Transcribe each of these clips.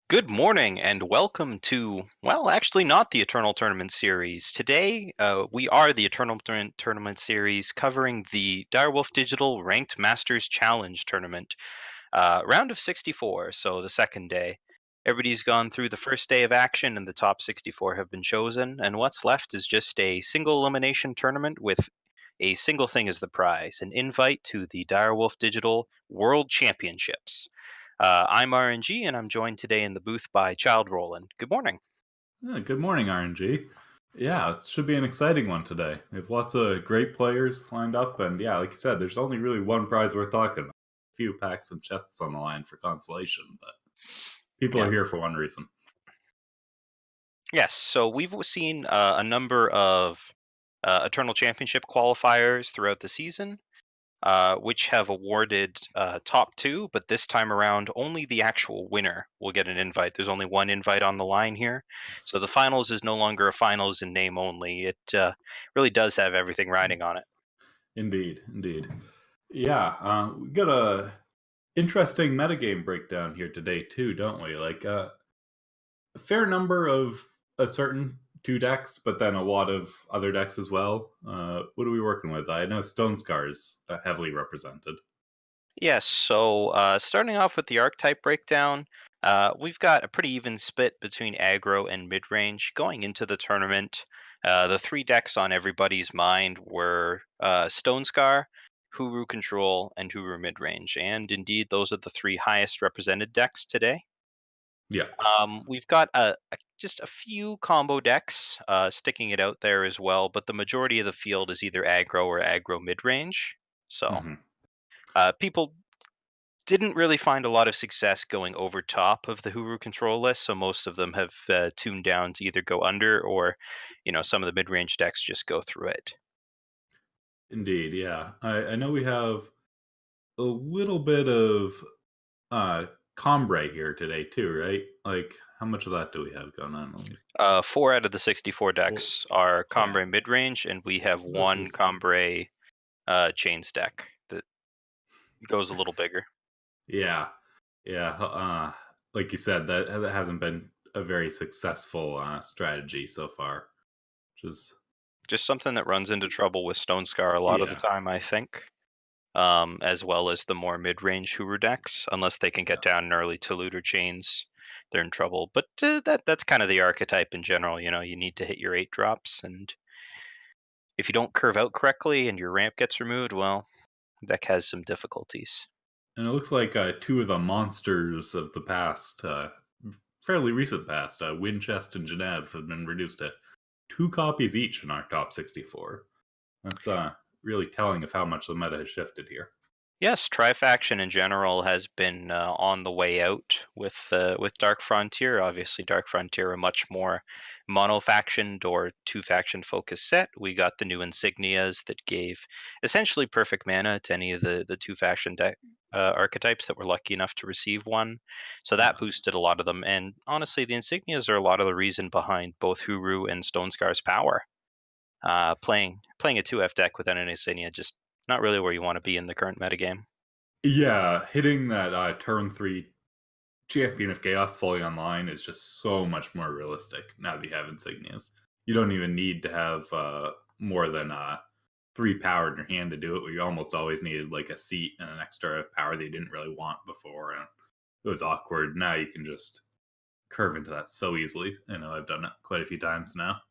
Good morning and welcome to, well, actually not the Eternal Tournament series. Today, we are the Tournament series covering the Direwolf Digital Ranked Masters Challenge Tournament, round of 64, so the second day. Everybody's gone through the first day of action and the top 64 have been chosen, and what's left is just a single elimination tournament with a single thing as the prize, an invite to the Direwolf Digital World Championships. I'm RNG, and I'm joined today in the booth by Child Roland. Good morning. Yeah, good morning, RNG. Yeah, it should be an exciting one today. We have lots of great players lined up, and yeah, like you said, there's only really one prize worth talking about. A few packs and chests on the line for consolation, but people Yeah. are here for one reason. Yes, so we've seen a number of Eternal Championship qualifiers throughout the season, which have awarded top two, but this time around, only the actual winner will get an invite. There's only one invite on the line here. So the finals is no longer a finals in name only. It really does have everything riding on it. Indeed, indeed. Yeah, we got a interesting metagame breakdown here today too, don't we? Like a fair number of a certain two decks, but then a lot of other decks as well. What are we working with? I know Stone Scar is heavily represented. Yes, so starting off with the archetype breakdown, we've got a pretty even split between aggro and mid range. Going into the tournament, the three decks on everybody's mind were Stone Scar, Huru Control, and Huru mid range. And indeed, those are the three highest represented decks today. Yeah. We've got just a few combo decks sticking it out there as well, but the majority of the field is either aggro or aggro mid range. So Mm-hmm. people didn't really find a lot of success going over top of the Huru control list, so most of them have tuned down to either go under or, some of the mid-range decks just go through it. Indeed, yeah. I know we have a little bit of uh Combray here today too, right? Like how much of that do we have going on? Four out of the 64 Well, decks are yeah. Combray mid-range, and we have That one is Combray Chains deck that goes a little bigger. yeah. Yeah. Like you said, that hasn't been a very successful strategy so far. Which is Just something that runs into trouble with Stone Scar a lot of the yeah. time, I think. As well as the more mid-range Hoover decks. Unless they can get down an early Tolute or Chains, they're in trouble. But that's kind of the archetype in general. You need to hit your 8 drops, and if you don't curve out correctly and your ramp gets removed, well, deck has some difficulties. And it looks like two of the monsters of the past, fairly recent past, Winchest and Genève, have been reduced to two copies each in our top 64. That's really telling of how much the meta has shifted here. Yes, Trifaction in general has been on the way out with Dark Frontier. Obviously, Dark Frontier a much more mono-factioned or two-faction focused set. We got the new insignias that gave essentially perfect mana to any of the two-faction deck archetypes that were lucky enough to receive one. So that Yeah. boosted a lot of them. And honestly, the insignias are a lot of the reason behind both Huru and Stone Scar's power. Playing a 2F deck without an insignia just not really where you want to be in the current metagame. Yeah, hitting that turn 3 Champion of Chaos fully online is just so much more realistic now that you have insignias. You don't even need to have more than 3 power in your hand to do it. You almost always needed like a seat and an extra power that you didn't really want before, and it was awkward. Now you can just curve into that so easily. I know I've done it quite a few times now.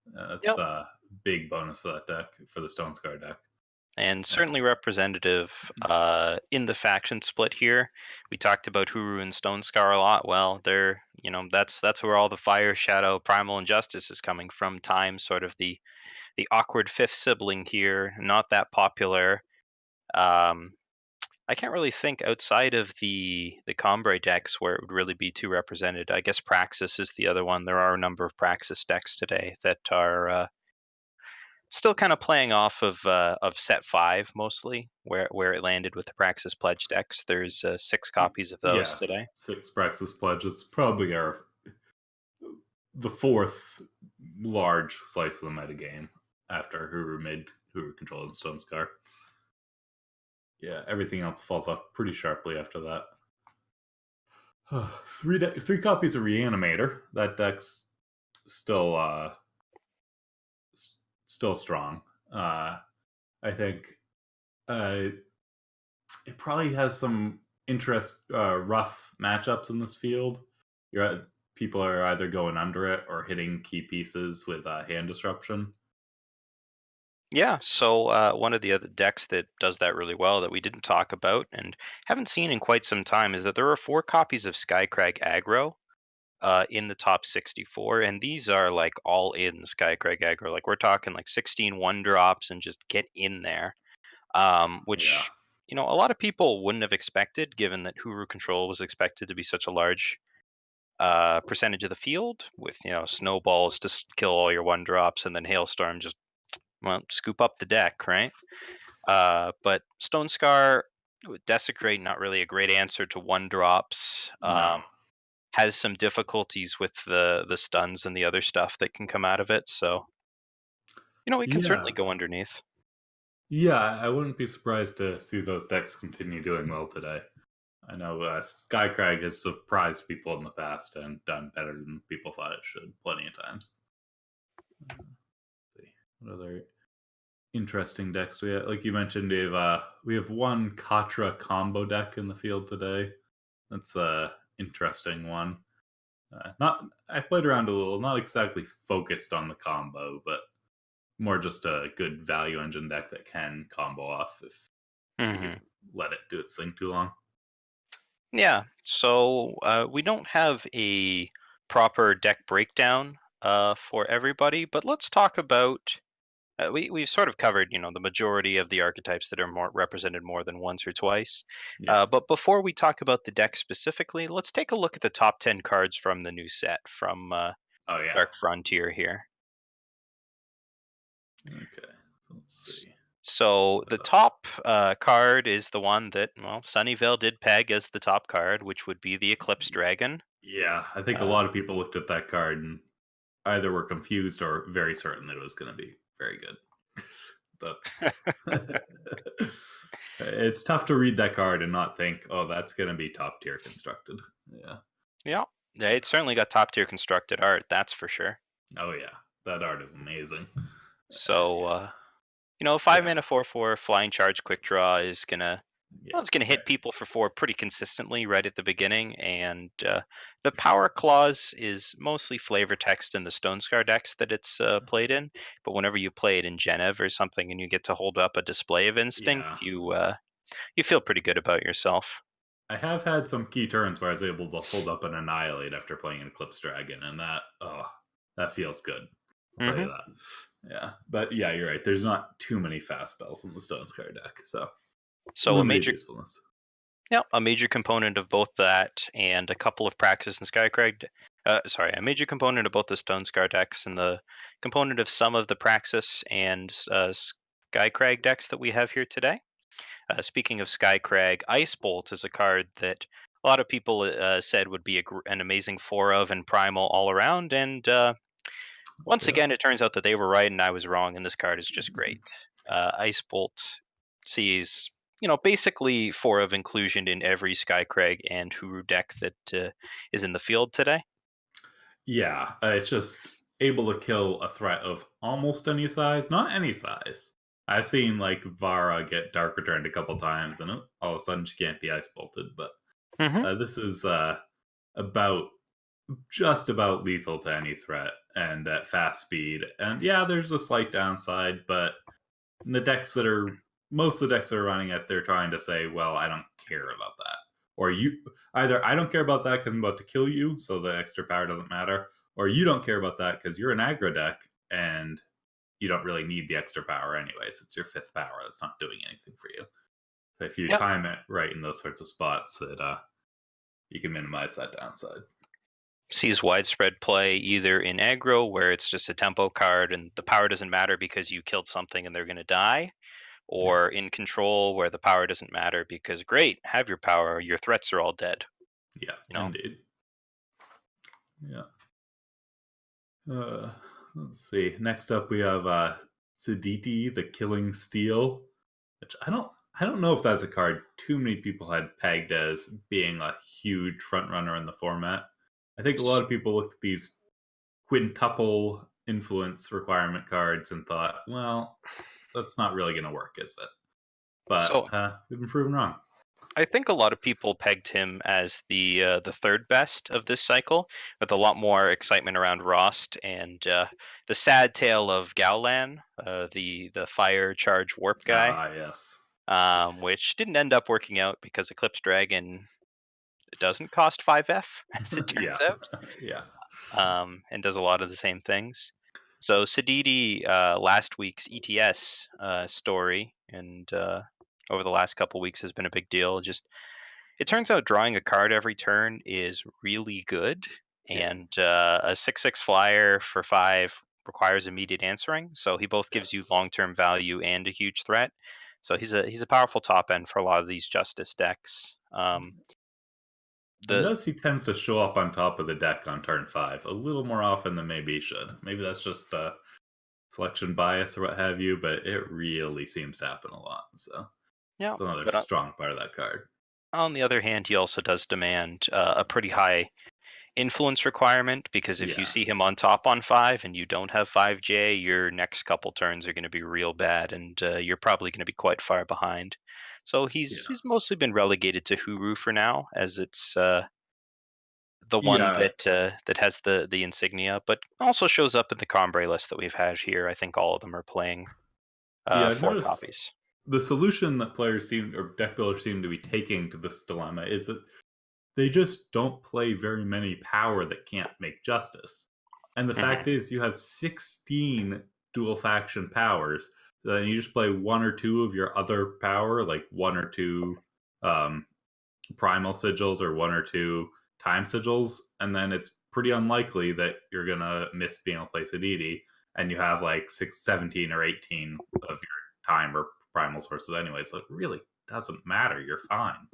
It's Yep. a big bonus for that deck, for the Stone Scar deck. And Yeah. certainly representative in the faction split here. We talked about Huru and Stone Scar a lot. Well, they're that's where all the Fire, Shadow, Primal Injustice is coming from. Time, sort of the awkward fifth sibling here, not that popular. Um, I can't really think outside of the Combray decks where it would really be too represented. I guess Praxis is the other one. There are a number of Praxis decks today that are still kind of playing off of set 5 mostly, where it landed with the Praxis Pledge decks. There's 6 copies of those Yes, today. 6 Praxis Pledges probably the fourth large slice of the metagame after Huru made Huru Control and Stone Scar. Yeah, everything else falls off pretty sharply after that. Three copies of Reanimator. That deck's still still strong. I think uh, it probably has some rough matchups in this field. People are either going under it or hitting key pieces with hand disruption. Yeah, so one of the other decks that does that really well that we didn't talk about and haven't seen in quite some time is that there are 4 copies of Skycrag aggro in the top 64, and these are like all in Skycrag aggro. Like we're talking like 16 one drops and just get in there, Yeah, which a lot of people wouldn't have expected, given that Huru Control was expected to be such a large percentage of the field, with snowballs to kill all your one drops, and then hailstorm just scoop up the deck, right? But Stone Scar with Desecrate, not really a great answer to one drops. no, Has some difficulties with the stuns and the other stuff that can come out of it. So we can certainly yeah, go underneath. yeah. I wouldn't be surprised to see those decks continue doing well today. I know Skycrag has surprised people in the past and done better than people thought it should plenty of times. Let's see. What other interesting decks do we have? Like you mentioned, we have one Katra combo deck in the field today. That's a interesting one. Not I played around a little, not exactly focused on the combo, but more just a good value engine deck that can combo off if you Hmm. can let it do its thing too long. Yeah. So we don't have a proper deck breakdown for everybody, but let's talk about. We've sort of covered, the majority of the archetypes that are more represented more than once or twice. Yeah. But before we talk about the deck specifically, let's take a look at the top 10 cards from the new set from Oh yeah. Dark Frontier here. Okay. Let's S- see. So the top card is the one that, well, Sunnyvale did peg as the top card, which would be the Eclipse Dragon. Yeah, I think a Uh, lot of people looked at that card and either were confused or very certain that it was going to be very good. That's it's tough to read that card and not think, "Oh, that's going to be top tier constructed." Yeah. yeah, yeah, it's certainly got top tier constructed art, that's for sure. Oh yeah, that art is amazing. So, Yeah. 5 Yeah. mana 4/4 flying charge quick draw is gonna Yeah. well, it's gonna hit people for 4 pretty consistently right at the beginning, and the power clause is mostly flavor text in the Stone Scar decks that it's played in. But whenever you play it in Genev or something, and you get to hold up a display of instinct, Yeah. you feel pretty good about yourself. I have had some key turns where I was able to hold up an annihilate after playing an Eclipse Dragon, and that feels good. I'll tell you Hmm. that. Yeah, but yeah, you're right. There's not too many fast spells in the Stone Scar deck, so So limited usefulness. a major component of both that and a couple of Praxis and Skycrag. Sorry, a major component of both the Stone Scar decks and the component of some of the Praxis and Skycrag decks that we have here today. Speaking of Skycrag, Ice Bolt is a card that a lot of people said would be an amazing 4 of and primal all around. And once Yeah. again, it turns out that they were right and I was wrong, and this card is just great. Ice Bolt sees, basically 4 of inclusion in every Skycrag and Huru deck that is in the field today. Yeah, it's just able to kill a threat of almost any size, not any size. I've seen like Vara get Dark Returned a couple times, and all of a sudden she can't be ice bolted. But Hmm. this is about just about lethal to any threat and at fast speed. And yeah, there's a slight downside, but the decks that are most of the decks that are running it, they're trying to say, well, I don't care about that. Or you either I don't care about that because I'm about to kill you, so the extra power doesn't matter, or you don't care about that because you're an aggro deck and you don't really need the extra power anyways. It's your fifth power that's not doing anything for you. So if you Yep. time it right in those sorts of spots, you can minimize that downside. Sees widespread play either in aggro, where it's just a tempo card and the power doesn't matter because you killed something and they're going to die, Yeah. or in control, where the power doesn't matter because great, have your power, your threats are all dead. Yeah, You know, indeed. Yeah. Uh, let's see. Next up, we have Siditi, the Killing Steel, which I don't know if that's a card too many people had pegged as being a huge front runner in the format. I think a lot of people looked at these quintuple influence requirement cards and thought, well, that's not really going to work, is it? But So we've been proven wrong. I think a lot of people pegged him as the third best of this cycle, with a lot more excitement around Rost and the sad tale of Gowlan, the fire charge warp guy, Ah, yes. which didn't end up working out because Eclipse Dragon doesn't cost 5F, as it turns Yeah. out, Yeah. and does a lot of the same things. So Siditi, last week's ETS story, and over the last couple weeks has been a big deal. Just it turns out drawing a card every turn is really good, Yeah. and a 6/6 flyer for 5 requires immediate answering. So he both Yeah. gives you long-term value and a huge threat. So he's a powerful top end for a lot of these Justice decks. I The notice he tends to show up on top of the deck on turn 5 a little more often than maybe he should. Maybe that's just selection bias or what have you, but it really seems to happen a lot. So Yeah, it's another but strong part of that card. on the other hand, he also does demand a pretty high influence requirement, because if you Yeah. see him on top on 5 and you don't have 5J, your next couple turns are going to be real bad, and you're probably going to be quite far behind. So Yeah. he's mostly been relegated to Huru for now, as it's the one Yeah. that has the insignia, but also shows up in the Combre list that we've had here. I think all of them are playing Yeah, I've 4 noticed copies. the solution that players seem or deck builders seem to be taking to this dilemma is that they just don't play very many power that can't make justice. And the Hmm. fact is, you have 16 dual faction powers. So then you just play one or two of your other power, like one or two um, primal sigils or one or two time sigils, and then it's pretty unlikely that you're gonna miss being able to play Siditi, and you have like 17 or 18 of your time or primal sources anyway. So it really doesn't matter. You're fine.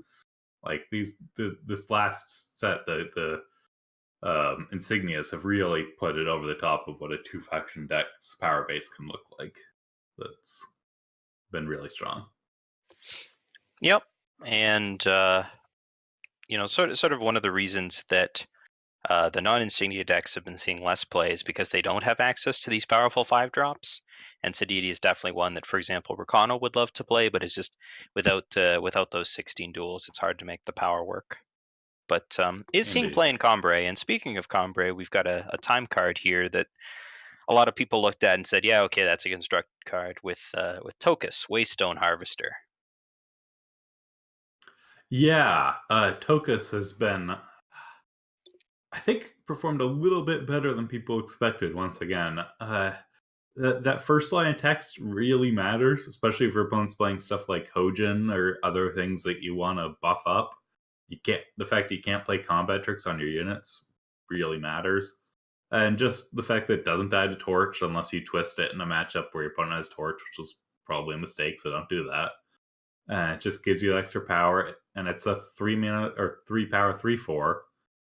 Like this last set, the insignias have really put it over the top of what a two faction deck's power base can look like. That's been really strong. Yep, and sort of one of the reasons that the non-insignia decks have been seeing less play is because they don't have access to these powerful 5 drops. And Siditi is definitely one that, for example, Rakano would love to play, but it's just without those 16 duels, it's hard to make the power work. But is seeing Indeed. play in Combre. And speaking of Combre, we've got a time card here that a lot of people looked at and said, yeah, okay, that's a construct card with Tokus, Waystone Harvester. Yeah, Tokus has been, I think, performed a little bit better than people expected. Once again, that first line of text really matters, especially if your opponent's playing stuff like Hojin or other things that you want to buff up. You can't. The fact that you can't play combat tricks on your units really matters, and just the fact that it doesn't die to torch unless you twist it in a matchup where your opponent has torch, which was probably a mistake. So don't do that. It just gives you extra power, and it's a 3 minute or 3 power 3/4.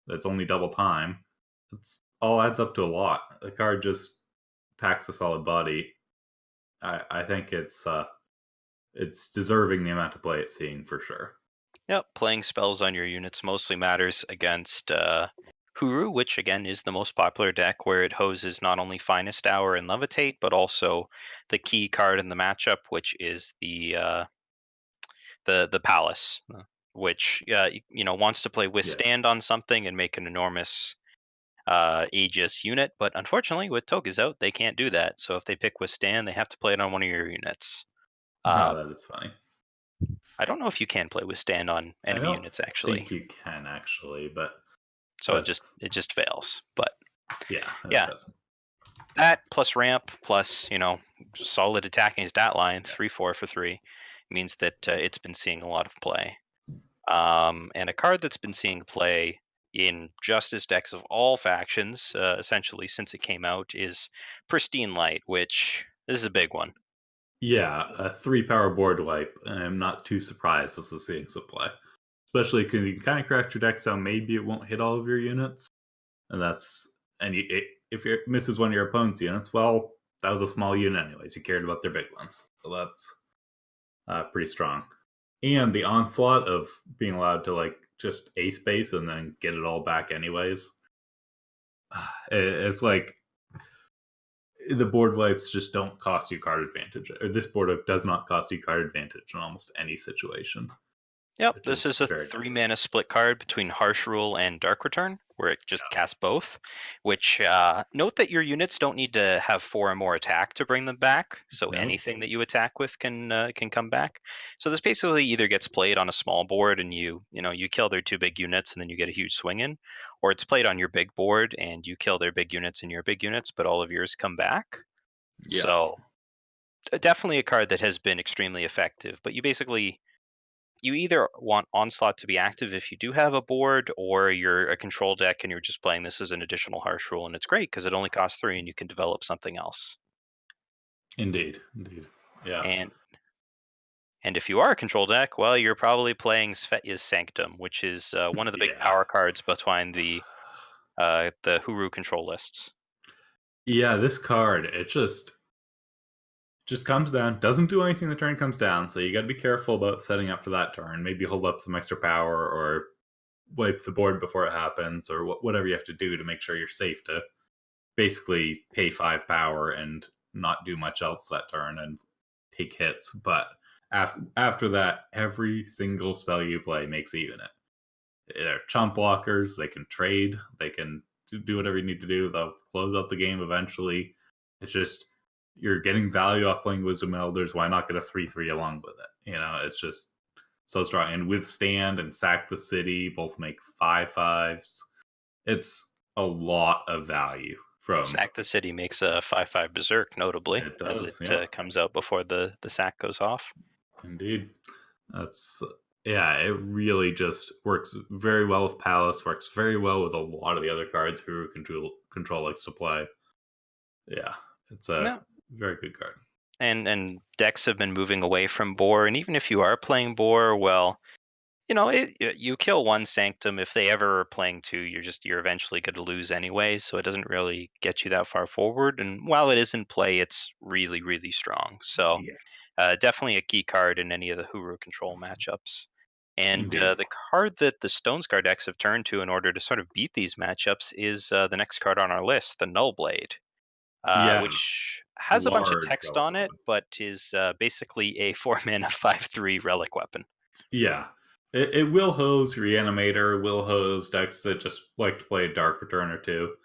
That's only double time. It's all adds up to a lot. The card just packs a solid body. I think it's deserving the amount of play it's seeing for sure. Yep, playing spells on your units mostly matters against Huru, which again is the most popular deck, where it hoses not only Finest Hour and Levitate, but also the key card in the matchup, which is the Palace, which wants to play Yes. Withstand on something and make an enormous Aegis unit. But unfortunately, with Toge's out, they can't do that. So if they pick Withstand, they have to play it on one of your units. No, Uh, that is funny. I don't know if you can play Withstand on I enemy don't units actually, think you can actually, but so it just that's it just fails. But yeah, it yeah, does. that plus ramp plus solid attacking stat line, Yeah. 3/4 for 3, means that it's been seeing a lot of play. And a card that's been seeing play in Justice decks of all factions, essentially since it came out, is Pristine Light, which this is a big one. Yeah, a 3 power board wipe. I'm not too surprised this is seeing some play. Especially because you can kind of craft your deck so maybe it won't hit all of your units. And that's and if it misses one of your opponent's units, well, that was a small unit anyways. You cared about their big ones, so that's pretty strong. and the onslaught of being allowed to like just a space and then get it all back anyways. It's like the board wipes just don't cost you card advantage, or this board wipe does not cost you card advantage in almost any situation, Yep, which this is is a very three nice. mana split card between Harsh Rule and Dark Return, where it just casts both. Which note that your units don't need to have 4 or more attack to bring them back, so Nope. anything that you attack with can come back. So this basically either gets played on a small board and you kill their 2 big units and then you get a huge swing in, or it's played on your big board and you kill their big units and your big units, but all of yours come back. Yeah. So definitely a card that has been extremely effective. But you either want Onslaught to be active if you do have a board, or you're a control deck and you're just playing this as an additional Harsh Rule, and it's great because it only costs 3 and you can develop something else. Indeed. Indeed. Yeah. And if you are a control deck, well, you're probably playing Svetya's Sanctum, which is one of the big Yeah. power cards behind the Huru control lists. Yeah, this card, it just comes down, doesn't do anything the turn comes down, so you got to be careful about setting up for that turn. Maybe hold up some extra power or wipe the board before it happens, or whatever you have to do to make sure you're safe to basically pay 5 power and not do much else that turn and take hits. But after that, every single spell you play makes even it. They're chump blockers, they can trade, they can do whatever you need to do, they'll close out the game eventually. It's just you're getting value off playing Wisdom Elders. Why not get a 3/3 along with it? It's just so strong. And Withstand and Sack the City both make 5/5s. It's a lot of value from Sack the City makes a 5/5 Berserk, notably, it as does. Yeah, it comes out before the sack goes off. indeed. That's yeah. It really just works very well with Palace. Works very well with a lot of the other cards who control likes to play. Yeah, it's a No. very good card. And decks have been moving away from Boar, and even if you are playing Boar, well, you kill one Sanctum. If they ever are playing 2, you're eventually going to lose anyway, so it doesn't really get you that far forward. And while it is in play, it's really, really strong. So Yeah, definitely a key card in any of the Huru control matchups. And indeed. the card that the Stonescar decks have turned to in order to sort of beat these matchups is the next card on our list, the Nullblade, Yeah, which has a bunch of large text relic on it, weapon. but is basically a 4 mana 5/3 relic weapon. Yeah, it will hose Reanimator, will hose decks that just like to play a Dark Return or two.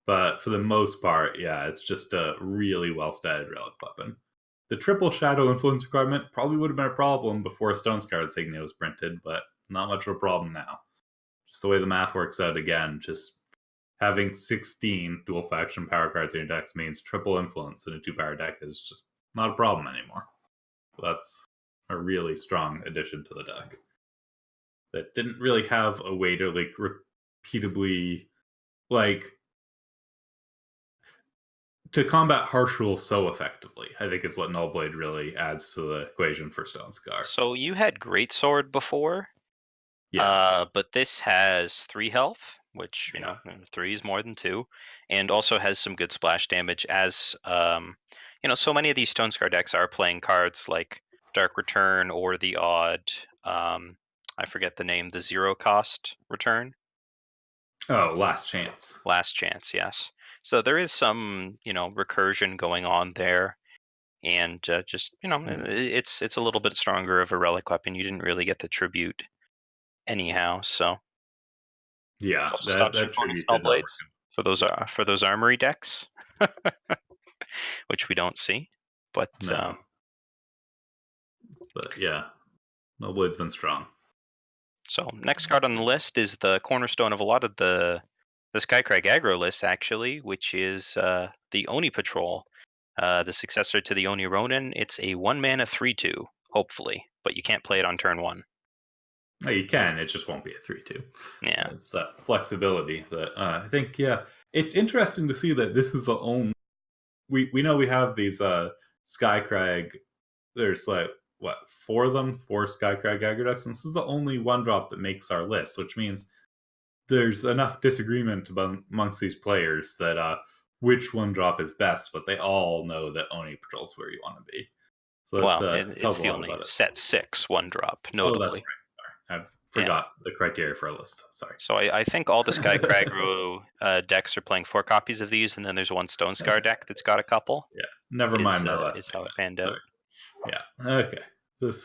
But for the most part, yeah, it's just a really well-statted relic weapon. The triple shadow influence requirement probably would have been a problem before Stonescar Insignia was printed, but not much of a problem now. Just the way the math works out again, just having 16 dual faction power cards in your decks means triple influence in a 2-power deck is just not a problem anymore. That's a really strong addition to the deck that didn't really have a way to like repeatably like to combat Harsh Rule so effectively, I think is what Nullblade really adds to the equation for Stonescar. So you had Greatsword before, Yeah, but this has 3 health, which, yeah. 3 is more than 2, and also has some good splash damage as, so many of these Stonescar decks are playing cards like Dark Return or the odd, I forget the name, the 0 cost return. Oh, Last Chance. Last Chance, yes. So there is some, recursion going on there, and just, it's a little bit stronger of a relic weapon. You didn't really get the tribute anyhow, so Yeah, also that stops your that opponent's tribute spell did not work. blades for those armory decks, which we don't see. But No, but yeah, Nullblade's been strong. so next card on the list is the cornerstone of a lot of the Skycrag aggro list, actually, which is the Oni Patrol, the successor to the Oni Ronin. It's a 1 mana 3/2, hopefully, but you can't play it on turn 1. No, you can. It just won't be a 3/2. Yeah. It's that flexibility that I think. Yeah, it's interesting to see that this is the only. We know we have these Skycrag. There's like what 4 of them, 4 Skycrag aggro decks, and this is the only 1-drop that makes our list, which means there's enough disagreement amongst these players that which 1-drop is best, but they all know that Oni Patrol's where you want to be. So Well, that tells it's a the lot only about it. set 6 one drop, Oh, that's notably. right. Sorry, I Yeah. forgot the criteria for a list. Sorry. So I think all the Skycragro decks are playing 4 copies of these, and then there's one Stone Scar deck that's got a couple. Yeah. Never mind my last Is how it statement. panned Sorry. out. Yeah. Okay. This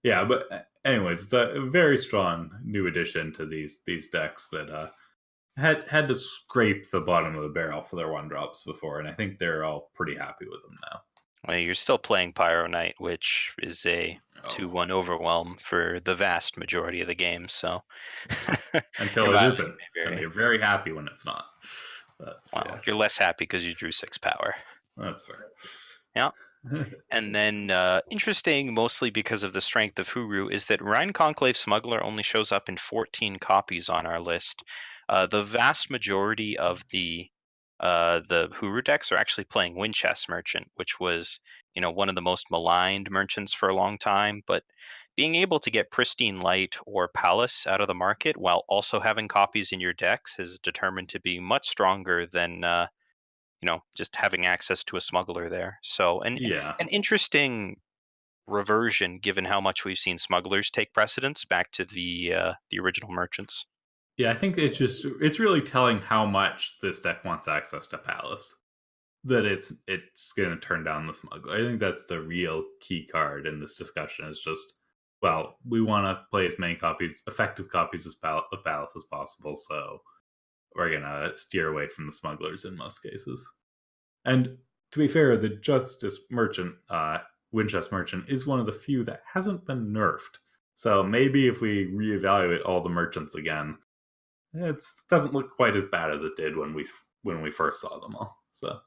yeah, but anyways, it's a very strong new addition to these decks that had to scrape the bottom of the barrel for their one drops before, and I think they're all pretty happy with them now. Well, you're still playing Pyro Knight, which is a Oh, 2-1 overwhelm for the vast majority of the game. So until your it mileage isn't, may and vary. you're very happy when it's not. That's Well, you're less happy because you drew 6 power. that's fair. Yeah. And then interesting, mostly because of the strength of Huru, is that Rhine Conclave Smuggler only shows up in 14 copies on our list. The vast majority of the Huru decks are actually playing Winchest Merchant, which was one of the most maligned merchants for a long time. But being able to get Pristine Light or Palace out of the market while also having copies in your decks is determined to be much stronger than just having access to a smuggler there. So Yeah. an interesting reversion given how much we've seen smugglers take precedence back to the original merchants. Yeah, I think it's really telling how much this deck wants access to Palace. That it's going to turn down the smuggler. I think that's the real key card in this discussion. Is just well, we want to play as many effective copies of Palace as possible. So we're gonna steer away from the smugglers in most cases. And to be fair, the Justice Merchant, Winchester Merchant, is one of the few that hasn't been nerfed. So maybe if we reevaluate all the merchants again, it doesn't look quite as bad as it did when we first saw them all. So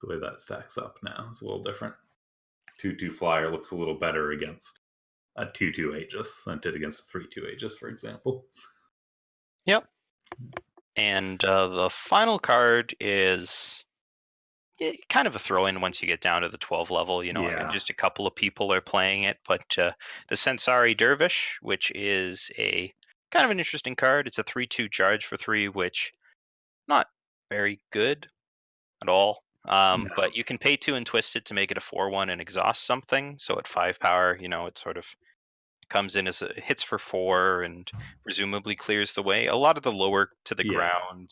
the way that stacks up now is a little different. 2/2 flyer looks a little better against a 2/2 Aegis than it did against a 3/2 Aegis, for example. Yep. And the final card is kind of a throw-in once you get down to the 12 level. Yeah. Just a couple of people are playing it. But the Sensari Dervish, which is a kind of an interesting card. It's a 3/2 charge for 3, which not very good at all. No. But you can pay 2 and twist it to make it a 4/1 and exhaust something. So at 5 power, it sort of comes in as hits for 4 and presumably clears the way. A lot of the lower to the Yeah. ground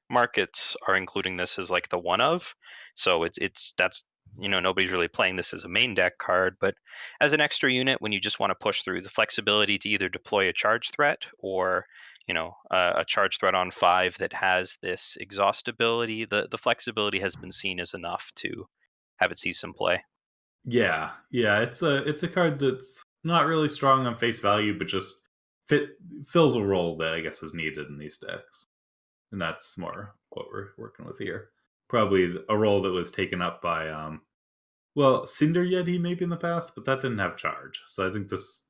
markets are including this as like the one of. So that's nobody's really playing this as a main deck card, but as an extra unit when you just want to push through, the flexibility to either deploy a charge threat or a charge threat on 5 that has this exhaust ability. The flexibility has been seen as enough to have it see some play. Yeah, it's a card that's not really strong on face value, but just fills a role that I guess is needed in these decks, and that's more what we're working with here. Probably a role that was taken up by Cinder Yeti maybe in the past, but that didn't have charge, so I think this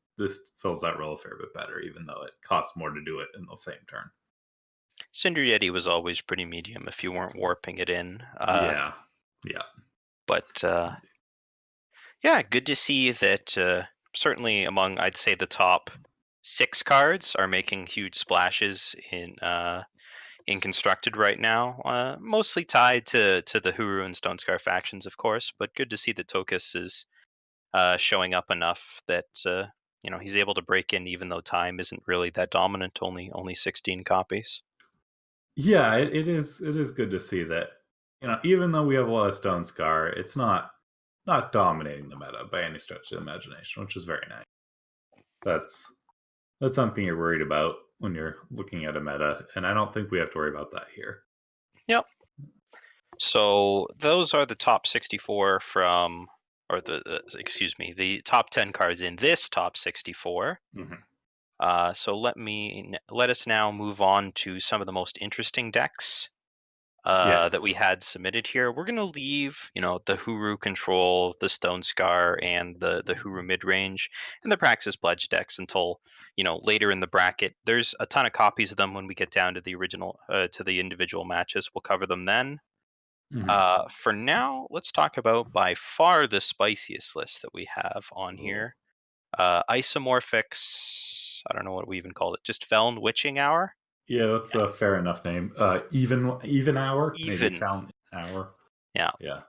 fills that role a fair bit better, even though it costs more to do it in the same turn. Cinder Yeti was always pretty medium if you weren't warping it in. Yeah. But yeah, good to see that certainly among, I'd say, the top 6 cards are making huge splashes in Constructed right now. Mostly tied to the Huru and Stone Scar factions, of course, but good to see that Tokus is showing up enough that he's able to break in, even though time isn't really that dominant. Only 16 copies. Yeah, it is good to see that, even though we have a lot of Stone Scar, it's not dominating the meta by any stretch of the imagination, which is very nice. That's something you're worried about when you're looking at a meta, and I don't think we have to worry about that here. Yep. So those are the top 64 from, or the top 10 cards in this top 64. Mm-hmm. So let us now move on to some of the most interesting decks Yes. that we had submitted here. We're going to leave, the Huru Control, the Stone Scar, and the Huru Midrange, and the Praxis Pledge decks until, later in the bracket. There's a ton of copies of them when we get down to the original, to the individual matches. We'll cover them then. Mm-hmm. For now, let's talk about by far the spiciest list that we have on here. Isomorphics, I don't know what we even called it, just Feln Witching Hour. Yeah, that's a fair enough name. Even hour, maybe Even Found Hour. Yeah. Yeah.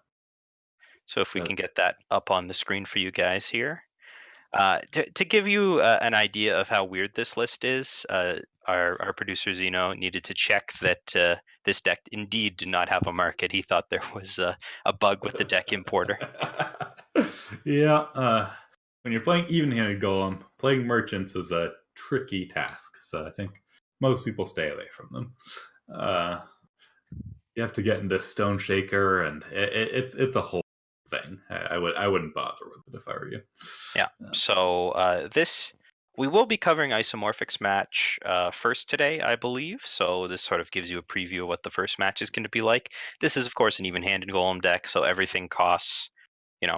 So if we can That's get that up on the screen for you guys here. To give you an idea of how weird this list is, our producer Zeno needed to check that this deck indeed did not have a market. He thought there was a bug with the deck importer. yeah. When you're playing even-handed golem, playing merchants is a tricky task. So I think most people stay away from them. You have to get into Stone Shaker, and it's a whole thing. I wouldn't bother with it if I were you. Yeah. So this we will be covering Isomorphics match first today, I believe. So this sort of gives you a preview of what the first match is going to be like. This is, of course, an even-handed golem deck, so everything costs,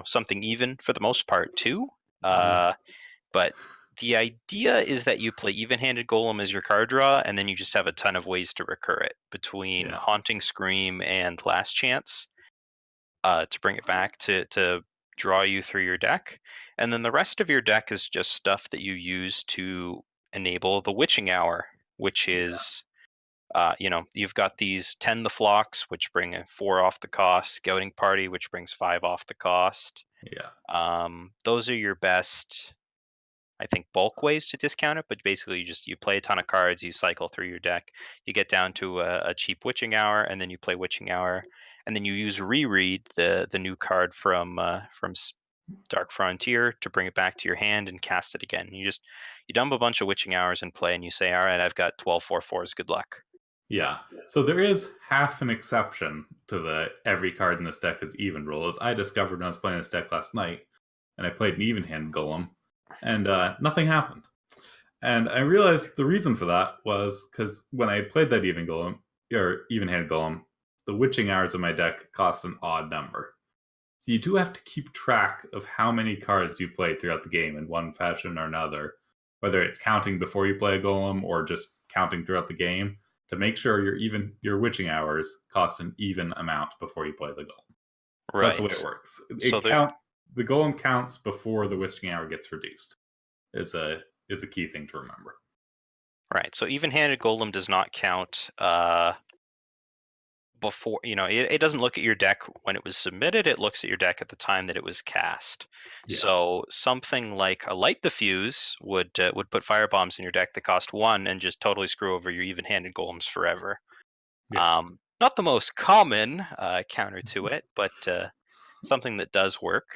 something even for the most part too. But the idea is that you play even-handed golem as your card draw, and then you just have a ton of ways to recur it between Yeah. Haunting Scream and Last Chance to bring it back to draw you through your deck. And then the rest of your deck is just stuff that you use to enable the Witching Hour, which is, you've got these Tend the Flocks, which bring 4 off the cost, Scouting Party, which brings 5 off the cost. Yeah. Those are your best, I think, bulk ways to discount it, but basically you play a ton of cards, you cycle through your deck, you get down to a cheap Witching Hour, and then you play Witching Hour, and then you use Reread, the new card from Dark Frontier, to bring it back to your hand and cast it again. You dump a bunch of Witching Hours in play, and you say, all right, I've got 12 4/4s, good luck. Yeah. So there is half an exception to the every card in this deck is even rule, as I discovered when I was playing this deck last night, and I played an even hand golem, and nothing happened. And I realized the reason for that was because when I played that even hand golem, the witching hours of my deck cost an odd number. So you do have to keep track of how many cards you played throughout the game in one fashion or another, whether it's counting before you play a golem or just counting throughout the game, to make sure your witching hours cost an even amount before you play the golem. So that's the way it works. The golem counts before the witching hour gets reduced. Is a key thing to remember. Right. So even-handed golem does not count before, it doesn't look at your deck when it was submitted. It looks at your deck at the time that it was cast. Yes. So something like a Light the Fuse would put firebombs in your deck that cost 1 and just totally screw over your even-handed golems forever. Yeah. Not the most common counter to it, but something that does work.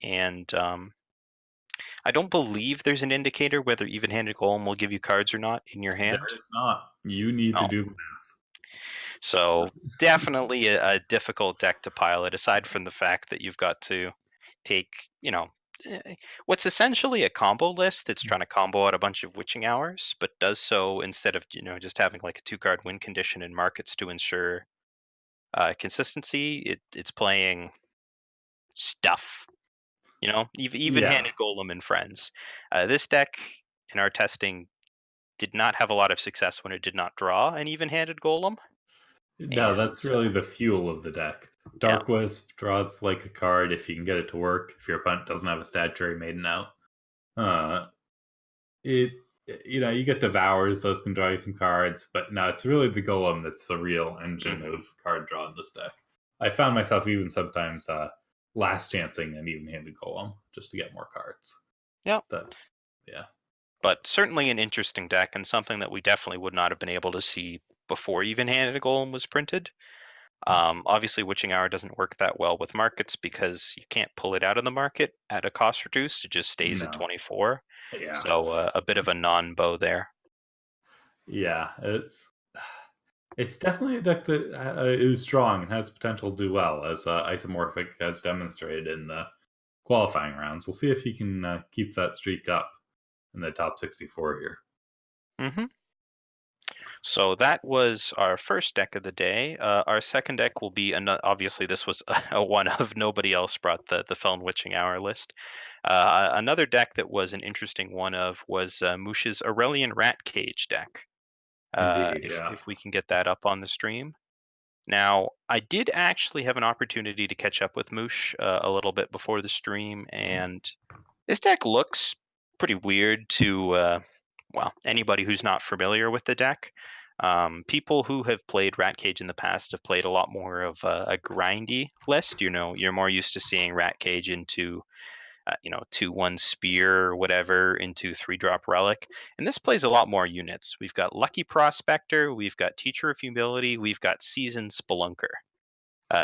And I don't believe there's an indicator whether even-handed golem will give you cards or not in your hand. There is not. You need to do the math. So definitely a difficult deck to pilot, aside from the fact that you've got to take, what's essentially a combo list that's trying to combo out a bunch of Witching Hours, but does so instead of, just having like a 2-card win condition in markets to ensure consistency. It's playing stuff, even-handed golem and friends. This deck in our testing did not have a lot of success when it did not draw an even-handed golem. No, that's really the fuel of the deck. Dark Wisp draws like a card if you can get it to work. If your opponent doesn't have a statuary maiden out, you get Devours. Those can draw you some cards, but no, it's really the Golem that's the real engine of card draw in this deck. I found myself even sometimes last chancing an even-handed Golem just to get more cards. Yeah, But certainly an interesting deck, and something that we definitely would not have been able to see before even-handed golem was printed. Obviously, Witching Hour doesn't work that well with markets because you can't pull it out of the market at a cost reduced. It just stays at 24. Yeah. So a bit of a non-bow there. Yeah, it's definitely a deck that is strong and has potential to do well, as Isomorphic has demonstrated in the qualifying rounds. We'll see if he can keep that streak up in the top 64 here. Mm-hmm. So that was our first deck of the day. Our second deck will be, obviously this was a one of, nobody else brought the Feln Witching Hour list. Another deck that was an interesting one of was Moosh's Aurelian Rat Cage deck. Indeed, if we can get that up on the stream. Now, I did actually have an opportunity to catch up with Moosh a little bit before the stream, and this deck looks pretty weird to, anybody who's not familiar with the deck. People who have played Rat Cage in the past have played a lot more of a grindy list. You're more used to seeing Rat Cage into 2/1 spear or whatever into 3-drop relic. And this plays a lot more units. We've got Lucky Prospector, we've got Teacher of Humility, we've got Seasoned Spelunker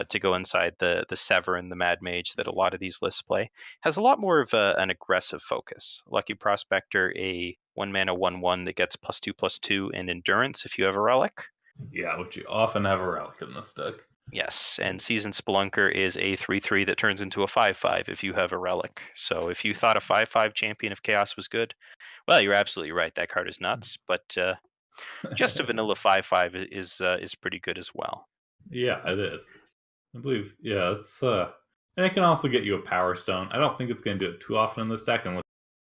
to go inside the Severin, the Mad Mage that a lot of these lists play. Has a lot more of an aggressive focus. Lucky Prospector, a 1 mana 1/1 that gets +2/+2 and endurance if you have a relic. Yeah, which you often have a relic in this deck. Yes, and Seasoned Spelunker is a 3/3 that turns into a 5/5 if you have a relic. So if you thought a 5/5 Champion of Chaos was good, well, you're absolutely right. That card is nuts, but just a vanilla 5/5 is pretty good as well. Yeah, it is. I believe. Yeah, it's and it can also get you a Power Stone. I don't think it's going to do it too often in this deck unless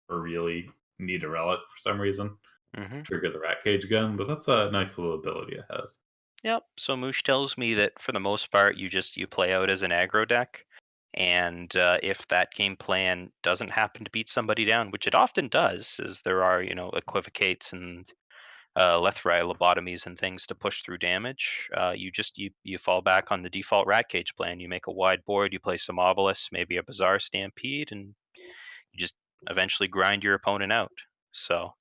you really need a relic for some reason. Hmm. Trigger the Rat Cage gun, but that's a nice little ability it has. Yep. So Moosh tells me that for the most part, you play out as an aggro deck, and if that game plan doesn't happen to beat somebody down, which it often does, as there are equivocates and Lethrai lobotomies and things to push through damage. You fall back on the default Rat Cage plan. You make a wide board, you play some obelisks, maybe a Bizarre Stampede, and you just eventually grind your opponent out. So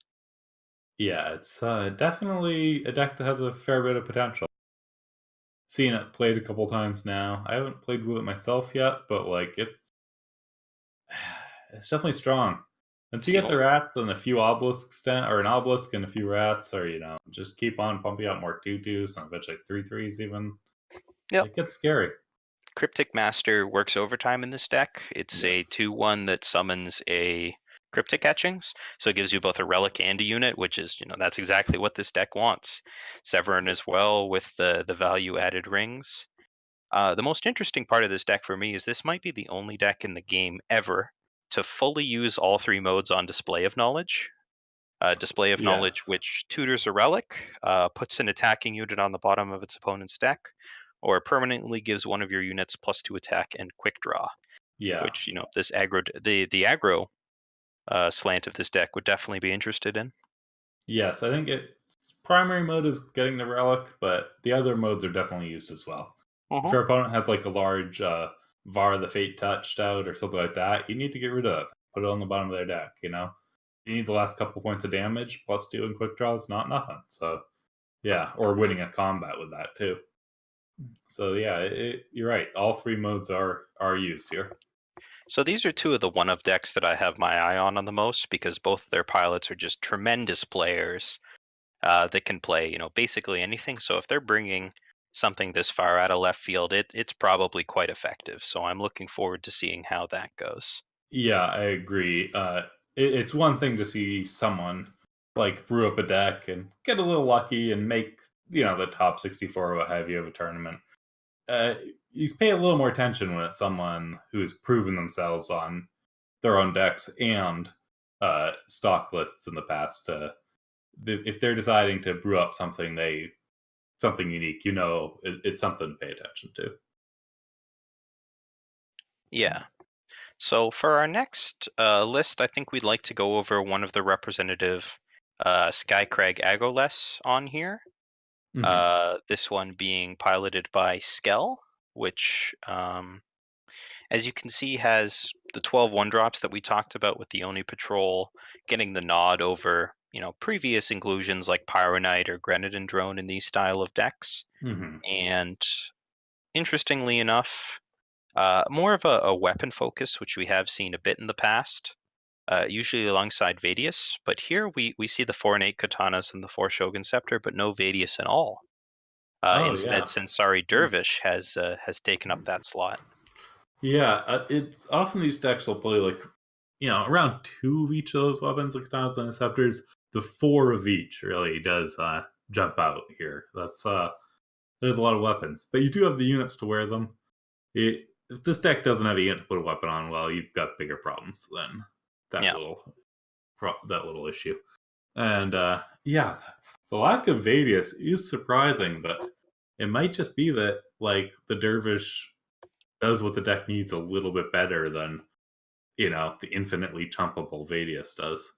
Yeah, it's definitely a deck that has a fair bit of potential. Seen it played a couple times now. I haven't played with it myself yet, but like it's definitely strong. Once it's you the get the only. rats and a few obelisks, or an obelisk and a few rats, or just keep on pumping out more 2/2s and eventually 3/3s even. Yep. It gets scary. Cryptic Master works overtime in this deck. It's a Yes. 2/1 that summons a Cryptic Etchings, so it gives you both a relic and a unit, which is, that's exactly what this deck wants. Severin as well with the value added rings. The most interesting part of this deck for me is this might be the only deck in the game ever to fully use all 3 modes on Display of Knowledge. Display of Knowledge, Yes. which tutors a relic, puts an attacking unit on the bottom of its opponent's deck, or permanently gives one of your units +2 attack and quick draw. Yeah. Which this the aggro slant of this deck would definitely be interested in. Yes, I think primary mode is getting the relic, but the other modes are definitely used as well. If Uh-huh. your opponent has like a large Var the Fate touched out or something like that, you need to get rid of. Put it on the bottom of their deck, You need the last couple points of damage, +2 and quick draw is not nothing. So yeah, or winning a combat with that too. So yeah, you're right. All 3 modes are used here. So these are two of the one of decks that I have my eye on the most because both of their pilots are just tremendous players that can play, basically anything. So if they're bringing something this far out of left field, it's probably quite effective. So I'm looking forward to seeing how that goes. Yeah, I agree. It's one thing to see someone like brew up a deck and get a little lucky and make the top 64 or what have you of a tournament. Uh, you pay a little more attention when it's someone who's proven themselves on their own decks and stock lists in the past. If they're deciding to brew up something unique, it's something to pay attention to. Yeah. So for our next list, I think we'd like to go over one of the representative Skycrag Agoles on here. Hmm. This one being piloted by Skell, which, as you can see, has the 12 1-drops that we talked about with the Oni Patrol getting the nod over, previous inclusions like Pyronite or Grenadin Drone in these style of decks. Hmm. And interestingly enough, more of a weapon focus, which we have seen a bit in the past, usually alongside Vadius. But here we see the 4 and 8 katanas and the 4 Shogun Scepter, but no Vadius at all. Oh Instead, yeah. Sensari Dervish has taken up that slot. Yeah, it's often these decks will play like around 2 of each of those weapons, like katanas and scepters. The 4 of each really does jump out here. There's a lot of weapons, but you do have the units to wear them. If this deck doesn't have a unit to put a weapon on, well, you've got bigger problems than that Yeah, little issue. And yeah, the lack of Vadius is surprising, but it might just be that like the Dervish does what the deck needs a little bit better than the infinitely chumpable Vadius does.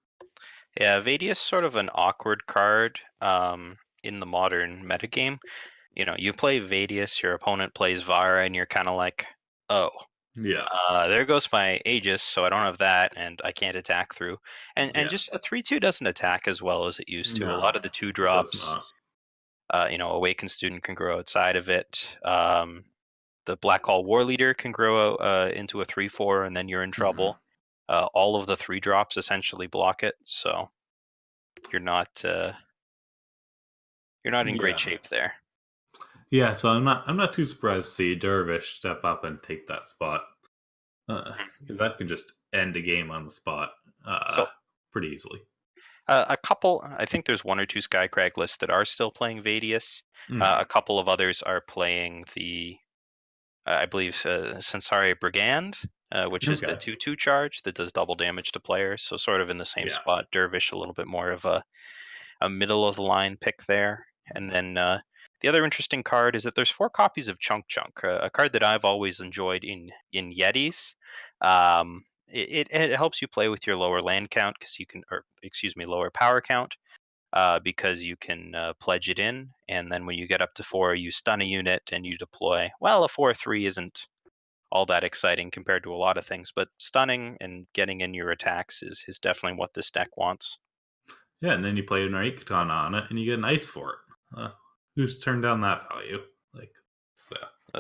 yeah. Vadius sort of an awkward card. in the modern metagame. You play Vadius, your opponent plays Vara, and you're kind of like, oh, Yeah. there goes my Aegis, so I don't have that, and I can't attack through. And Yeah. just a 3/2 doesn't attack as well as it used to. A lot No, of the two it does drops, not. Awakened Student can grow outside of it. The Black Hall War Leader can grow into a 3/4, and then you're in Mhm. trouble. All of the 3 drops essentially block it, so you're not uh, you're not in great Yeah. shape there. Yeah, so I'm not too surprised to see Dervish step up and take that spot. Because that can just end a game on the spot So pretty easily. a couple, I think there's 1 or 2 Skycrag lists that are still playing Vadius. A Mhm. couple of others are playing the, I believe, Sensari Brigand, which is the Okay. 2/2 charge that does double damage to players. So sort of in the same Yeah. spot. Dervish a little bit more of a middle of the line pick there. And then the other interesting card is that there's 4 copies of Chunk Chunk, a card that I've always enjoyed in Yetis. It helps you play with your lower land count because you can, or excuse me, lower power count, because you can pledge it in, and then when you get up to 4, you stun a unit and you deploy. Well, a 4/3 isn't all that exciting compared to a lot of things, but stunning and getting in your attacks is definitely what this deck wants. Yeah, and then you play an Raikatan on it, and you get an ice for it. Who's turned down that value? Like, so,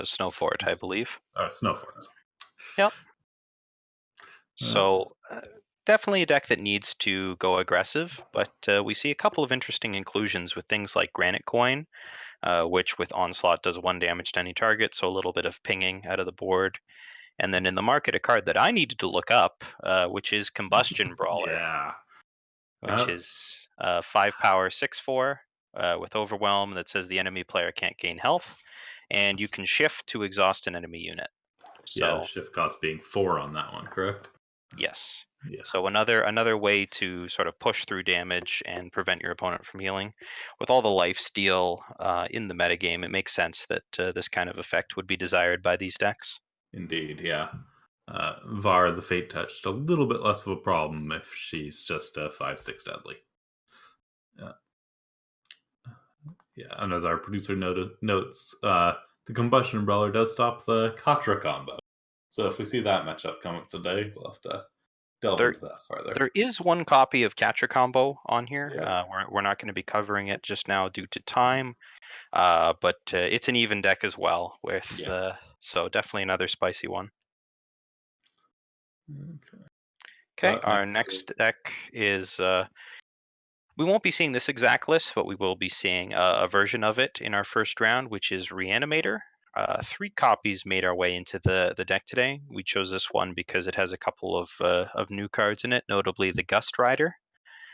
Snow Fort, I believe. Snow Forts. Yep. That's So definitely a deck that needs to go aggressive, but we see a couple of interesting inclusions with things like Granite Coin, which with Onslaught does 1 damage to any target, so a little bit of pinging out of the board. And then in the market, a card that I needed to look up, which is Combustion Brawler, yeah. which That's is 5 power, 6/4, with Overwhelm that says the enemy player can't gain health, and you can shift to exhaust an enemy unit. yeah. The So shift cost being 4 on that one, correct? yes. Yeah. So another way to sort of push through damage and prevent your opponent from healing. With all the life steal in the metagame, it makes sense that this kind of effect would be desired by these decks. Indeed, yeah. Var the Fate Touched, a little bit less of a problem if she's just a 5/6 deadly. Yeah, yeah. And as our producer notes, the Combustion Brawler does stop the Katra combo. So if we see that matchup come up today, we'll have to delve There into that farther. there is 1 copy of Catcher Combo on here. Yeah. We're not going to be covering it just now due to time, but it's an even deck as well. With Yes. so definitely another spicy one. Okay. Okay, our Next. next deck is we won't be seeing this exact list, but we will be seeing a version of it in our first round, which is Reanimator. 3 copies made our way into the deck today. We chose this one because it has a couple of new cards in it, notably the Gust Rider.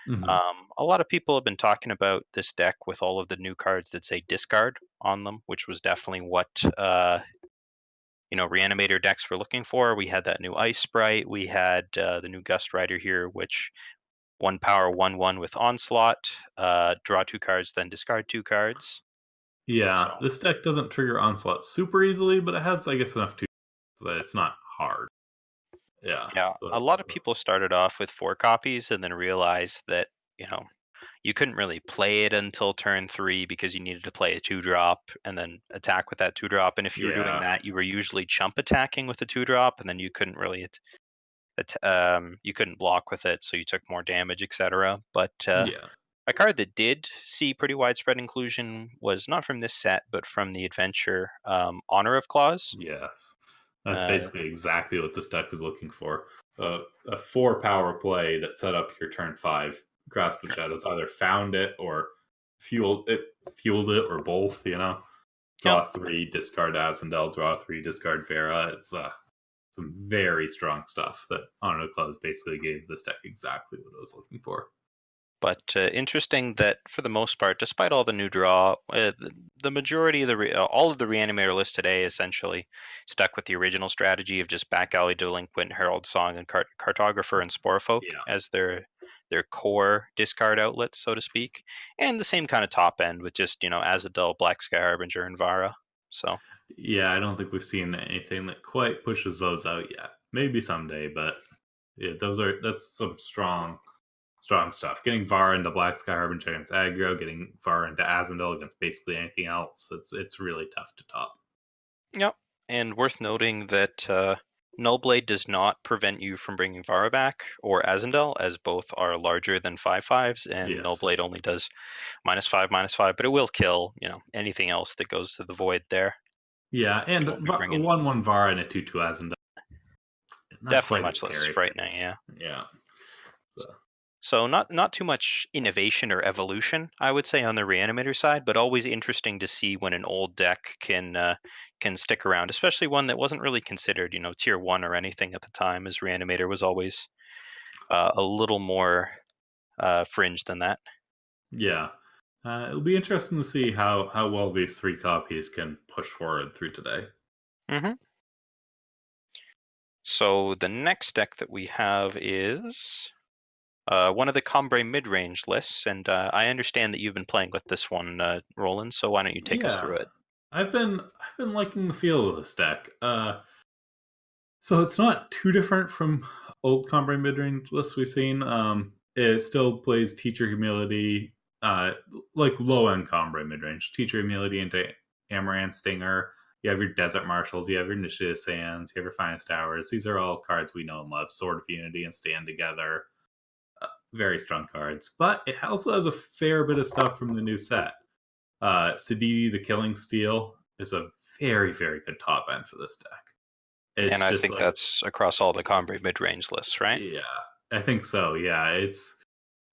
Mhm. A lot of people have been talking about this deck with all of the new cards that say discard on them, which was definitely what Reanimator decks were looking for. We had that new Ice Sprite. We had the new Gust Rider here, which 1 power, 1/1 with Onslaught. Draw 2 cards, then discard 2 cards. So Yeah, this deck doesn't trigger Onslaught super easily, but it has, I guess, enough to that it's not hard. Yeah, yeah, so a it's lot of people started off with 4 copies and then realized that you know you couldn't really play it until turn 3 because you needed to play a 2 drop and then attack with that 2 drop. And if you were doing yeah, that, you were usually chump attacking with the 2 drop, and then you couldn't really you couldn't block with it, so you took more damage, etc. But yeah, a card that did see pretty widespread inclusion was not from this set, but from the adventure Honor of Claws. yes. That's Uh, basically exactly what this deck was looking for. A 4 power play that set up your turn 5. Grasp of Shadows either found it or fueled it, or both. yep. Draw 3, discard Azendel. Draw 3, discard Vera. It's some very strong stuff that Honor of Claws basically gave this deck exactly what it was looking for. But interesting that for the most part, despite all the new draw, the majority of all of the Reanimator list today essentially stuck with the original strategy of just Back Alley Delinquent, Herald Song, and Cartographer and Sporefolk Yeah. as their core discard outlets, so to speak, and the same kind of top end with just Azadel, Black Sky Harbinger, and Vara. So Yeah, I don't think we've seen anything that quite pushes those out yet. Maybe someday, but yeah, that's some strong strong stuff. Getting Vara into Black Sky Harbinger against aggro, getting Vara into Azendel against basically anything else. It's really tough to top. Yep. And worth noting that Nullblade does not prevent you from bringing Vara back or Azendel, as both are larger than 5/5s, and Yes. Nullblade only does -5/-5, but it will kill, anything else that goes to the void there. Yeah, and You won't be bringing 1/1 Vara and a 2/2 Azendel. Not definitely quite as much less scary. frightening, yeah. Yeah. So. So not too much innovation or evolution, I would say, on the Reanimator side, but always interesting to see when an old deck can stick around, especially one that wasn't really considered, tier 1 or anything at the time, as Reanimator was always a little more fringe than that. Yeah. It'll be interesting to see how well these 3 copies can push forward through today. hmm So the next deck that we have is one of the Combrei mid-range lists, and I understand that you've been playing with this one, Roland. So why don't you take us Yeah. through it? I've been liking the feel of this deck. So it's not too different from old Combrei midrange lists we've seen. It still plays Teacher Humility, like low end Combrei midrange. Teacher Humility into Amaranth Stinger. You have your Desert Marshals, you have your Initiative Sands, you have your Finest Towers. These are all cards we know and love. Sword of Unity and Stand Together. Very strong cards. But it also has a fair bit of stuff from the new set. Siditi the Killing Steel is a very, very good top end for this deck. It's And I just think like, that's across all the Combrei mid-range lists, right? yeah, I think so. Yeah, it's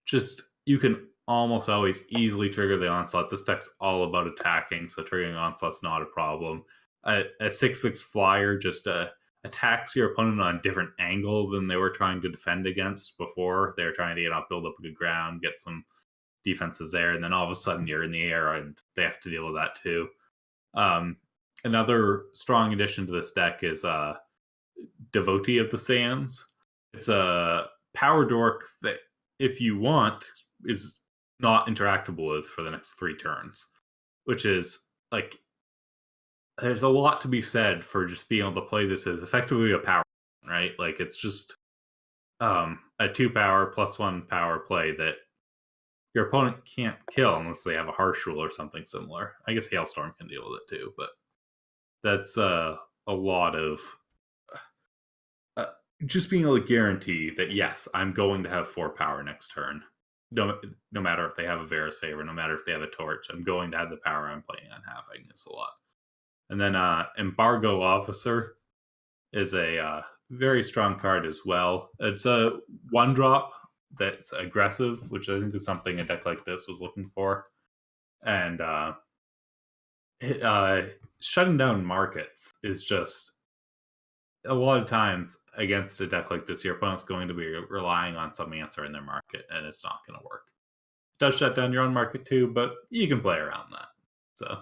just you can almost always easily trigger the onslaught. This deck's all about attacking, so triggering onslaught's not a problem. A 6/6 flyer just attacks your opponent on a different angle than they were trying to defend against before. They were trying to build up a good ground, get some defenses there, and then all of a sudden you're in the air and they have to deal with that too. Another strong addition to this deck is Devotee of the Sands. It's a power dork that, if you want, is not interactable with for the next 3 turns, which is like, there's a lot to be said for just being able to play this as effectively a power, right? Like, it's just a 2 power plus 1 power play that your opponent can't kill unless they have a Harsh Rule or something similar. I guess Hailstorm can deal with it too, but that's a lot of just being able to guarantee that, yes, I'm going to have 4 power next turn. No matter if they have a Varus Favor, no matter if they have a Torch, I'm going to have the power I'm planning on having. It's a lot. And then Embargo Officer is a very strong card as well. It's a 1-drop that's aggressive, which I think is something a deck like this was looking for. And shutting down markets is just, a lot of times against a deck like this, your opponent's going to be relying on some answer in their market, and it's not going to work. It does shut down your own market too, but you can play around that. So,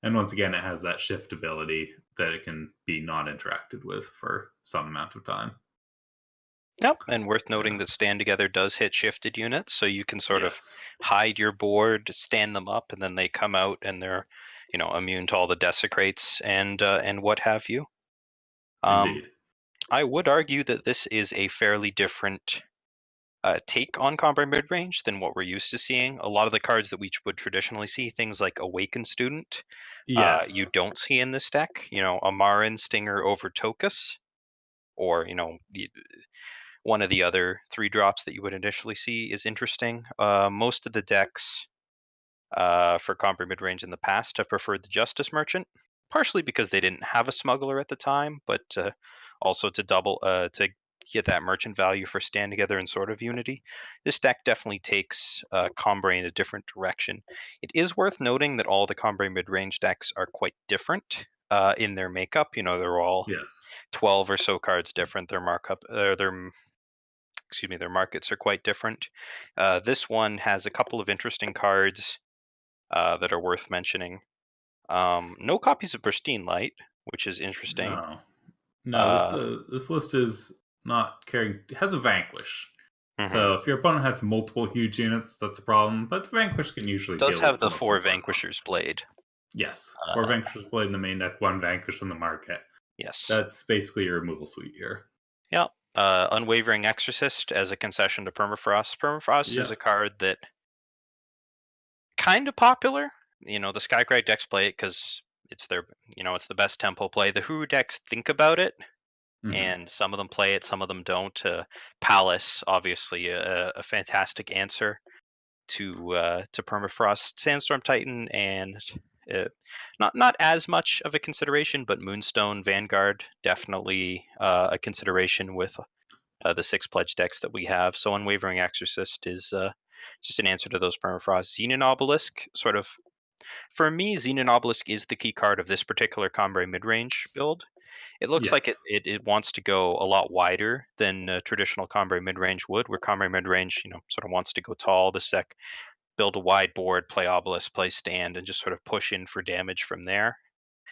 and once again, it has that shift ability that it can be not interacted with for some amount of time. Yep. And worth noting that Stand Together does hit shifted units, so you can sort of Yes. hide your board, stand them up, and then they come out and they're, immune to all the desecrates and what have you. Indeed. I would argue that this is a fairly different take on Combrei midrange than what we're used to seeing. A lot of the cards that we would traditionally see, things like Awakened Student, Yes. you don't see in this deck. Amaran Stinger over Tokus, or one of the other 3 drops that you would initially see is interesting. Most of the decks for Combrei midrange in the past have preferred the Justice Merchant, partially because they didn't have a smuggler at the time, but also to get that merchant value for Stand Together and Sword of Unity. This deck definitely takes Combrei in a different direction. It is worth noting that all the Combrei midrange decks are quite different in their makeup. They're all Yes. 12 or so cards different. Their markets are quite different. This one has a couple of interesting cards that are worth mentioning. No copies of Pristine Light, which is interesting. No. This list is not carrying. It has a Vanquish. So if your opponent has multiple huge units, that's a problem. But the Vanquish can usually Does deal have with the most 4 of the problem. Vanquisher's Blade. Yes, 4 Vanquishers Blade in the main deck, 1 Vanquish in the market. Yes. That's basically your removal suite here. Yeah, Unwavering Exorcist as a concession to Permafrost. Permafrost is Yeah. a card that kind of popular. The Skycry decks play it because it's their, it's the best tempo play. The Huru decks think about it, Hmm. and some of them play it, some of them don't. Palace, obviously, a fantastic answer to Permafrost. Sandstorm Titan, and uh, not as much of a consideration, but Moonstone Vanguard definitely a consideration with the 6 pledge decks that we have. So Unwavering Exorcist is just an answer to those Permafrost. Xenon Obelisk, sort of, for me, Xenon Obelisk is the key card of this particular Combre midrange build. It looks like it, Yes. it, it wants to go a lot wider than traditional Combre midrange would, where Combre midrange, sort of wants to go tall. This deck build a wide board, play Obelisk, play Stand, and just sort of push in for damage from there.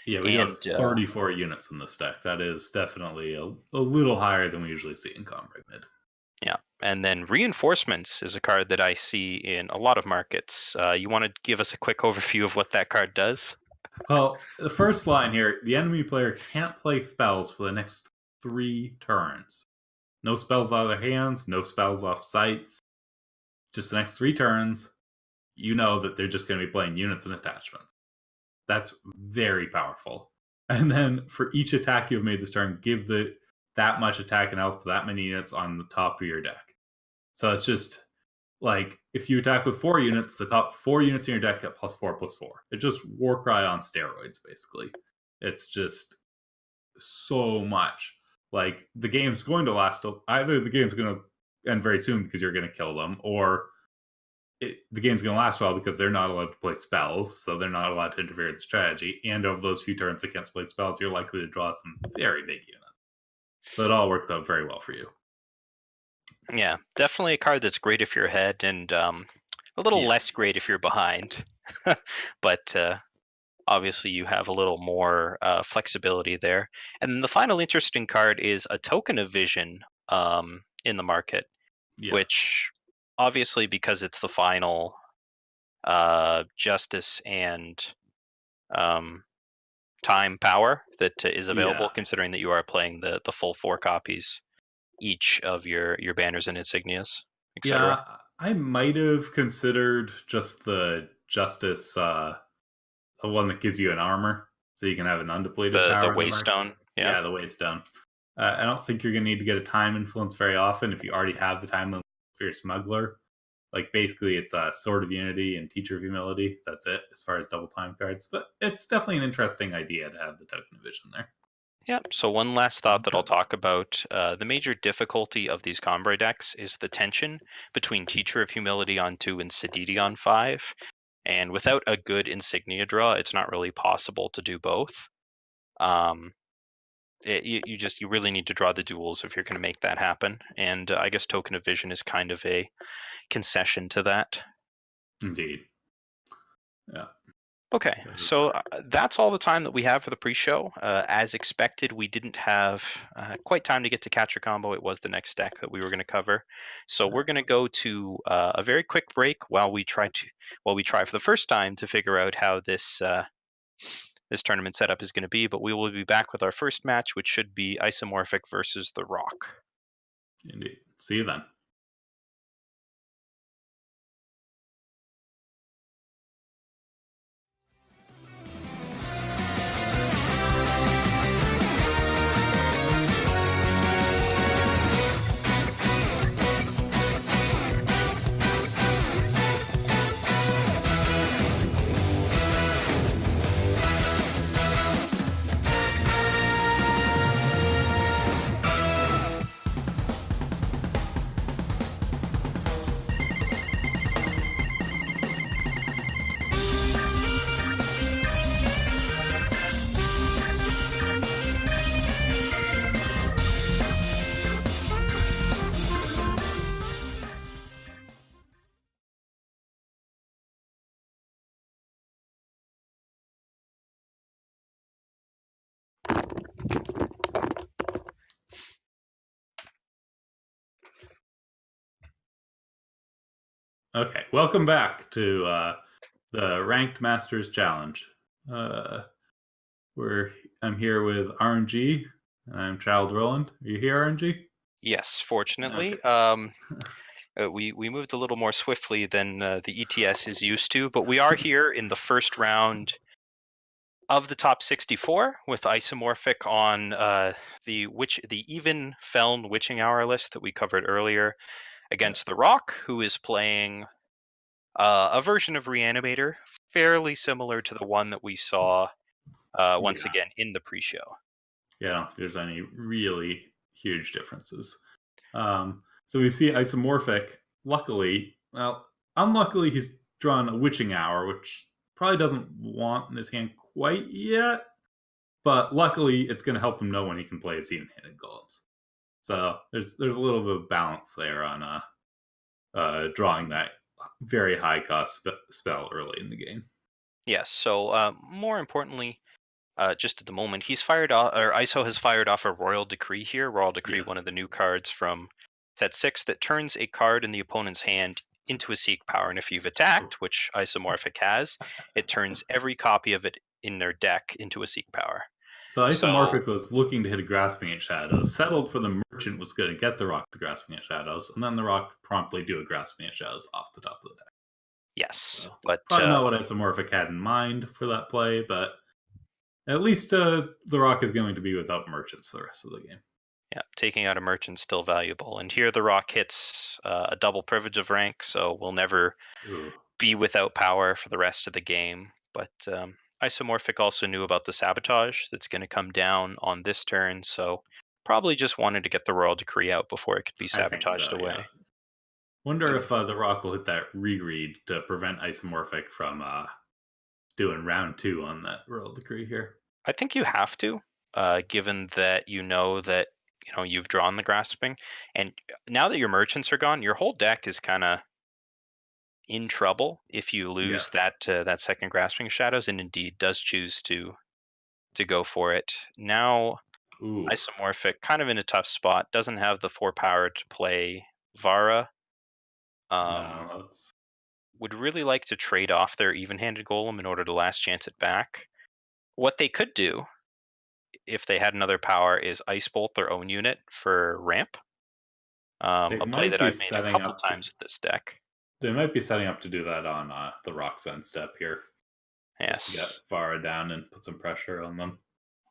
Yeah, we go And 34 units in this deck. That is definitely a little higher than we usually see in Combat Mid. yeah, and then Reinforcements is a card that I see in a lot of markets. You want to give us a quick overview of what that card does? Well, the first line here, the enemy player can't play spells for the next 3 turns. No spells out of their hands, no spells off sites. Just the next 3 turns, you know that they're just going to be playing units and attachments. That's very powerful. And then for each attack you've made this turn, give that much attack and health to that many units on the top of your deck. So it's just like if you attack with 4 units, the top 4 units in your deck get +4/+4. It's just Warcry on steroids, basically. It's just so much. Like the game's going to last till either the game's going to end very soon because you're going to kill them, or the game's going to last a while because they're not allowed to play spells, so they're not allowed to interfere with the strategy. And over those few turns they can't play spells, you're likely to draw some very big units. So it all works out very well for you. Yeah, definitely a card that's great if you're ahead, and a little Yeah. less great if you're behind. But obviously, you have a little more flexibility there. And then the final interesting card is a Token of Vision in the market, Yeah. which obviously, because it's the final justice and time power that is available, Yeah. considering that you are playing the full 4 copies each of your banners and insignias, etc. Yeah, I might have considered just the Justice, the one that gives you an armor, so you can have an undepleted The power in the market. Waystone, yeah. Yeah, the Waystone. I don't think you're going to need to get a time influence very often if you already have the time influence for your smuggler. Like basically, it's a Sword of Unity and Teacher of Humility. That's it as far as double time cards. But it's definitely an interesting idea to have the Token of Vision there. Yep. So one last thought that I'll Okay. talk about. The major difficulty of these Combray decks is the tension between Teacher of Humility on 2 and Siditi on 5. And without a good insignia draw, it's not really possible to do both. You really need to draw the duels if you're going to make that happen. And I guess Token of Vision is kind of a concession to that. Indeed. Yeah. Okay, so that's all the time that we have for the pre-show. As expected, we didn't have quite time to get to Catcher Combo. It was the next deck that we were going to cover. So we're going to go to a very quick break while we try for the first time to figure out how this tournament setup is going to be. But we will be back with our first match, which should be Isomorphic versus The Rock. Indeed. See you then. Okay, welcome back to the Ranked Masters Challenge. I'm here with RNG, and I'm Child Roland. Are you here, RNG? Yes, Okay. fortunately. We moved a little more swiftly than the ETS is used to, but we are here in the first round of the top 64 with Isomorphic on the even Feln Witching Hour list that we covered earlier against The Rock, who is playing a version of Reanimator fairly similar to the one that we saw once Yeah. again in the pre-show. Yeah, I don't think there's any really huge differences. So we see Isomorphic. Luckily, well, unluckily, he's drawn a Witching Hour, which probably doesn't want in his hand quite yet. But luckily, it's going to help him know when he can play his even-handed golems. So there's a little bit of balance there on drawing that very high cost spell early in the game. Yes, so more importantly, just at the moment, he's fired off, or ISO has fired off a Royal Decree here. Royal Decree, Yes. one of the new cards from Set 6 that turns a card in the opponent's hand into a Seek power. And if you've attacked, which Isomorphic has, it turns every copy of it in their deck into a Seek power. So So, Isomorphic was looking to hit a Grasping at Shadows, settled for the Merchant was going to get the Rock to Grasping at Shadows, and then the Rock promptly do a Grasping at Shadows off the top of the deck. yes, So, but probably not what Isomorphic had in mind for that play, but at least the Rock is going to be without Merchants for the rest of the game. yeah, taking out a Merchant's still valuable. And here the Rock hits a double privilege of rank, so we'll never Ooh. be without power for the rest of the game. But Isomorphic also knew about the sabotage that's going to come down on this turn, so probably just wanted to get the Royal Decree out before it could be I think sabotaged so, yeah. away. Wonder if the Rock will hit that reread to prevent Isomorphic from doing round 2 on that Royal Decree here. I think you have to, given that you've drawn the Grasping, and now that your Merchants are gone, your whole deck is kind of in trouble if you lose Yes. that second Grasping of Shadows, and indeed does choose to go for it. Now Ooh. Isomorphic, kind of in a tough spot, doesn't have the 4 power to play Vara. No, that's... Would really like to trade off their even-handed golem in order to last chance it back. What they could do, if they had another power, is Ice Bolt their own unit for ramp. They A play might that be I've made a setting couple up to... times with this deck. They might be setting up to do that on the Rock's end step here. Just to Yes. get Vara down and put some pressure on them.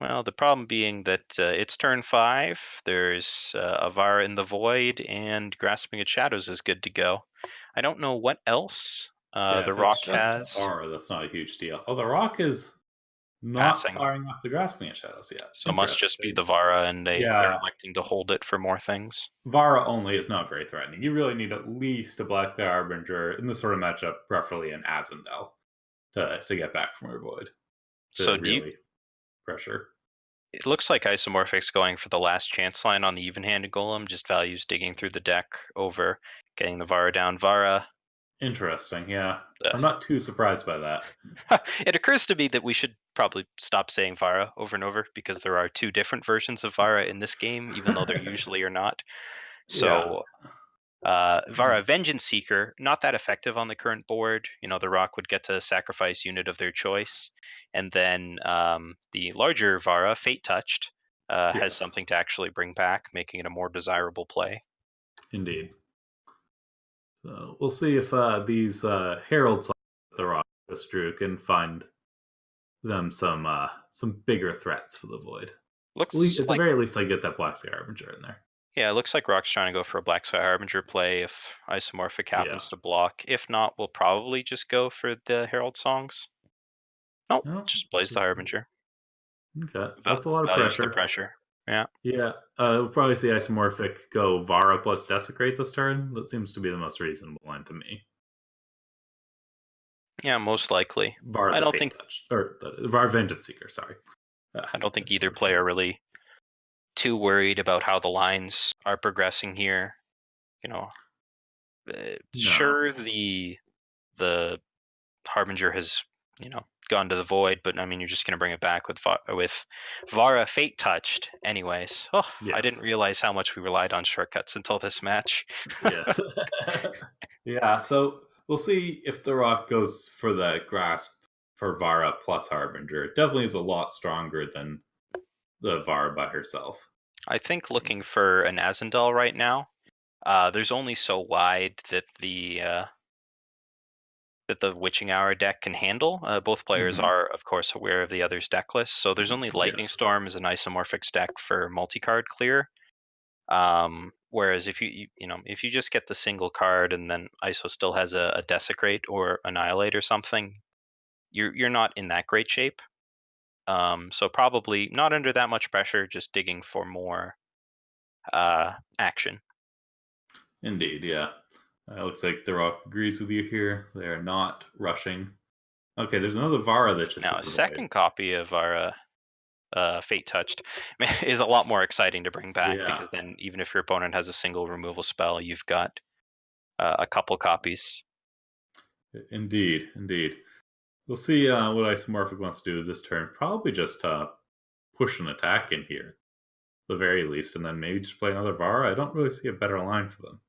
Well, the problem being that it's turn 5. There's a Vara in the Void, and Grasping at Shadows is good to go. I don't know what else Yeah, the if it's Rock just has. Vara, that's not a huge deal. Oh, the Rock is not Passing. firing off the Grasping at Shadows yet. So must just be the Vara, and they're Yeah, electing to hold it for more things. Vara only is not very threatening. You really need at least a Black the Harbinger in this sort of matchup, preferably an Azendel, to get back from her Void. To So really pressure. it looks like Isomorphic's going for the last chance line on the even-handed golem, just values digging through the deck over getting the Vara down. Vara. Interesting, yeah. I'm not too surprised by that. It occurs to me that we should probably stop saying Vara over and over, because there are 2 different versions of Vara in this game, even though there usually are not. So Vara Vengeance Seeker, not that effective on the current board. The Rock would get to sacrifice unit of their choice. And then the larger Vara, Fate Touched, has something to actually bring back, making it a more desirable play. Indeed. So we'll see if these heralds like the Rock Drew can find them some bigger threats for the Void. At the very least, I get that Black Sky Harbinger in there. Yeah, it looks like Rock's trying to go for a Black Sky Harbinger play if Isomorphic happens to block. If not, we'll probably just go for the Herald Songs. Nope, just plays the Harbinger. Okay, that's a lot of pressure. Yeah. Yeah, we'll probably see Isomorphic go Vara plus Desecrate this turn. That seems to be the most reasonable one to me. Yeah, most likely. Vara I don't think Vara Vengeance Seeker. Sorry. I don't think either player really too worried about how the lines are progressing here. Sure, the Harbinger has gone to the Void, but I mean, you're just going to bring it back with Vara Fate Touched anyways. Yes. I didn't realize how much we relied on shortcuts until this match. Yes. Yeah, so we'll see if the Rock goes for the Grasp for Vara plus Harbinger. It definitely is a lot stronger than the Vara by herself. I think looking for an Azendel right now, there's only so wide that the Witching Hour deck can handle. Both players Hmm. are, of course, aware of the other's deck list. So there's only Lightning Yes. Storm as an Isomorphics deck for multi-card clear. Whereas if if you just get the single card and then ISO still has a Desecrate or Annihilate or something, you're not in that great shape. So probably not under that much pressure, just digging for more action. Indeed, yeah. Looks like The Rock agrees with you here. They are not rushing. Okay, there's another Vara that just Now, hit a the void. second copy of our Fate Touched is a lot more exciting to bring back Yeah, because then even if your opponent has a single removal spell, you've got a couple copies. indeed, indeed. We'll see what Isomorphic wants to do this turn. Probably just push an attack in here, the very least, and then maybe just play another Vara. I don't really see a better line for them.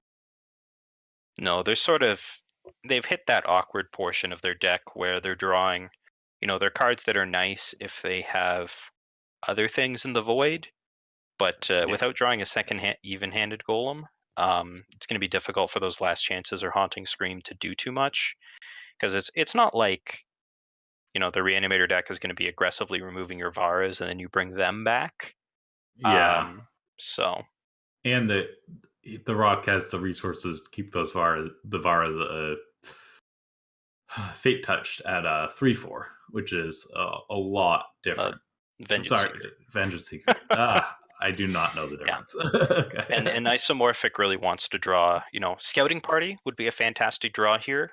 No, they've hit that awkward portion of their deck where they're drawing, their cards that are nice if they have other things in the void, but Yeah, without drawing a second even-handed golem, it's going to be difficult for those last chances or haunting scream to do too much because it's not like the reanimator deck is going to be aggressively removing your Varas and then you bring them back. yeah, So and the Rock has the resources to keep those Vara Fate touched at 3/4, which is a lot uh, different. Vengeance Sorry, Seeker. Vengeance Seeker. I do not know the Yeah. difference. And Okay. and Isomorphic really wants to draw, Scouting Party would be a fantastic draw here,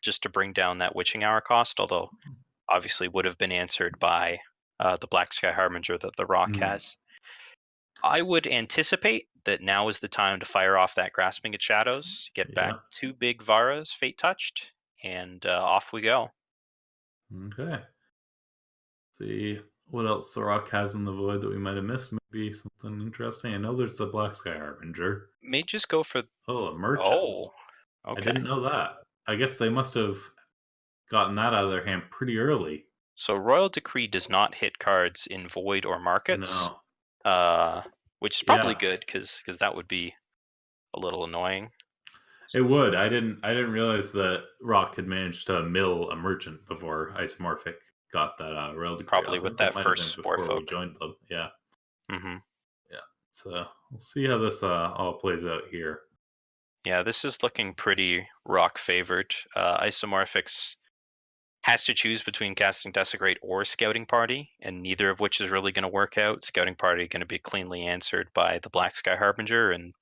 just to bring down that Witching Hour cost, although obviously would have been answered by the Black Sky Harbinger that the Rock Mm, has. I would anticipate that now is the time to fire off that Grasping at Shadows, get back yeah. 2 big Varas, Fate Touched, and off we go. Okay. See what else the Rock has in the void that we might have missed. Maybe something interesting. I know there's the Black Sky Harbinger. May just go for. Oh, a merchant. Oh, I okay. didn't know that. I guess they must have gotten that out of their hand pretty early. So Royal Decree does not hit cards in Void or Markets, No. uh, which is probably Yeah. good because that would be a little annoying. It would. I didn't realize that Rock had managed to mill a merchant before Isomorphic got that Royal Decree Probably off. I with think that that might have first been Spore before we Folk. joined them. Yeah. Hmm. Yeah. So we'll see how this all plays out here. Yeah, this is looking pretty Rock favored. Isomorphics has to choose between casting Desecrate or Scouting Party, and neither of which is really going to work out. Scouting Party going to be cleanly answered by the Black Sky Harbinger, and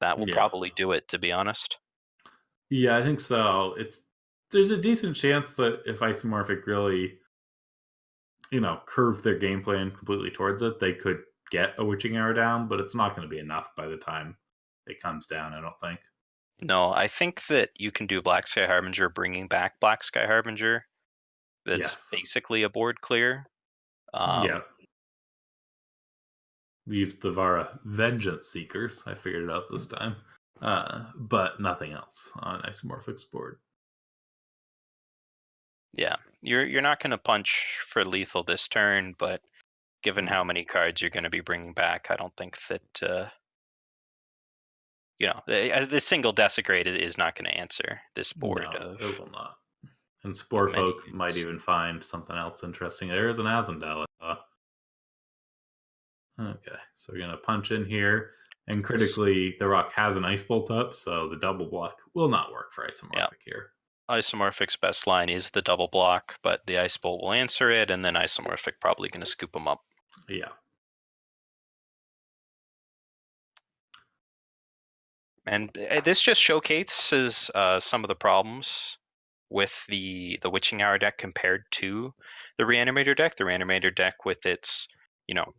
that will Yeah. probably do it, to be honest. Yeah, I think so. There's a decent chance that if Isomorphic really, curved their game plan completely towards it, they could get a Witching Hour down, but it's not going to be enough by the time it comes down, I don't think. No, I think that you can do Black Sky Harbinger bringing back Black Sky Harbinger. That's Yes. basically a board clear. Yeah. Um, Leaves the Vara Vengeance Seekers. I figured it out this time. But nothing else on Isomorphic's board. yeah, you're not going to punch for lethal this turn, but given how many cards you're going to be bringing back, I don't think that the single Desecrate is not going to answer this board No, of it will not. And of Spore many Folk might units. even find something else interesting. There is an Azendel. Okay, so we're gonna punch in here, and critically, the Rock has an Ice Bolt up, so the double block will not work for Yeah, Isomorphic here. Isomorphic's best line is the double block, but the Ice Bolt will answer it, and then Isomorphic probably going to scoop them up. Yeah. And this just showcases some of the problems with the Witching Hour deck compared to the Reanimator deck. The Reanimator deck with you know,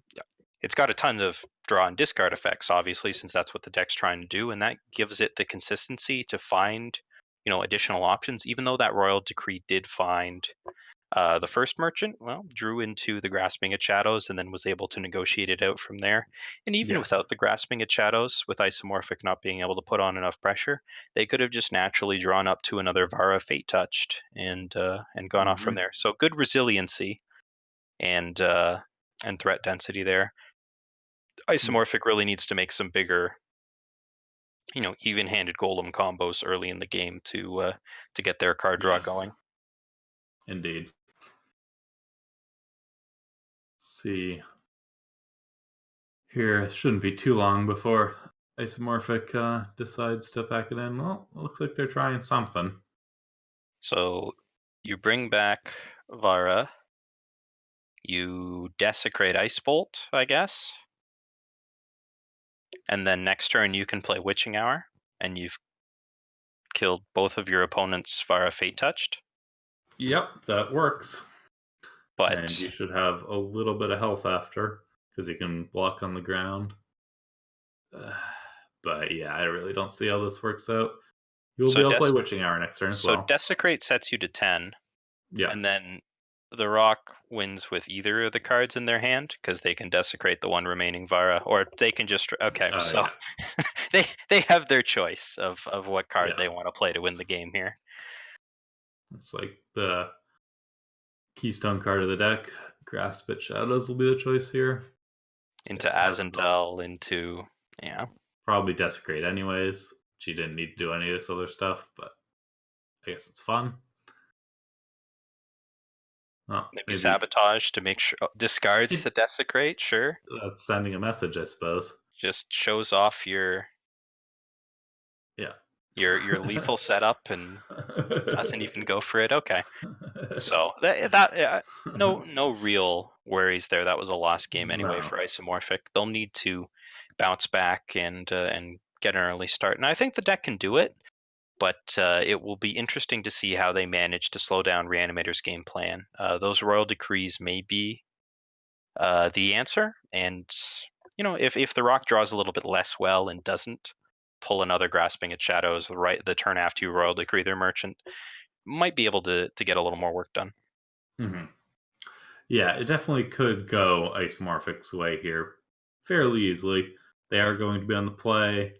it's got a ton of draw and discard effects, obviously, since that's what the deck's trying to do, and that gives it the consistency to find, additional options. Even though that Royal Decree did find the first merchant, well, drew into the Grasping at Shadows and then was able to negotiate it out from there. And even Yeah. without the Grasping at Shadows, with Isomorphic not being able to put on enough pressure, they could have just naturally drawn up to another Vara Fate Touched and gone off from Hmm. there. So good resiliency and threat density there. Isomorphic really needs to make some bigger, even-handed golem combos early in the game to get their card draw Yes, going. indeed. See here, it shouldn't be too long before Isomorphic decides to pack it in. Well, it looks like they're trying something. So you bring back Vara, you desecrate Ice Bolt, I guess, and then next turn you can play Witching Hour, and you've killed both of your opponent's Vara Fate Touched. Yep, that works. But And you should have a little bit of health after, because you can block on the ground. But yeah, I really don't see how this works out. You'll So be able to play Witching Hour next turn as well. Desecrate sets you to 10, Yeah. and then the Rock wins with either of the cards in their hand because they can desecrate the one remaining Vara, or they can just Yeah. they have their choice of what card Yeah. they want to play to win the game here. It's like the keystone card of the deck. Grasp at Shadows will be the choice here. Into Azendel, into probably Desecrate anyways. She didn't need to do any of this other stuff, but I guess it's fun. Well, maybe Sabotage to make sure discards to Desecrate. Sure, that's sending a message, I suppose. Just shows off your your lethal setup, and nothing you can go for it. Okay, so that no real worries there. That was a lost game anyway for Isomorphic. They'll need to bounce back and get an early start, and I think the deck can do it. But it will be interesting to see how they manage to slow down Reanimator's game plan. Those Royal Decrees may be the answer, and if the Rock draws a little bit less well and doesn't pull another Grasping at Shadows the turn after you Royal Decree their Merchant, might be able to get a little more work done. Mm-hmm. Yeah, it definitely could go Isomorphic's way here fairly easily. They are going to be on the play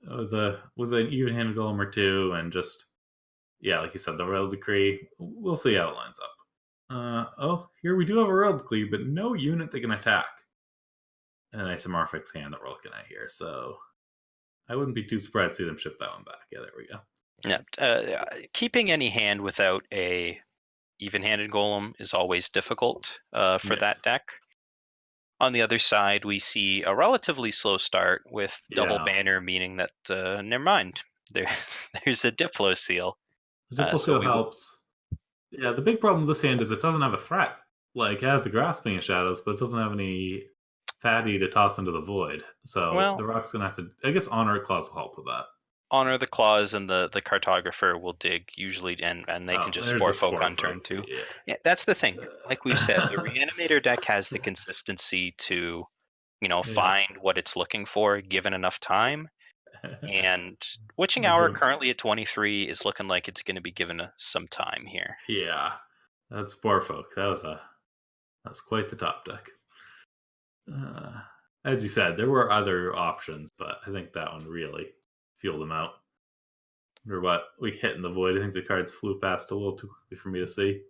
with an even-handed golem or two, and just like you said, the Royal Decree. We'll see how it lines up. Here we do have a Royal Decree, but no unit that can attack. An Isomorphic's hand that we're looking at here, so I wouldn't be too surprised to see them ship that one back. Yeah, there we go. Yeah, keeping any hand without a even-handed golem is always difficult for that deck. On the other side, we see a relatively slow start with double banner, meaning that never mind. There's a Diplo Seal. The Diplo Seal helps. Yeah, the big problem with this hand is it doesn't have a threat. Like, it has the Grasping of Shadows, but it doesn't have any fatty to toss into the void. So the Rock's gonna have to, I guess, Honor Claws will help with that. Honor the Claws, and the Cartographer will dig usually, and they can just Spore Folk on turn 2. Yeah, that's the thing. Like we've said, the Reanimator deck has the consistency to, find what it's looking for given enough time. And Witching Hour currently at 23 is looking like it's going to be given some time here. Yeah, that's Spore Folk. That's quite the top deck. As you said, there were other options, but I think that one really fueled them out. Or what we hit in the void. I think the cards flew past a little too quickly for me to see.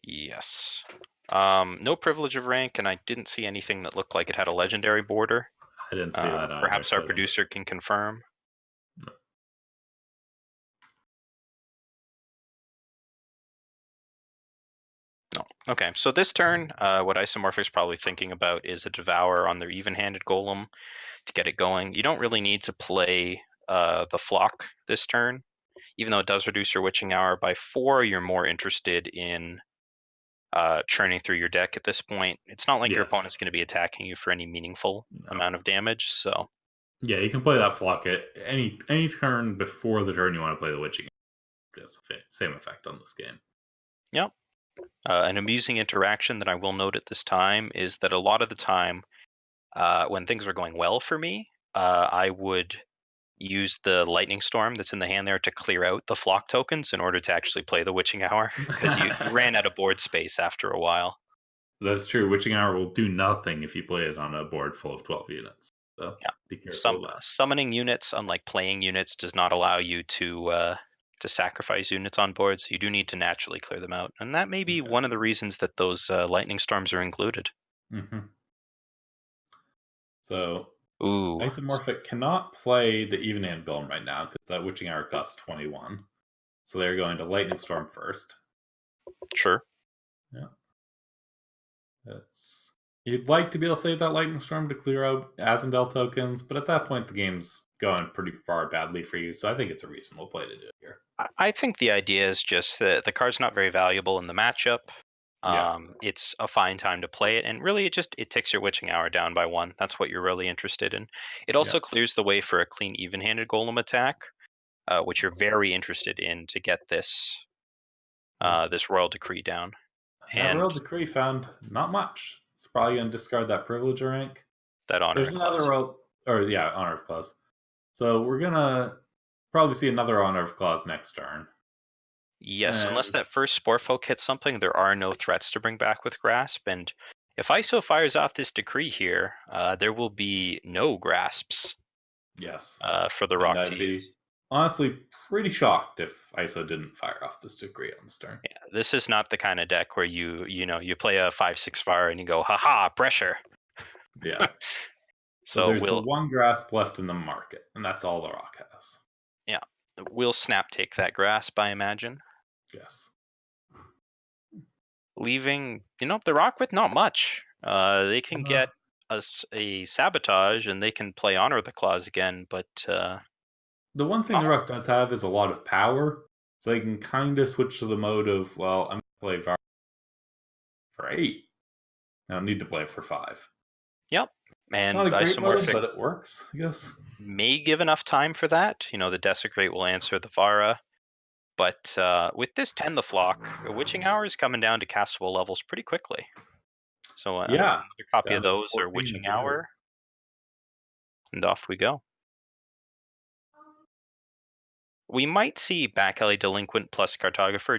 Yes. No Privilege of Rank, and I didn't see anything that looked like it had a legendary border. I didn't see that either. Perhaps our producer can confirm. No. Okay, so this turn, what Isomorphic's probably thinking about is a Devour on their even-handed golem to get it going. You don't really need to play the Flock this turn. Even though it does reduce your Witching Hour by 4, you're more interested in churning through your deck at this point. It's not like your opponent's going to be attacking you for any meaningful amount of damage. So yeah, you can play that Flock at any turn before the turn you want to play the Witching Hour. That's the same effect on this game. Yep. An amusing interaction that I will note at this time is that a lot of the time when things are going well for me, I would use the Lightning Storm that's in the hand there to clear out the Flock tokens in order to actually play the Witching Hour, because you ran out of board space after a while. That's true. Witching Hour will do nothing if you play it on a board full of 12 units. So be careful. Summoning units, unlike playing units, does not allow you to sacrifice units on board, so you do need to naturally clear them out. And that may be one of the reasons that those Lightning Storms are included. Mm-hmm. So Ooh, Isomorphic cannot play the Even-Hand Golem right now because that Witching Hour costs 21. So they're going to Lightning Storm first. sure. Yeah. You'd like to be able to save that Lightning Storm to clear out Azendel tokens, but at that point the game's going pretty far badly for you, so I think it's a reasonable play to do it here. I think the idea is just that the card's not very valuable in the matchup. Yeah. It's a fine time to play it, and really it ticks your Witching Hour down by 1. That's what you're really interested in. It Yeah. also clears the way for a clean even-handed golem attack, which you're very interested in to get this this Royal Decree down. That And Royal Decree found not much. It's probably going to discard that Privilege rank. that Honor There's of Claws. another Royal, or yeah, Honor of Claws. So we're going to probably see another Honor of Claws next turn. Yes, unless And that first Spore Folk hits something, there are no threats to bring back with Grasp. And if ISO fires off this decree here, there will be no grasps yes. for the And Rock I'd to be use. honestly pretty shocked if ISO didn't fire off this Decree on this turn. Yeah, this is not the kind of deck where you play a 5/6 fire and you go, haha, pressure. Yeah. So So there's the one grasp left in the market, and that's all the Rock has. we'll snap take that grasp, I imagine. Yes. Leaving, the Rock with not much. They can get a sabotage and they can play Honor of the Claws again, but The one thing the Rock does have is a lot of power. So they can kind of switch to the mode of, well, I'm going to play Var for 8. I don't need to play for 5. yep. It's And not a great mode, Isomorphic but it works, I guess. may give enough time for that. The Desecrate will answer the Vara. But with this 10 the flock, Witching Hour is coming down to castable levels pretty quickly. So Yeah. another copy of Down to those or 14 Witching as it is. Hour, and off we go. We might see Back Alley Delinquent plus Cartographer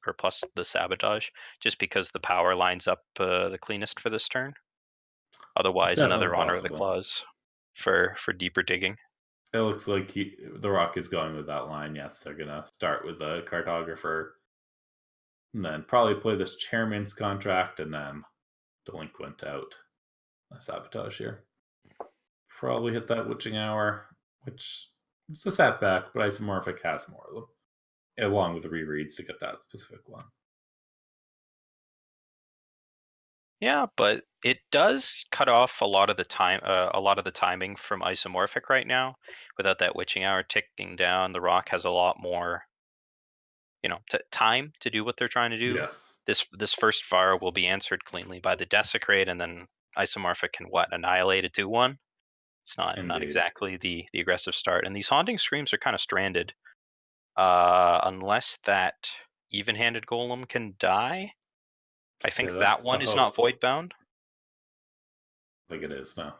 or plus the Sabotage, just because the power lines up the cleanest for this turn. Otherwise, definitely another Honor of the possible. Claws for deeper digging. It looks like the Rock is going with that line. Yes, they're going to start with a Cartographer, and then probably play this Chairman's Contract, and then Delinquent out a Sabotage here. Probably hit that Witching Hour, which is a setback, but Isomorphic has more of them, along with the rereads to get that specific one. Yeah, but it does cut off a lot of the timing from Isomorphic right now. Without that Witching Hour ticking down, the Rock has a lot more, time to do what they're trying to do. Yes. This first fire will be answered cleanly by the Desecrate, and then Isomorphic can annihilate a 2/1. It's not Indeed. exactly the aggressive start, and these Haunting Screams are kind of stranded, unless that even-handed Golem can die. I think Yeah, that that's one the is hope. not void bound, I think it is now.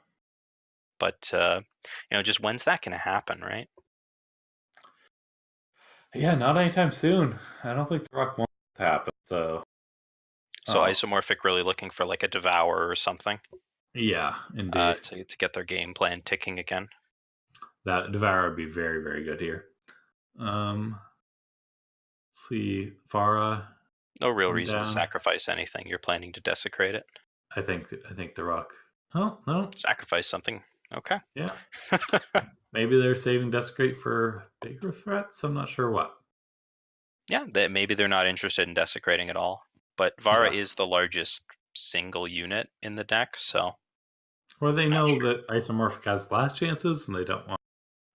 but just when's that going to happen, right? Yeah, not anytime soon. I don't think the Rock wants it to happen, though. So Isomorphic really looking for like a Devour or something. Yeah, indeed. To get their game plan ticking again. That Devour would be very, very good here. Let's see, Vara. No real reason to sacrifice anything. You're planning to Desecrate it. I think the Rock. Oh no, sacrifice something. Okay. Yeah. Maybe they're saving Desecrate for bigger threats. I'm not sure what. Yeah, maybe they're not interested in Desecrating at all. But Vara is the largest single unit in the deck, so. Or they know that Isomorphic has last chances and they don't want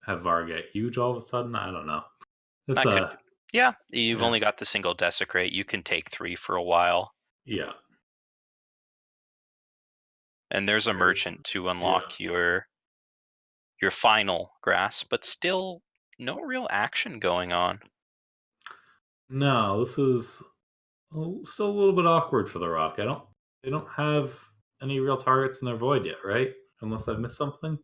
to have Vara get huge all of a sudden. I don't know. Yeah, you've only got the single Desecrate. You can take 3 for a while. Yeah. And there's a merchant to unlock your final grasp, but still no real action going on. No, this is still a little bit awkward for the Rock. They don't have any real targets in their void yet, right? Unless I've missed something.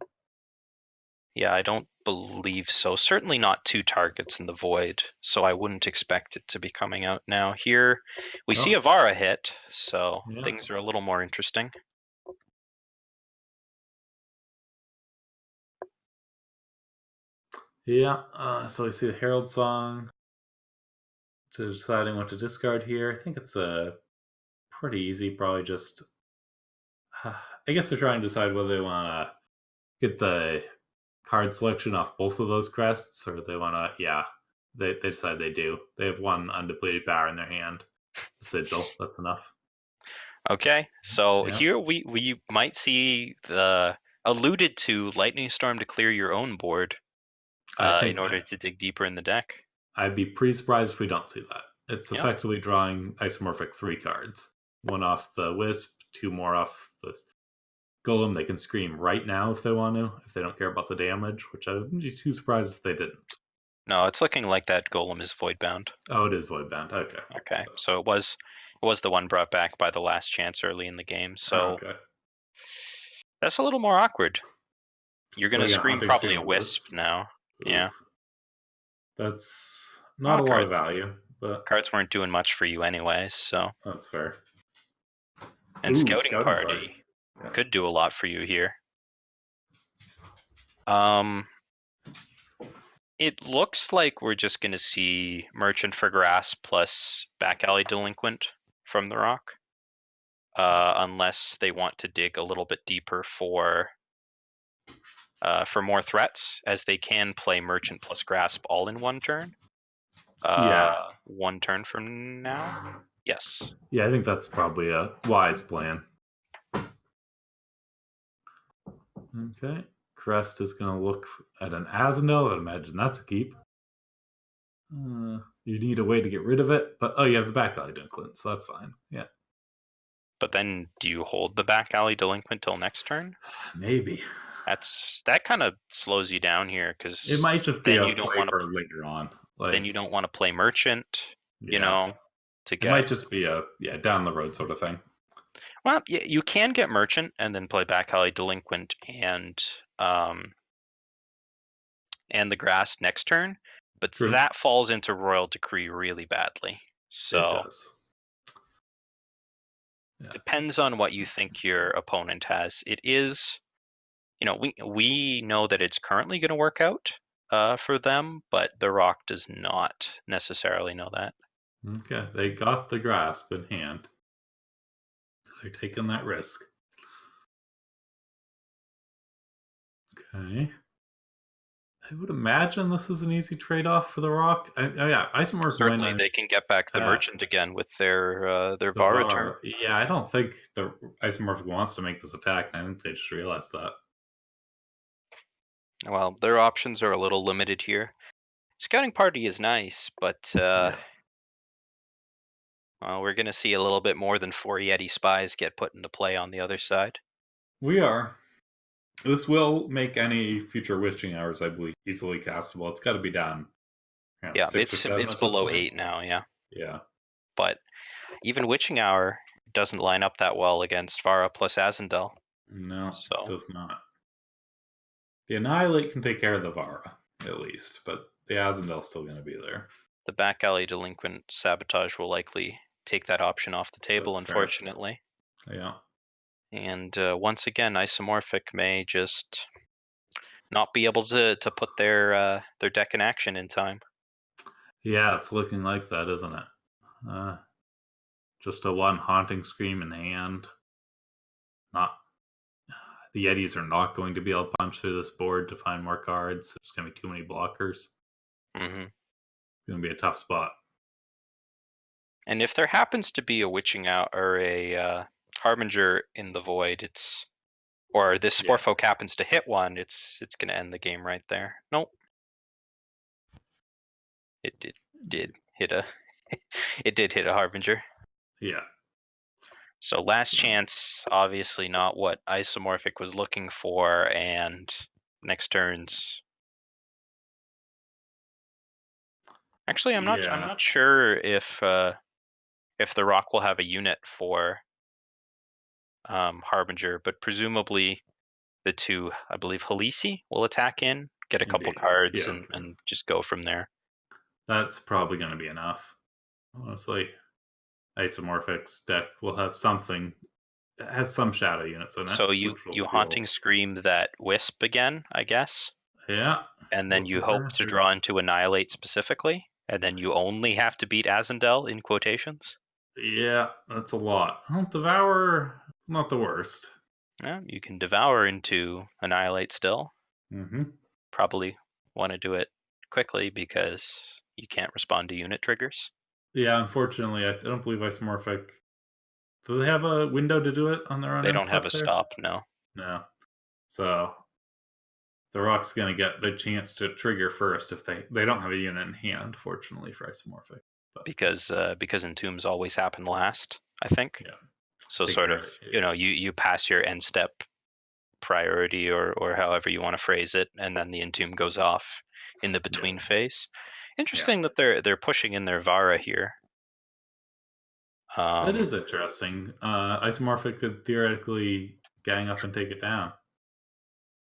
Yeah, I don't believe so. Certainly not 2 targets in the void, so I wouldn't expect it to be coming out now. Here we see a Vara hit, so things are a little more interesting. Yeah, so we see the Herald Song to deciding what to discard here. I think it's a pretty easy, probably just I guess they're trying to decide whether they want to get the card selection off both of those crests, or they want to. Yeah, they decide they do. They have one undepleted power in their hand. The sigil. That's enough. Okay, so Yeah. here we might see the alluded to Lightning Storm to clear your own board I in think order to dig deeper in the deck. I'd be pretty surprised if we don't see that. It's Yeah. effectively drawing isomorphic 3 cards. One off the Wisp, 2 more off the Golem. They can scream right now if they want to, if they don't care about the damage, which I wouldn't be too surprised if they didn't. No, it's looking like that Golem is voidbound. Oh, it is Voidbound. Okay. Okay, so it was the one brought back by the last chance early in the game. So okay. that's a little more awkward. You're So, gonna yeah, scream Hunting probably a Scream Wisp now. Oof. Yeah. That's not a lot of value, but Cards weren't doing much for you anyways, so. that's fair. And Ooh, Scouting Party Yeah. could do a lot for you here. It looks like we're just going to see Merchant for Grass plus Back Alley Delinquent from the Rock. Unless they want to dig a little bit deeper for more threats, as they can play Merchant plus Grasp all in one turn. Yeah. One turn from now? Yes. Yeah, I think that's probably a wise plan. Okay. Crest is going to look at an Azendel. I'd imagine that's a keep. You need a way to get rid of it, but you have the Back Alley Delinquent, so that's fine. Yeah. But then, do you hold the Back Alley Delinquent till next turn? Maybe. That kind of slows you down here, because it might just be a play for later on. Then you don't want to play Merchant, you know, to get. It might just be a down the road sort of thing. Well, yeah, you can get Merchant and then play Back Alley Delinquent and the Grass next turn, but True. that falls into Royal Decree really badly. So it does. Depends on what you think your opponent has. It is, we know that it's currently going to work out for them, but the Rock does not necessarily know that. Okay, they got the Grasp in hand. They're taking that risk. Okay. I would imagine this is an easy trade-off for the Rock. Isomorph Certainly, they can get back the Merchant again with their VAR return. Yeah, I don't think the Isomorph wants to make this attack, and I think they just realized that. Well, their options are a little limited here. Scouting Party is nice, but well, we're going to see a little bit more than 4 Yeti Spies get put into play on the other side. We are. This will make any future Witching Hours, I believe, easily castable. It's got to be down. Yeah, it's below 8 now, yeah. Yeah. But even Witching Hour doesn't line up that well against Vara plus Azendel. No, it does not. The Annihilate can take care of the Vara, at least, but the Azendel's still going to be there. The Back Alley Delinquent Sabotage will likely take that option off the table, That's unfortunately. Fair. Yeah. And once again, Isomorphic may just not be able to put their deck in action in time. Yeah, it's looking like that, isn't it? Just a one Haunting Scream in hand. The Yetis are not going to be able to punch through this board to find more cards. There's going to be too many blockers. Mm-hmm. It's going to be a tough spot. And if there happens to be a Witching Out or a Harbinger in the Void, or this Sporefolk happens to hit one, it's going to end the game right there. Nope. It did hit a Harbinger. Yeah. So last chance, obviously not what Isomorphic was looking for, and next turns. Actually, I'm not sure if the Rock will have a unit for Harbinger, but presumably the two, I believe, Halisi will attack in, get a couple cards, and just go from there. That's probably going to be enough. Honestly, Isomorphic's deck will have something. It has some shadow units in it. So you Haunting Scream that Wisp again, I guess? Yeah. And then you hope to draw into Annihilate specifically? And then you only have to beat Azendel, in quotations? Yeah, that's a lot. Devour, not the worst. Yeah, you can devour into Annihilate still. Mm-hmm. Probably want to do it quickly because you can't respond to unit triggers. Yeah, unfortunately, I don't believe Isomorphic. Do they have a window to do it on their own They end don't have step a there? stop, no. No. So the Rock's going to get the chance to trigger first if they don't have a unit in hand, fortunately for Isomorphic. But Because entombs always happen last, I think. yeah, I So think sort you're of, right. you pass your end step priority or however you want to phrase it, and then the entomb goes off in the Yeah. between phase. Yeah. Interesting that they're pushing in their Vara here. That Um, is interesting. Isomorphic could theoretically gang up and take it down.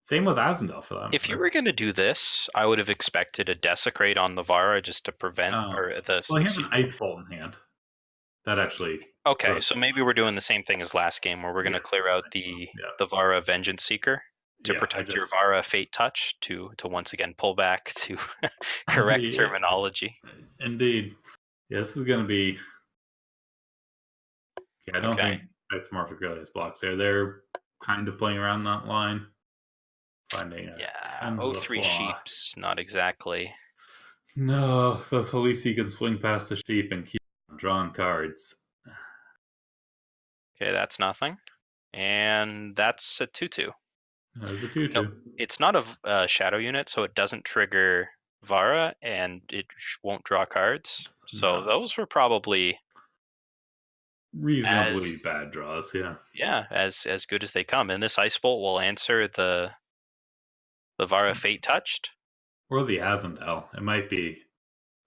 Same with Azendel for that if you matter. were going to do this, I would have expected a Desecrate on the Vara just to prevent, Um, or the, well, he has an excuse me. Ice Bolt in hand. That actually Okay, throws so things maybe off. we're doing the same thing as last game, where we're going Yeah, to clear out I think so. the Yeah, the Vara Vengeance Seeker to yeah. I protect your just Vara Fate Touch to once again pull back to correct yeah, terminology. indeed. Yeah, this is going to be. Yeah, I don't Okay. think Isomorphic really has blocks there. They're kind of playing around that line, finding a Yeah, kind of a O3 flaw. Sheep's not exactly. No, those Halisi can swing past the sheep and keep on drawing cards. Okay, that's nothing. And that's a 2/2. There's a No, 2/2. it's not a shadow unit, so it doesn't trigger Vara, and it won't draw cards. So No, those were probably as reasonably bad draws. Yeah, as good as they come. And this Ice Bolt will answer the Vara Fate Touched. or the Azendel. It might be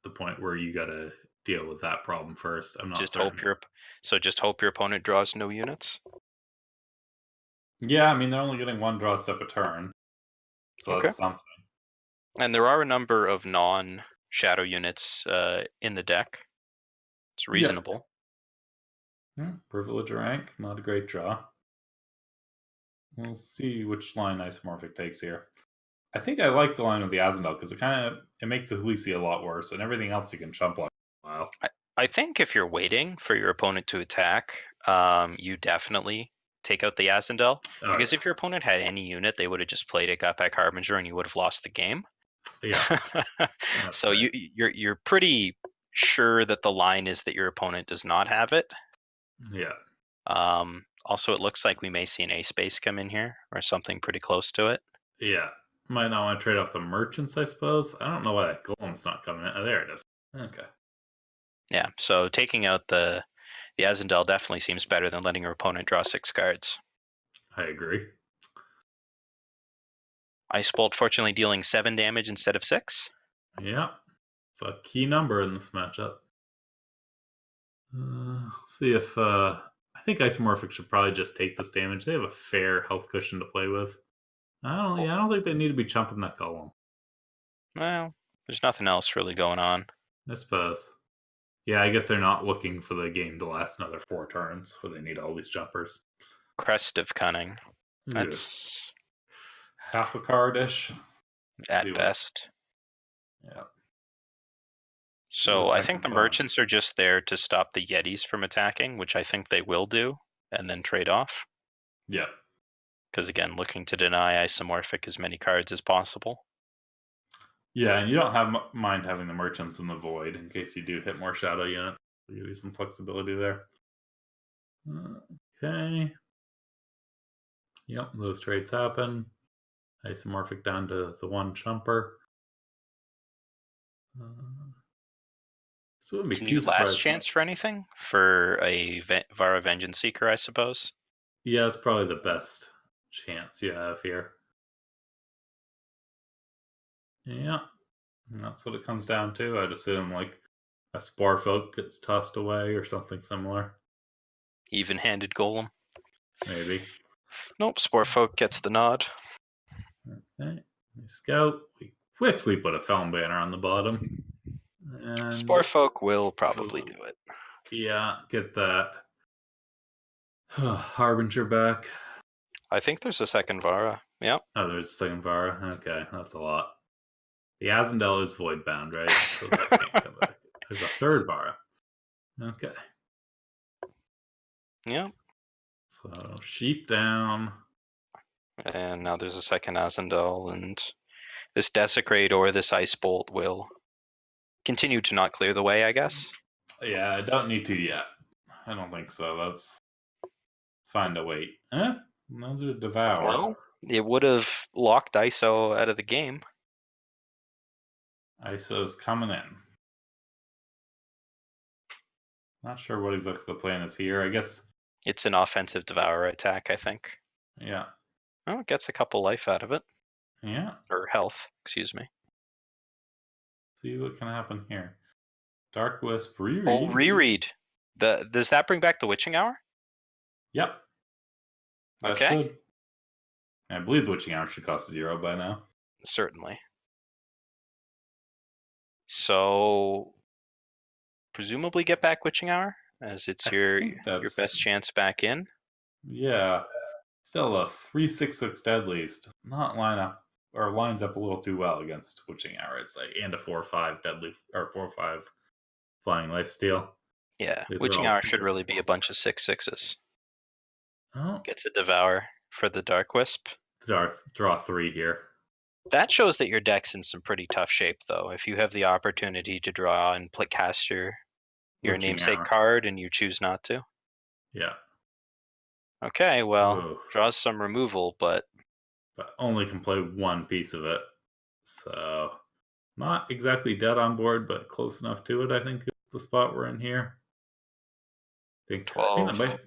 the point where you got to deal with that problem first. I'm not Just hope certain. just hope your opponent draws no units. Yeah, I mean they're only getting one draw step a turn, so Okay. that's something. And there are a number of non-shadow units in the deck. It's Yeah. reasonable. Privilege rank, not a great draw. We'll see which line Isomorphic takes here. I think I like the line with the Azendel because it makes the Halisi a lot worse, and everything else you can chump like a while. I think if you're waiting for your opponent to attack, you definitely take out the Azendel. Oh Because if your opponent had any unit, they would have just played it, got back Harbinger, and you would have lost the game. yeah, that's So right. you're pretty sure that the line is that your opponent does not have it. Yeah, Also, it looks like we may see an ace base come in here or something pretty close to it. yeah. Might not want to trade off the merchants, I suppose. I don't know why that golem's not coming in. Oh, there it is. Okay. Yeah, so taking out the Azendel definitely seems better than letting your opponent draw 6 cards. I agree. Ice Bolt fortunately dealing 7 damage instead of 6. Yeah, it's a key number in this matchup. See if I think Isomorphic should probably just take this damage. They have a fair health cushion to play with. I don't think they need to be chumping that golem. Well, there's nothing else really going on. I suppose. Yeah, I guess they're not looking for the game to last another 4 turns where they need all these jumpers. Crest of Cunning. Yeah. That's Half a cardish. at best. Yeah. So I think the Font. merchants are just there to stop the Yetis from attacking, which I think they will do, and then trade off. Yeah. Because again, looking to deny Isomorphic as many cards as possible. Yeah, and you don't have mind having the merchants in the void in case you do hit more shadow units. Give you some flexibility there. Okay. Yep, those trades happen. Isomorphic down to the 1 chumper. So it wouldn't be Can too you last surprised. chance for anything? For a Vara Vengeance Seeker, I suppose? Yeah, it's probably the best chance you have here. Yeah, and that's what it comes down to. I'd assume like a Spore Folk gets tossed away or something similar. Even-handed Golem? Maybe. Nope, Sporefolk gets the nod. Okay, we scout. We quickly put a Felon Banner on the bottom. And Sporefolk will probably do it. yeah, get that Harbinger back. I think there's a second Vara. Yep. Oh, there's a second Vara. Okay, that's a lot. The Azendel is void bound, right? So that can't come back. There's a third Vara. Okay. Yep. So sheep down. And now there's a second Azendel, and this Desecrate or this Ice Bolt will continue to not clear the way, I guess. Yeah, I don't need to yet. I don't think so. Let's find a wait. Those are Devour. Well, it would have locked ISO out of the game. ISO's coming in. Not sure what exactly the plan is here. I guess It's an offensive Devour attack, I think. yeah. Oh, it gets a couple life out of it. Yeah. Or health, excuse me. See what can happen here. Dark Wisp reread. Oh, reread. Does that bring back the Witching Hour? Yep. That Okay. should. I believe the Witching Hour should cost 0 by now. Certainly. So presumably get back Witching Hour, as it's your best chance back in. Yeah. Still a 3/6/6 deadlies does not line up or lines up a little too well against Witching Hour. It's like and a 4/5 deadly or 4/5 flying lifesteal. Yeah, Witching Hour should really be a bunch of 6/6s. Oh, Gets a Devour for the Dark Wisp. Draw 3 here. That shows that your deck's in some pretty tough shape, though. If you have the opportunity to draw and cast your namesake card and you choose not to. Yeah. Okay, well, draws some removal, but only can play one piece of it. So not exactly dead on board, but close enough to it, I think, is the spot we're in here. I think 12,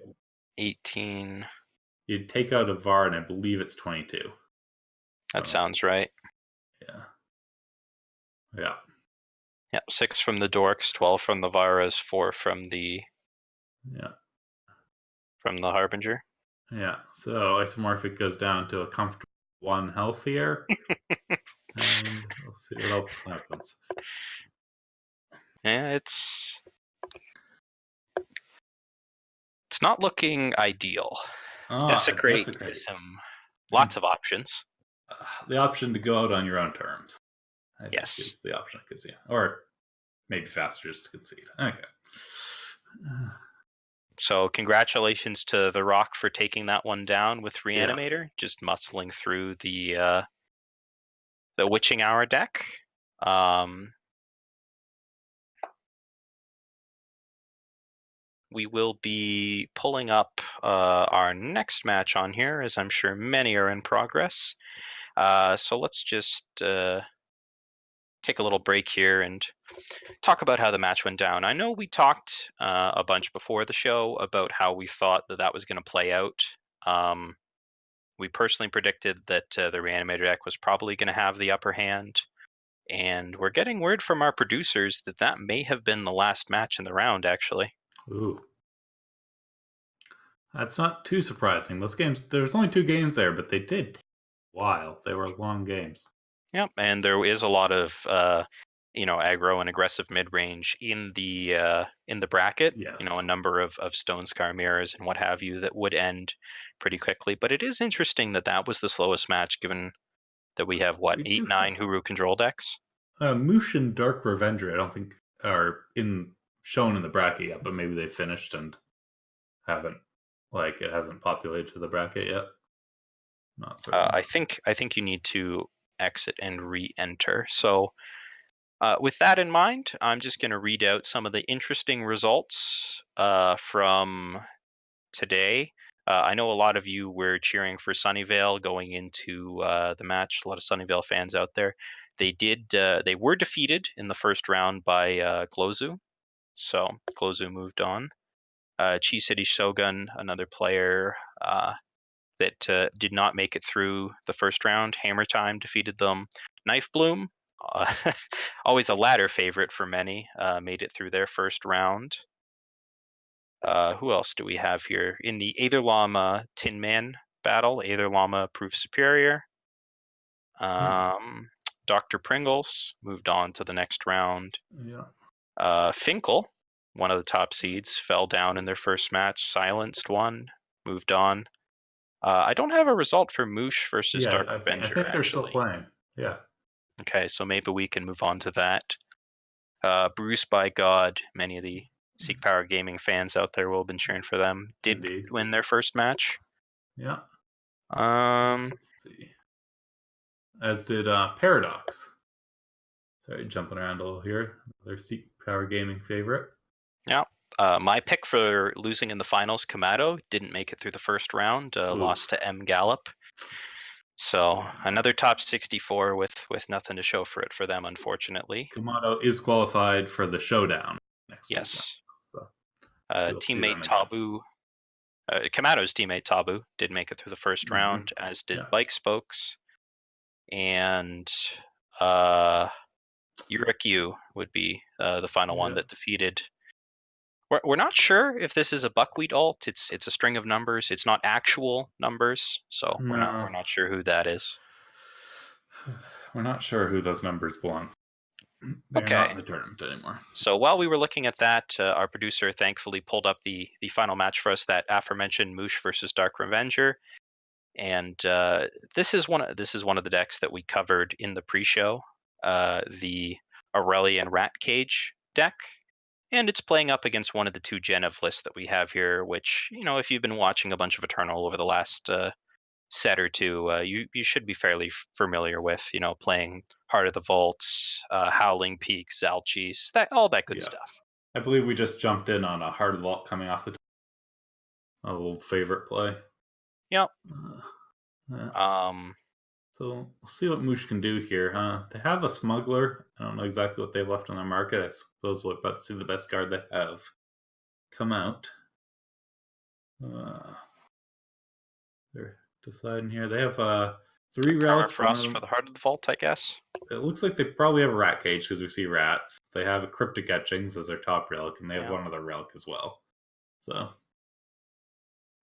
18. You'd take out a VAR, and I believe it's 22. That sounds right. Yeah. Yeah. Yeah, 6 from the Dorks, 12 from the Varas, 4 from the Harbinger. Yeah. So Isomorphic goes down to a comfortable 1 health here. And we'll see what else happens. Yeah, it's not looking ideal. Desecrate. Lots of options. The option to go out on your own terms. I think yes. is the option it gives you. Or maybe faster just to concede. Okay. So congratulations to The Rock for taking that one down with Reanimator, just muscling through the Witching Hour deck. We will be pulling up our next match on here, as I'm sure many are in progress. So let's just take a little break here and talk about how the match went down. I know we talked a bunch before the show about how we thought that was going to play out. We personally predicted that the Reanimator deck was probably going to have the upper hand. And we're getting word from our producers that may have been the last match in the round, actually. Ooh. That's not too surprising. Those games, there's only 2 games there, but they did take a while. They were long games. Yep, and there is a lot of aggro and aggressive mid-range in the bracket. Yes. A number of Stonescar mirrors and what have you that would end pretty quickly. But it is interesting that was the slowest match, given that we have 8-9 Huru control decks. Mushin Dark Revenger, I don't think are shown in the bracket yet, but maybe they finished and haven't. It hasn't populated to the bracket yet. Not certain. I think you need to exit and re-enter. So with that in mind, I'm just going to read out some of the interesting results from today. I know a lot of you were cheering for Sunnyvale going into the match. A lot of Sunnyvale fans out there. They were defeated in the first round by Glozu. So Glozu moved on. Chi City Shogun, another player that did not make it through the first round. Hammer Time defeated them. Knife Bloom, always a ladder favorite for many, made it through their first round. Who else do we have here? In the Aether Llama Tin Man battle, Aether Llama proved superior. Dr. Pringles moved on to the next round. Yeah. Finkel, one of the top seeds, fell down in their first match, silenced one, moved on. I don't have a result for Moosh versus Dark Avenger. I think they're still playing. Yeah. Okay, so maybe we can move on to that. Bruce by God, many of the Seek Power Gaming fans out there will have been cheering for them, did win their first match. Yeah. Let's see. As did Paradox. Sorry, jumping around a little here. Their Seek Power Gaming favorite. Yeah. My pick for losing in the finals, Kamado, didn't make it through the first round, lost to M. Gallup. So another top 64 with nothing to show for it for them, unfortunately. Kamado is qualified for the showdown next Yes. weekend. So teammate Tabu, Kamado's teammate Tabu did make it through the first round, as did Bike Spokes. And Yu would be the final one that defeated. We're not sure if this is a buckwheat alt. It's a string of numbers. It's not actual numbers, so we're not sure who that is. We're not sure who those numbers belong. They're not in the tournament anymore. So while we were looking at that, our producer thankfully pulled up the final match for us, that aforementioned Moosh versus Dark Revenger. And this is one of the decks that we covered in the pre-show, the Aurelian Rat Cage deck. And it's playing up against one of the two Genev lists that we have here, which, if you've been watching a bunch of Eternal over the last set or two, you should be fairly familiar with, playing Heart of the Vaults, Howling Peak, Zalchis, all that good stuff. I believe we just jumped in on a Heart of the Vault coming off the top. A old favorite play. Yep. So we'll see what Moosh can do here, huh? They have a Smuggler. I don't know exactly what they've left on their market. I suppose we're about to see the best card they have come out. They're deciding here. They have 3 relics for the Heart of the Vault, I guess. It looks like they probably have a Rat Cage because we see rats. They have a Cryptic Etchings as their top relic, and they have one other relic as well. So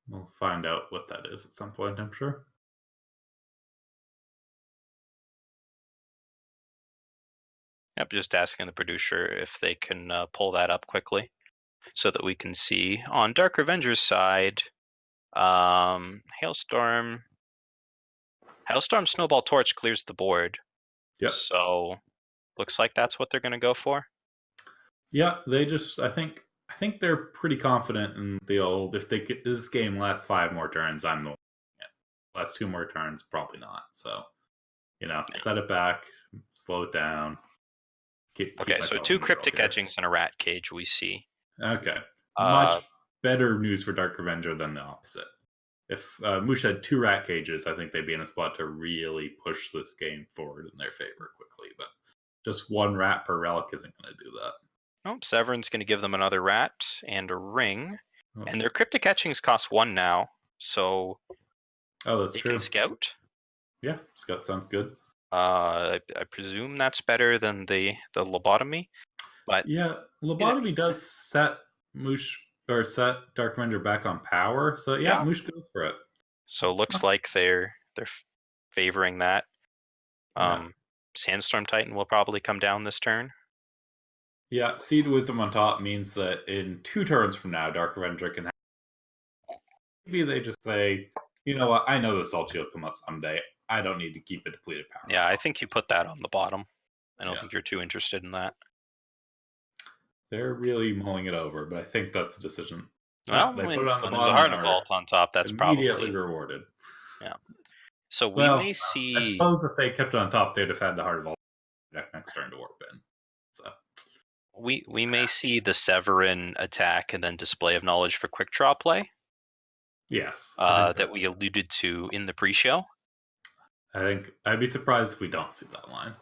we'll find out what that is at some point, I'm sure. Yep, just asking the producer if they can pull that up quickly so that we can see. On Dark Revenger's side, Hailstorm, Snowball Torch clears the board. Yep. So looks like that's what they're going to go for. Yeah, they just, I think they're pretty confident in the old, if they get this game lasts 5 more turns, I'm the one. Last 2 more turns, probably not. So, set it back, slow it down. Keep so 2 Cryptic Etchings and a Rat Cage we see. Okay. Much better news for Dark Revenger than the opposite. If Moosh had 2 Rat Cages, I think they'd be in a spot to really push this game forward in their favor quickly. But just 1 rat per relic isn't going to do that. Oh, Severin's going to give them another rat and a ring. Oh. And their Cryptic Etchings cost 1 now. So that's true. Scout? Yeah, Scout sounds good. I presume that's better than the Lobotomy. But yeah, Lobotomy does set Moosh or set Dark Revenger back on power. So yeah, Moosh goes for it. So it looks like they're favoring that. Sandstorm Titan will probably come down this turn. Yeah, Seed Wisdom on top means that in 2 turns from now, Dark Revenger can have... Maybe they just say, you know what, I know this Zalchi will come up someday. I don't need to keep a depleted power. Yeah, I think you put that on the bottom. I don't think you're too interested in that. They're really mulling it over, but I think that's a decision. Well, they put it on the bottom. The Heart of Vault on top, that's immediately probably rewarded. Yeah. So we may see. I suppose if they kept it on top, they'd have had the Heart of Vault next turn to warp in. So we may see the Severin attack and then Display of Knowledge for quick draw play. Yes. That we alluded to in the pre-show. I think I'd be surprised if we don't see that line.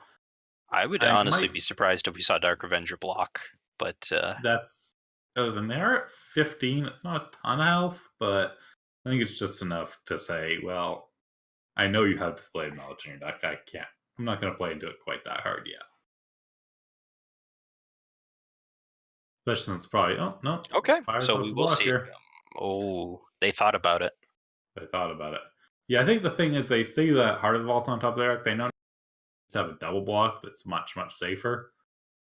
I would honestly be surprised if we saw Dark Revenger block, but and they're at 15. It's not a ton of health, but I think it's just enough to say, well, I know you have Display of Knowledge in your deck. I'm not going to play into it quite that hard yet. Especially since it's probably, okay. So we will see. They thought about it. Yeah, I think the thing is they see that Heart of the Vault on top of their deck. They know to have a double block that's much, much safer.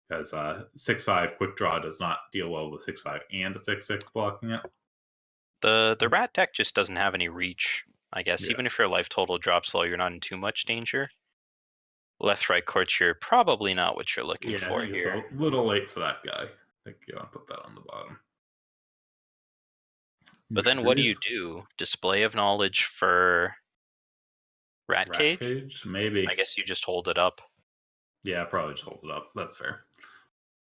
Because 6/5 quick draw does not deal well with 6/5 and a 6/6 blocking it. The rat deck just doesn't have any reach, I guess. Even if your life total drops low, you're not in too much danger. Left-right Courtier, probably not what you're looking for here. It's a little late for that guy. I think you want to put that on the bottom. But then what do you do? Display of Knowledge for Rat Rat Cage? Cage? Maybe. I guess you just hold it up. Yeah, probably just hold it up. That's fair.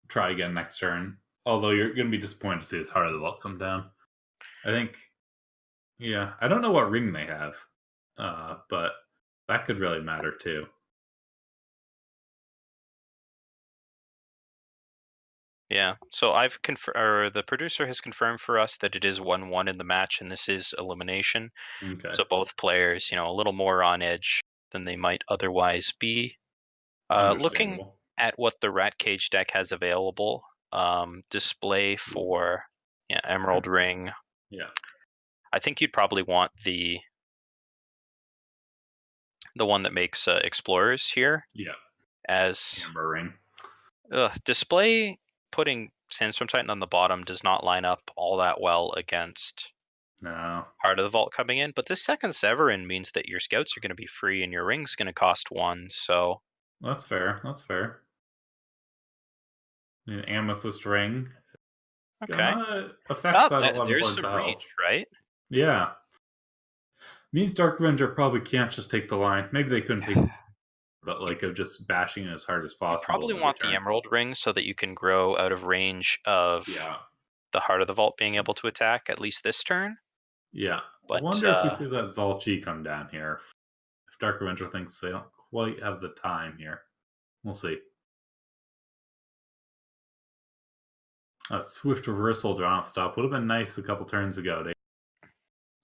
Try again next turn. Although you're going to be disappointed to see his Heart of the Vault come down. I think, yeah, I don't know what ring they have, but that could really matter too. Yeah. So the producer has confirmed for us that it is 1-1 in the match, and this is elimination. Okay. So both players, a little more on edge than they might otherwise be. Looking at what the Rat Cage deck has available, display for Emerald Ring. Yeah. I think you'd probably want the one that makes Explorers here. Yeah. As Amber Ring. display, putting Sandstorm Titan on the bottom does not line up all that well against No. Heart of the Vault coming in. But this second Severin means that your scouts are going to be free and your ring's going to cost 1. So that's fair. That's fair. An Amethyst Ring. okay. Gonna affect that 11 there's points some of health. reach, right? Yeah. Means Dark Avenger probably can't just take the line. Maybe they couldn't take, but like of just bashing it as hard as You possible. probably want the Emerald Ring so that you can grow out of range of the Heart of the Vault being able to attack at least this turn. Yeah. But, I wonder if we see that Zalchi come down here. If Dark Avenger thinks they don't quite have the time here. We'll see. A Swift Reversal drawn off the top would have been nice a couple turns ago to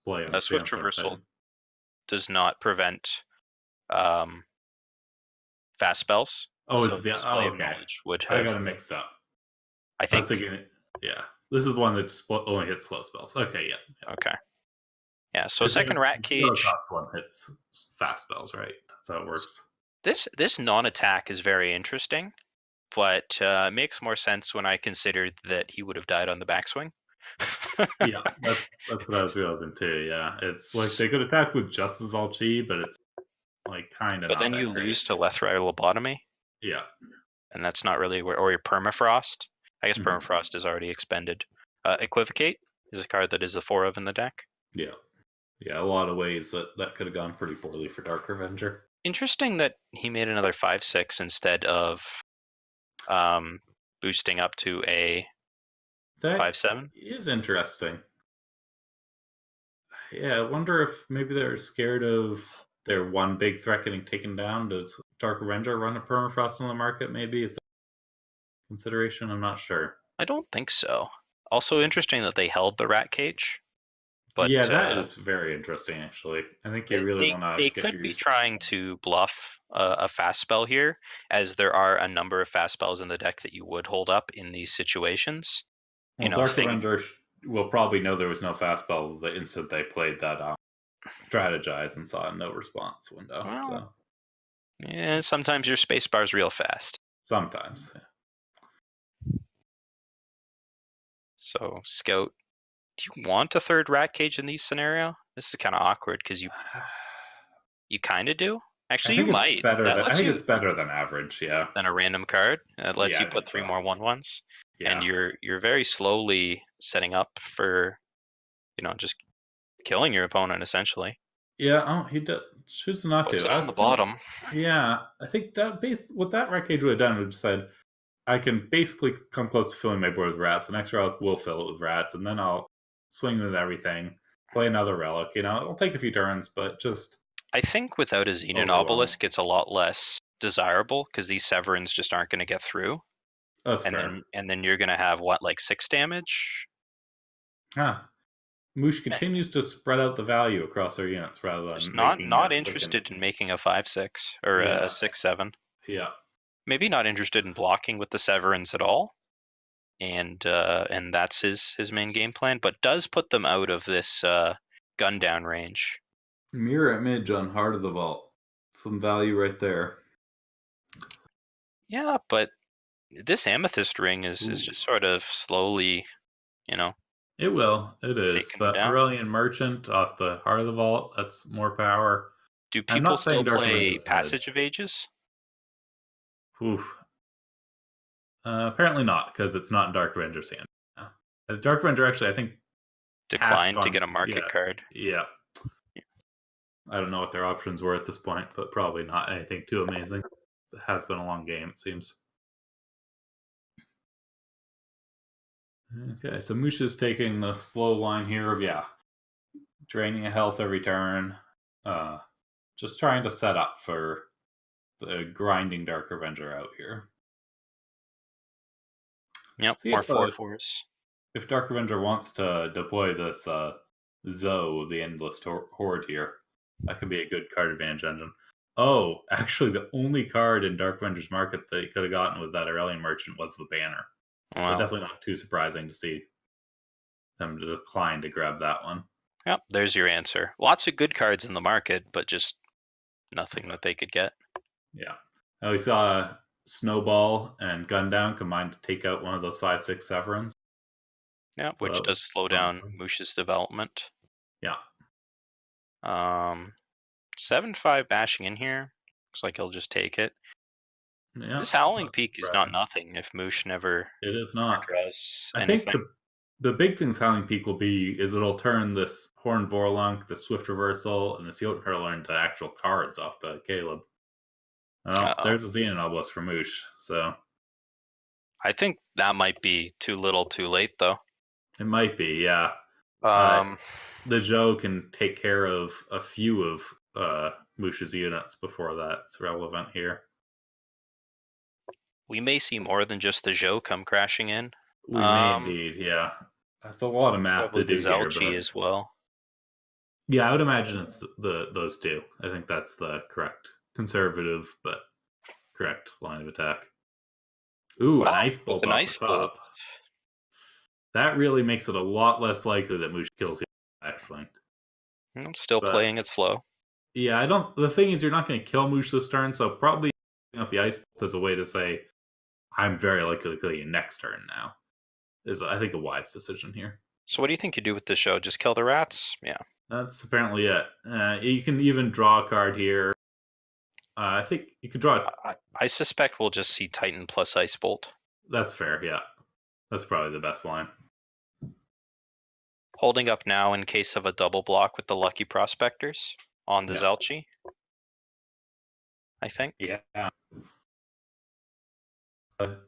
play a Swift Reversal does not prevent fast spells. Oh, it's the okay. I got it mixed up. I think. I was thinking, yeah, this is one that only hits slow spells. Okay, yeah. Okay. Yeah, so second Rat Cage. Cost one hits fast spells, right? That's how it works. This non-attack is very interesting, but makes more sense when I considered that he would have died on the backswing. Yeah, that's what I was realizing too. Yeah, it's like they could attack with just as Zalchi, but it's like kind of. But then you lose to Lethrai Lobotomy. Yeah, and that's not really or your Permafrost. I guess Permafrost is already expended. Equivocate is a card that is a 4 of in the deck. Yeah, a lot of ways that could have gone pretty poorly for Dark Avenger. Interesting that he made another 5/6 instead of boosting up to a 5/7. Is interesting. Yeah, I wonder if maybe they're scared of their one big threat getting taken down. Does Dark Avenger run a Permafrost on the market? Maybe is that a consideration? I'm not sure. I don't think so. Also interesting that they held the Rat Cage. But yeah, that is very interesting. Actually, I think you really want to. They could be trying to bluff a fast spell here, as there are a number of fast spells in the deck that you would hold up in these situations. Well, Dark Avenger will probably know there was no fast spell the instant they played that strategize and saw a no response window. Well, so yeah, sometimes your space bar's real fast. Sometimes. Yeah. So Scout, do you want a third Rat Cage in these scenario? This is kind of awkward because you kind of do. Actually, you might. I think it's better than average, yeah. Than a random card. It lets you put 3 more 1/1s. Yeah. And you're very slowly setting up for, just killing your opponent essentially. Yeah, he chooses not to. On the bottom. Yeah, I think that what that Rat Cage would have done would have said, I can basically come close to filling my board with rats. The next relic will fill it with rats, and then I'll swing with everything, play another relic. It'll take a few turns, but just. I think without a Xenon Obelisk, it's a lot less desirable because these Severins just aren't going to get through. That's fair. And then you're going to have like 6 damage? Moosh continues to spread out the value across their units rather than not interested in making a 5/6 or a 6/7. Yeah. Maybe not interested in blocking with the Severins at all. And that's his main game plan, but does put them out of this gun down range. Mirror Image on Heart of the Vault. Some value right there. Yeah, but this Amethyst Ring is just sort of slowly, It will. It is. But Aurelian Merchant off the Heart of the Vault, that's more power. Do people still play Passage of Ages? Oof. Apparently not, because it's not in Dark Avenger's hand. Dark Avenger actually, I think, declined to get a market card. Yeah. I don't know what their options were at this point, but probably not anything too amazing. It has been a long game, it seems. Okay, so Musha's taking the slow line here of, draining a health every turn. Just trying to set up for the grinding Dark Avenger out here. Yep, See more 4/4s. if Dark Avenger wants to deploy this Zoe of the Endless Horde here, that could be a good card advantage engine. Oh, actually, the only card in Dark Avenger's market that he could have gotten with that Aurelian Merchant was the banner. Wow. So definitely not too surprising to see them to decline to grab that one. Yep, there's your answer. Lots of good cards in the market, but just nothing that they could get. Yeah. Now we saw Snowball and Gundown combined to take out one of those 5/6 Severins. Yeah, which does slow down Moosh's development. Yeah. 7/5 bashing in here. Looks like he'll just take it. Yeah. This Howling Peak is not nothing if Moosh never It is not. does I anything. think the big things Howling Peak will be is it'll turn this Horn Vorlunk, the Swift Reversal, and the Jotun Hurler into actual cards off the Caleb. Oh, there's a Xenon Obelisk for Moosh, so I think that might be too little too late, though. It might be, yeah. The Joe can take care of a few of Moosh's units before that's relevant here. We may see more than just the Joe come crashing in. We may indeed, yeah. That's a lot of math to do here, but as well. Yeah, I would imagine it's those two. I think that's the correct conservative but correct line of attack. Ooh, an Ice Bolt off the top. That really makes it a lot less likely that Moosh kills the X-Wing. I'm still playing it slow. Yeah, the thing is, you're not going to kill Moosh this turn, so probably off the Ice Bolt as a way to say, I'm very likely to kill you next turn now. Is, I think, a wise decision here. So what do you think you do with this show? Just kill the rats? Yeah. That's apparently it. You can even draw a card here. I think you could draw. I suspect we'll just see Titan plus Ice Bolt. That's fair, yeah. That's probably the best line. Holding up now in case of a double block with the Lucky Prospectors on the Zelchi, I think. Yeah.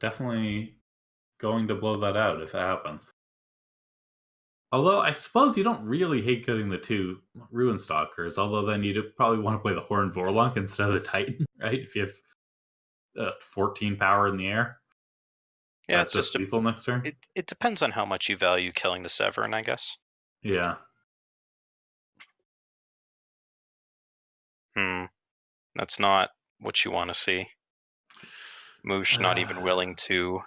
Definitely going to blow that out if it happens. Although I suppose you don't really hate getting the two Ruin Stalkers, although then you'd probably want to play the Horn Vorlunk instead of the Titan, right? If you have 14 power in the air. Yeah, that's just lethal next turn. It depends on how much you value killing the Severin, I guess. Yeah. That's not what you want to see. Moosh not even willing to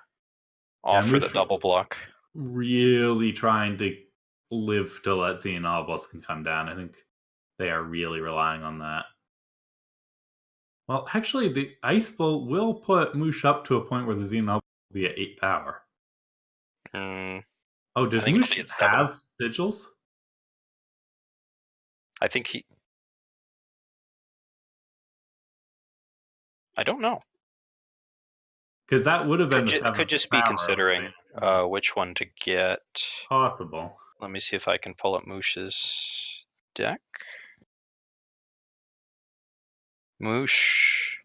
offer the double block. Really trying to live to let Xenon Obelisk can come down. I think they are really relying on that. Well, actually, the Ice Bolt will put Moosh up to a point where the Xenon Obelisk will be at 8 power. Oh, does Moosh have sigils? I think he... I don't know. Because that would have been the 7th. Could just be considering which one to get. Possible. Let me see if I can pull up Moosh's deck. Moosh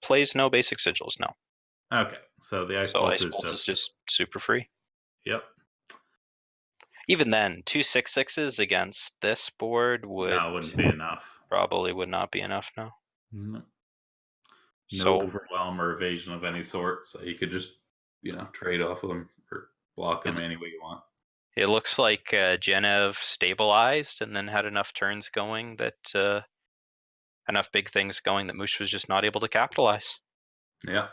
plays no basic sigils, no. Okay, so the Ice Bolt is just super free. Yep. Even then, 2 6/6s against this board wouldn't be enough. Probably would not be enough, no. No overwhelm or evasion of any sort, so you could just, trade off of them or block them any way you want. It looks like Genev stabilized and then had enough turns going that enough big things going that Moosh was just not able to capitalize. Yeah.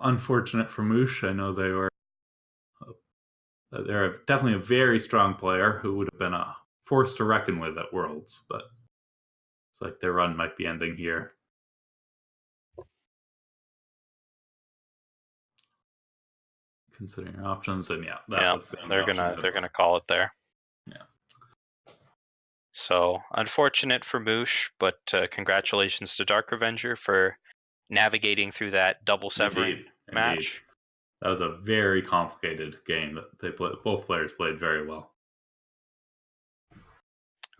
Unfortunate for Moosh. I know they're definitely a very strong player who would have been a force to reckon with at Worlds, but it's like their run might be ending here. Considering your options, and they're gonna call it there. Yeah. So unfortunate for Moosh, but congratulations to Dark Avenger for navigating through that double Severin match. Indeed. That was a very complicated game that they played. Both players played very well.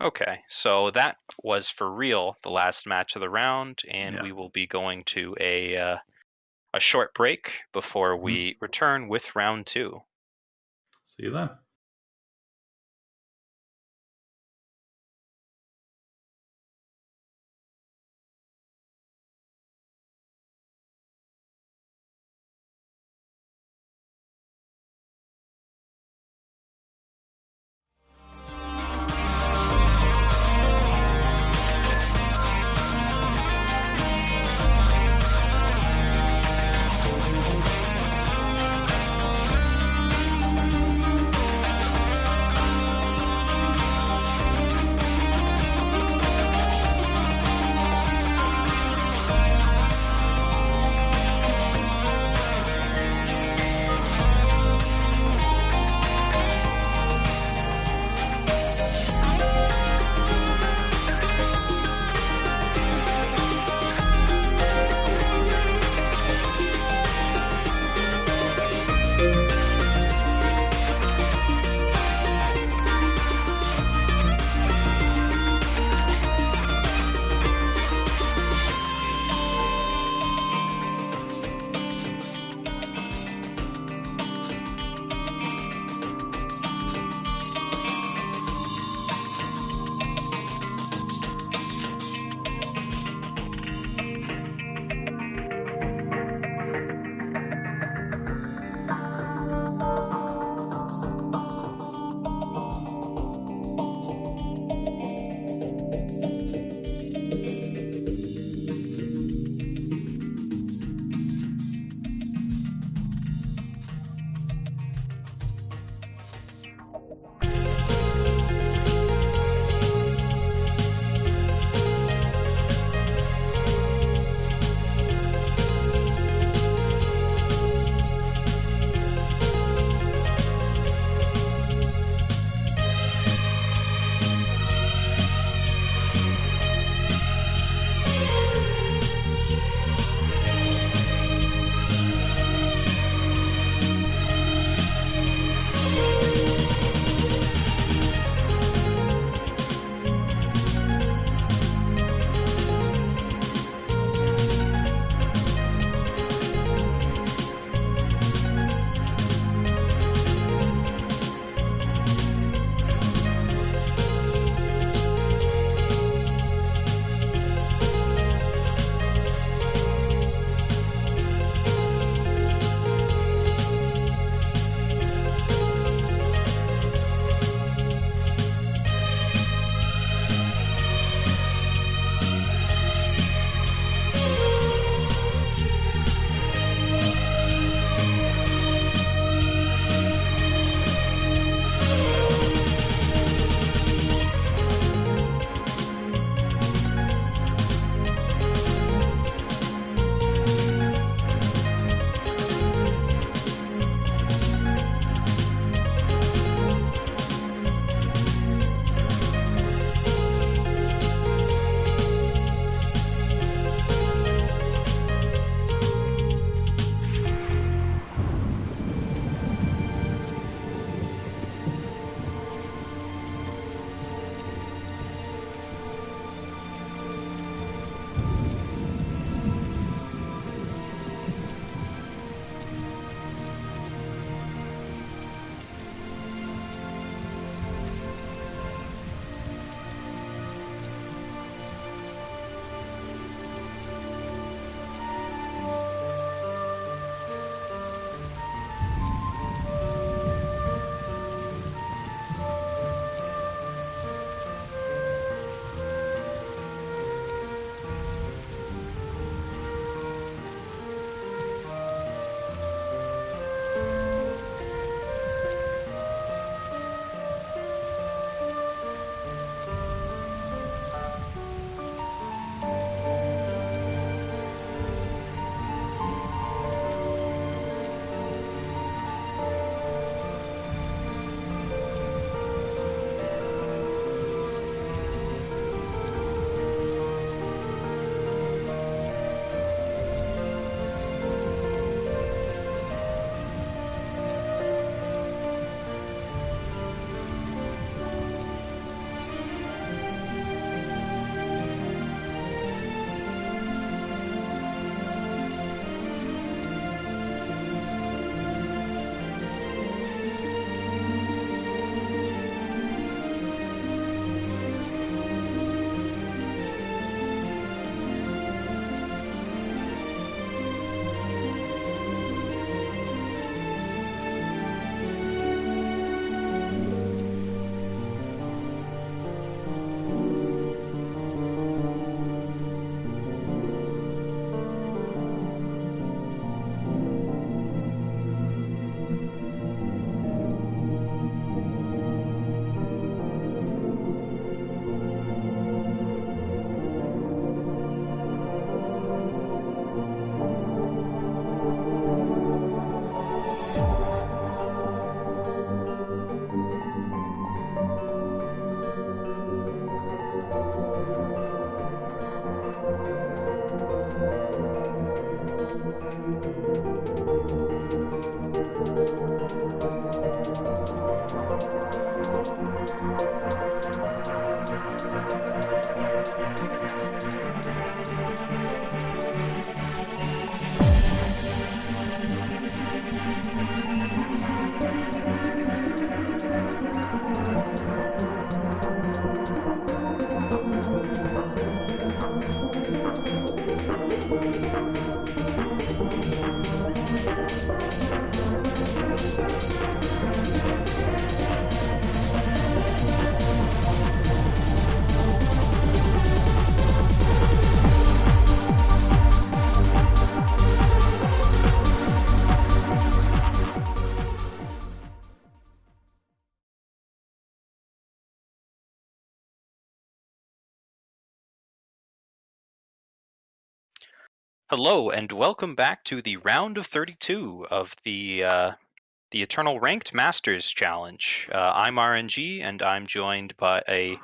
Okay, so that was for real the last match of the round, and Yeah. we will be going to a short break before we return with round 2. See you then. Hello, and welcome back to the round of 32 of the Eternal Ranked Masters Challenge. I'm RNG, and I'm joined by a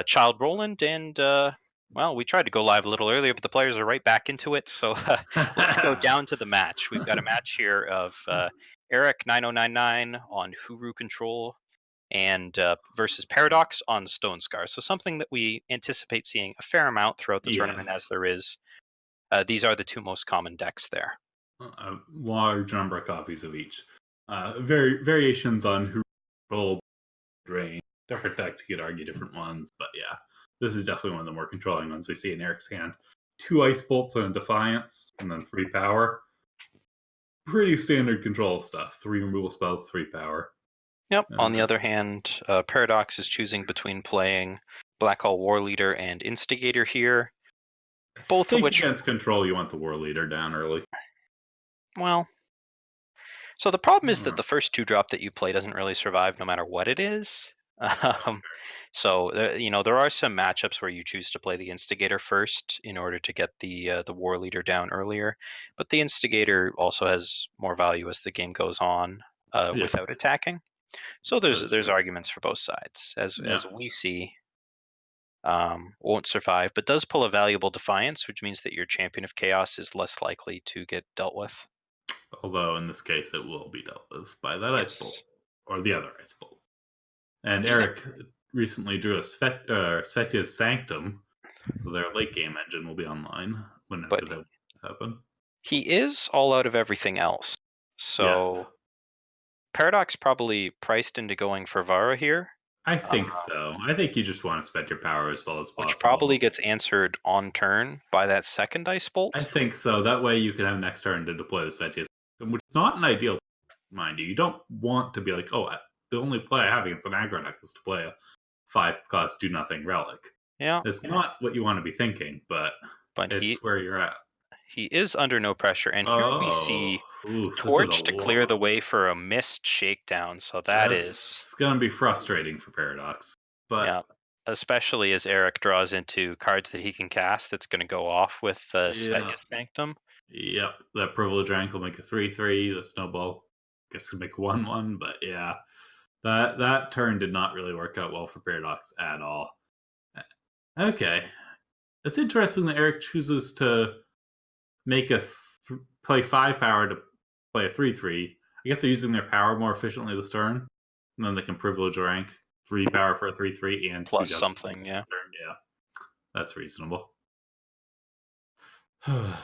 Child Roland, and well, we tried to go live a little earlier, but the players are right back into it, so let's go down to the match. We've got a match here of Eric 9099 on Huru Control and versus Paradox on Stone Scar. So something that we anticipate seeing a fair amount throughout the tournament, as there is. These are the two most common decks there. A large number of copies of each. Variations on who control drain. Different decks, you could argue different ones, but yeah, this is definitely one of the more controlling ones we see in Eric's hand. 2 Ice Bolts and a Defiance, and then 3 power. Pretty standard control stuff. 3 removal spells, 3 power. Yep. On the other hand, Paradox is choosing between playing Black Hole War Leader and Instigator here. Both of which, against control, you want the War Leader down early. Well, so the problem is that the first 2-drop that you play doesn't really survive no matter what it is. So there are some matchups where you choose to play the Instigator first in order to get the War Leader down earlier, but the Instigator also has more value as the game goes on without attacking. So there's arguments for both sides, as we see. Won't survive, but does pull a valuable Defiance, which means that your Champion of Chaos is less likely to get dealt with. Although in this case, it will be dealt with by that Ice Bolt, or the other Ice Bolt. And Eric recently drew a Svetia's Sanctum, so their late game engine will be online whenever that happen. He is all out of everything else, so Paradox probably priced into going for Vara here. I think so. I think you just want to spend your power as well as possible. Which probably gets answered on turn by that second Ice Bolt. I think so. That way you can have next turn to deploy the Svetia's Sanctum, which is not an ideal, mind you. You don't want to be like, oh, the only play I have against an aggro deck is to play a 5-cost do-nothing relic. Yeah. It's not what you want to be thinking, but it's where you're at. He is under no pressure, and here we see Torch to clear the way for a missed Shakedown, so it's going to be frustrating for Paradox. But yeah, especially as Eric draws into cards that he can cast that's going to go off with Svetia's Sanctum. Yep, that Privilege Rank will make a 3/3, the Snowball I guess could make a 1/1, but yeah. That turn did not really work out well for Paradox at all. Okay. It's interesting that Eric chooses to make play 5 power to play a 3/3. I guess they're using their power more efficiently this turn. And then they can privilege rank 3 power for a 3/3 and plus something, yeah. That's reasonable.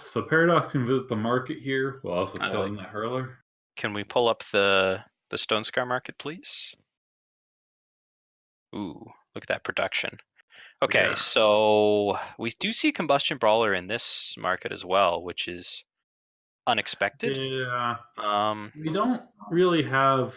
So Paradox can visit the market here while also killing the Hurler. Can we pull up the Stone Scar market, please? Ooh, look at that production. Okay, so we do see Combustion Brawler in this market as well, which is unexpected. Yeah. We don't really have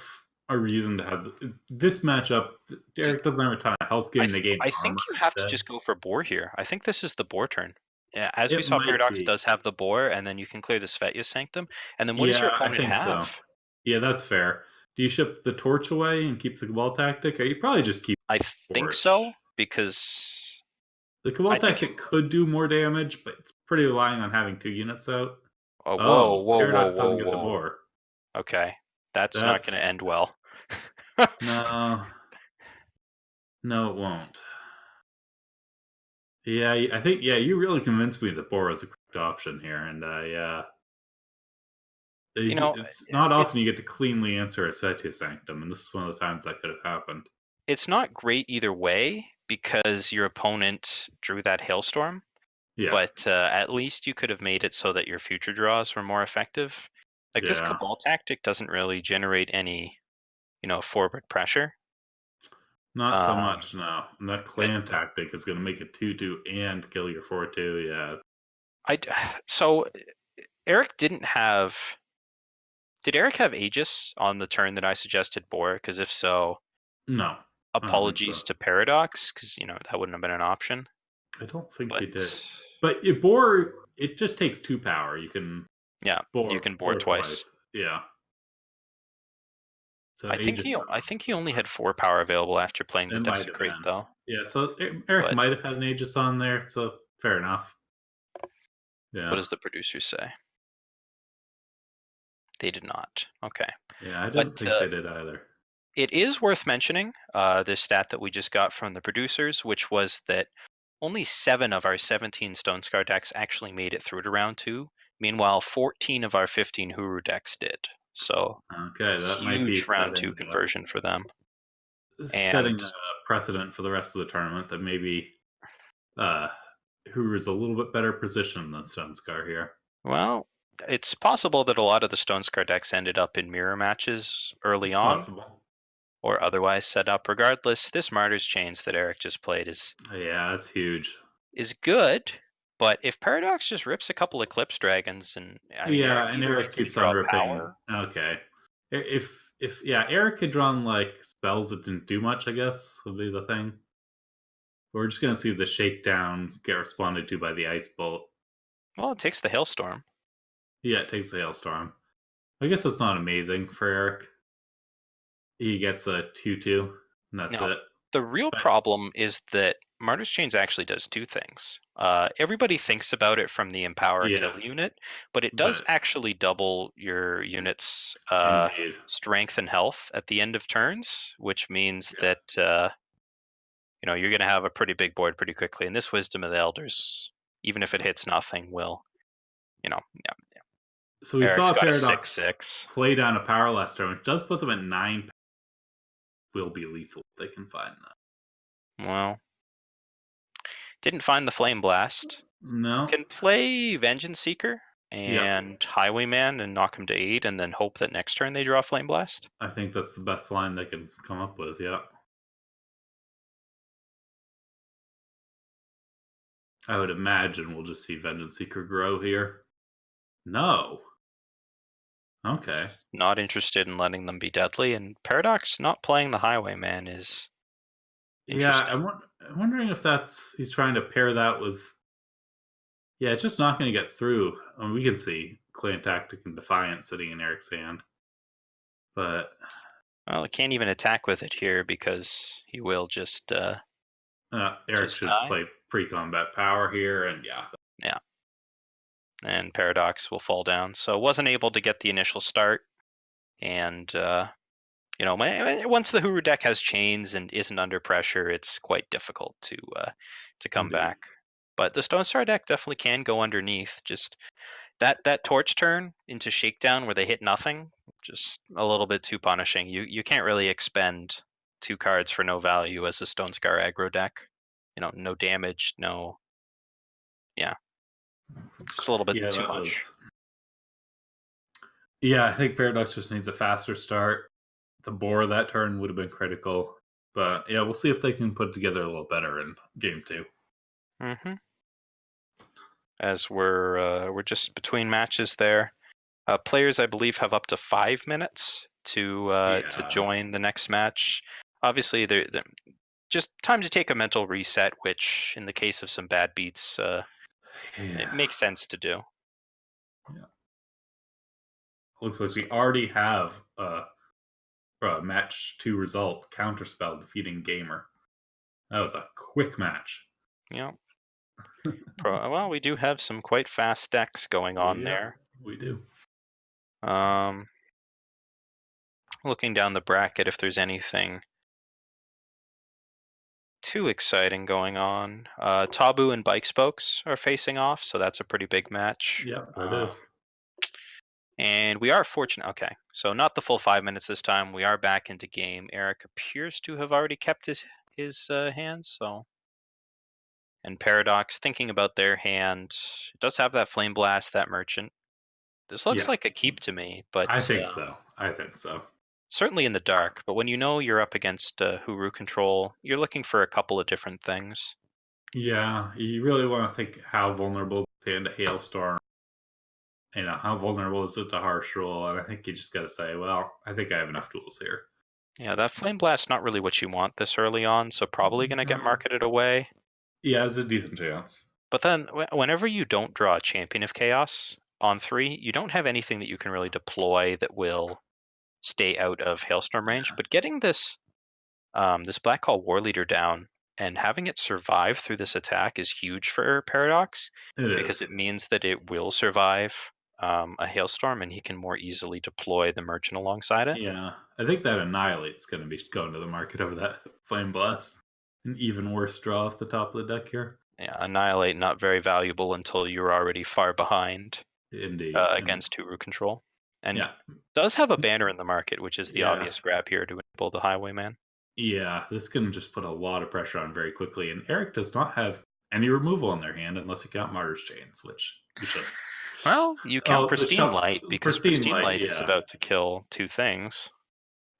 a reason to have this matchup. Derek doesn't have a ton of health gain. I think you have to just go for Boar here. I think this is the Boar turn. Yeah, as we saw, Paradox does have the Boar, and then you can clear the Svetia's Sanctum. And then what does your opponent have? So. Yeah, that's fair. Do you ship the Torch away and keep the Cabal Tactic, or you probably just keep I think so, because the Cabal Tactic could do more damage, but it's pretty relying on having 2 units out. Whoa, Paradox doesn't get the Boar. Okay, that's not going to end well. No, it won't. Yeah, I think you really convinced me that Boar was the correct option here, and It's not it, often you get to cleanly answer a Setia Sanctum, and this is one of the times that could have happened. it's not great either way because your opponent drew that hailstorm, Yeah, but at least you could have made it so that your future draws were more effective. Like this yeah. Cabal tactic doesn't really generate any, forward pressure. Not so Um, much, no. And that but clan tactic is going to make it 2-2 and kill your 4-2. Yeah. I so Eric didn't have. Did Eric have Aegis on the turn that I suggested Boar? Because if so, No, I don't think apologies so. to Paradox, because that wouldn't have been an option. I don't think But he did. But it bore. It just takes 2 power. You can yeah, you bore can Boar twice. twice. Yeah. So I think Aegis he I doesn't. think he only had 4 power available after playing the It might have Desecrate been. though. Yeah. So Eric But might have had an Aegis on there. So fair enough. what Yeah. does the producer say? They did not. Okay. Yeah. I But didn't think they did either. it is worth mentioning this stat that we just got from the producers, which was that only 7 of our 17 Stone Scar decks actually made it through to round 2. Meanwhile, 14 of our 15 Huru decks did. So Okay, that might huge be round 2 conversion for them. And setting a precedent for the rest of the tournament that maybe uh Hoover's a little bit better positioned than Stone Scar here. well, it's possible that a lot of the Stone Scar decks ended up in mirror matches early It's on possible. or otherwise set up. Regardless, this Martyrs Chains that Eric just played Yeah, that's huge. is good, but if Paradox just rips a couple Eclipse Dragons, and I mean, Yeah, Eric and either way Eric can keeps on draw ripping. power. Okay. If Eric had drawn like spells that didn't do much, I guess would be the thing. We're just gonna see the shakedown get responded to by the ice bolt. Well, it takes the Hailstorm. Yeah, it takes the hailstorm. I guess that's not amazing for Eric. He gets a 2-2, and that's Now, it. the real But problem is that Martyr's Chains actually does two things. Everybody thinks about it from the Empower yeah, Kill unit, but it does but actually double your unit's indeed. strength and health at the end of turns, which means Yeah. that you're going to have a pretty big board pretty quickly. And this Wisdom of the Elders, even if it hits nothing, will, yeah. So we Eric's saw got a Paradox 6/6. play down a Power Lester, which does put them at 9. Will be lethal if they can find that. Well, didn't find the Flame Blast. No. Can play Vengeance Seeker Yep. and Highwayman and knock him to 8 and then hope that next turn they draw Flame Blast. I think that's the best line they can come up with. Yeah. I would imagine we'll just see Vengeance Seeker grow here. No. Okay. Not interested in letting them be deadly, and Paradox not playing the Highwayman is Yeah, interesting. I'm wondering if he's trying to pair that with. Yeah, it's just not going to get through. I mean, we can see Clan Tactic and Defiant sitting in Eric's hand, but Well, it can't even attack with it here because he will just Eric should die. play pre-combat power here, and yeah. Yeah. And Paradox will fall down. So wasn't able to get the initial start. And once the Huru deck has chains and isn't under pressure, it's quite difficult to come Indeed. back. But the Stone Star deck definitely can go underneath. Just that torch turn into Shakedown where they hit nothing, just a little bit too punishing. You can't really expend 2 cards for no value as a Stone Scar aggro deck. No damage, no. Yeah. Just a little bit too much. Yeah, I think Paradox just needs a faster start. The bore that turn would have been critical. But yeah, we'll see if they can put it together a little better in game 2. Mm-hmm. As we're just between matches there. Players, I believe, have up to 5 minutes to join the next match. Obviously, they're just time to take a mental reset, which in the case of some bad beats, it makes sense to do. Yeah. Looks like we already have a match 2 result, Counterspell defeating Gamer. That was a quick match. Yeah. Well, we do have some quite fast decks going on there. We do. Looking down the bracket, if there's anything too exciting going on. Tabu and Bike Spokes are facing off, so that's a pretty big match. Yeah, that is. And we are fortunate. Okay, so not the full 5 minutes this time. We are back into game. Eric appears to have already kept his hands. So, and Paradox thinking about their hand, it does have that Flame Blast, that Merchant. This looks Yeah, like a keep to me, but I think so. I think so. certainly in the dark. But when you know you're up against Huru control, you're looking for a couple of different things. Yeah, you really want to think how vulnerable is the hand to Hailstorm. How vulnerable is it to Harsh Rule? And I think you just got to say, well, I think I have enough tools here. Yeah, that Flame Blast not really what you want this early on, so probably going to get marketed away. Yeah, there's a decent chance. But then whenever you don't draw a Champion of Chaos on 3, you don't have anything that you can really deploy that will stay out of Hailstorm range. Yeah. But getting this this Black Call War Leader down and having it survive through this attack is huge for Paradox It because is. it means that it will survive a Hailstorm and he can more easily deploy the Merchant alongside it. Yeah, I think that Annihilate's going to be going to the market over that Flame Blast. An even worse draw off the top of the deck here. Yeah, Annihilate not very valuable until you're already far behind Indeed. against Turu control. And Yeah. does have a banner in the market, which is the Yeah. obvious grab here to enable the Highwayman. Yeah, this can just put a lot of pressure on very quickly. And Eric does not have any removal in their hand unless you count Martyr's Chains, which you should. Well, you count the Pristine Light because Pristine Light is yeah. about to kill 2 things.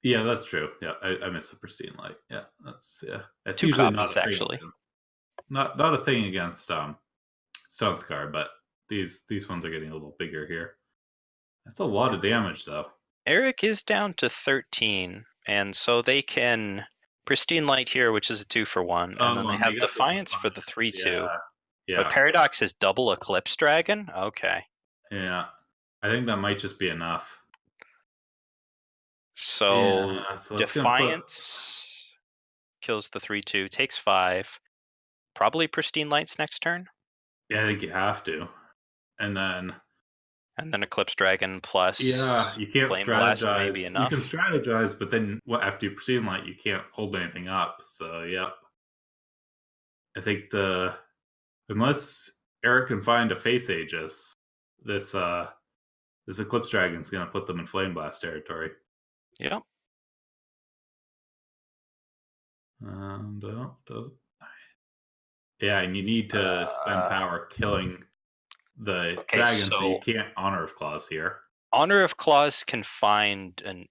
Yeah, that's true. Yeah, I missed the Pristine Light. Yeah, that's 2 usually copies, not a thing actually. not a thing against Stone Scar, but these ones are getting a little bigger here. That's a lot of damage, though. Eric is down to 13, and so they can Pristine Light here, which is a 2-for-1, and then they have Defiance for the 3-2. Yeah. But Paradox has double Eclipse Dragon? Okay. Yeah. I think that might just be enough. So, so Defiance kills the 3-2, takes 5. Probably Pristine Light's next turn. Yeah, I think you have to. And then Eclipse Dragon plus. Yeah, you can't Flame Blast strategize. may be enough. You can strategize, but then after you Pristine Light, you can't hold anything up. So, yep. I think unless Eric can find a Face Aegis, this Eclipse Dragon's going to put them in Flame Blast territory. Yep. Yeah, and you need to spend power killing the dragon, so you can't Honor of Claws here. Honor of Claws can find an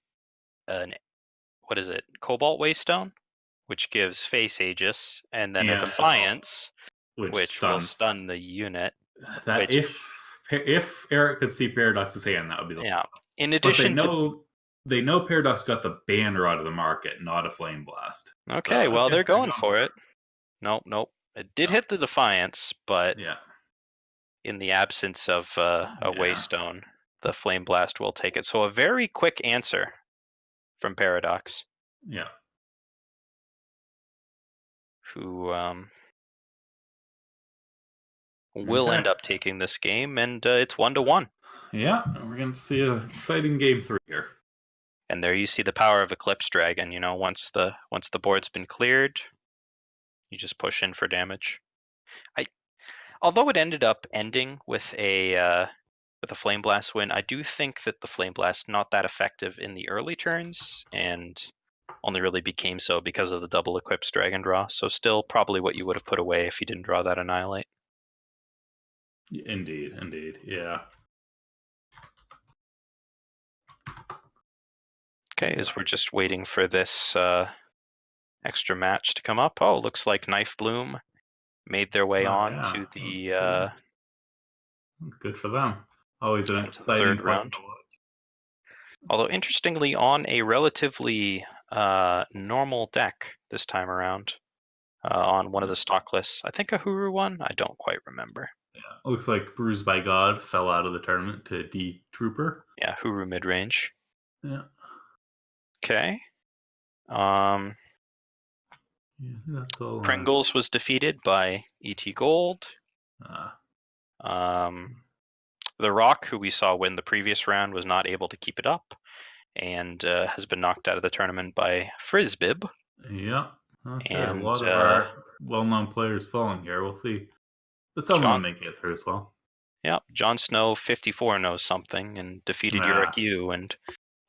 what is it? Cobalt Waystone, which gives Face Aegis, and then a Defiance, which will stun the unit. That if Eric could see Paradox's hand, that would be the In addition, they know Paradox got the banner out of the market, not a Flame Blast. Okay, well they're going for it. Nope. It did hit the Defiance, but in the absence of a Waystone, the Flame Blast will take it. So a very quick answer from Paradox. Yeah. Who will end up taking this game, and it's 1-1. Yeah, we're going to see an exciting game 3 here. And there you see the power of Eclipse Dragon. You know, once the board's been cleared, you just push in for damage. Although it ended up ending with a Flame Blast win, I do think that the Flame Blast not that effective in the early turns, and only really became so because of the double Eclipse Dragon draw. So still probably what you would have put away if you didn't draw that Annihilate. Indeed, yeah. Okay, as we're just waiting for this extra match to come up. Oh, looks like Knife Bloom made their way on to the... Good for them. Always an exciting round. Although, interestingly, on a relatively normal deck this time around, on one of the stock lists. I think a Huru one? I don't quite remember. Yeah, looks like Bruised by God fell out of the tournament to D Trooper. Yeah, Huru mid-range. Yeah. Okay. That's all. Pringles was defeated by E.T. Gold. The Rock, who we saw win the previous round, was not able to keep it up and has been knocked out of the tournament by Frisbib. Yeah. Okay. And a lot of our well-known players falling here. We'll see. But someone will make it through as well. Yeah, Jon Snow 54 knows something and defeated Ah. Yu and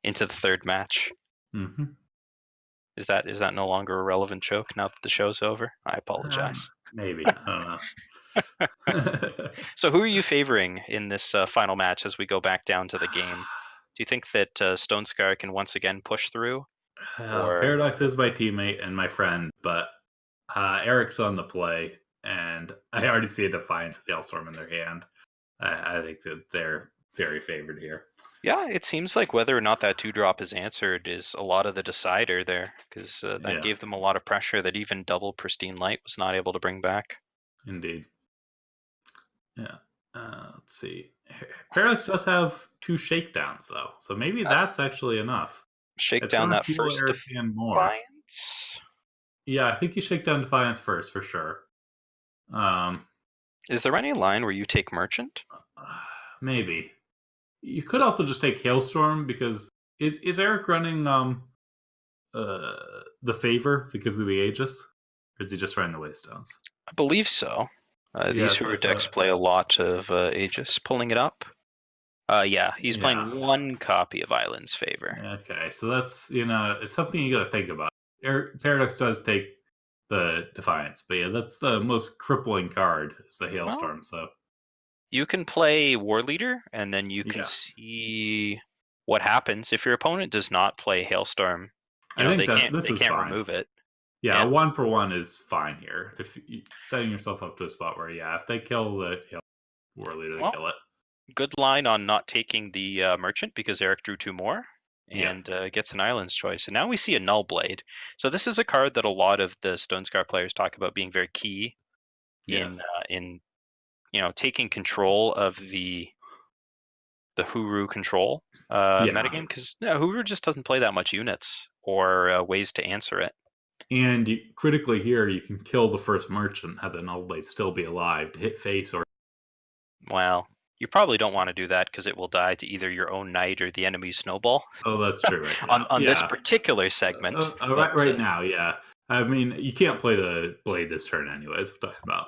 into the third match. Mm-hmm. Is that no longer a relevant joke now that the show's over? I apologize. Maybe. I don't know. So who are you favoring in this final match as we go back down to the game? Do you think that Stone Scar can once again push through? Or Paradox is my teammate and my friend, but Eric's on the play, and I already see a Defiance Hailstorm in their hand. I think that they're very favored here. yeah, it seems like whether or not that 2-drop is answered is a lot of the decider there, because that gave them a lot of pressure that even double Pristine Light was not able to bring back. Indeed. Yeah. Let's see. Paradox does have 2 shakedowns, though, so maybe that's actually enough. Shake It's down going to that fuel first Eric's hand more. Defiance. Yeah, I think you shake down Defiance first, for sure. Is there any line where you take Merchant? Maybe. You could also just take Hailstorm, because is Eric running the favor because of the Aegis? Or is he just running the Waystones? I believe so. These Hoover decks play a lot of Aegis. Pulling it up. Yeah, he's playing one copy of Island's Favor. Okay, so that's, it's something you got to think about. Paradox does take the Defiance, but yeah, that's the most crippling card. It's the Hailstorm. So you can play War Leader, and then you can see what happens if your opponent does not play Hailstorm. I think they can't remove it. Yeah, a 1-for-1 is fine here. If you're setting yourself up to a spot where, if they kill the War Leader, they kill it. Good line on not taking the Merchant, because Eric drew 2 more and gets an Island's Choice. And now we see a Null Blade. So this is a card that a lot of the Stone Scar players talk about being very key in taking control of the Hooru control metagame, because Hooru just doesn't play that much units or ways to answer it. And critically here, you can kill the first Merchant, have the Null Blade still be alive to hit face or... Well, you probably don't want to do that because it will die to either your own Knight or the enemy's Snowball. Oh, that's true right now. on this particular segment. Right now, yeah. I mean, you can't play the Blade this turn anyways. We're talking about,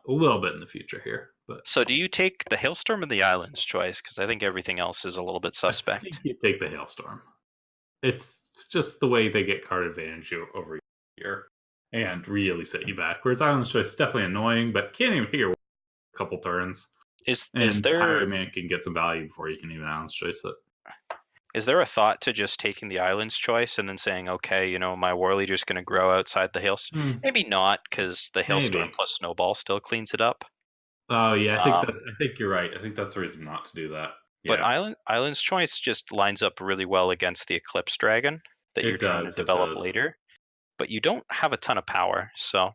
a little bit in the future here. But so do you take the Hailstorm or the Island's Choice? Because I think everything else is a little bit suspect. I think you take the Hailstorm. It's just the way they get card advantage over here and really set you back. Whereas Island's Choice is definitely annoying, but can't even hit your a couple turns. Is there Highwayman can get some value before you can even Island's Choice it. Is there a thought to just taking the Island's Choice and then saying, okay, my War Leader's going to grow outside the Hailstorm? Maybe not, because the Hailstorm plus Snowball still cleans it up. Oh yeah, I think you're right. I think that's the reason not to do that. But Island's Choice just lines up really well against the Eclipse Dragon that you're trying to develop later. But you don't have a ton of power, so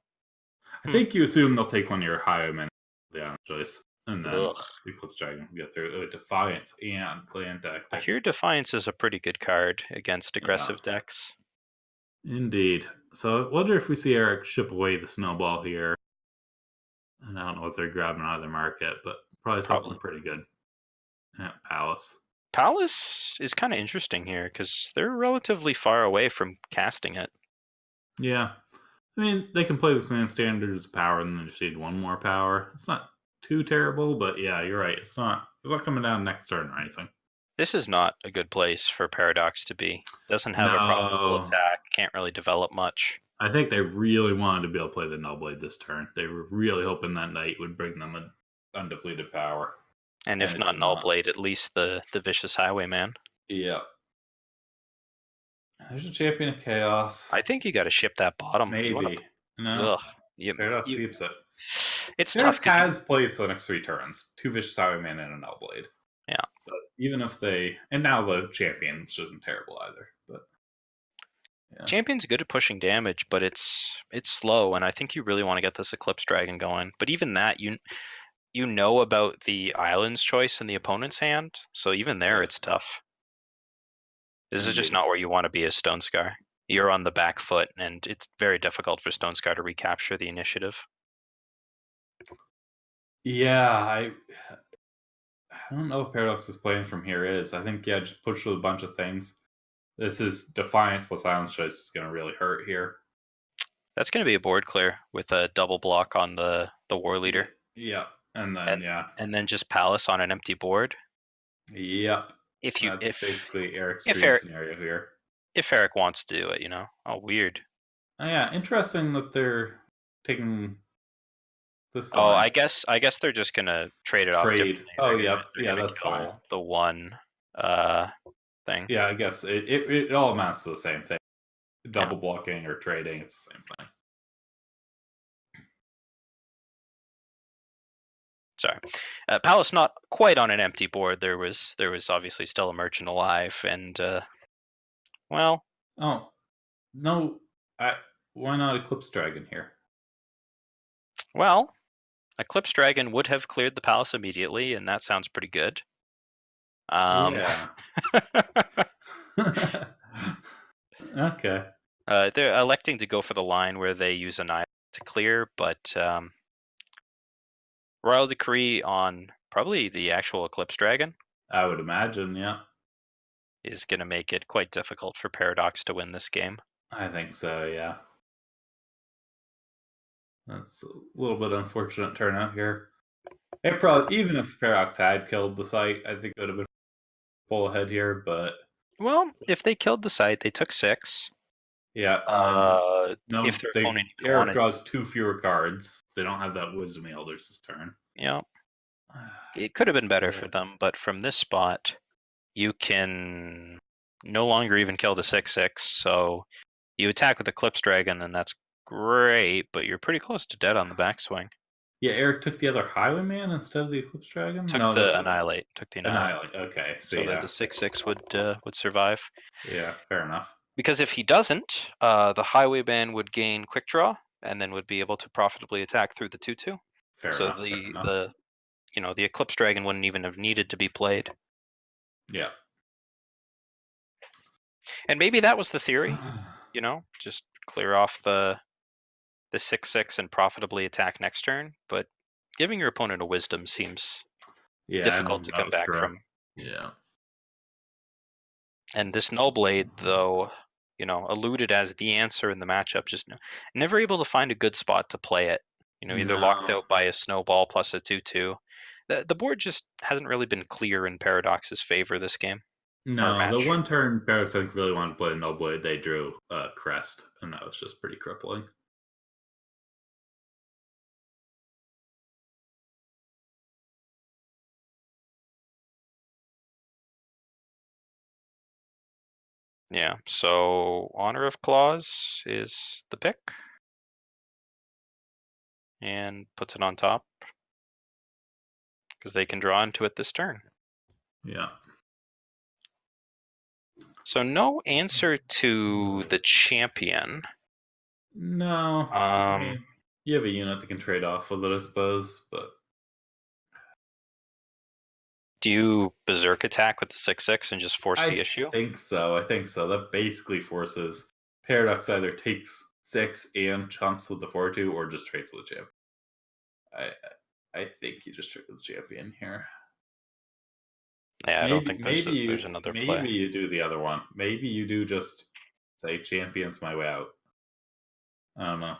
I think you assume they'll take one of your Highwaymen, the Island's Choice, and then the Eclipse Dragon will get through Defiance and Clan deck. I hear Defiance is a pretty good card against aggressive decks. Indeed. So I wonder if we see Eric ship away the Snowball here. And I don't know what they're grabbing out of their market, but probably something pretty good. Yeah, Palace. Palace is kind of interesting here because they're relatively far away from casting it. Yeah. I mean, they can play the Clan Standard as power and then just need 1 more power. It's not too terrible, but yeah, you're right. It's not coming down next turn or anything. This is not a good place for Paradox to be. Doesn't have a profitable attack. Can't really develop much. I think they really wanted to be able to play the Null Blade this turn. They were really hoping that Knight would bring them an undepleted power. And if not Null Blade, at least the Vicious Highwayman. Yeah. There's a Champion of Chaos. I think you got to ship that bottom. Maybe. No. Paradox keeps it. It's tough. Has plays for the next 3 turns. 2 Vicious Highwayman and a Null Blade. Yeah. So even if and now the Champion, which isn't terrible either, but yeah. Champion's good at pushing damage, but it's slow, and I think you really want to get this Eclipse Dragon going. But even that, you know about the Island's Choice in the opponent's hand, so even there it's tough. This is just not where you want to be as Stone Scar. You're on the back foot, and it's very difficult for Stone Scar to recapture the initiative. Yeah, I don't know what Paradox is playing from here is. I think, just push with a bunch of things. This is Defiance plus Island's Choice is going to really hurt here. That's going to be a board clear with a double block on the War Leader. Yeah, And then and then just Palace on an empty board. Yep. If you That's basically Eric's if dream Eric scenario here. if Eric wants to do it, you know. Oh, weird. Oh, yeah, interesting that they're taking this Oh, line. I guess they're just gonna trade it off Trade. differently. Oh, They're yep. Yeah, gonna that's fine. kill the one thing. Yeah, I guess it all amounts to the same thing. Yeah. Double blocking or trading, it's the same thing. Sorry, Palace not quite on an empty board. There was obviously still a merchant alive, and well, Oh no, why not Eclipse Dragon here? well, Eclipse Dragon would have cleared the palace immediately, and that sounds pretty good. Yeah. Okay. They're electing to go for the line where they use Annihilate to clear, but Royal Decree on probably the actual Eclipse Dragon I would imagine, yeah. is going to make it quite difficult for Paradox to win this game. I think so, yeah. That's a little bit unfortunate turnout here. It probably, even if Paradox had killed the site, I think it would have been full ahead here, but Well, if they killed the site, they took 6. yeah. No, if their opponent Eric wanted, draws 2 fewer cards. They don't have that Wisdom Elders this turn. yeah, it could have been better for them, but from this spot, you can no longer even kill the 6/6. So you attack with Eclipse Dragon, and that's great, but you're pretty close to dead on the backswing. Yeah, Eric took the other Highwayman instead of the Eclipse Dragon? Took the Annihilate. Took the Annihilate. Okay, so that the 6/6 would survive. Yeah, fair enough. Because if he doesn't, the Highwayman would gain Quick Draw, and then would be able to profitably attack through the 2/2. Fair So enough. the Eclipse Dragon wouldn't even have needed to be played. Yeah. And maybe that was the theory, just clear off the 6/6 and profitably attack next turn. But giving your opponent a wisdom seems difficult to come back from. Yeah. And this Nullblade, though, alluded as the answer in the matchup, just never able to find a good spot to play it. Either locked out by a snowball plus a 2/2. The board just hasn't really been clear in Paradox's favor this game. No, the one turn Paradox I think really wanted to play Nullblade, they drew Crest, and that was just pretty crippling. Yeah, so Honor of Claws is the pick. And puts it on top. Because they can draw into it this turn. Yeah. So no answer to the champion. No. You have a unit that can trade off with it, I suppose, but do you Berserk attack with the 6/6 and just force the issue? I think so. That basically forces Paradox either takes 6 and chumps with the 4/2 or just trades with the champion. I think you just trade with the champion here. Yeah, I don't think there's another play. Maybe you do the other one. Maybe you do just say champion's my way out. I don't know.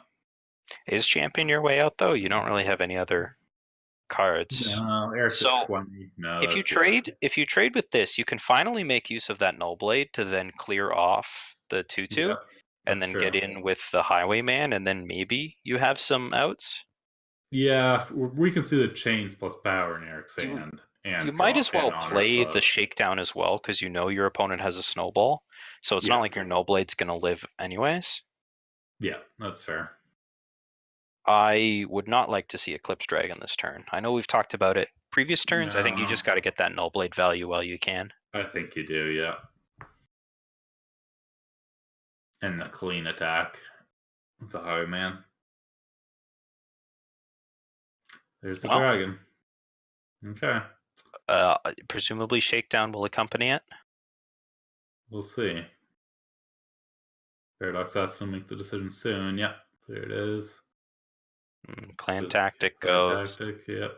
Is champion your way out though? You don't really have any other cards. No, Eric's so 20. No, if you trade with this, you can finally make use of that Nullblade to then clear off the 2/2 and then get in with the Highwayman, and then maybe you have some outs. Yeah, we can see the chains plus power in Eric's hand. And you might as well play the Shakedown as well, because your opponent has a snowball. So it's not like your Nullblade's going to live anyways. Yeah, that's fair. I would not like to see Eclipse Dragon this turn. I know we've talked about it previous turns. I think you just got to get that Nullblade value while you can. I think you do, yeah. And the clean attack with the Highwayman. There's the dragon. Okay. Presumably Shakedown will accompany it. We'll see. Paradox has to make the decision soon. Yep, there it is. Clan Tactic goes. Yep.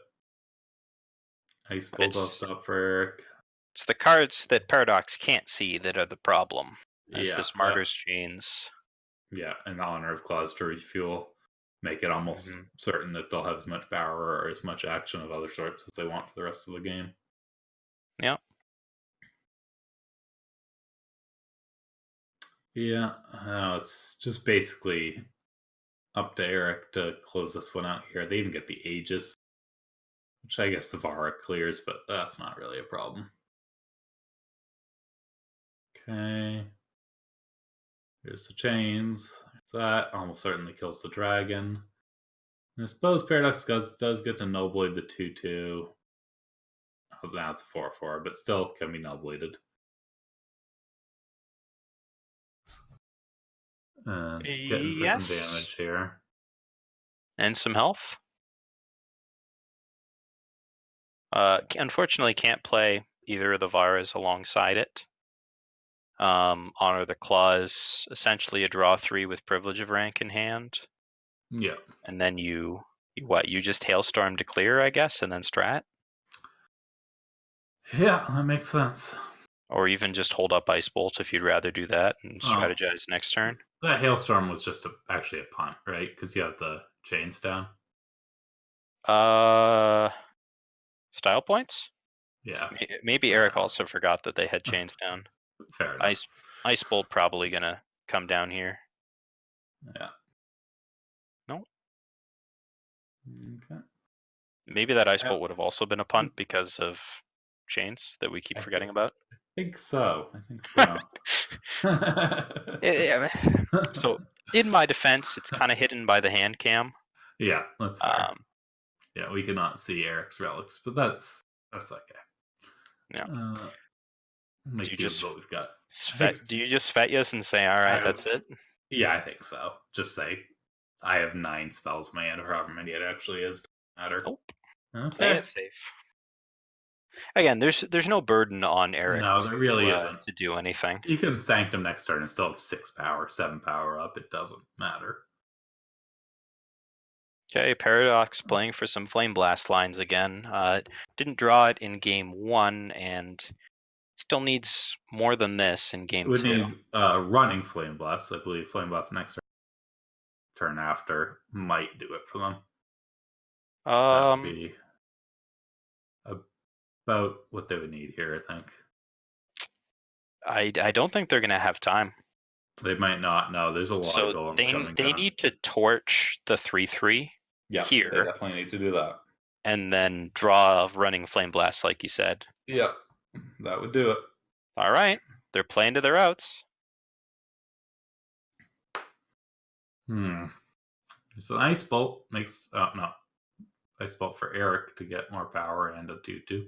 Ice pulls off stop for Eric. It's the cards that Paradox can't see that are the problem. As this Martyr's Chains. Yeah, and the Honor of Claws to refuel. make it almost certain that they'll have as much power or as much action of other sorts as they want for the rest of the game. Yeah. Yeah, it's just basically up to Eric to close this one out here. They even get the Aegis, which I guess the Vara clears, but that's not really a problem. Okay. Here's the chains. There's that. Almost certainly kills the dragon. And I suppose Paradox does get to Null Blade the 2/2. Now it's a 4/4, but still can be Null Bladed. And getting for some damage here. And some health. Unfortunately, can't play either of the Varas alongside it. Honor the Claws, essentially a draw 3 with Privilege of Rank in hand. Yeah. And then you just Hailstorm to clear, I guess, and then strat? Yeah, that makes sense. Or even just hold up Ice Bolt if you'd rather do that and strategize next turn. That Hailstorm was just actually a punt, right? Because you have the chains down. Style points? Yeah. Maybe Eric also forgot that they had chains down. Fair enough. Ice Bolt probably gonna come down here. Yeah. No. Okay. Maybe that Ice Bolt would have also been a punt because of chains that we keep forgetting about. I think so. So in my defense, it's kind of hidden by the hand cam. Yeah, that's fair. Yeah, we cannot see Eric's relics, but that's okay. Yeah. Do you just what we've got? Do you just Fetius and say, all right, that's it? Yeah, I think so. Just say, I have 9 spells in my hand, or however many it actually is. Doesn't matter. Nope. Okay. Play it safe. Again, there's no burden on Eric. No, there really isn't to do anything. You can Sanctum next turn and still have 6 power, 7 power up. It doesn't matter. Okay, Paradox playing for some Flame Blast lines again. Didn't draw it in game 1 and still needs more than this in game 2. Would need running Flame Blast. I believe Flame Blast next turn after might do it for them. That would be about what they would need here, I think. I don't think they're going to have time. They might not. No, there's a lot of golems coming down. They need to torch the 3/3 here. They definitely need to do that. And then draw running Flame Blast, like you said. Yep, that would do it. All right, they're playing to their outs. So Ice Bolt makes Ice Bolt for Eric to get more power and a 2/2.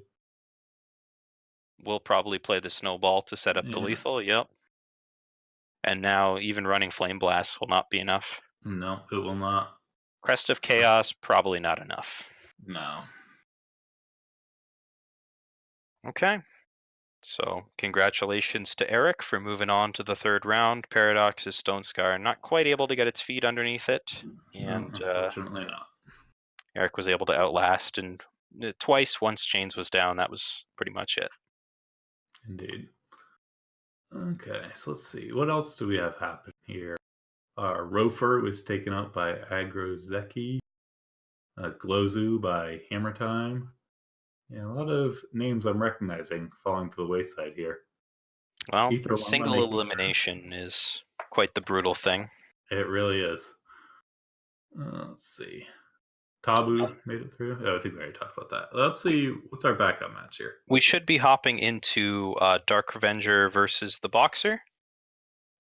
We'll probably play the Snowball to set up the lethal. Yep. And now even running Flame Blast will not be enough. No, it will not. Crest of Chaos, probably not enough. No. Okay. So congratulations to Eric for moving on to the 3rd round. Paradox's Stonescar not quite able to get its feet underneath it. And unfortunately not. Eric was able to outlast and twice once Chains was down. That was pretty much it. Indeed. Okay, so let's see. What else do we have happen here? Rofer was taken out by Agrozeki. Glozu by Hammer Time. Yeah, a lot of names I'm recognizing falling to the wayside here. Well, single elimination is quite the brutal thing. It really is. Let's see. Tabu made it through. Oh, I think we already talked about that. Let's see. What's our backup match here? We should be hopping into Dark Revenger versus the Boxer.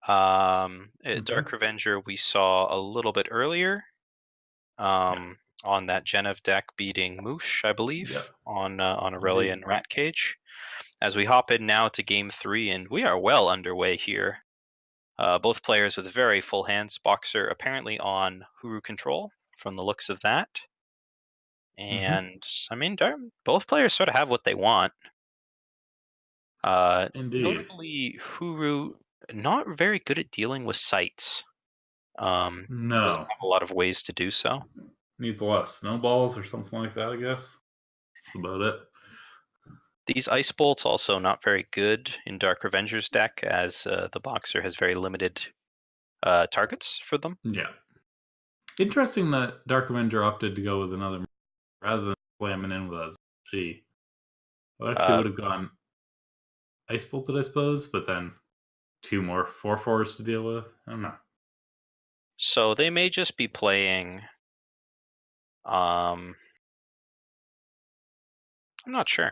Dark Revenger we saw a little bit earlier on that Genev deck beating Moosh, I believe, on Aurelia and Rat Cage. As we hop in now to game 3, and we are well underway here. Both players with very full hands. Boxer apparently on Huru control from the looks of that. And I mean, both players sort of have what they want. Indeed. Notably, Huru not very good at dealing with sights. No. Doesn't have a lot of ways to do so. Needs a lot of snowballs or something like that, I guess. That's about it. These Ice Bolts also not very good in Dark Revenger's deck, as the Boxer has very limited targets for them. Yeah. Interesting that Dark Avenger opted to go with another rather than slamming in with us. Gee, I actually Uh, would have gone Ice Bolted, I suppose, but then two more 4/4s to deal with. I don't know. so they may just be playing. I'm not sure.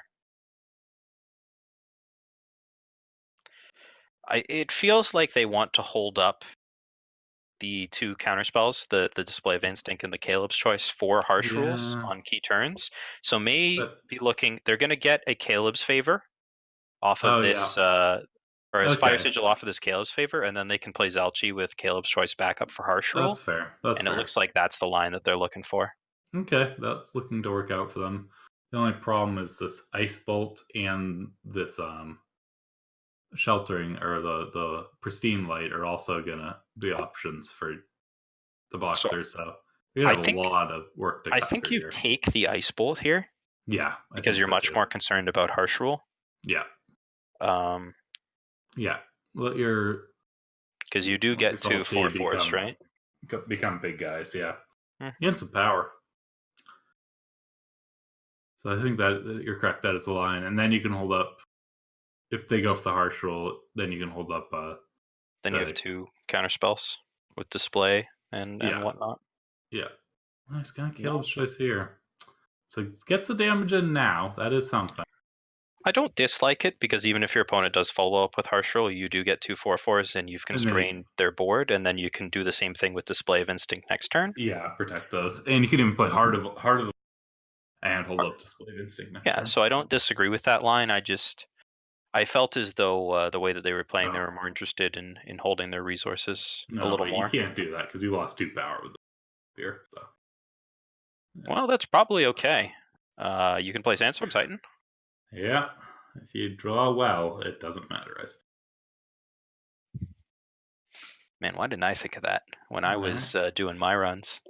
It feels like they want to hold up the two counterspells, the Display of Instinct and the Caleb's Choice for harsh rules Yeah, on key turns. So may but be looking. They're going to get a Caleb's Favor off of oh yeah, this, or as Fire okay, Sigil off of this Caleb's Favor, and then they can play Zelchi with Caleb's Choice backup for harsh that's rule. fair. That's And it fair. looks like that's the line that they're looking for. Okay, that's looking to work out for them. The only problem is this Ice Bolt and this sheltering or the pristine light are also gonna be options for the So boxers. So you're I gonna have a think lot of work to I cut think through you here. take the Ice Bolt here Yeah, I because think you're so much too. more concerned about harsh rule. Yeah, Um, yeah. Let your because you do get two Salty 4/4s, right? become big guys. Yeah, Mhm. and some power. So I think that you're correct. That is the line, and then you can hold up if they go for the harsh rule. Then you can hold up. Then you have The two counter spells with display and yeah, whatnot. yeah. Nice guy, Yeah. Caleb's choice here. So gets the damage in now. That is something. I don't dislike it because even if your opponent does follow up with harsh rule, you do get two 4/4s and you've And then constrained their board, and then you can do the same thing with display of instinct next turn. yeah, protect those, and you can even play heart of the and hold up display of instinct next Yeah, turn. so I don't disagree with that line. I felt as though the way that they were playing, they Oh were more interested in holding their resources a no, little but you more. can't do that because you lost 2 power with the here. So yeah. Well, that's probably okay. You can play Sandstorm Titan. Yeah, if you draw well, it doesn't matter. Man, why didn't I think of that when I Alright. was doing my runs?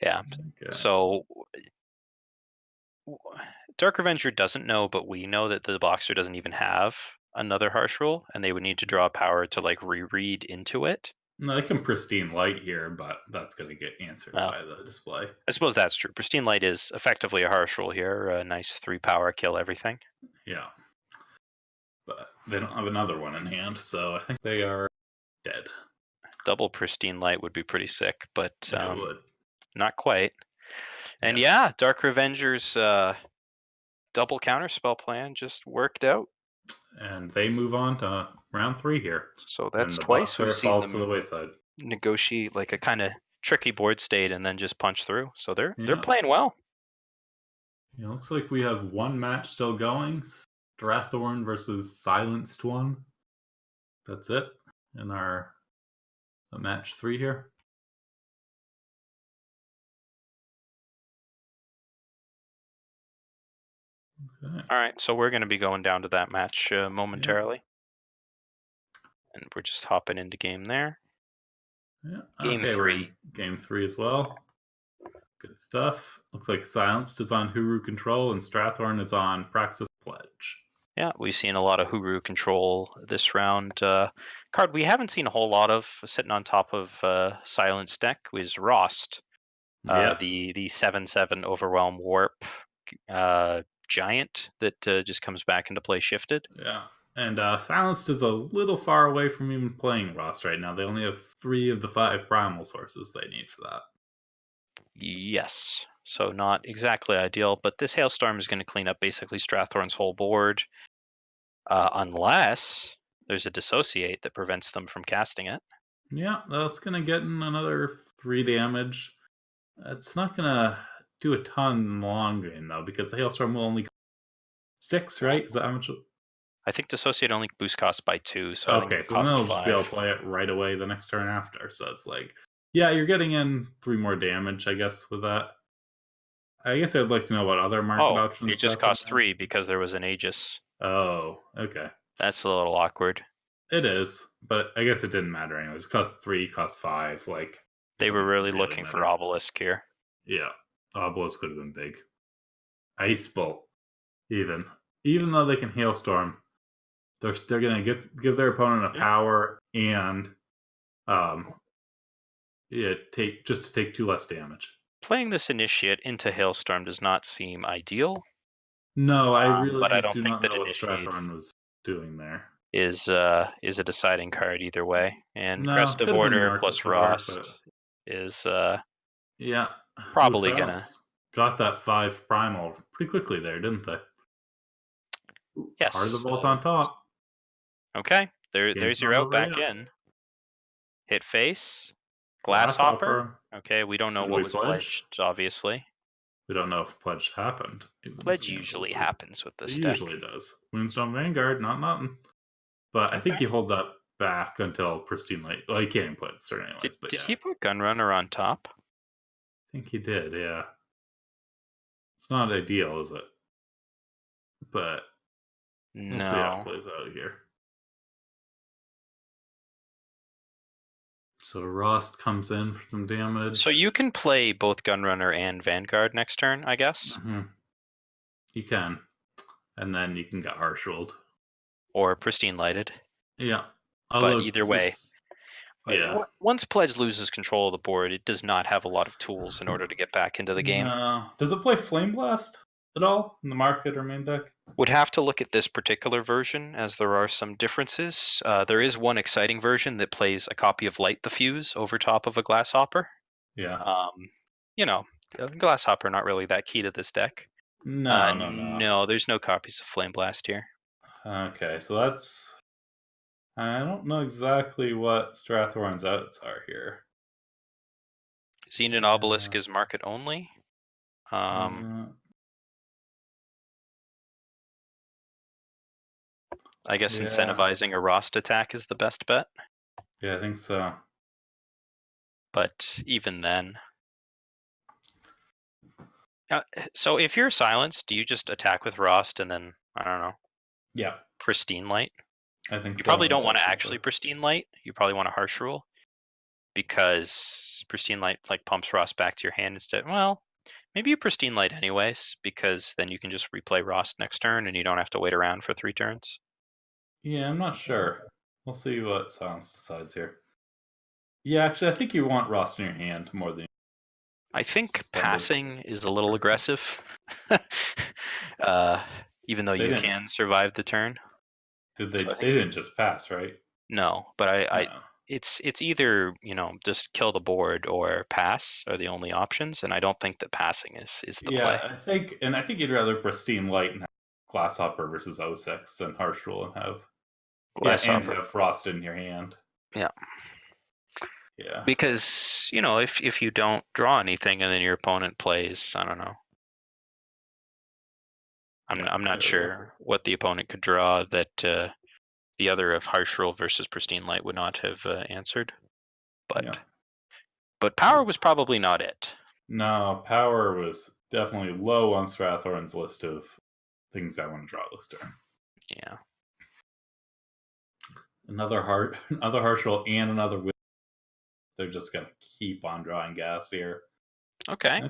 Yeah. Okay. So Dark Avenger doesn't know, but we know that the Boxer doesn't even have another harsh rule, and they would need to draw power to like reread into it. No, I can pristine light here, but that's going to get answered Well, by the display. I suppose that's true. Pristine Light is effectively a harsh rule here. A nice 3 power, kill everything. Yeah, but they don't have another one in hand, so I think they are dead. Double Pristine Light would be pretty sick, but It would. not quite. And Yeah. yeah, Dark Revenger's double counterspell plan just worked out. And they move on to round 3 here. So And that's the twice we've boxer seen falls to the them wayside. negotiate like a kind of tricky board state and then just punch through. So they're Yeah. playing well. It looks like we have one match still going. Strathorn versus Silenced One. That's it in our match 3 here. Okay. All right, so we're going to be going down to that match Yeah. momentarily, and we're just hopping into game there. Yeah. Game Okay, we're in 3. game 3 as well. Good stuff. Looks like Silenced is on Huru Control and Strathorn is on Praxis Pledge. Yeah, we've seen a lot of Huru control this round. Card we haven't seen a whole lot of sitting on top of Silence deck was Rost, Yeah. the 7/7 Overwhelm Warp giant that just comes back into play shifted. Yeah. And Silenced is a little far away from even playing Rost right now. They only have 3 of the 5 primal sources they need for that. Yes, so not exactly ideal, but this Hailstorm is going to clean up basically Strathorn's whole board, unless there's a Dissociate that prevents them from casting it. Yeah, that's going to get in another 3 damage. It's not going to do a ton in the long game, though, because the Hailstorm will only 6, right? Is that how much? I think Dissociate only boost costs by 2, so I think Okay, it so then costs they'll just be 5. able to play it right away the next turn after. So it's like, yeah, you're getting in 3 more damage, I guess, with that. I guess I'd like to know what other market Oh, options it just Strathorn costs has. 3 because there was an Aegis. Oh, okay. That's a little awkward. It is, but I guess it didn't matter anyways. It cost 3, cost 5. Like, They were doesn't really really looking for matter. Obelisk here. Yeah, Obelisk could have been big. Ice Bolt, even though they can Hailstorm, they're gonna give their opponent a power and Yeah, to take 2 less damage. Playing this Initiate into Hailstorm does not seem ideal, No, I but I really don't do think not that know what Initiate Strathoran was doing there. is a deciding card either way. And No, Crest of could have been Order market plus power, but Rost is yeah. Ooh, probably gonna. Silence got that 5 primal pretty quickly there, didn't they? Heart of the Yes. Vault on top. Okay. Game's There's your not out over back yet. in. Hit face. Glasshopper. Grasshopper. Okay, we don't know Did what we was pledge? pledged, obviously. We don't know if pledge happened. Even Pledge scandals. usually happens with It this deck. usually does. Moonstone Vanguard, not nothing. But I think Okay. you hold that back until Pristine Light. Well, you can't even play it start anyways, but Did yeah. he put Gunrunner on top? I think he did, yeah. It's not ideal, is it? But we'll see how it No. plays out here. So Rost comes in for some damage. So you can play both Gunrunner and Vanguard next turn, I guess? You can. And then you can get Harsh Ruled. Or Pristine Lighted. Yeah. But either way, yeah. once Pledge loses control of the board, it does not have a lot of tools in order to get back into the game. No. Does it play Flame Blast at all in the market or main deck? Would have to look at this particular version, as there are some differences. There is one exciting version that plays a copy of Light the Fuse over top of a Glasshopper. Yeah. You know, Glasshopper not really that key to this deck. No. No, there's no copies of Flame Blast here. Okay, so that's. I don't know exactly what Strathoran's outs are here. Xenon Obelisk is market only. I guess incentivizing a Rost attack is the best bet. Yeah, I think so. But even then. So if you're silenced, do you just attack with Rost and then, I don't know, Yeah. Pristine Light? I think you so. probably don't want to actually Pristine Light. You probably want a Harsh Rule, because Pristine Light like pumps Rost back to your hand instead. Well, maybe you Pristine Light anyways, because then you can just replay Rost next turn and you don't have to wait around for 3 turns. Yeah, I'm not sure. We'll see what Silence decides here. Yeah, actually, I think you want Rost in your hand more than. I think passing is a little aggressive, even though you can survive the turn. Did they? They didn't just pass, right? No, but it's either just kill the board or pass are the only options, and I don't think that passing is the play. I think you'd rather Pristine Light and have Glasshopper versus 06 than Harsh Rule and have and have Frost in your hand. Yeah. Yeah. Because if you don't draw anything and then your opponent plays, I don't know. I'm not sure what the opponent could draw that the other of Harsh Rule versus Pristine Light would not have answered. But power was probably not it. No, power was definitely low on Strathoran's list of things I want to draw this turn. Yeah. Another Harsh Rule and another win. They're just gonna keep on drawing gas here. Okay.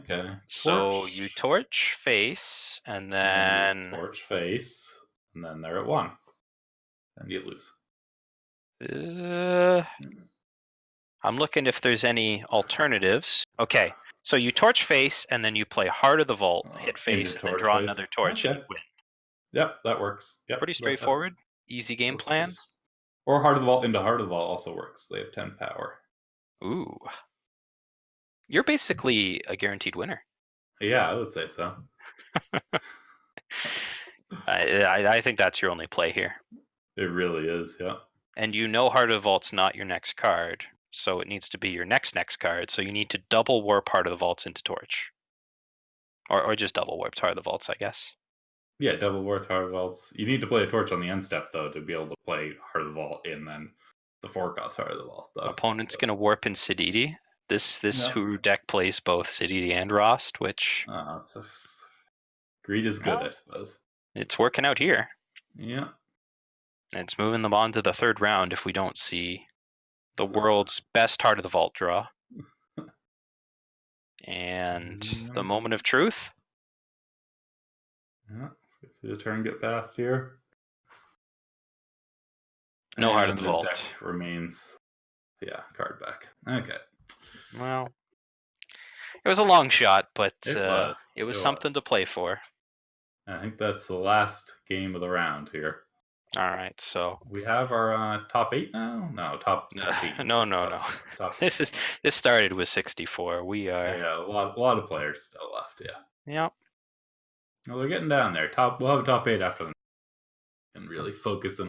So you torch face, and then torch face, and then they're at 1, and you lose. I'm looking if there's any alternatives. Okay, so you torch face, and then you play Heart of the Vault, hit face, and then draw another torch and win. Yep, that works. Yep, pretty straightforward. Easy game plan. Or Heart of the Vault into Heart of the Vault also works. They have 10 power. Ooh. You're basically a guaranteed winner. Yeah, I would say so. I think that's your only play here. It really is, yeah. And Heart of the Vault's not your next card, so it needs to be your next card. So you need to double warp Heart of the Vaults into Torch. Or just double warp Heart of the Vaults, I guess. Yeah, double warp Heart of the Vaults. You need to play a Torch on the end step, though, to be able to play Heart of the Vault and then the 4-cost Heart of the Vault, though. Opponent's going to warp in Siditi. This Hooru deck plays both Siditi and Rost, which... greed is good, I suppose. It's working out here. Yeah. It's moving them on to the 3rd round if we don't see the world's best Heart of the Vault draw. And the moment of truth. Yeah. See the turn get past here. No Heart of the Vault. Deck remains. Yeah, card back. Okay. Well, it was a long shot, but It was. it was It was. something to play for. I think that's the last game of the round here. All right, so We have our top 8 now? No, top no, 16. no, no, Top, no. top This is 16. this started with 64. We are, Yeah, a lot of players still left, yeah. yeah, Well, they're getting down there. We'll have a top 8 after them and really focus on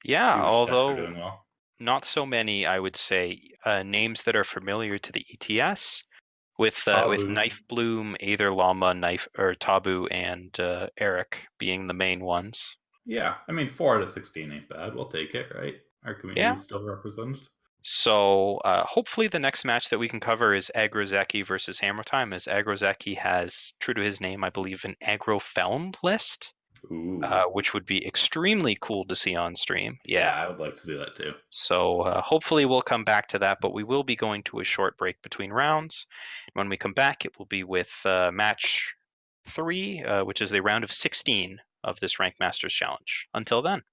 yeah. see which decks are Although doing well. not so many, I would say, names that are familiar to the ETS with Tabu. Knife Bloom, Aether Llama, Knife or Tabu, and Eric being the main ones. Yeah, I mean, 4 out of 16 ain't bad. We'll take it, right? Our Yeah. community's still represented. So hopefully the next match that we can cover is Agrozeki versus Hammer Time, as Agrozeki has, true to his name, I believe, an Aggro Felm list, Ooh. which would be extremely cool to see on stream. Yeah, Yeah. I would like to see that too. So hopefully we'll come back to that, but we will be going to a short break between rounds. When we come back, it will be with match 3, which is the round of 16 of this Rank Masters Challenge. Until then.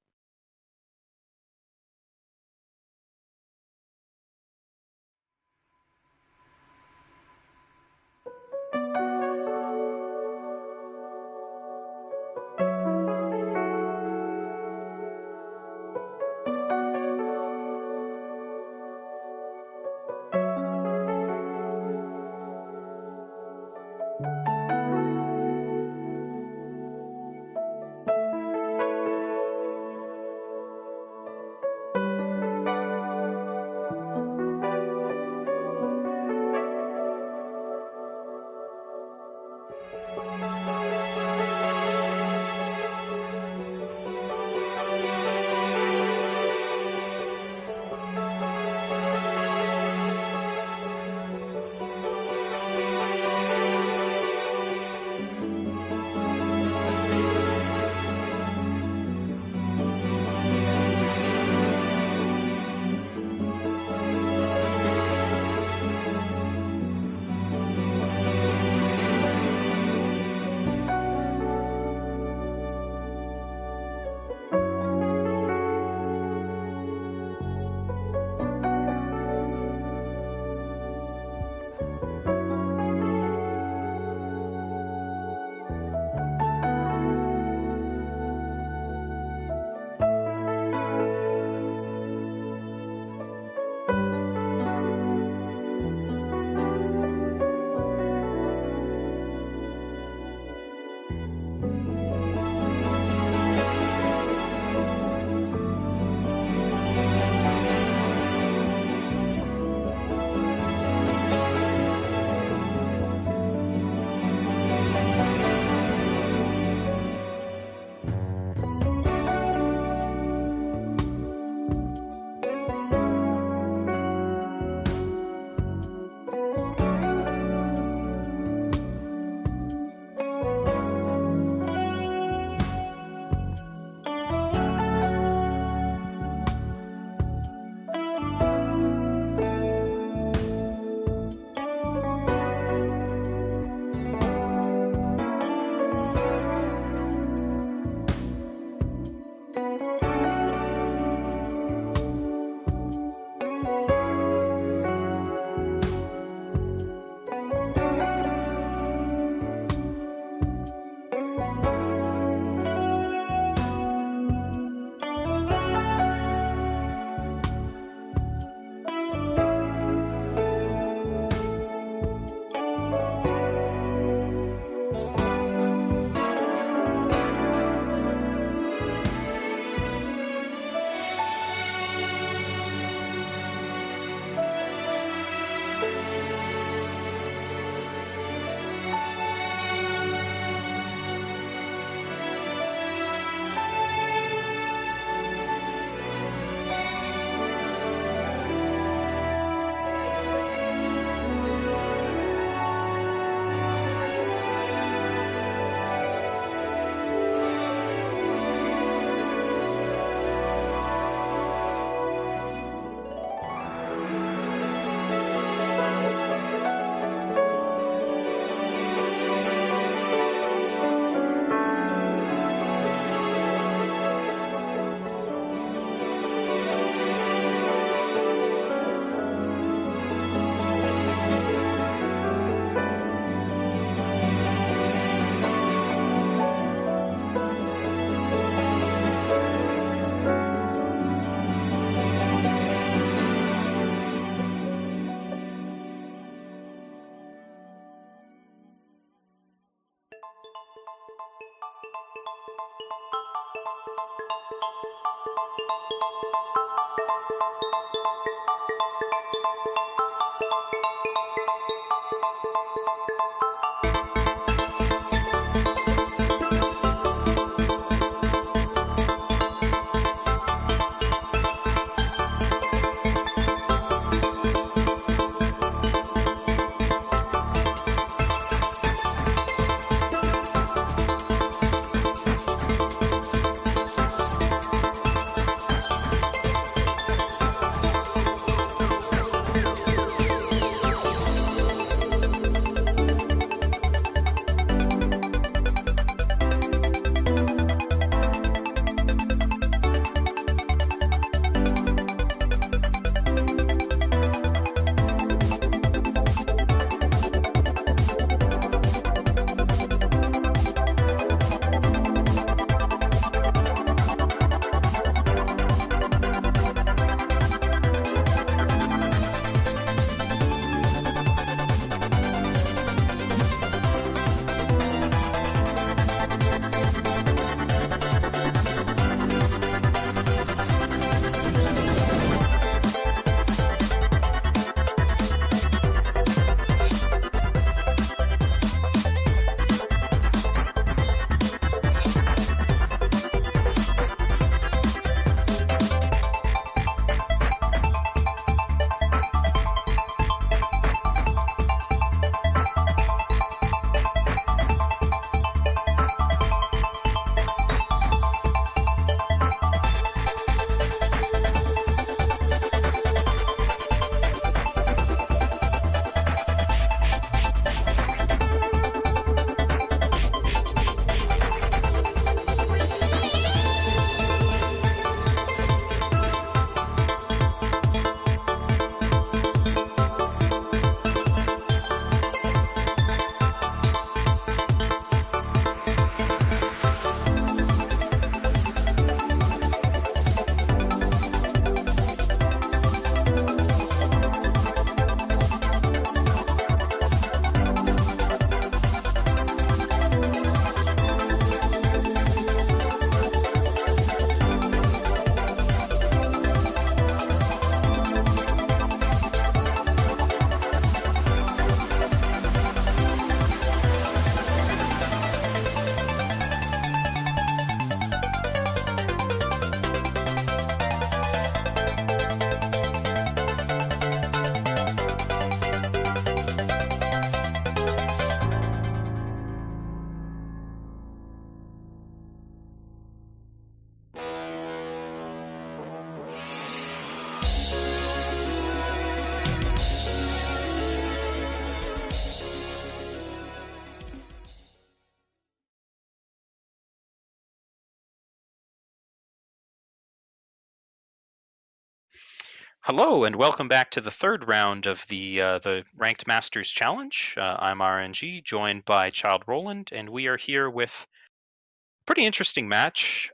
Hello and welcome back to the third round of the Ranked Masters Challenge. I'm RNG, joined by Child Roland, and we are here with a pretty interesting match.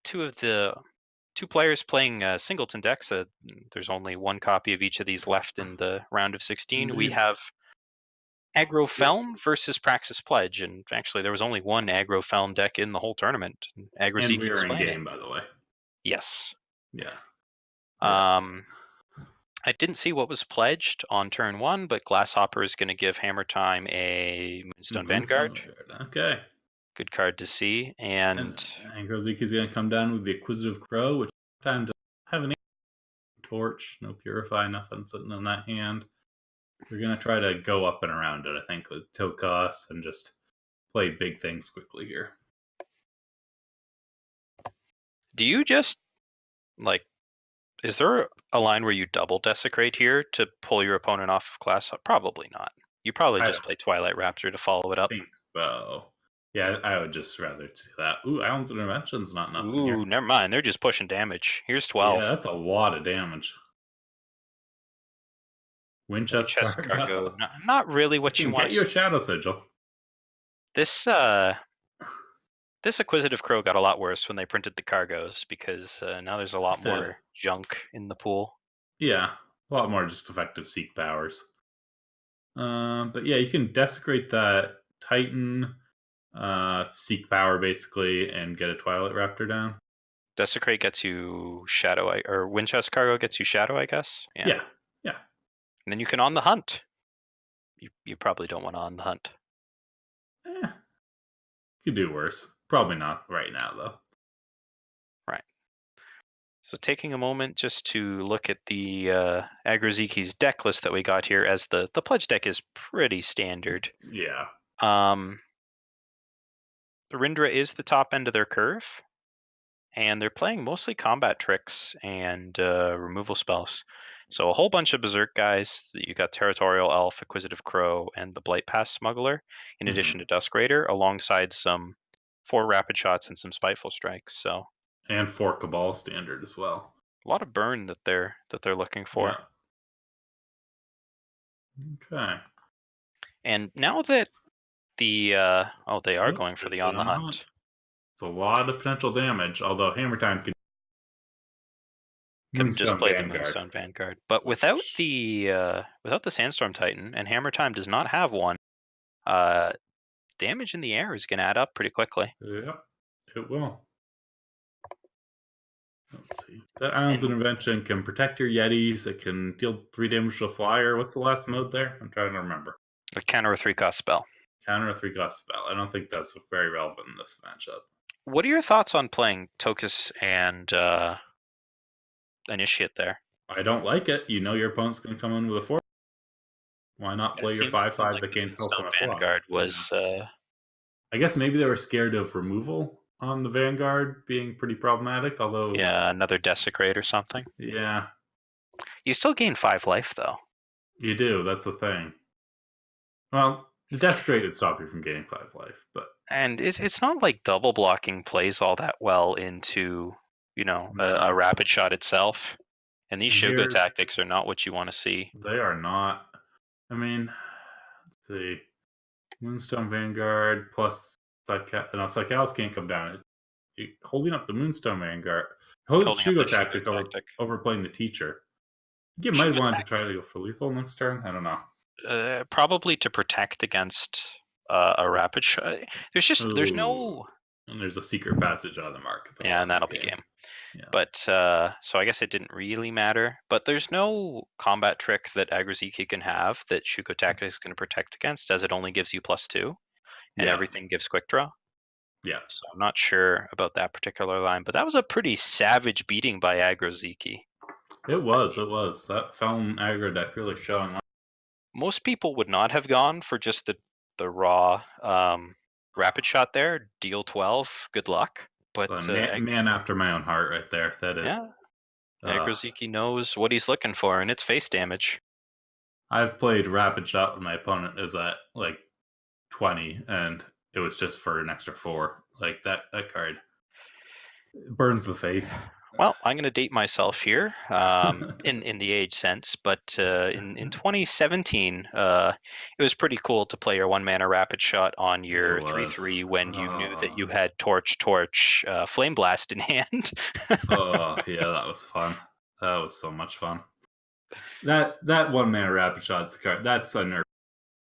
Two players playing singleton decks. There's only one copy of each of these left in the round of 16. We Indeed. have Aggro Felm versus Praxis Pledge, and actually there was only one Aggro Felm deck in the whole tournament. Aggro And Zeke we was are in playing it. game, by the way. Yes. Yeah. I didn't see what was pledged on turn one, but Glasshopper is going to give Hammer Time a Moonstone Vanguard. Okay. Good card to see. And Groziki is going to come down with the Acquisitive Crow, which time to have an torch, no Purify, nothing sitting in that hand. We're going to try to go up and around it, I think, with Tokas and just play big things quickly here. Do you just, is there a line where you double Desecrate here to pull your opponent off of class? Probably not. You probably just play Twilight Raptor to follow it up. I think so. Yeah, I would just rather do that. Ooh, Islands of Intervention's not nothing Ooh, here. never mind. They're just pushing damage. Here's 12. Yeah, that's a lot of damage. Winchester Cargo. Not really what you want. Get your Shadow Sigil. This Acquisitive Crow got a lot worse when they printed the cargoes because now there's a lot more junk in the pool. Yeah, a lot more just effective Seek powers. But yeah, you can desecrate that Titan, Seek power basically, and get a Twilight Raptor down. Desecrate gets you Shadow, or Winchester Cargo gets you Shadow, I guess. Yeah. And then you can On the Hunt. You probably don't want to On the Hunt. Could do worse. Probably not right now, though. Right. So taking a moment just to look at the Aggro Zeke's deck list that we got here, as the pledge deck is pretty standard. Yeah. Rindra is the top end of their curve, and they're playing mostly combat tricks and removal spells. So a whole bunch of Berserk guys. You got Territorial Elf, Acquisitive Crow, and the Blight Pass Smuggler, in addition to Dusk Raider, alongside some 4 Rapid Shots and some Spiteful Strikes. So and 4 Cabal standard as well. A lot of burn that they're looking for. Yeah. Okay. And now that the they are going for the On the Hunt. It's a lot of potential damage, although Hammer Time can just play the Moonstone Vanguard. But without the Sandstorm Titan, and Hammer Time does not have one, damage in the air is going to add up pretty quickly. Yeah, it will. Let's see. That Island's Intervention can protect your Yetis. It can deal 3 damage to a flyer. What's the last mode there? I'm trying to remember. A counter a 3-cost spell. Counter a 3-cost spell. I don't think that's very relevant in this matchup. What are your thoughts on playing Tokus and Initiate there? I don't like it. You know your opponent's going to come in with a 4. Why not play your 5/5 that gains health on a Vanguard was. I guess maybe they were scared of removal on the Vanguard being pretty problematic, although... Yeah, another Desecrate or something. Yeah. You still gain 5 life, though. You do, that's the thing. Well, the Desecrate would stop you from gaining 5 life, but... And it's not like double blocking plays all that well into, a Rapid Shot itself. And these Shugo tactics are not what you want to see. They are not. I mean, let's see. Moonstone Vanguard plus Psychalis can't come down. Holding up the Moonstone Vanguard. Holding up Shugo tactic over playing the Teacher. You might want to try to go for lethal next turn. I don't know. Probably to protect against a Rapid Shot. There's no... And there's a Secret Passage out of the mark. Yeah, and that'll be game. Yeah. But so I guess it didn't really matter. But there's no combat trick that Aggro Zeke can have that Shugo Tactic is going to protect against, as it only gives you +2, and everything gives quick draw. Yeah. So I'm not sure about that particular line, but that was a pretty savage beating by Aggro Zeke. It was. That Felm aggro deck really showing up. Most people would not have gone for just the raw Rapid Shot there. Deal 12. Good luck. But man after my own heart right there. That is. Yeah. Aggro Zeke knows what he's looking for, and it's face damage. I've played Rapid Shot when my opponent is at 20, and it was just for an extra 4. Like that card burns the face. Well, I'm going to date myself here in the age sense, but in 2017, it was pretty cool to play your 1 mana rapid shot on It your was. 3/3 when you knew that you had Torch, Flame Blast in hand. Oh yeah, that was fun. That was so much fun. That 1 mana rapid shot's the card. That's a nerf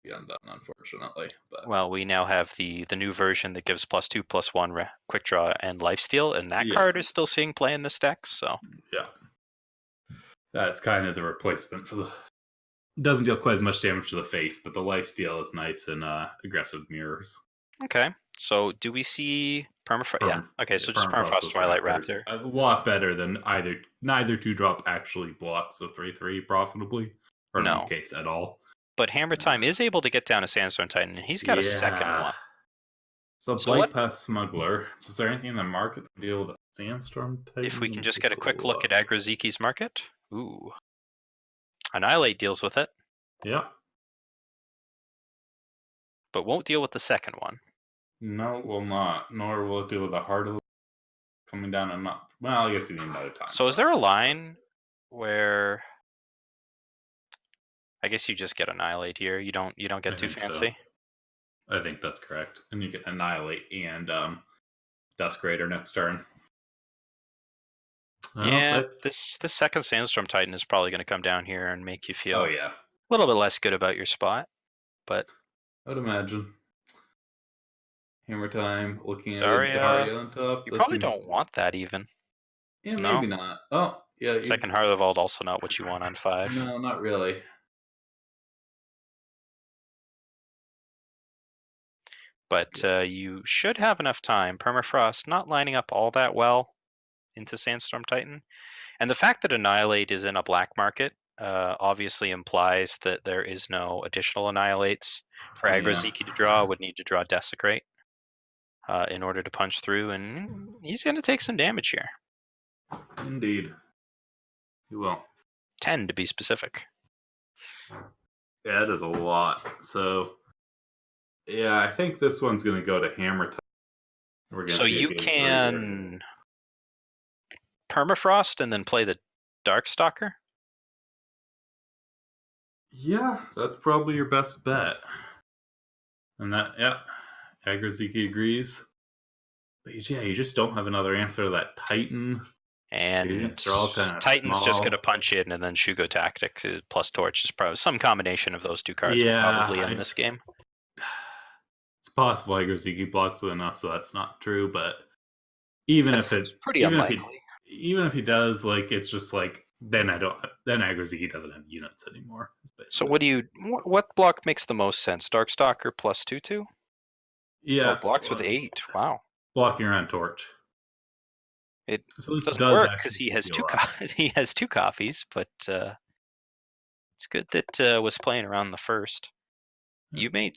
undone, unfortunately. But Well, we now have the new version that gives +2/+1 quick draw and lifesteal, and that yeah, card is still seeing play in this deck. So yeah, that's kind of the replacement for the. Doesn't deal quite as much damage to the face, but the lifesteal is nice and aggressive mirrors. okay. So do we see Permafrost? Yeah. Okay. So just Permafrost Permafrost's Twilight Raptors Raptor. a lot better than neither 2-drop actually blocks the 3/3 profitably, or in one No. case at all. But Hammer Time is able to get down a Sandstorm Titan, and he's got a second Yeah. one. So So what Blight Pest Smuggler. Is there anything in the market to deal with a Sandstorm Titan? if we can just get a quick look at Agroziki's market? Ooh. Annihilate deals with it, Yeah. but won't deal with the second one. No, it will not. Nor will it deal with the Heart of the coming down and not. Well, I guess you need another time. So is there a line where I guess you just get Annihilate here? You don't get too fancy. I think that's correct. And you get Annihilate and Dusk Raider next turn. Yeah, this second Sandstorm Titan is probably going to come down here and make you feel yeah. a little bit less good about your spot. But I would imagine. Hammer Time, looking at Daria on top. you probably don't want that even. Yeah, No? maybe not. Oh, yeah. Second Heart of the Vault, also not what you want on 5. No, not really. But you should have enough time. Permafrost not lining up all that well into Sandstorm Titan. And the fact that Annihilate is in a black market obviously implies that there is no additional Annihilates. For Agroziki to draw, would need to draw Desecrate in order to punch through, and he's going to take some damage here. Indeed. He will. 10 to be specific. Yeah, that is a lot. So, yeah, I think this one's going to go to Hammer Time. So you can Permafrost and then play the Darkstalker? Yeah, that's probably your best bet. And that, yeah, Agroziki agrees. But yeah, you just don't have another answer to that Titan. And Titan's just going to punch in, and then Shugo Tactics plus Torch is probably some combination of those two cards probably in this game. It's possible Agroziki blocks it enough, so that's not true. But even if it, pretty unlikely. Even if he does, like, it's just like then Agroziki doesn't have units anymore. So what block makes the most sense? Darkstalker plus 2/2? Yeah, blocks with 8. Wow. Blocking around Torch. It doesn't work because he has he has 2 coffees, but it's good that was playing around the first. You may,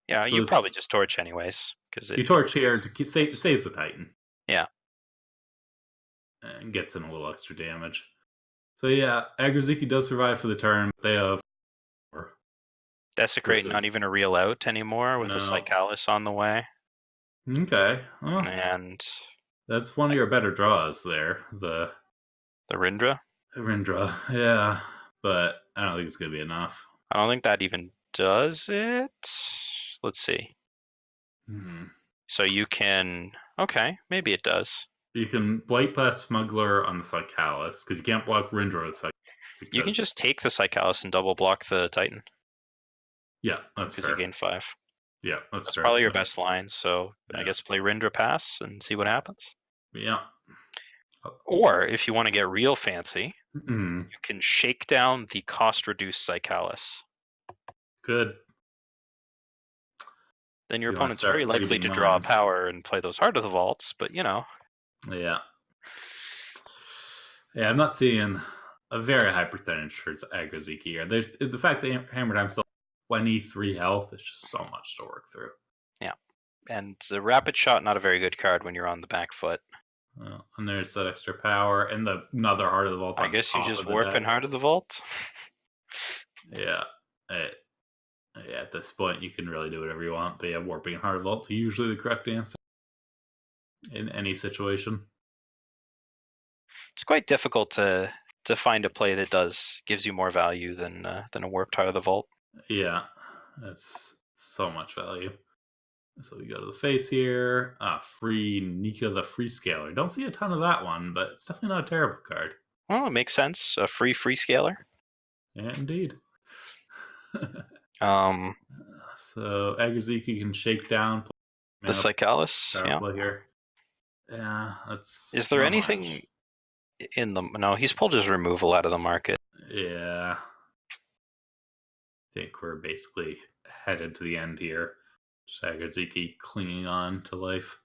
so you probably just Torch anyways because you Torch here to saves the Titan. Yeah, and gets in a little extra damage. So yeah, Agroziki does survive for the turn. But they have Desecrate not even a real out anymore with a Psychalis on the way. Okay, and that's one of your better draws there. The Rindra. Yeah, but I don't think it's gonna be enough. I don't think that even does it. Let's see. So you can. Okay, maybe it does. You can Blight Pest Smuggler on the Psychalis because you can't block Rindra with Psychalis. You can just take the Psychalis and double block the Titan. Yeah, that's fair. You gain 5. Yeah, that's fair. Probably your best line. So I guess play Rindra Pass and see what happens. Yeah. Or if you want to get real fancy, you can shake down the cost-reduced Psychalis. Good. Then your opponent's very likely to draw power and play those Heart of the Vaults, but you know. Yeah. Yeah, I'm not seeing a very high percentage for Agroziki here. There's the fact that Hammer Time still 23 health is just so much to work through. Yeah. And the Rapid Shot, not a very good card when you're on the back foot. Well, and there's that extra power and another Heart of the Vault. I guess you just warp in Heart of the Vault. Yeah. At this point, you can really do whatever you want. But yeah, warping Heart of the Vault is usually the correct answer in any situation. It's quite difficult to find a play that gives you more value than a Warped Heart of the Vault. Yeah, that's so much value. So we go to the face here. Free Nika the Freescaler. Don't see a ton of that one, but it's definitely not a terrible card. Well, it makes sense. A free scaler. Yeah, indeed. Um, So Agraziki can shake down the Psychalis. Yeah. here. Yeah, that's. Is there not anything much. in the? No, he's pulled his removal out of the market. Yeah. I think we're basically headed to the end here. Agraziki clinging on to life.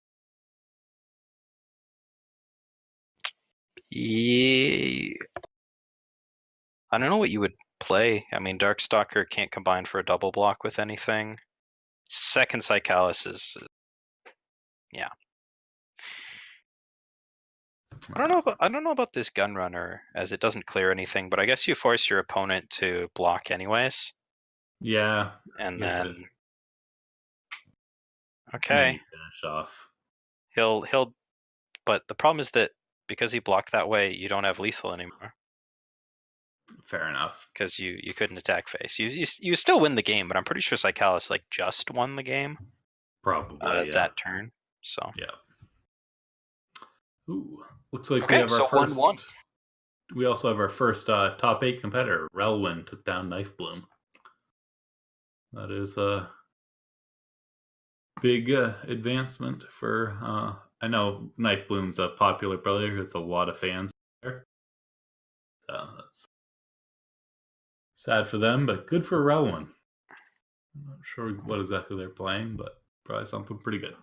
Yeah. I don't know what you would play. I mean, Darkstalker can't combine for a double block with anything. Second Psychalis is, yeah. I don't know about this Gunrunner, as it doesn't clear anything, but I guess you force your opponent to block anyways. Yeah. And then then and okay. then you finish off. He'll but the problem is that because he blocked that way, you don't have lethal anymore. Fair enough. Because you couldn't attack face. You still win the game, but I'm pretty sure Psychalis like just won the game. Probably, yeah. That turn. So yeah. Ooh, looks like we have our first. 1-1. We also have our first top 8 competitor. Relwyn took down Knife Bloom. That is a big advancement for. I know Knife Bloom's a popular player. There's a lot of fans there. So that's sad for them, but good for Relwyn. I'm not sure what exactly they're playing, but probably something pretty good.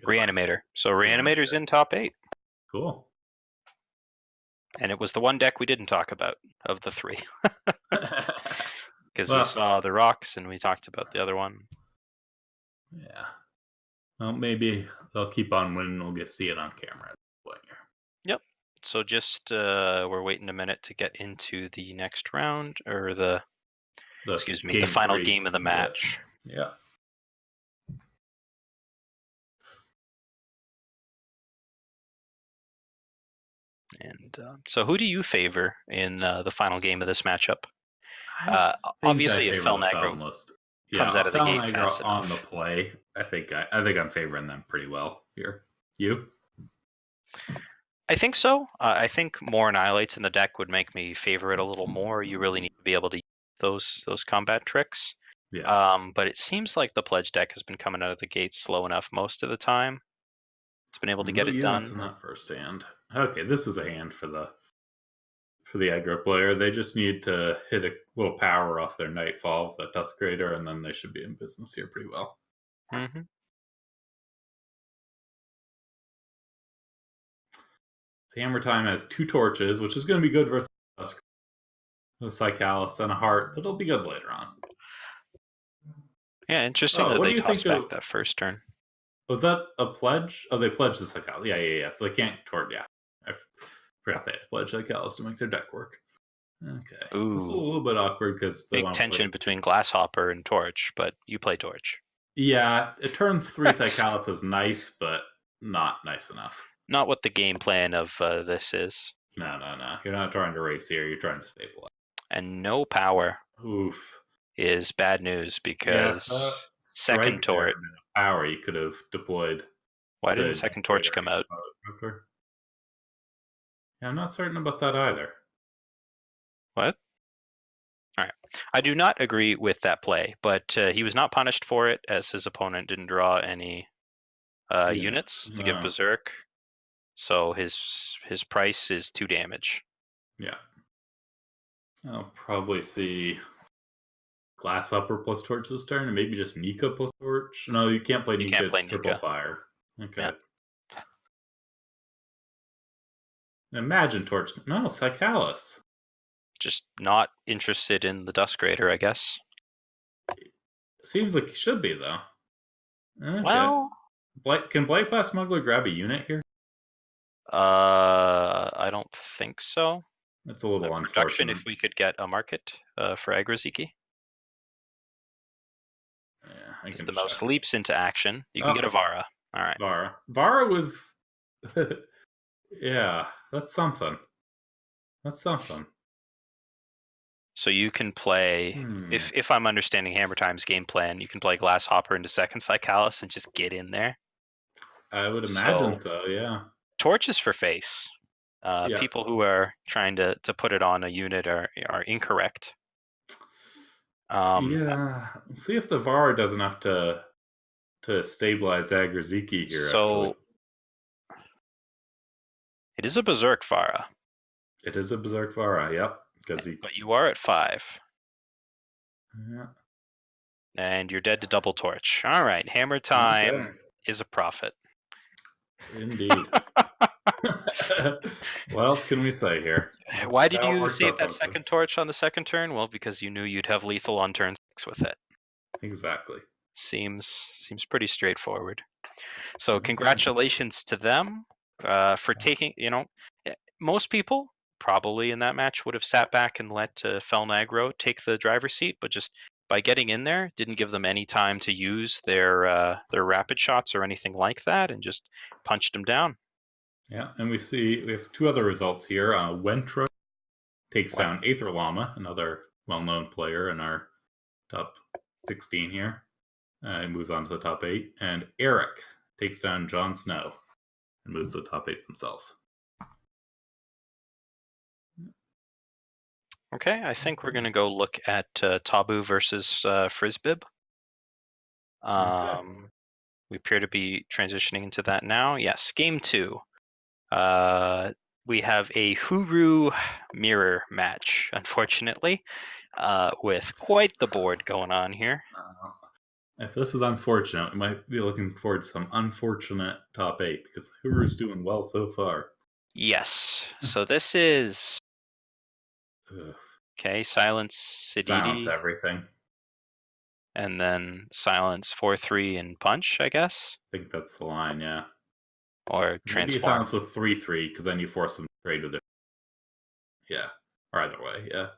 Reanimator. So Reanimator's in top 8. Cool. And it was the one deck we didn't talk about of the 3. Because we saw the rocks and we talked about the other one. Yeah. Well, maybe they'll keep on winning. We'll get to see it on camera. Yep. So just we're waiting a minute to get into the next round, or the final game of the match. Yeah. And so who do you favor in the final game of this matchup? Obviously, if Felnagro comes out of the gate on the play, I think I'm favoring them pretty well here. You? I think so. I think more Annihilates in the deck would make me favor it a little more. You really need to be able to use those combat tricks. Yeah. But it seems like the Pledge deck has been coming out of the gate slow enough most of the time. It's been able to get it done. In that first hand. Okay, this is a hand for the aggro player. They just need to hit a little power off their Nightfall, the Tusk Raider, and then they should be in business here pretty well. Mm-hmm. Hammer Time has 2 torches, which is going to be good versus Tusk, a Psychalis, and a Heart. That'll be good later on. Yeah, interesting that they cost back that first turn. Was that a pledge? Oh, they pledged the Psychalis. Yeah. So they can't torch. Yeah, I forgot they had to pledge Psychalis to make their deck work. Okay. Ooh. So it's a little bit awkward because big tension between Glasshopper and Torch, but you play Torch. Yeah, a turn 3 Psychalis is nice, but not nice enough. Not what the game plan of this is. No. You're not trying to race here. You're trying to stabilize. And no power. Oof. Is bad news because second torch power you could have deployed. Why didn't second torch come out? Yeah, I'm not certain about that either. What? All right. I do not agree with that play, but he was not punished for it as his opponent didn't draw any units to give Berserk. So his price is 2 damage. Yeah. I'll probably see Glasshopper plus Torch this turn, and maybe just Nika plus Torch. No, you can't play Nika. It's triple fire. Okay. Yeah. Imagine Torch. No, Psychalis. Just not interested in the Dusk Raider, I guess. Seems like he should be, though. Okay. Well, can Blightpath Smuggler grab a unit here? I don't think so. It's a little unfortunate. If we could get a market for Agraziki. Yeah, I can the mouse leaps into action. You can get Avara. All right. Vara with, yeah, that's something. That's something. So you can play, if I'm understanding Hammer Time's game plan, you can play Glasshopper into Second Sight Callus and just get in there. I would imagine so, yeah. Torches for face. Yeah. People who are trying to put it on a unit are incorrect. Yeah. See if the Vara doesn't have to stabilize Agraziki here, So actually. it is a Berserk Vara. It is a Berserk Vara, yep. But you are at 5. Yeah. And you're dead to double torch. All right, Hammer Time is a prophet. Indeed. What else can we say here? Why did you save that second torch on the second turn? Well, because you knew you'd have lethal on turn 6 with it. Exactly. Seems pretty straightforward. So congratulations to them for taking, most people probably in that match would have sat back and let Felnagro take the driver's seat, but just by getting in there, didn't give them any time to use their rapid shots or anything like that, and just punched them down. Yeah, and we have 2 other results here. Wentro takes down Aether Llama, another well-known player in our top 16 here. He moves on to the top 8. And Eric takes down Jon Snow and moves to the top 8 themselves. Okay, I think we're going to go look at Tabu versus Frizbib. We appear to be transitioning into that now. Yes, game 2. We have a Huru mirror match, unfortunately, with quite the board going on here. If this is unfortunate, we might be looking forward to some unfortunate top 8 because Huru's doing well so far. Yes. So this is Silence Siditi. Silence everything. And then Silence 4/3 and Punch, I guess. I think that's the line, yeah. Or Transform. Maybe Silence with 3/3 because then you force them to trade with it. Yeah. Or either way, yeah.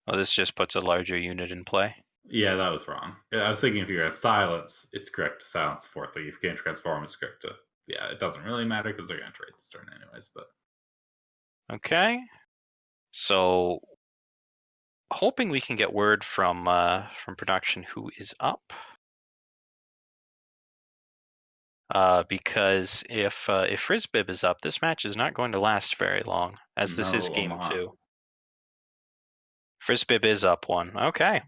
Well, this just puts a larger unit in play. Yeah, that was wrong. I was thinking if you're going to silence, it's correct to silence 4/3. If you can't transform, it's correct to... Yeah, it doesn't really matter because they're going to trade this turn anyways, but... Okay. So, hoping we can get word from production who is up. Because if Frizbib is up, this match is not going to last very long, as this is game 2. Frizbib is up 1. Okay.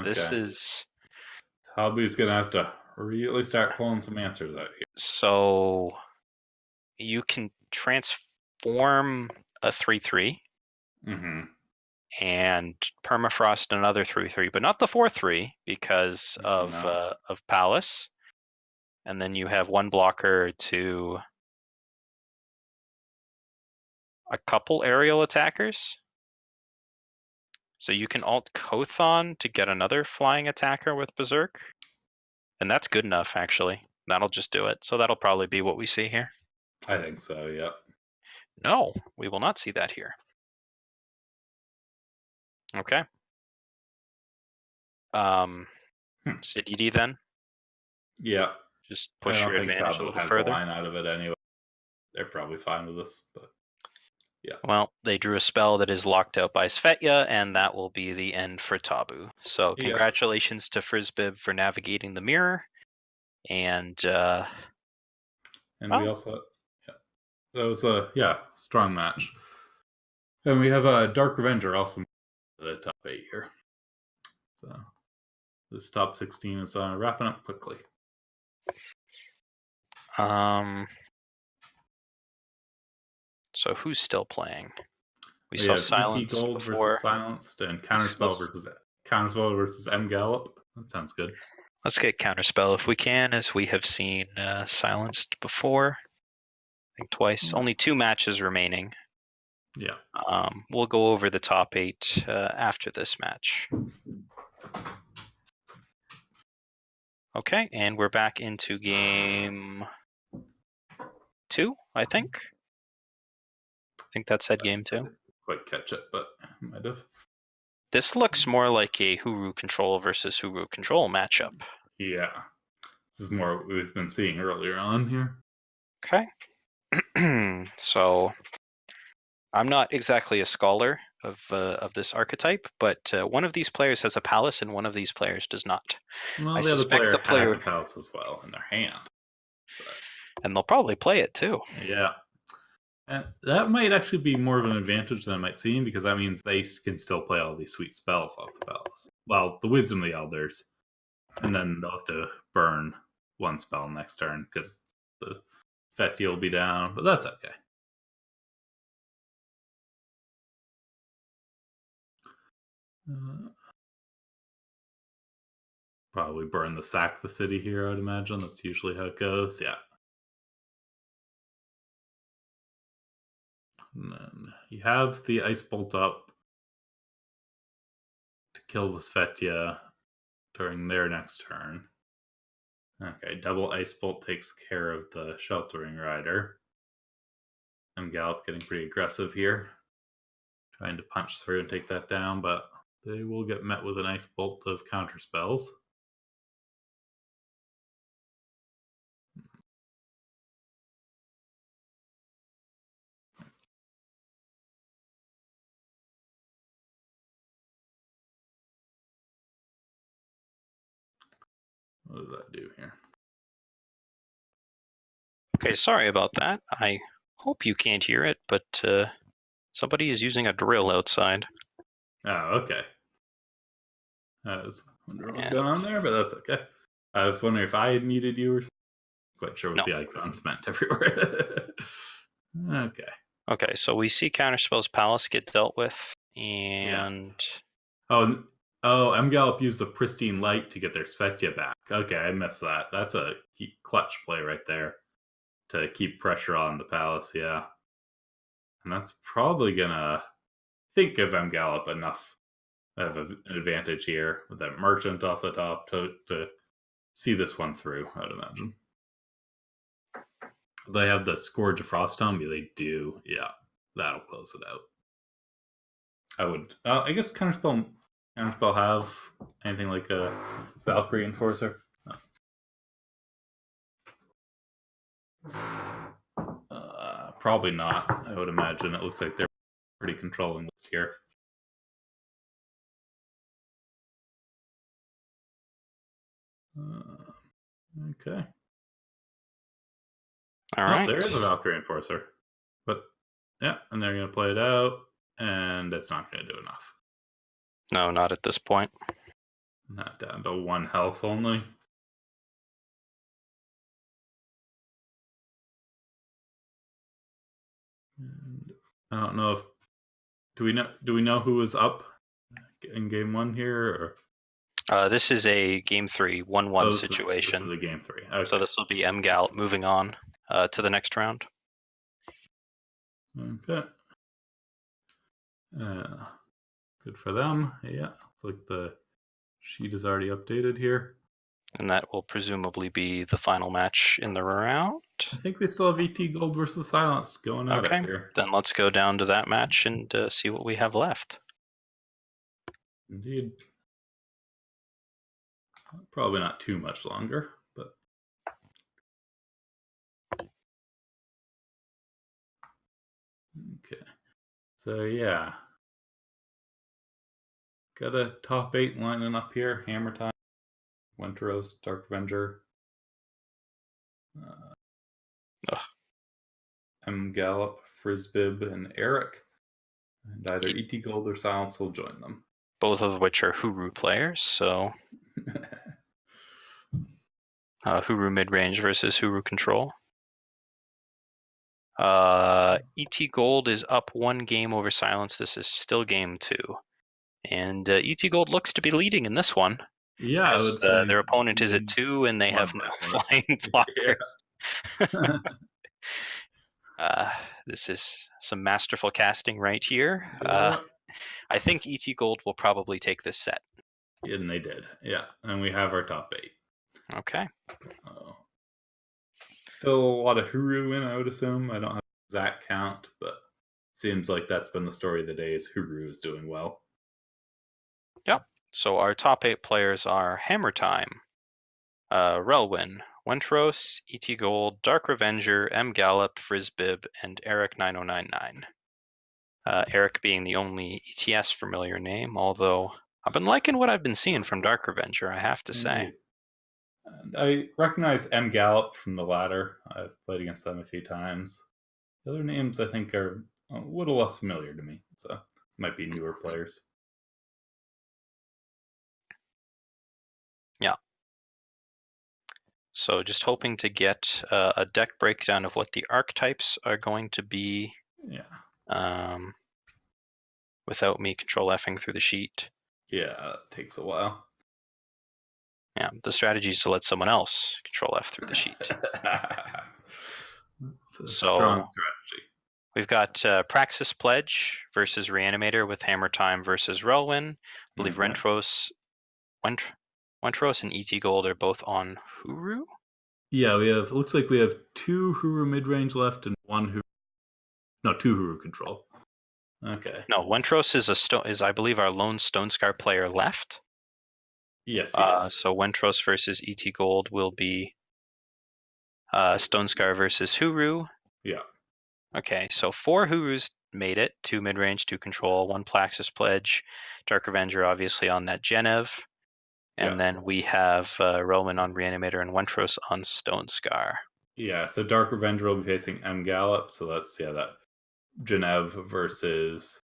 This is... Tabu's going to have to really start pulling some answers out here. So, you can transform a 3/3. And permafrost another 3/3, but not the 4/3 because of Palace. And then you have 1 blocker to a couple aerial attackers. So you can alt Kothon to get another flying attacker with Berserk. And that's good enough, actually. That'll just do it. So that'll probably be what we see here. I think so, yep. No, we will not see that here. Okay. Siditi then? Yeah. Just push your advantage a little further. Has a line out of it anyway. They're probably fine with this, but yeah. Well, they drew a spell that is locked out by Svetya, and that will be the end for Tabu. So congratulations to Frizbib for navigating the mirror. And we also... That was a strong match. And we have a Dark Revenger also the top 8 here. So this top 16 is wrapping up quickly. So who's still playing? We saw Silence Gold versus Silenced and Counterspell versus M Gallop. That sounds good. Let's get Counterspell if we can, as we have seen Silenced before. I think twice. Only 2 matches remaining. Yeah. We'll go over the top 8 after this match. Okay, and we're back into game 2, I think. I think that said game 2. Quite catch it, but might have. This looks more like a Huru Control versus Huru Control matchup. Yeah. This is more what we've been seeing earlier on here. Okay. So I'm not exactly a scholar of this archetype, but one of these players has a palace and one of these players does not. Well, I the other suspect player the has player, a palace as well in their hand. But and they'll probably play it too. yeah. And that might actually be more of an advantage than it might seem, because that means they can still play all these sweet spells off the palace. Well, the Wisdom of the Elders. And then they'll have to burn one spell next turn because the Fetty will be down, but that's okay. Probably burn sack the city here, I'd imagine. That's usually how it goes. Yeah. And then you have the Ice Bolt up to kill the Svetya during their next turn. Okay, double Ice Bolt takes care of the Sheltering Rider. Gallop getting pretty aggressive here, trying to punch through and take that down, but they will get met with an Ice Bolt of counter spells. What does that do here? Okay, sorry about that. I hope you can't hear it, but somebody is using a drill outside. Oh, okay. I was wondering what's going on there, but that's okay. I was wondering if I had muted you or something. Quite sure what the icons meant everywhere. Okay. Okay, so we see Counterspell's Palace get dealt with, and Gallop used the Pristine Light to get their Svetya back. Okay, I missed that. That's a clutch play right there to keep pressure on the Palace, yeah. And that's probably gonna think of Gallop enough of an advantage here with that Merchant off the top to see this one through, I'd imagine. They have the Scourge of Frosttomb. They do. Yeah, that'll close it out. I would. I guess Counterspell have anything like a Valkyrie Enforcer? Probably not. I would imagine. It looks like they're pretty controlling this here. Okay. All right. There is a Valkyrie Enforcer. But, yeah, and they're going to play it out, and it's not going to do enough. No, not at this point. Not down to 1 health only. And I don't know if... Do we know who was up in game 1 here? Or? This is a game 3, 1-1 situation. This is a game 3. Okay. So this will be Gallop moving on to the next round. Okay. Good for them. Yeah. Looks like the sheet is already updated here. And that will presumably be the final match in the round. I think we still have ET Gold versus Silence going on here. Then let's go down to that match and see what we have left. Indeed. Probably not too much longer, but... Okay. So, yeah. Got a top 8 lining up here. Hammer Time, Winteros, Dark Avenger, Gallop, Frisbib, and Eric. And either ET Gold or Silence will join them. Both of which are Huru players, so... Huru mid-range versus Huru control. ET Gold is up 1 game over Silence. This is still game 2. And ET Gold looks to be leading in this one. Yeah, I would say their opponent is at 2, and they have no flying blockers. This is some masterful casting right here. I think ET Gold will probably take this set. And they did, yeah. And we have our top 8. Okay. Still a lot of Huru in, I would assume. I don't have the exact count, but seems like that's been the story of the day, is Huru is doing well. Yep. So our top 8 players are Hammer Time, Relwyn, Wentros, E.T. Gold, Dark Revenger, M. Gallop, Frisbib, and Eric 9099. Eric being the only ETS familiar name, although I've been liking what I've been seeing from Dark Revenger, I have to say. And I recognize M. Gallop from the ladder. I've played against them a few times. The other names I think are a little less familiar to me, so might be newer players. Yeah. So just hoping to get a deck breakdown of what the archetypes are going to be. Yeah. Without me control-Fing through the sheet. Yeah, it takes a while. Yeah, the strategy is to let someone else control-F through the sheet. It's a strong strategy. We've got Praxis Pledge versus Reanimator with Hammer Time versus Relwyn. I believe Wentros and E.T. Gold are both on Huru? Yeah, looks like we have 2 Huru mid-range left and 2 Huru control. Okay. No, Wentros is I believe our lone Stonescar player left. Yes, he is. So Wentros versus E.T. Gold will be Stonescar versus Huru. Yeah. Okay, so 4 Hurus made it, 2 mid-range, 2 control, 1 Praxis Pledge, Dark Revenger obviously on that Genev, and then we have Relwyn on Reanimator and Wentros on Stonescar. Yeah, so Dark Revenger will be facing M. Gallop, so let's see how that Genev versus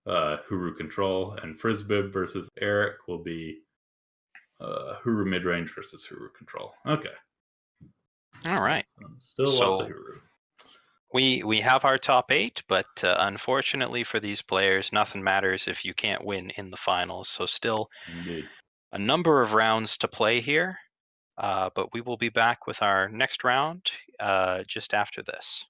Huru control, and Frisbib versus Eric will be Huru mid-range versus Huru control. Okay. All right. Still lots of Huru. We have our top 8, but unfortunately for these players, nothing matters if you can't win in the finals. So still a number of rounds to play here, but we will be back with our next round just after this.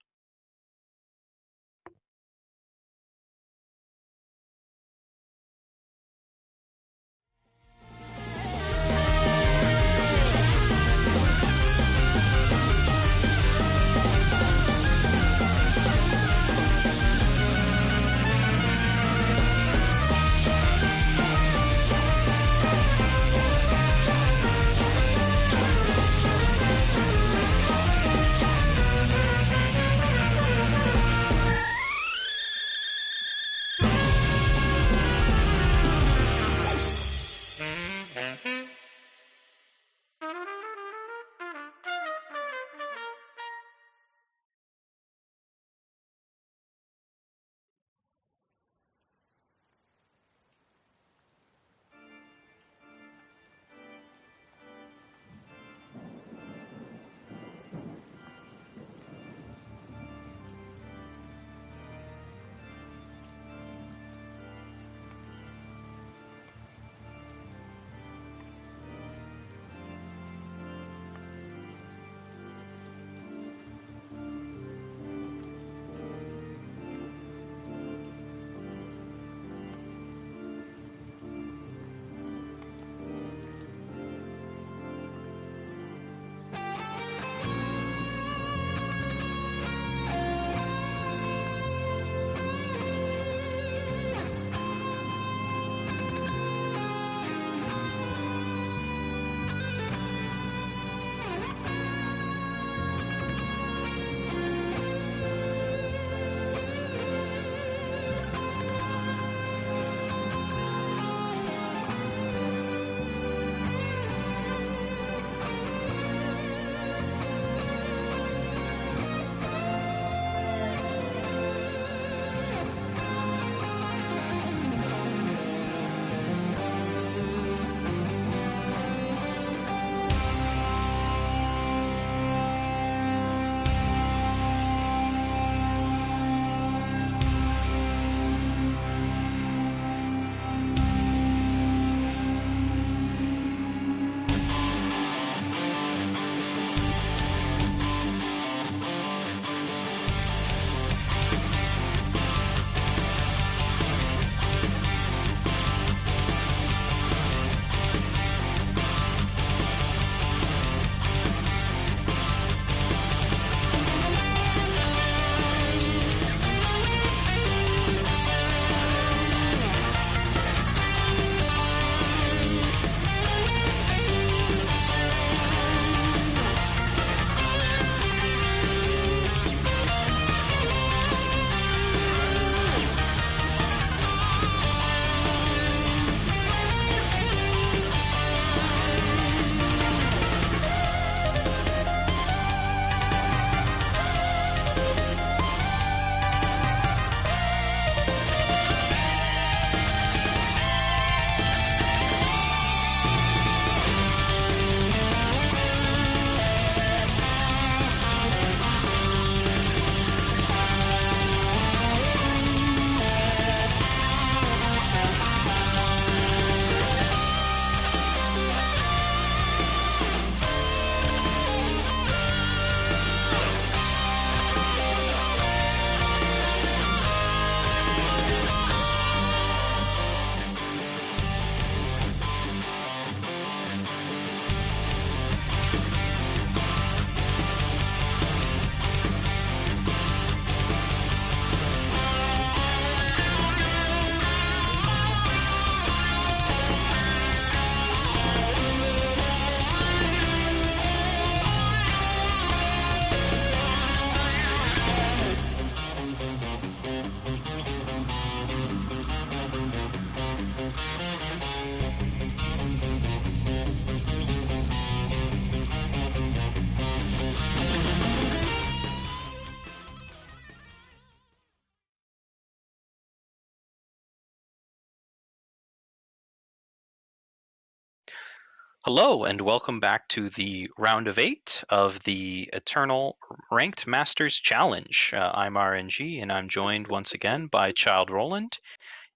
Hello, and welcome back to the round of 8 of the Eternal Ranked Masters Challenge. I'm RNG, and I'm joined once again by Child Roland.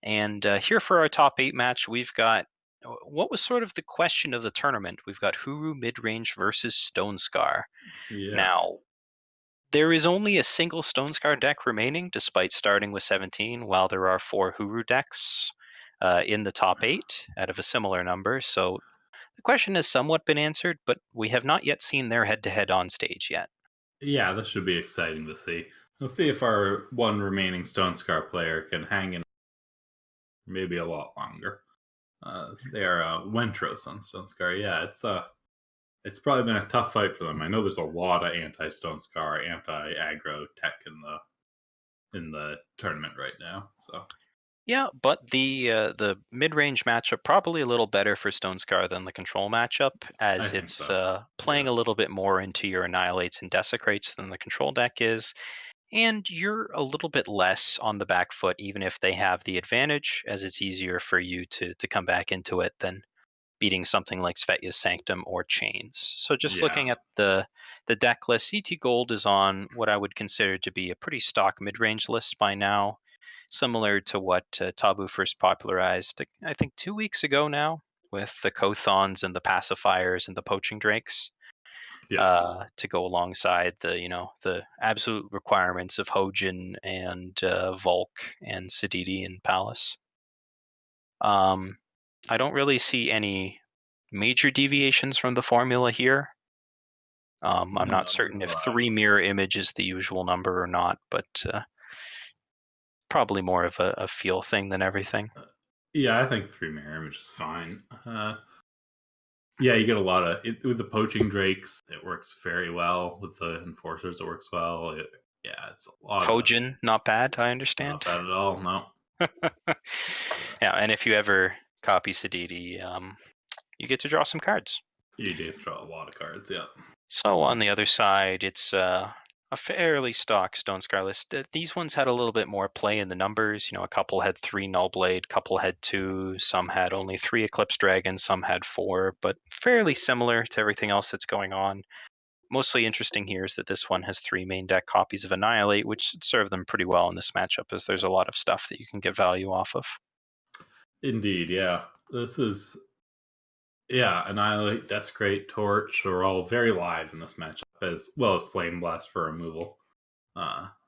And here for our top 8 match, we've got what was sort of the question of the tournament. We've got Huru mid-range versus Stonescar. Yeah. Now, there is only a single Stonescar deck remaining, despite starting with 17, while there are 4 Huru decks in the top 8 out of a similar number. So the question has somewhat been answered, but we have not yet seen their head-to-head on stage yet. Yeah, this should be exciting to see. Let's see if our one remaining Stone Scar player can hang in maybe a lot longer. They are Wentros on Stone Scar. Yeah, it's probably been a tough fight for them. I know there's a lot of anti Stone Scar, anti aggro tech in the tournament right now. So Yeah, but the mid-range matchup probably a little better for Stonescar than the control matchup, I as think it's so. playing Yeah. a little bit more into your Annihilates and Desecrates than the control deck is, and you're a little bit less on the back foot, even if they have the advantage, as it's easier for you to come back into it than beating something like Svetya's Sanctum or Chains. So just Yeah. looking at the deck list, CT Gold is on what I would consider to be a pretty stock mid-range list by now, similar to what Tabu first popularized, I think 2 weeks ago now, with the Kothons and the Pacifiers and the Poaching Drakes, Yeah. to go alongside the absolute requirements of Hojin and Volk and Siditi and Palace. I don't really see any major deviations from the formula here. I'm not certain if 3 mirror image is the usual number or not, but probably more of a feel thing than everything. Yeah, I think 3 mirror image is fine. Yeah, you get a lot of it with the poaching drakes. It works very well with the enforcers. It works well. Yeah, it's a lot of Hojin, not bad, I not understand. bad at all. No, Yeah, and if you ever copy Siditi, you get to draw some cards. you do draw a lot of cards. Yeah, So on the other side, it's a fairly stock Stonescar list. These ones had a little bit more play in the numbers. A couple had 3 Nullblade, couple had 2, some had only 3 Eclipse Dragons, some had 4, but fairly similar to everything else that's going on. Mostly interesting here is that this one has 3 main deck copies of Annihilate, which should serve them pretty well in this matchup, as there's a lot of stuff that you can get value off of. indeed. Yeah, this is Annihilate, Desecrate, Torch are all very live in this matchup, as well as Flame Blast for removal.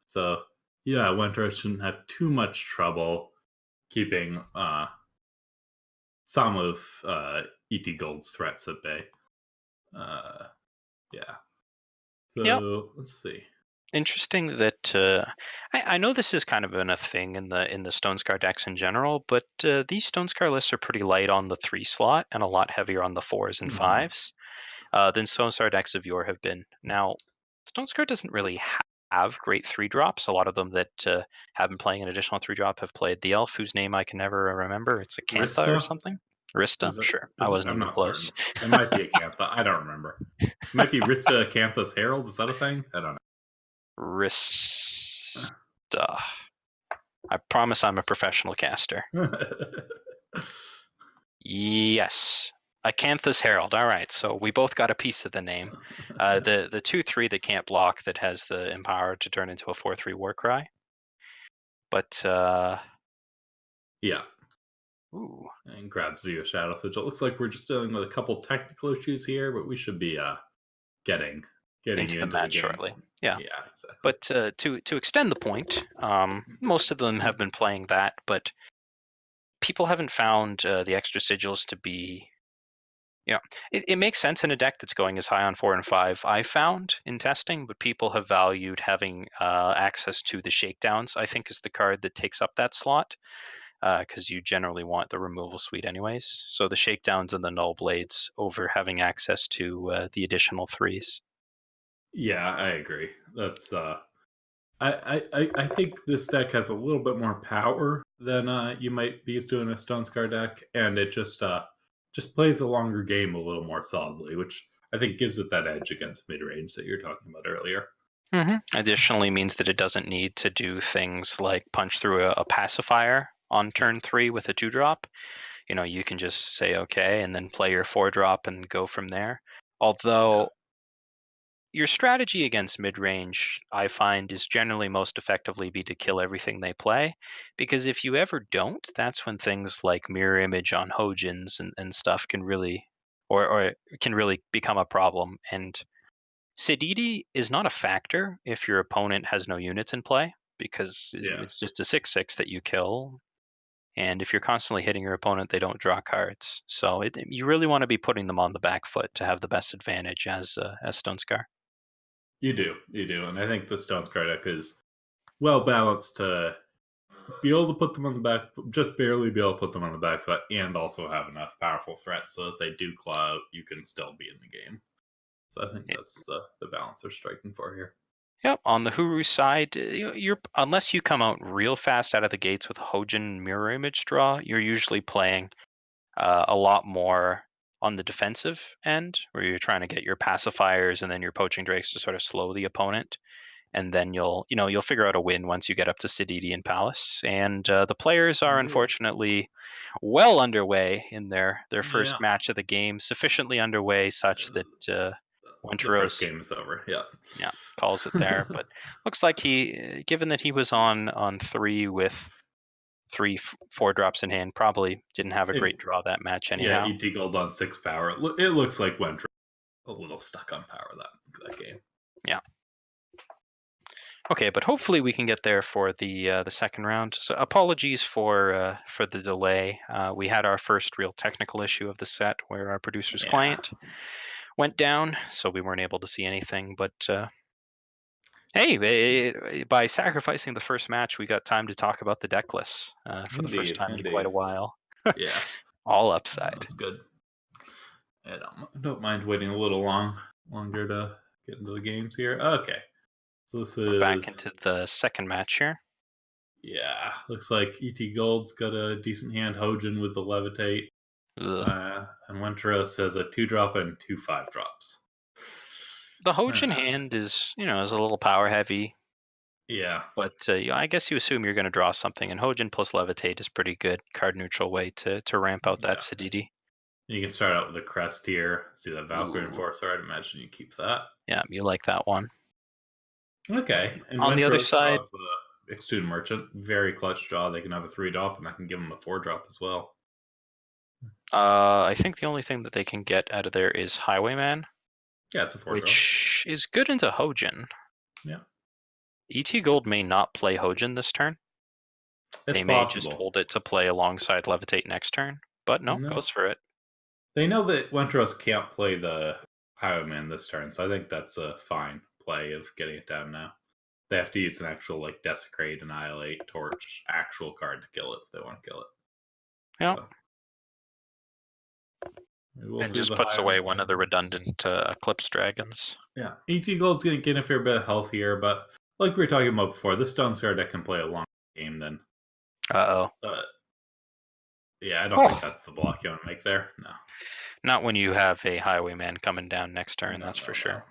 So yeah, Winter shouldn't have too much trouble keeping some of ET Gold's threats at bay. Yeah. Yep. So let's see. Interesting that I know this has kind of been a thing in the Stonescar decks in general, but these Stonescar lists are pretty light on the 3 slot and a lot heavier on the 4s and 5s than Stonescar decks of yore have been. Now, Stonescar doesn't really have great 3-drops. A lot of them that have been playing an additional 3-drop have played the elf, whose name I can never remember. It's Acantha or Rista? something. Rista, Is it? sure. I Is it? wasn't I'm even not close. certain. It might be Acantha. I don't remember. It might be Rista Acantha's Herald. Is that a thing? I don't Rista. I promise I'm a professional caster. know. Yes. Acantha's Herald. All right, so we both got a piece of the name. The 2/3 that can't block that has the empower to turn into a 4/3 Warcry. But yeah. ooh, And grab Zeo Shadow Sigil. It looks like we're just dealing with a couple technical issues here, but we should be getting into the match game. shortly. Yeah. Yeah, exactly. But to extend the point, most of them have been playing that, but people haven't found the extra sigils to be. It makes sense in a deck that's going as high on 4 and 5. I found in testing, but people have valued having access to the Shakedowns. I think is the card that takes up that slot, because you generally want the removal suite anyways. So the Shakedowns and the Null Blades over having access to the additional 3s. Yeah, I agree. That's I think this deck has a little bit more power than you might be used to in a Stone Scar deck, and it just plays a longer game a little more solidly, which I think gives it that edge against mid range that you're talking about earlier. Additionally means that it doesn't need to do things like punch through a pacifier on turn 3 with a 2-drop. you can just say okay and then play your 4-drop and go from there. Yeah. Although your strategy against mid-range, I find, is generally most effectively be to kill everything they play, because if you ever don't, that's when things like mirror image on Hojins and stuff can really, or can really become a problem. And Sididi is not a factor if your opponent has no units in play, because Yeah. it's just a 6/6 that you kill. And if you're constantly hitting your opponent, they don't draw cards. So you really want to be putting them on the back foot to have the best advantage as Stone Scar. You do, and I think the Stone Scar deck is well balanced to be able to put them on the back, just barely be able to put them on the back foot, and also have enough powerful threats so if they do claw out, you can still be in the game. So I think that's the balance they're striking for here. Yep. On the Huru side, you're unless you come out real fast out of the gates with Hojin mirror image draw, you're usually playing a lot more on the defensive end, where you're trying to get your pacifiers and then your poaching drakes to sort of slow the opponent, and then you'll figure out a win once you get up to Sididi and Palace. And the players are unfortunately well underway in their first Yeah, match of the game, sufficiently underway such that the first Winteros, game is over. Yeah. yeah, calls it there. But looks like given that he was on 3 with 4 drops in hand, probably didn't have a It, great draw that match yeah, anyhow. ET Gold on 6 power. It looks like went a little stuck on power that game. Yeah. Okay, but hopefully we can get there for the second round. So apologies for the delay. We had our first real technical issue of the set where our producer's Yeah. client went down, so we weren't able to see anything. But hey, by sacrificing the first match, we got time to talk about the deck lists for the first time in quite a while. Yeah. All upside. That's good. I don't mind waiting a little longer to get into the games here. Okay. So this is Back into the second match here. Yeah, looks like ET Gold's got a decent hand. Hojin with the levitate, and Winteros has a 2-drop and 2 5-drops. The Hojin hand is a little power heavy. Yeah, But I guess you assume you're going to draw something, and Hojin plus Levitate is pretty good card neutral way to ramp out that Sididi. You can start out with a crest here. See that Valkyrie Ooh. Enforcer? I'd imagine you keep that. Yeah, you like that one. Okay. And on the other side, Extrude Merchant, very clutch draw. They can have a 3-drop, and that can give them a 4-drop as well. I think the only thing that they can get out of there is Highwayman. Yeah, it's a 4-drop. Which is good into Hojin. Yeah. ET Gold may not play Hojin this turn. It's they possible. may just hold it to play alongside Levitate next turn. But no, goes for it. They know that Winteros can't play the Highwayman this turn, so I think that's a fine play of getting it down now. They have to use an actual Desecrate, Annihilate, Torch, actual card to kill it if they want to kill it. Yeah. So, and just puts away one of the redundant Eclipse Dragons. Yeah. ET Gold's going to get a fair bit healthier, but like we were talking about before, this Stone Scar deck can play a long game then. Uh-oh. Yeah, I don't think that's the block you want to make there. No. Not when you have a Highwayman coming down next turn, that's for sure.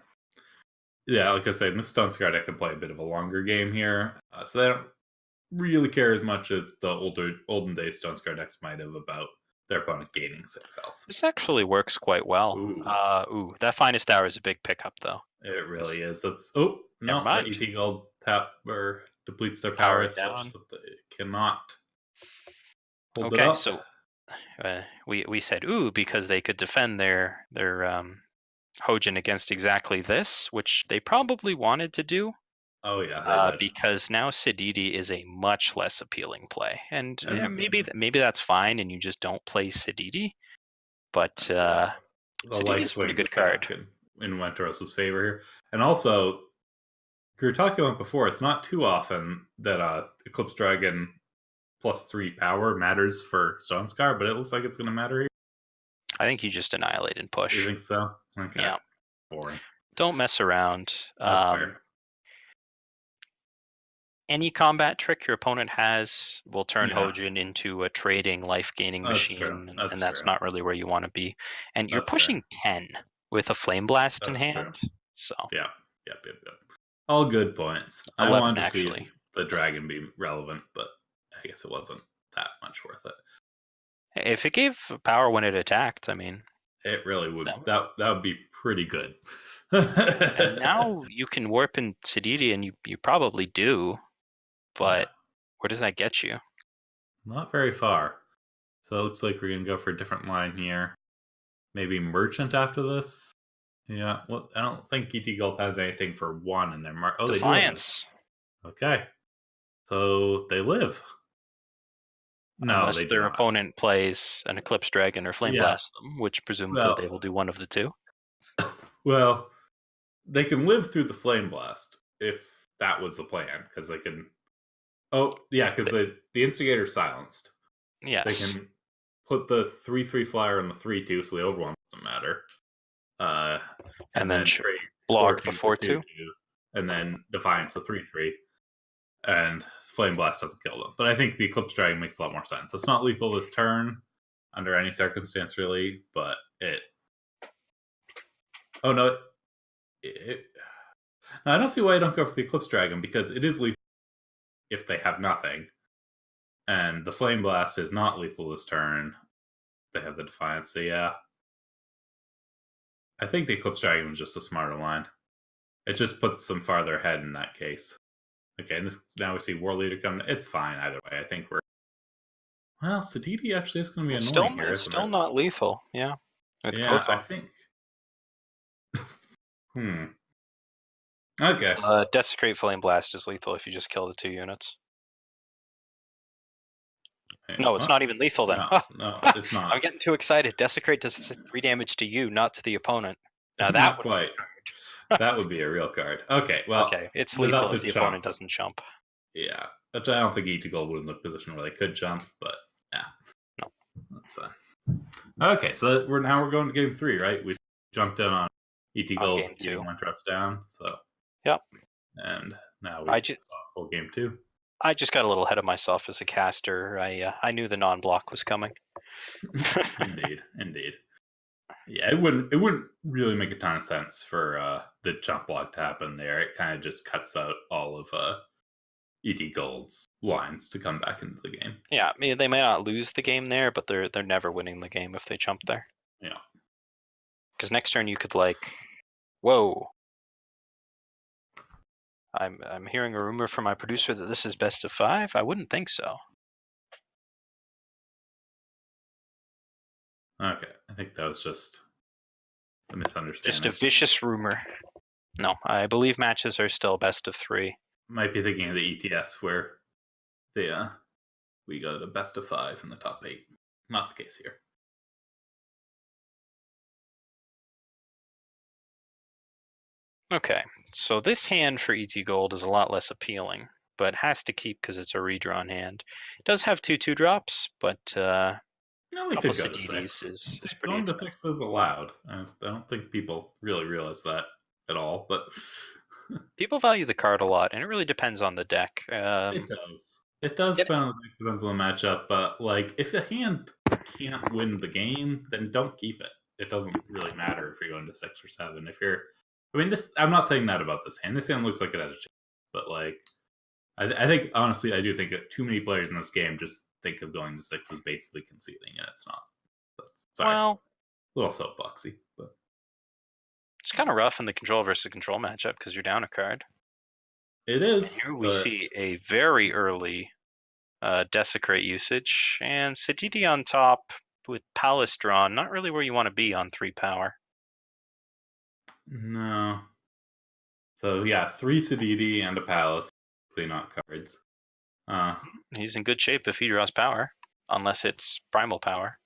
Yeah, like I said, this Stone Scar deck can play a bit of a longer game here. So they don't really care as much as the olden days Stone Scar decks might have about their opponent gaining 6 health. This actually works quite well. Ooh, that Finest Hour is a big pickup, though. It really is. That's no, that ET Gold tap or depletes their power down. So they cannot hold it up. So we said ooh because they could defend their Hojin against exactly this, which they probably wanted to do. Oh yeah, because now Sididi is a much less appealing play, and maybe that's fine, and you just don't play Sididi. But Sididi is a pretty good card in Winteros' favor here, and also we were talking about before. It's not too often that Eclipse Dragon +3 power matters for Stone Scar, but it looks like it's going to matter here. I think you just annihilate and push. You think so? Okay. Yeah. Boring. Don't mess around. That's fair. Any combat trick your opponent has will turn Hojin into a trading, life-gaining machine, and that's not really where you want to be. And you're pushing 10 with a Flame Blast in hand. So Yep. All good points. 11, I wanted to see the dragon be relevant, but I guess it wasn't that much worth it. If it gave power when it attacked, I mean, It really would. that would- That would be pretty good. and now you can warp in Sididi, and you probably do, but where does that get you? Not very far. So it looks like we're gonna go for a different line here. Maybe merchant after this. Yeah. Well, I don't think ET Gold has anything for one in their mark. Oh, they do. Defiance. Okay. So they live. No, Unless they do their not. opponent plays an Eclipse Dragon or Flame Yeah. Blast them, which presumably Well, they will do one of the two. well, they can live through the flame blast if that was the plan, because they can. Oh, yeah, because the instigator's silenced. Yes. They can put the 3/3 flyer on the 3/2, so the overwhelm doesn't matter. And then trade block the 14 4/2, 2/2, and then Defiance the 3/3, and Flame Blast doesn't kill them. But I think the Eclipse Dragon makes a lot more sense. It's not lethal this turn under any circumstance, really, but it. Oh no! No, I don't see why I don't go for the Eclipse Dragon, because it is lethal if they have nothing, and the Flame Blast is not lethal this turn. They have the Defiance, so yeah. I think the Eclipse Dragon was just a smarter line. It just puts them farther ahead in that case. Okay, and now we see War Leader coming. It's fine either way. I think we're. Well, Sididi actually is going to be annoying here. It's still not lethal. Yeah. Yeah, I think. Okay. Desecrate Flame Blast is lethal if you just kill the 2 units. No, it's not even lethal then. No, it's not. I'm getting too excited. Desecrate does 3 damage to you, not to the opponent. Now that not quite. That would be a real card. Okay, well. Okay, it's lethal if the opponent doesn't jump. Yeah, but I don't think ET Gold was in the position where they could jump, but yeah. No. That's fine. Okay, so we're going to game 3, right? We jumped in on ET Gold, getting 1 trust down, so. Yep. And now we saw full game 2. I just got a little ahead of myself as a caster. I knew the non-block was coming. Indeed. Yeah, it wouldn't really make a ton of sense for the jump block to happen there. It kind of just cuts out all of ET Gold's lines to come back into the game. Yeah, I mean, they may not lose the game there, but they're never winning the game if they jump there. Yeah. Because next turn you could whoa. I'm hearing a rumor from my producer that this is best of 5. I wouldn't think so. Okay, I think that was just a misunderstanding. Just a vicious rumor. No, I believe matches are still best of 3. Might be thinking of the ETS where we got a best of 5 in the top 8. Not the case here. Okay, so this hand for ET Gold is a lot less appealing, but has to keep because it's a redrawn hand. It does have 2/2 drops, but no, we could go to 6. Is going to 6 is allowed. I don't think people really realize that at all, but people value the card a lot, and it really depends on the deck. It does. It does depends on the matchup, but if the hand can't win the game, then don't keep it. It doesn't really matter if you're going to 6 or 7. I'm not saying that about this hand. This hand looks like it has a chance, but I think honestly, I do think that too many players in this game just think of going to 6 as basically conceding, and it's not. Well, a little soapboxy, but it's kind of rough in the control versus control matchup because you're down a card. It is. And here we see a very early Desecrate usage, and Sididi on top with Palace drawn. Not really where you want to be on 3 power. No. So yeah, 3 Sididi and a Palace. Clearly not cards. He's in good shape if he draws power, unless it's primal power.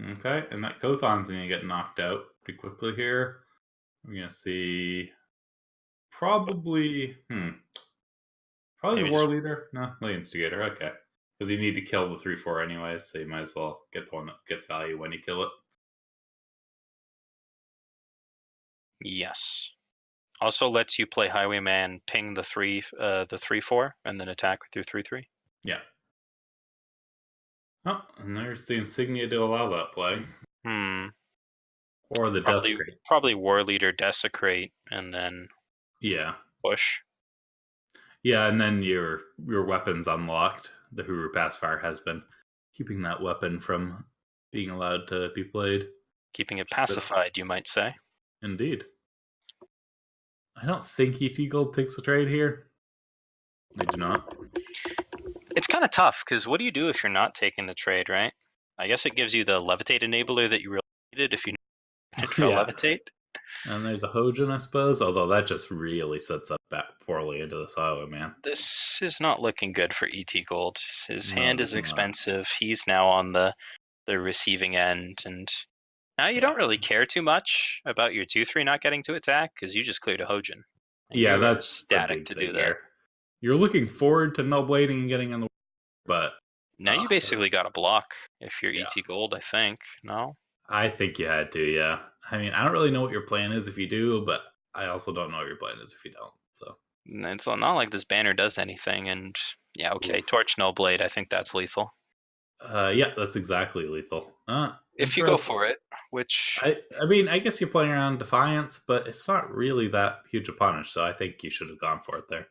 Okay, and that Kothon's going to get knocked out pretty quickly here. We're going to see probably the War Leader. No, the Instigator. Okay, because you need to kill the 3/4 anyways, so you might as well get the one that gets value when you kill it. Yes. Also lets you play Highwayman, ping the 3/4, and then attack with your 3/3. Yeah. Oh, and there's the Insignia to allow that play. Or the Desecrate. Probably War Leader, Desecrate, and then push. Yeah, and then your weapon's unlocked. The Huru Pacifier has been keeping that weapon from being allowed to be played. Keeping it Which is a bit- pacified, you might say. Indeed. I don't think ET Gold takes a trade here. They do not. It's kind of tough because what do you do if you're not taking the trade, right? I guess it gives you the levitate enabler that you really needed if you needed for Yeah. levitate. And there's a Hojin, I suppose, although that just really sets up back poorly into the silo, man. This is not looking good for ET Gold. His No, hand it is is not. expensive. He's now on the receiving end, and now you don't really care too much about your 2/3 not getting to attack because you just cleared a Hojin. Yeah, You're that's the static big to thing do that. here. You're looking forward to no blading and getting on the but Now you basically got a block if you're Yeah. ET Gold, I think. No? I think you had to, yeah. I mean, I don't really know what your plan is if you do, but I also don't know what your plan is if you don't. So It's not like this banner does anything, and yeah, okay, Torch No Blade, I think that's lethal. yeah, that's exactly lethal. If you go for it, which I mean, I guess you're playing around Defiance, but it's not really that huge a punish, so I think you should have gone for it there.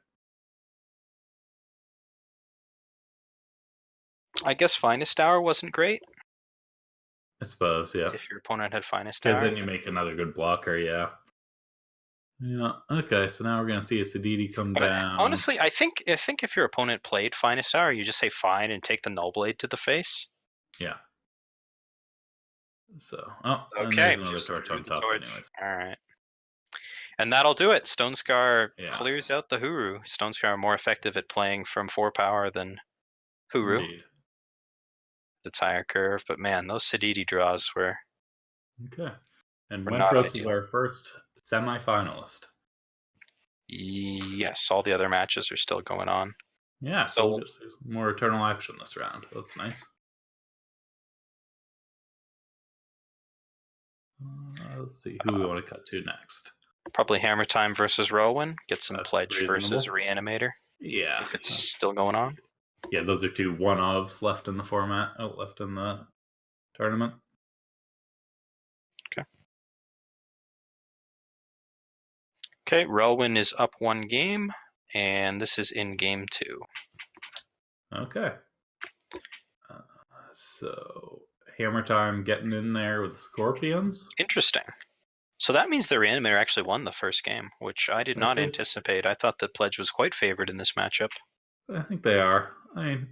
I guess Finest Hour wasn't great. I suppose, yeah. If your opponent had Finest Because Hour. then you make another good blocker, yeah. Yeah. Okay, so now we're gonna see a Sadidi come down. Honestly, I think if your opponent played Finest Hour, you just say fine and take the Null Blade to the face. Yeah. So, Okay. and there's another torch on top, anyways. All right. And that'll do it. Stone Scar Yeah. clears out the Huru. Stone Scar more effective at playing from 4 power than Huru. Indeed. The tire curve, but man, those Sadidi draws were Okay. And We're not Wentros is ideal. our first semi-finalist. yes. All the other matches are still going on. Yeah, so we'll get more Eternal action this round. That's nice. Let's see who we want to cut to next. Probably Hammer Time versus Rowan. Get some That's Pledge reasonable. versus Reanimator. Yeah, If it's still going on. yeah, those are two one-ofs left in the format. Left in the tournament. Okay, Relwyn is up 1 game, and this is in game 2. Okay. So Hammer Time getting in there with Scorpions. Interesting. So that means the Reanimator actually won the first game, which I did not anticipate. I thought that Pledge was quite favored in this matchup. I think they are. I mean,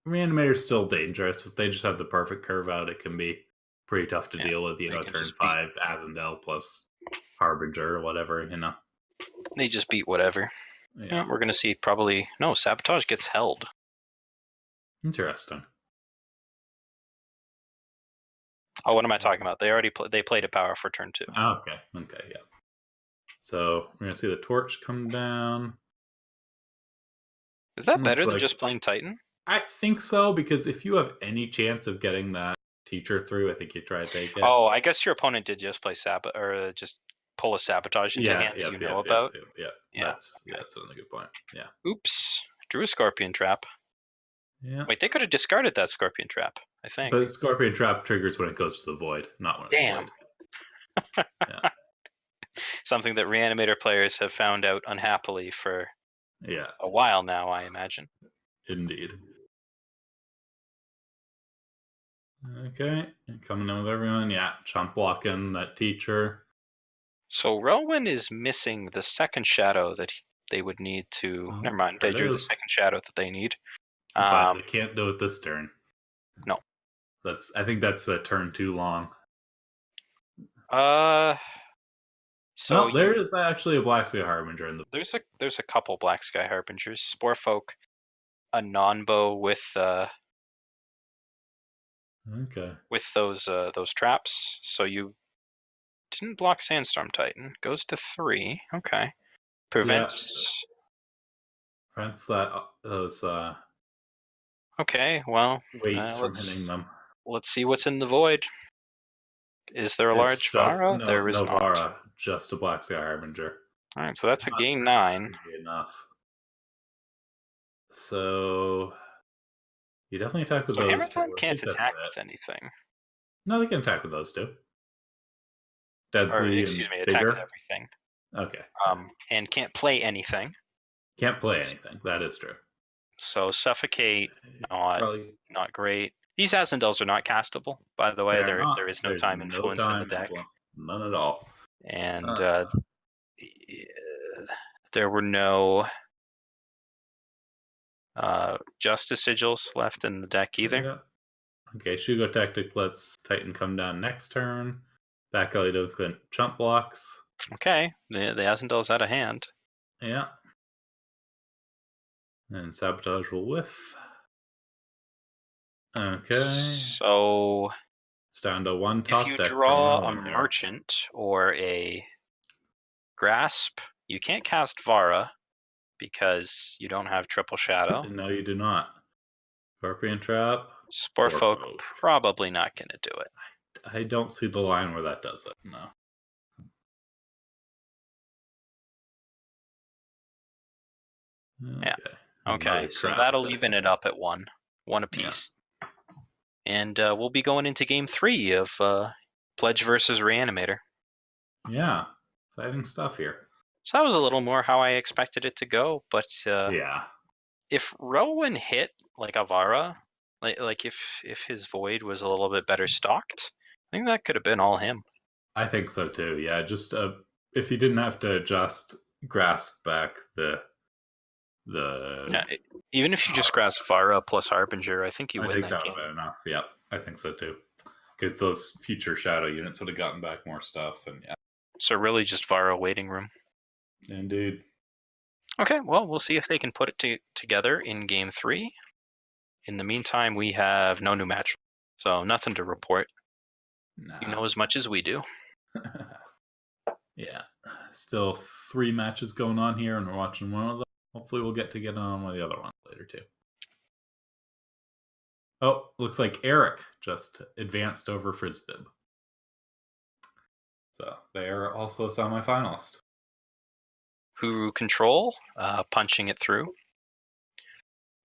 Reanimator's still dangerous. If they just have the perfect curve out, it can be pretty tough to deal with. Turn 5, Azendel plus Harbinger or whatever, They just beat whatever. Yeah, we're going to see probably... No, Sabotage gets held. Interesting. Oh, what am I talking about? They already they played a power for turn 2. Oh, okay, yeah. So we're going to see the Torch come down. Is that better than just playing Titan? I think so, because if you have any chance of getting that teacher through, I think you try to take it. Oh, I guess your opponent did just play or just pull a Sabotage into hand that you know about. Yeah, that's another good point. Yeah. Oops. Drew a Scorpion Trap. Yeah. Wait, they could have discarded that Scorpion Trap, I think. But Scorpion Trap triggers when it goes to the void, not when it's void. Yeah. Something that Reanimator players have found out unhappily for a while now, I imagine. Indeed. Okay, coming in with everyone. Yeah, chump blocking that teacher. So Relwyn is missing the second shadow that they would need to. Never mind, they drew the second shadow that they need. But they can't do it this turn. No. I think that's a turn too long. So there is actually a Black Sky Harbinger in the. There's a couple Black Sky Harbingers. Sporefolk, a non-bow with with those traps. So you didn't block Sandstorm Titan. Goes to 3. Okay. Prevents those. Okay, well, weights from hitting them. Let's see what's in the void. Is there a large Vara? No, there is no Vara, just a Black Sky Harbinger. All right, so that's a game 9. Enough. So you definitely attack with those. Hammer Time can't attack with anything. No, they can attack with those too. Deadly attack with everything. Okay. And can't play anything. Can't play anything. That is true. So Suffocate, not great. These Azendels are not castable, by the way. They're not. There is no There's time no influence in the time deck, influence. None at all. and Uh, there were no Justice Sigils left in the deck either. yeah. Okay, Shugo Tactic lets Titan come down next turn. Back alley Delinquent jump blocks. Okay, the Azendel's out of hand. Yeah. And Sabotage will whiff. Okay. So It's down to one if top you deck draw from a Rowan here. Merchant or a Grasp, you can't cast Vara because you don't have Triple Shadow. No, you do not. Scorpion Trap. Sporefolk probably not going to do it. I don't see the line where that does it. No. Yeah. Okay, Another so trap. that'll even it up at one apiece. And we'll be going into game 3 of Pledge versus Reanimator. Yeah, exciting stuff here. So that was a little more how I expected it to go, but Yeah. if Rowan hit like Avara, like if his Void was a little bit better stocked, I think that could have been all him. I think so too. Yeah, just if you didn't have to just grasp back the Yeah, even if you just grasp Vara plus Harbinger, I think you win that that game. would have been enough. Yeah, I think so too. Because those future shadow units would have gotten back more stuff, and yeah. So really, just Vara waiting room. Indeed. Okay, well, we'll see if they can put it together in game 3. In the meantime, we have no new match, so nothing to report. Nah. You know as much as we do. Yeah, still 3 matches going on here, and we're watching one of them. Hopefully, we'll get on one of the other ones later too. Oh, looks like Eric just advanced over Frisbib. So they are also a semifinalist. Huru Control, punching it through.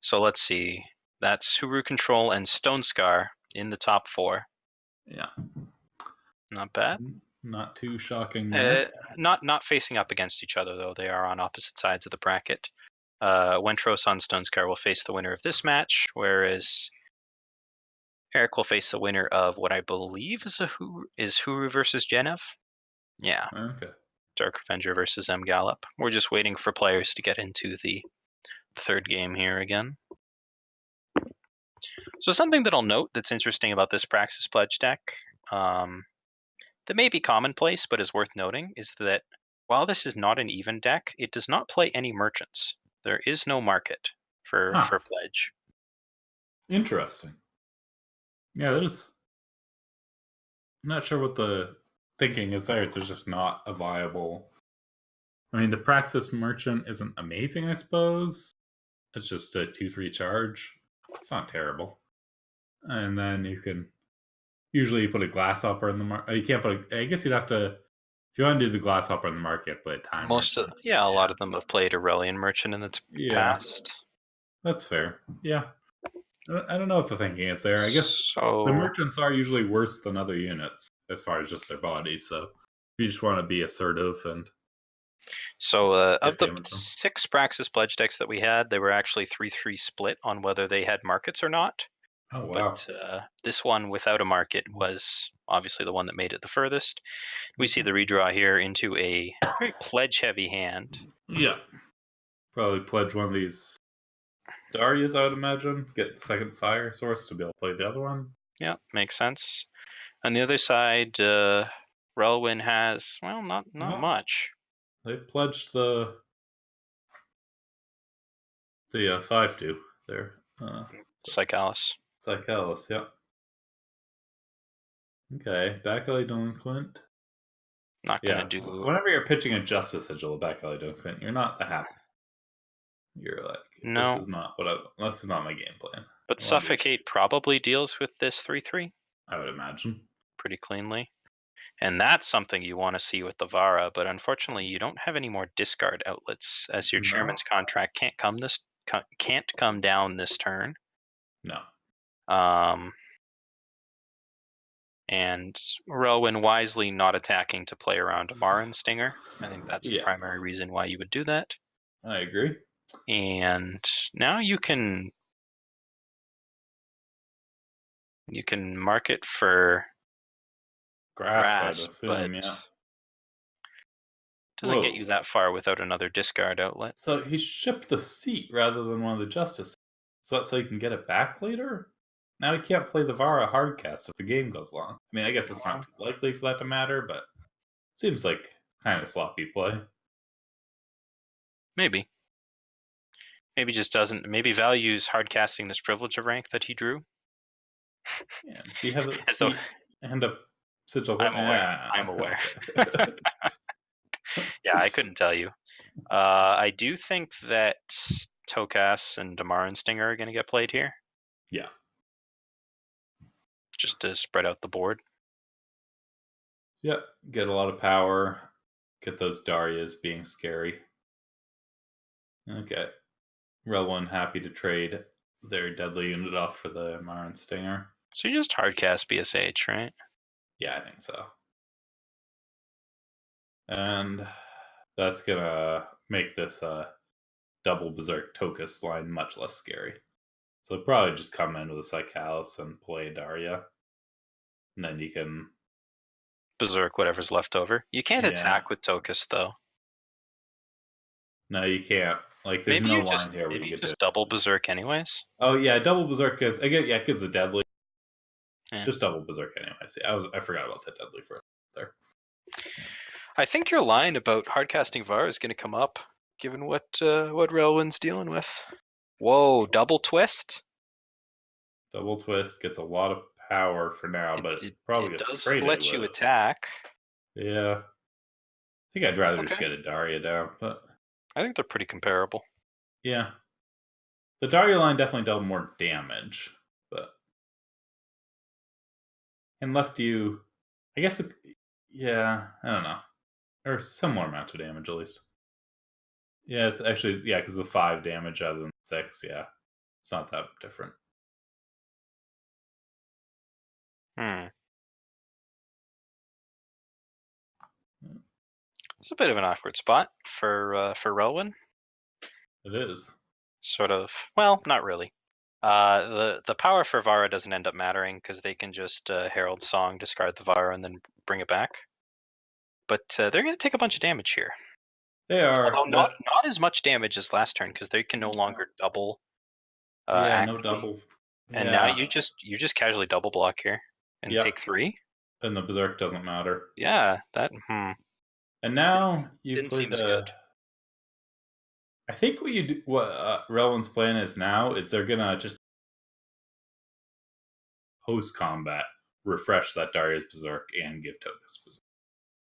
So let's see. That's Huru Control and Stone Scar in the top 4. Yeah. Not bad. Not too shocking. Not facing up against each other, though. They are on opposite sides of the bracket. Wentros on Stone Scar will face the winner of this match, whereas Eric will face the winner of what I believe is Huru versus Genev. Yeah. Okay. Dark Avenger versus M Gallop. We're just waiting for players to get into the third game here again. So something that I'll note that's interesting about this Praxis Pledge deck, that may be commonplace but is worth noting, is that while this is not an even deck, it does not play any merchants. There is no market for Pledge. Interesting. Yeah, that is. I'm not sure what the thinking is there. It's just not a viable. I mean, the Praxis Merchant isn't amazing, I suppose. It's just a 2/3 charge. It's not terrible. And then you can usually put a Glasshopper in the market. You can't put. I guess you'd have to. If you want to do the Glasshopper in the market, play a Time. A lot of them have played Aurelian Merchant in the past. That's fair. Yeah. I don't know if the thinking is there. I guess the merchants are usually worse than other units as far as just their bodies. So if you just want to be assertive and. So of the 6 Praxis Pledge decks that we had, they were actually 3-3 split on whether they had markets or not. Oh, wow. But this one without a market was obviously the one that made it the furthest. We see the redraw here into a very pledge-heavy hand. Yeah. Probably pledge one of these Darias, I would imagine. Get the second fire source to be able to play the other one. Yeah, makes sense. On the other side, Relwyn has, well, not much. They pledged the 5/2 there. Psychalis. Psychalis, yeah. Okay, Back Alley Delinquent. Not gonna do. Whenever you're pitching a Justice Sigil, Back Alley Delinquent, you're not happy. You're like, no, this is not my game plan. But Suffocate probably deals with this 3/3. I would imagine pretty cleanly, and that's something you want to see with the Vara. But unfortunately, you don't have any more discard outlets, as your Chairman's Contract can't come down this turn. No. And Rowan wisely not attacking to play around Amara and Stinger. I think that's the primary reason why you would do that. I agree. And now you can You can mark it for Grasp, I'd grasp, but assume, yeah. doesn't get Whoa. you that far without another discard outlet. So he shipped the seat rather than one of the justices. So that's so he can get it back later? Now he can't play the Vara hardcast if the game goes long. I mean, I guess it's not too likely for that to matter, but seems like kind of sloppy play. Maybe. Maybe just doesn't. Maybe values hardcasting this privilege of rank that he drew. Yeah, do you have a And so seat and a sigil? I'm aware. Ah, I'm aware. okay. Yeah, I couldn't tell you. I do think that Tokas and Damaran Stinger are going to get played here, Yeah. just to spread out the board. Yep. Get a lot of power. Get those Darias being scary. Okay. Relwan happy to trade their deadly unit off for the Marin Stinger. So you just hardcast BSH, right? Yeah, I think so. And that's gonna make this double Berserk Tokus line much less scary. So they'll probably just come in with a Psychalis and play Daria. And then you can Berserk whatever's left over. You can't attack with Tokus, though. No, you can't. Like, there's no line here where maybe you get just to double Berserk anyways. Oh yeah, double Berserk is again. Yeah, it gives a deadly. Yeah. Just double Berserk anyway. See, I forgot about that deadly for there. I think your line about hardcasting Var is going to come up, given what Relwyn's dealing with. Whoa, double twist. Double twist gets a lot of power for now, but it probably gets does traded let with. you attack. Yeah, I think I'd rather just get a Daria down, but I think they're pretty comparable. Yeah, the Daria line definitely dealt more damage, but and left you, I guess. Yeah, I don't know, or similar amount of damage at least. Yeah, it's actually because of 5 damage other than 6. Yeah, it's not that different. It's a bit of an awkward spot for Relwyn. It is. Sort of. Well, not really. The power for Vara doesn't end up mattering because they can just Herald Song, discard the Vara, and then bring it back. But they're going to take a bunch of damage here. They are. Although not as much damage as last turn because they can no longer double. No double. And now you just casually double block here and take 3. And the Berserk doesn't matter. Yeah, that. And now you didn't play seem as good. I think what you do, what Relwan's plan is now is they're gonna just post combat refresh that Darius Berserk and give Tokus Berserk.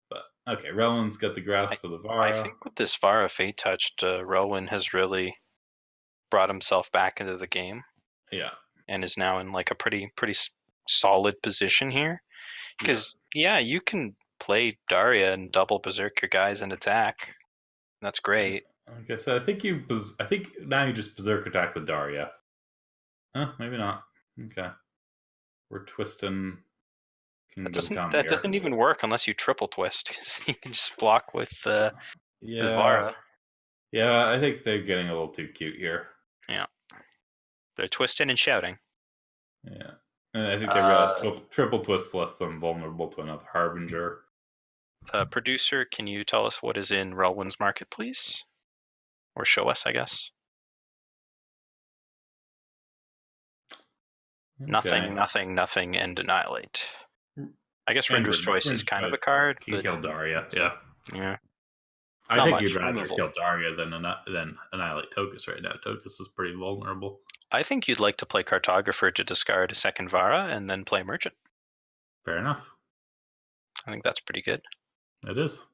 But okay, Relwan's got the grasp for the Vara. I think with this Vara Fate Touched, Relwan has really brought himself back into the game. Yeah, and is now in like a pretty solid position here. Because you can play Daria and double Berserk your guys and attack. That's great. Like I said, I think now you just Berserk attack with Daria. Huh? Maybe not. Okay, we're twisting. That doesn't even work unless you triple twist. You can just block with Vara. Yeah, I think they're getting a little too cute here. Yeah, they're twisting and shouting. Yeah, and I think they realize triple twist left them vulnerable to another Harbinger. Producer, can you tell us what is in Relwyn's market, please? Or show us, I guess. Okay. Nothing, and Annihilate. I guess Rindra's Choice is kind of a card. Can kill Daria, yeah. Yeah. I think you'd rather kill Daria than Annihilate Tokus right now. Tokus is pretty vulnerable. I think you'd like to play Cartographer to discard a second Vara and then play Merchant. Fair enough. I think that's pretty good. It is.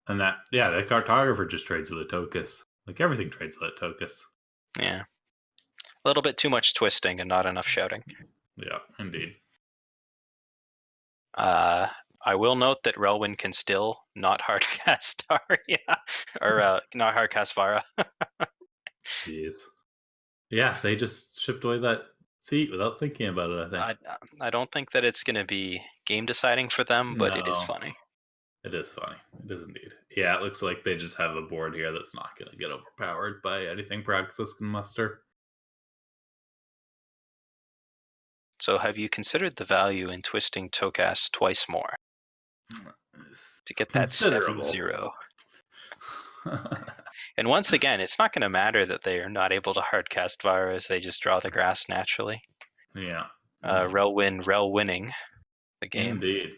And that Cartographer just trades with a Tokus. Like everything trades with a Tokus. Yeah. A little bit too much twisting and not enough shouting. Yeah, indeed. I will note that Relwyn can still not hardcast Daria or not hardcast Vara. Jeez. Yeah, they just shipped away that seat without thinking about it, I think. I don't think that it's going to be game deciding for them, but it is funny. It is funny. It is indeed. Yeah, it looks like they just have a board here that's not going to get overpowered by anything Praxis can muster. So have you considered the value in twisting Tokas twice more to get that Considerable. 7-0? And once again, it's not going to matter that they are not able to hardcast Vara as they just draw the grass naturally. Yeah. Rel winning the game. Indeed.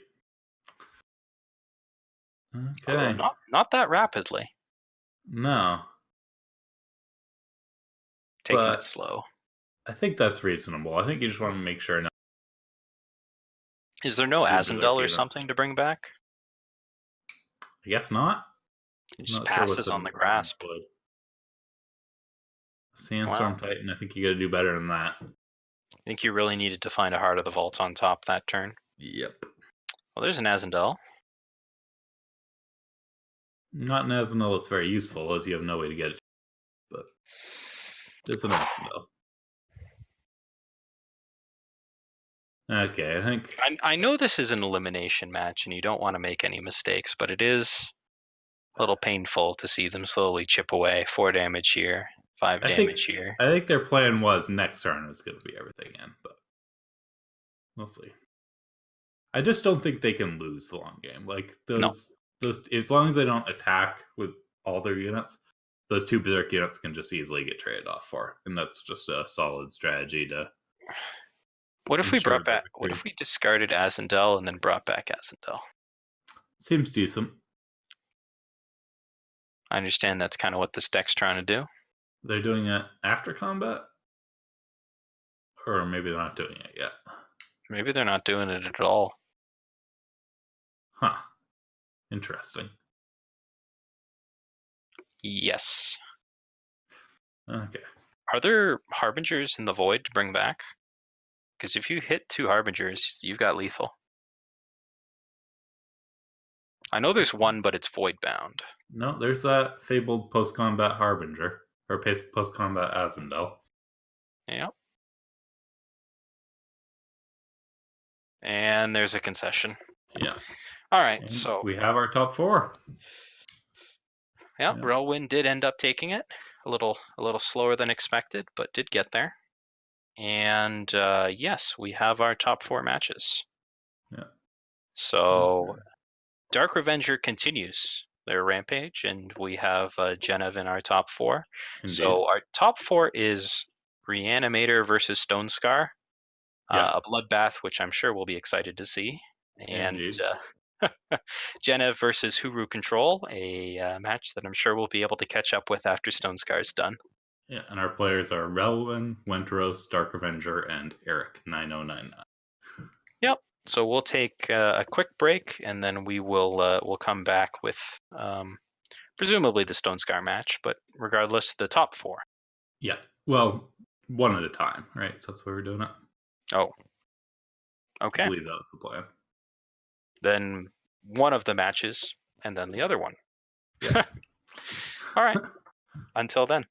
Okay. Although not that rapidly. No. Taking But it slow. I think that's reasonable. I think you just want to make sure. Is there no Yeah, Azendel or Berserk something to bring back? I guess not. It just Not sure passes what's on the grasp. Sandstorm Wow. Titan, I think you got to do better than that. I think you really needed to find a Heart of the Vault on top that turn. Yep. Well, there's an Azendel. Not an Azendel that's very useful, as you have no way to get it. But it's an Azendel. Okay, I think... I know this is an elimination match, and you don't want to make any mistakes, but it is a little painful to see them slowly chip away. 4 damage here, 5 damage here. I think their plan was next turn was going to be everything in, but we'll see. I just don't think they can lose the long game. Like those, as long as they don't attack with all their units, those 2 Berserk units can just easily get traded off for, and that's just a solid strategy to. What if we brought back? What if we discarded Azendel and then brought back Azendel? Seems decent. I understand that's kind of what this deck's trying to do. They're doing it after combat, or maybe they're not doing it yet. Maybe they're not doing it at all. Huh. Interesting. Yes. Okay. Are there Harbingers in the Void to bring back? Because if you hit 2 Harbingers, you've got lethal. I know there's one, but it's void bound. No, there's that fabled post-combat Harbinger, or post-combat Azendel. Yep. And there's a concession. Yeah. All right, And so we have our top 4. yeah, Relwyn did end up taking it a little slower than expected, but did get there. And yes, we have our top 4 matches. Yeah. So Dark Revenger continues their rampage, and we have Genev in our top 4. Indeed. So our top 4 is Reanimator versus Stone Scar, a bloodbath, which I'm sure we'll be excited to see, and Genev versus Huru Control, a match that I'm sure we'll be able to catch up with after Stone Scar's done. Yeah, and our players are Relwyn, Wenteros, Dark Revenger, and Eric 9099. Yep. So we'll take a quick break, and then we'll come back with presumably the Stone Scar match, but regardless, the top 4. Yeah. Well, one at a time, right? That's why we're doing it. Oh. Okay. I believe that was the plan. Then one of the matches, and then the other one. Yeah. All right. Until then.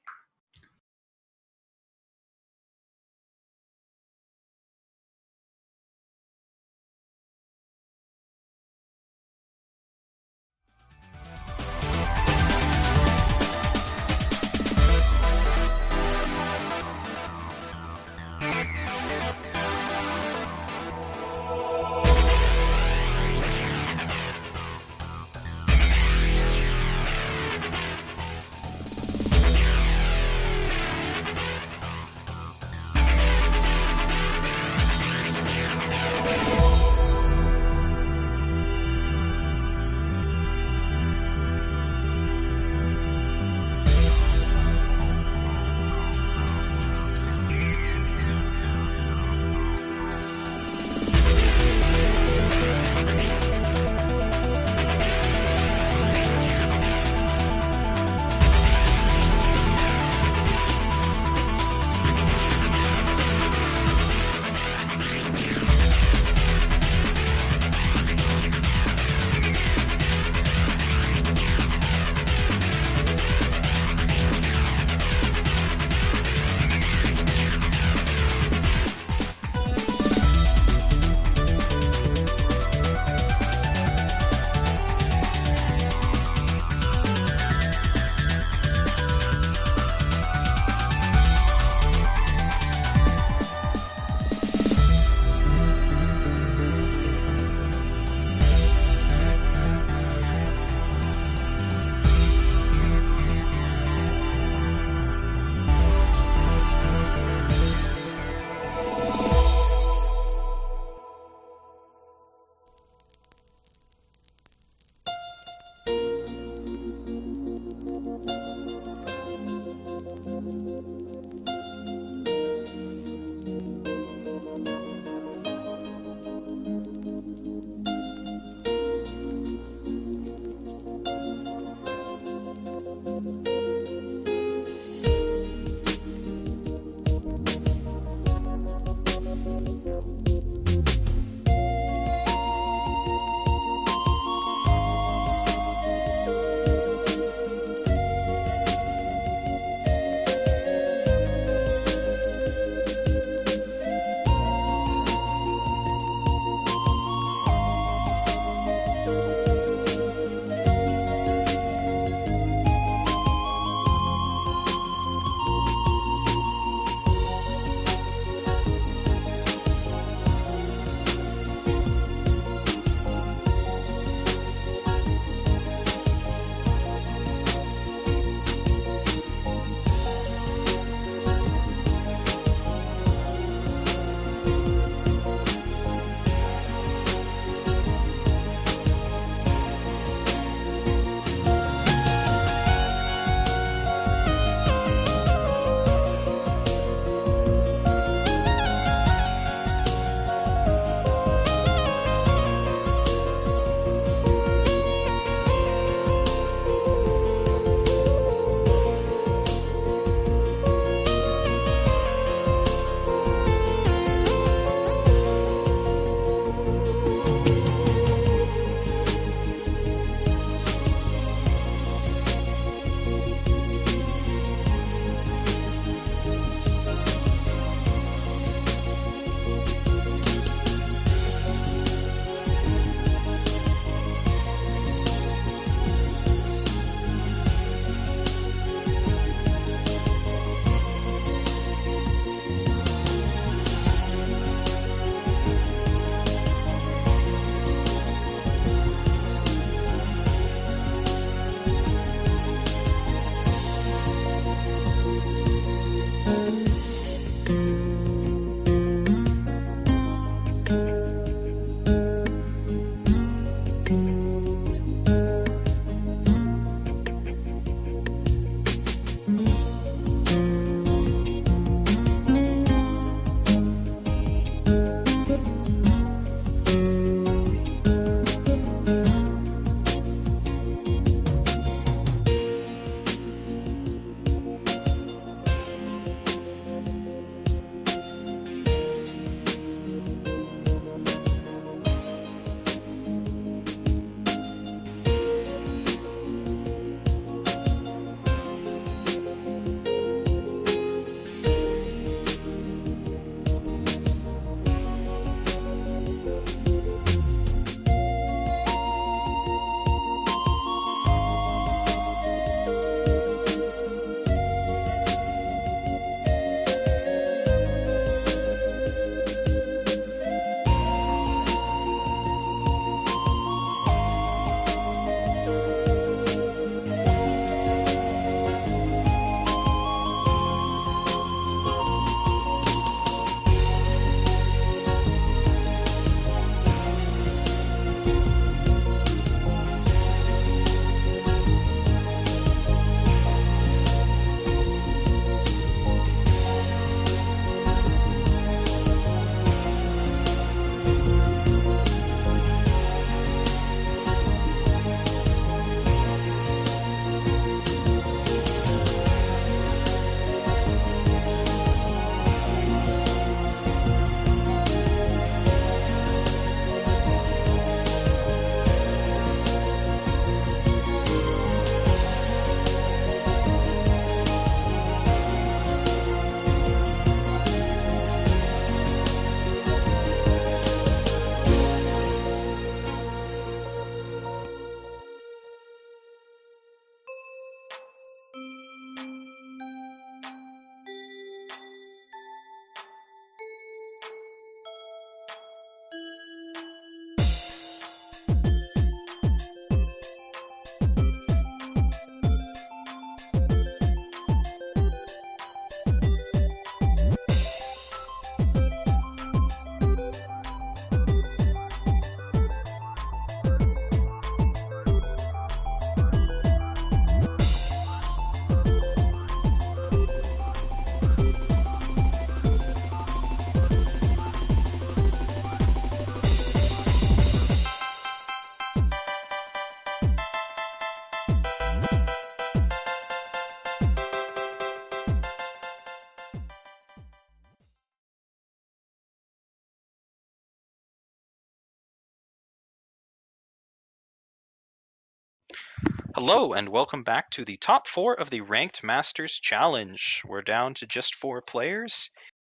Hello, and welcome back to the top four of the Ranked Masters Challenge. We're down to just 4 players,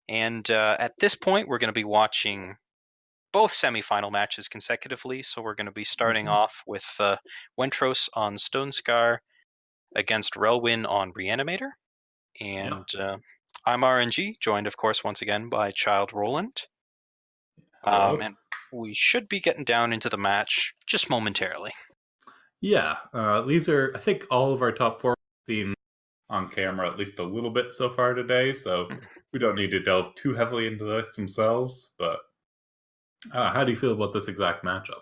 and at this point, we're going to be watching both semifinal matches consecutively. So we're going to be starting off with Wentros on Stone Scar against Relwyn on Reanimator. And I'm RNG, joined, of course, once again by Child Roland. Hello. And we should be getting down into the match just momentarily. Yeah, these are, I think, all of our top four seen on camera at least a little bit so far today, so we don't need to delve too heavily into this themselves. But how do you feel about this exact matchup?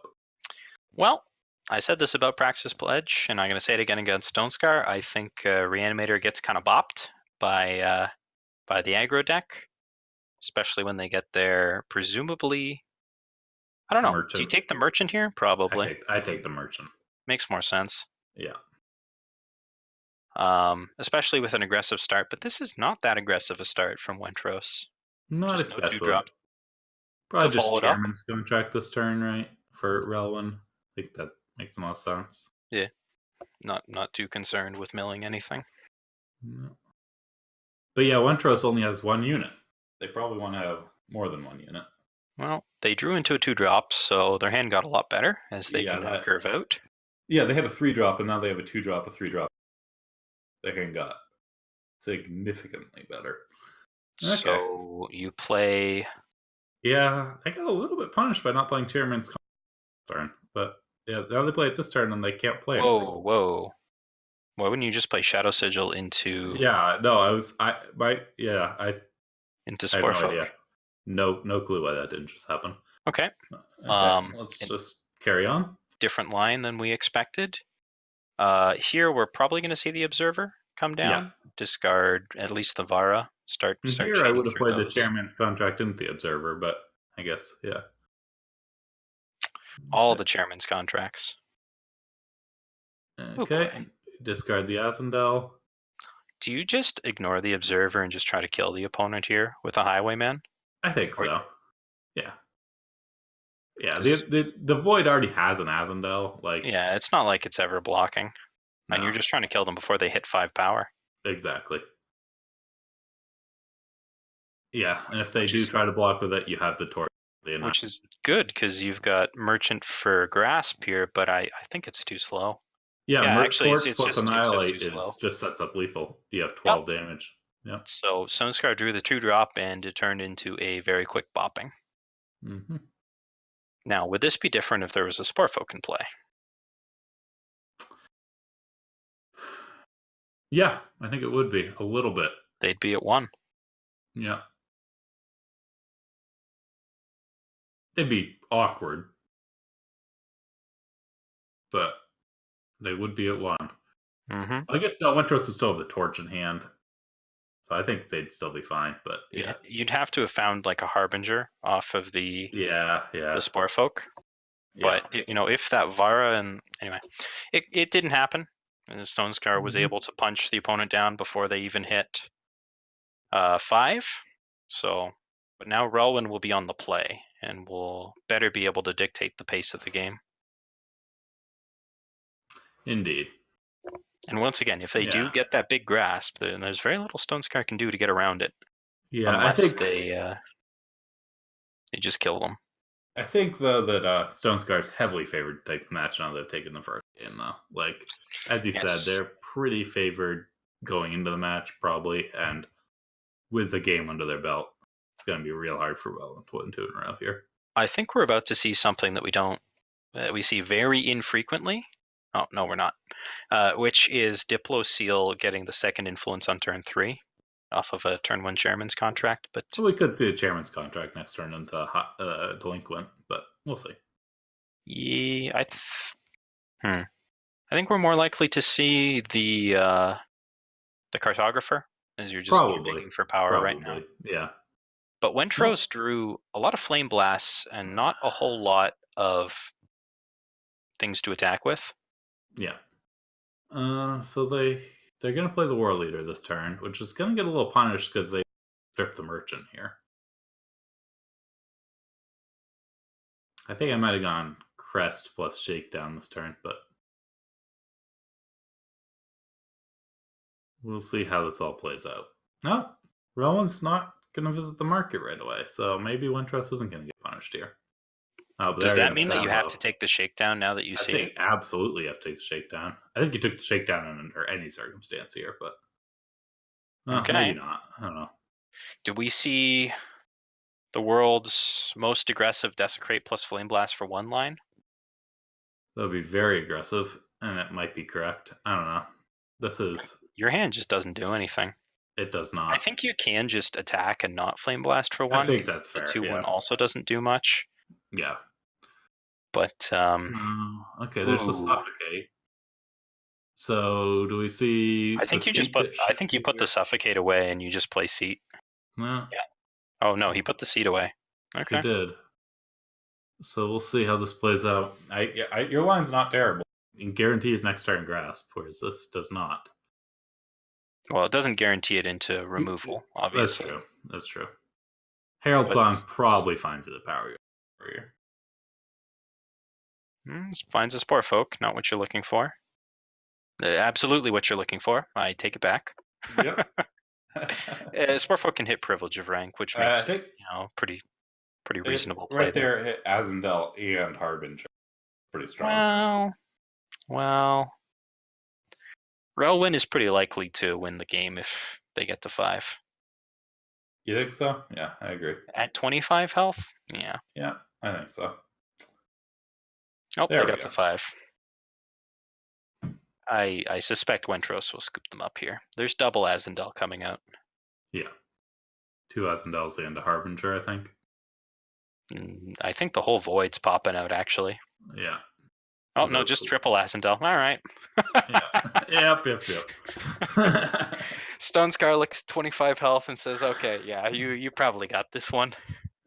Well, I said this about Praxis Pledge, and I'm going to say it again against Stone Scar. I think Reanimator gets kind of bopped by the aggro deck, especially when they get their presumably. I don't know. Merchant. Do you take the Merchant here? Probably. I take the Merchant. Makes more sense. Yeah. Especially with an aggressive start, but this is not that aggressive a start from Wentros. Not Just no especially. 2-drop. Probably To just follow it up. Chairman's contract this turn, right? For Relwyn. I think that makes the most sense. Yeah. Not too concerned with milling anything. No. But yeah, Wentros only has 1 unit. They probably want to have more than 1 unit. Well, they drew into a 2-drop, so their hand got a lot better as they can now curve out. Yeah, they had a 3-drop, and now they have a 2-drop, a 3-drop. Their hand got significantly better. Okay. So you play. Yeah, I got a little bit punished by not playing Chairman's turn, but yeah, now they play it this turn and they can't play anything. Whoa. Why wouldn't you just play Shadow Sigil into? Yeah, no, I into Spore I have no Folk. idea. No clue why that didn't just happen. Okay. Let's just carry on. Different line than we expected. Here we're probably going to see the Observer come down. Yeah. Discard at least the Vara. Start here I would have played those. the Chairman's contract into the Observer, but I guess, yeah. All the Chairman's contracts. Okay. Discard the Azendel. Do you just ignore the Observer and just try to kill the opponent here with a Highwayman? I think so. Yeah. Yeah, the Void already has an Azendel. Yeah, it's not like it's ever blocking. No. And you're just trying to kill them before they hit 5 power. Exactly. Yeah, and if they do try to block with it, you have the Torch. Which is good, because you've got Merchant for Grasp here, but I think it's too slow. Yeah, actually, Torch plus Annihilate just sets up lethal. You have 12 damage. Yep. So Stone Scar drew the 2-drop, and it turned into a very quick bopping. Mm-hmm. Now, would this be different if there was a Spore Folk in play? Yeah, I think it would be a little bit. They'd be at 1. Yeah. It'd be awkward, but they would be at 1. Mm-hmm. I guess no, Wentros would still have the Torch in hand, so I think they'd still be fine. But yeah, you'd have to have found like a Harbinger off of the the Spore Folk. Yeah. But if that Vara and anyway, it didn't happen, and the Stone Scar was able to punch the opponent down before they even hit 5. So, but now Relwyn will be on the play and will better be able to dictate the pace of the game. Indeed. And once again, if they do get that big grasp, then there's very little Stone Scar can do to get around it. Yeah, I think they just kill them. I think though that Stone Scar is heavily favored to take the match now they've taken the first game though. Like as you said, they're pretty favored going into the match probably, and with the game under their belt, it's going to be real hard for Relwyn to win 2 in a row here. I think we're about to see something that we see very infrequently. Oh, no, we're not. Which is Diplo Seal getting the second influence on turn 3 off of a turn 1 Chairman's contract. But we could see a Chairman's contract next turn into Delinquent, but we'll see. Yeah, I think we're more likely to see the Cartographer, as you're just digging for power right now. Yeah. But Wentros drew a lot of Flame Blasts and not a whole lot of things to attack with. Yeah. So they're going to play the War Leader this turn, which is going to get a little punished because they strip the Merchant here. I think I might have gone Crest plus Shakedown this turn, but we'll see how this all plays out. No, Rowan's not going to visit the market right away, so maybe Wintrust isn't going to get punished here. Oh, but Does they're that going to mean that you have Sabo. to take the shakedown now that you I see think it? absolutely you have to take the shakedown. I think you took the shakedown under any circumstance here, but maybe Okay. not. I don't know. Do we see the world's most aggressive Desecrate plus Flame Blast for 1 line? That would be very aggressive, and it might be correct. I don't know. This is. Your hand just doesn't do anything. It does I not. think you can just attack and not Flame Blast for I 1. think that's The fair. 2/1 Yeah. also doesn't do much. Yeah. But Okay, there's the ooh, suffocate. So do we see I the think you just seat put. get I think you shifted put the here? Suffocate away and you just play Seat. No, Yeah. Oh no, he put the Seat away. he Okay. did. So we'll see how this plays out. Your line's not terrible. It guarantees next turn grasp, whereas this does not. Well, it doesn't guarantee it into removal, That's obviously. true. That's true. Herald But Song probably finds you the power warrior. finds a Spore Folk, not what you're looking for. Absolutely what you're looking for. I take it back. Yep. Spore Folk can hit Privilege of Rank, which I makes it, think pretty reasonable play right there. there hit Azendel and Harbinger. Pretty strong. Well, Relwyn is pretty likely to win the game if they get to 5. You think so? Yeah, I agree. At 25 health? Yeah. Yeah, I think so. Oh, There they we got go. the 5. I suspect Wentros will scoop them up here. There's double Azendel coming out. Yeah. 2 Azendels and a Harbinger, I think. I think the whole Void's popping out, actually. Yeah. Oh, no, just triple Azendel. All right. Yeah. Yep. Stone Scar looks 25 health and says, okay, yeah, you probably got this one.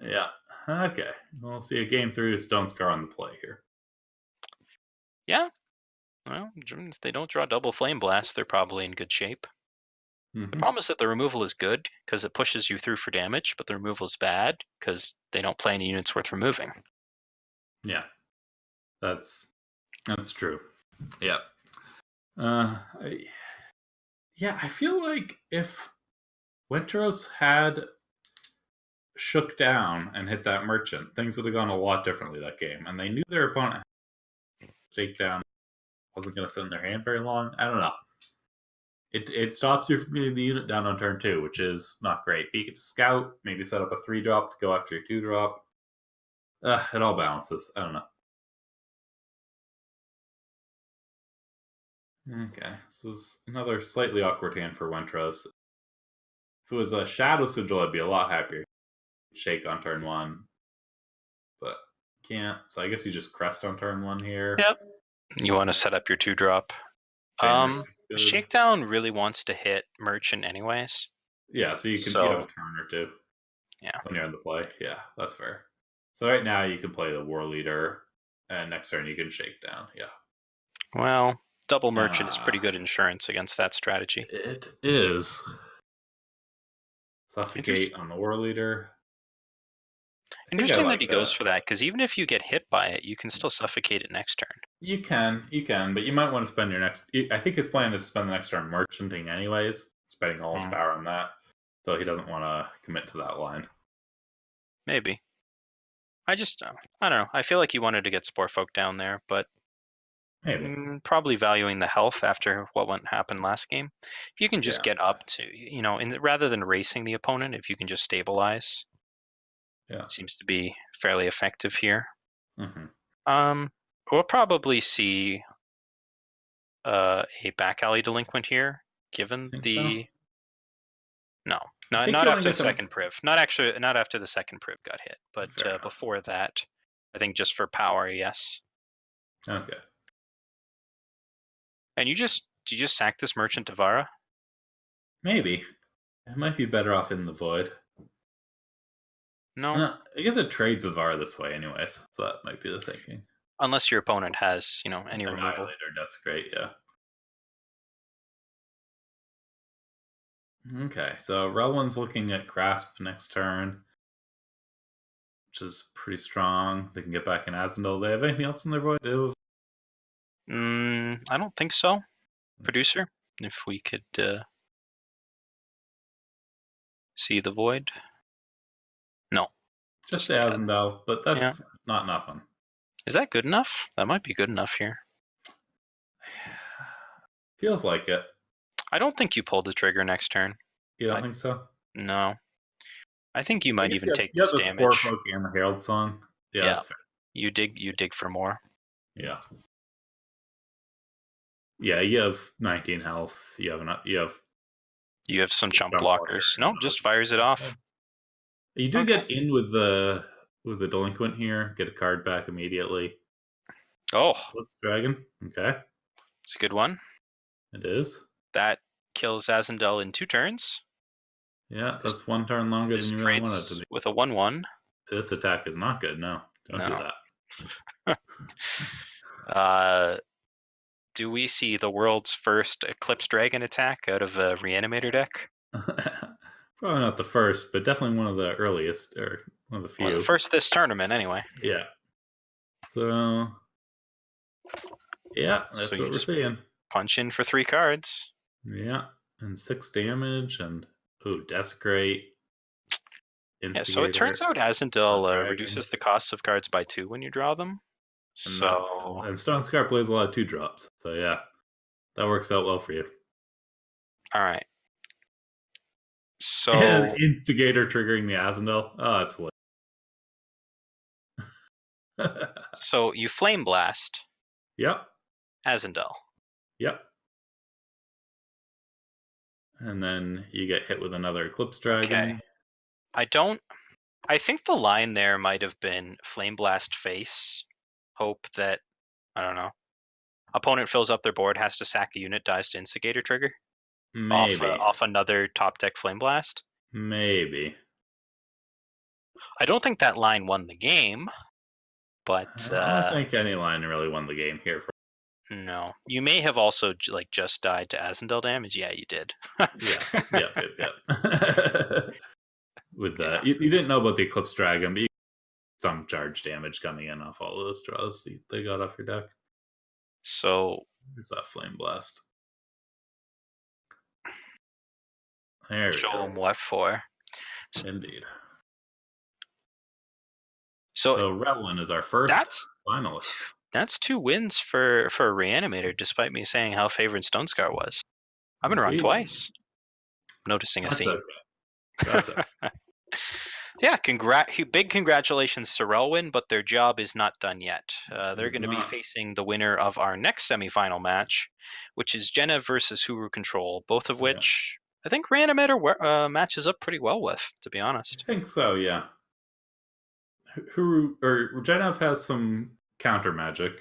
Yeah. Okay. We'll see a game through Stone Scar on the play here. Yeah. Well, if they don't draw double Flame Blast, they're probably in good shape. The problem is that the removal is good because it pushes you through for damage, but the removal is bad because they don't play any units worth removing. Yeah. That's true. Yeah. I feel like if Wintros had shook down and hit that merchant, things would have gone a lot differently that game. And they knew their opponent shakedown wasn't going to sit in their hand very long. I don't know. It stops you from getting the unit down on turn 2, which is not great. But you get to scout, maybe set up a 3-drop to go after your 2-drop. It all balances. I don't know. Okay, this is another slightly awkward hand for Wentros. If it was a Shadow Sigil, I'd be a lot happier. Shake on turn 1, but can't. So I guess you just crest on turn 1 here. Yep. You want to set up your 2-drop. Shakedown really wants to hit Merchant anyways. Yeah, so you have a turn or 2. Yeah. When you're on the play. Yeah, that's fair. So right now you can play the War Leader, and next turn you can Shakedown. Yeah. Well, double Merchant is pretty good insurance against that strategy. It is. Suffocate on the War Leader. Interesting that he goes for that, because even if you get hit by it, you can still suffocate it next turn. You can, but you might want to spend your next. I think his plan is to spend the next turn merchanting anyways, spending all his power on that. So he doesn't want to commit to that line. Maybe. I don't know. I feel like he wanted to get Spore Folk down there, but maybe probably valuing the health after what happened last game. If you can just get up to, rather than racing the opponent, if you can just stabilize, seems to be fairly effective here. We'll probably see a back alley delinquent here, given the. So? No, not after the second priv. Not after the second priv got hit, but before that, I think just for power, yes. Okay. And you just sack this Merchant Devara? Maybe. It might be better off in the Void. No. I guess it trades with Vara this way anyways, so that might be the thinking. Unless your opponent has, any removal. Annihilator, Desecrate, yeah. Okay, so Relwyn's looking at Grasp next turn, which is pretty strong. They can get back in Azendel. Do they have anything else in their Void? I don't think so. Producer, if we could See the void? No. Just the Azendel, but that's Yeah. not nothing. Is that good enough? That might be good enough here. Feels like it. I don't think you pulled the trigger next turn. You don't think so? No. I think you might even take you have the damage. Sporefolk and the Herald Song. Yeah, that's fair. You dig for more. Yeah. Yeah, you have 19 health. You have some chump blockers. No, just fires it off. You do get in with the Delinquent here. Get a card back immediately. Oh, Eclipse Dragon. Okay, it's a good one. It is. That kills Azendel in 2 turns. Yeah, that's 1 turn longer than you really wanted to be. With a 1/1. This attack is not good. No, don't do that. Do we see the world's first Eclipse Dragon attack out of a Reanimator deck? Probably not the first, but definitely one of the earliest, or one of the few. Well, the first this tournament, anyway. Yeah. So, yeah, that's what we're seeing. Punch in for 3 cards. Yeah, and 6 damage, and Desecrate. Yeah, so it turns out Azendel reduces the cost of cards by 2 when you draw them. And Stonescar plays a lot of 2-drops, so yeah, that works out well for you. All right. So and Instigator triggering the Azendel. Oh, that's lit. So you Flame Blast. Yep. Azendel. Yep. And then you get hit with another Eclipse Dragon. Okay. I think the line there might have been Flame Blast face. Hope that, I don't know, opponent fills up their board, has to sack a unit, dies to Instigator trigger. Maybe. Off another top deck Flame Blast. Maybe. I don't think that line won the game, but I don't think any line really won the game here. No, you may have also just died to Azendel damage. Yeah, you did. Yeah. With that, you didn't know about the Eclipse Dragon, but some charge damage coming in off all of those draws they got off your deck. So there's that Flame Blast. There we show go. them what for. Indeed. So Revlin is our first finalist. That's 2 wins for a Reanimator, despite me saying how favored Stonescar was. I've been wrong twice. Noticing a theme. Okay. That's okay. Yeah, big congratulations to Relwyn, but their job is not done yet. They're going to be facing the winner of our next semifinal match, which is Jenna versus Huru Control, both of which I think Reanimator matches up pretty well with, to be honest. I think so, yeah. Jenna has some counter magic,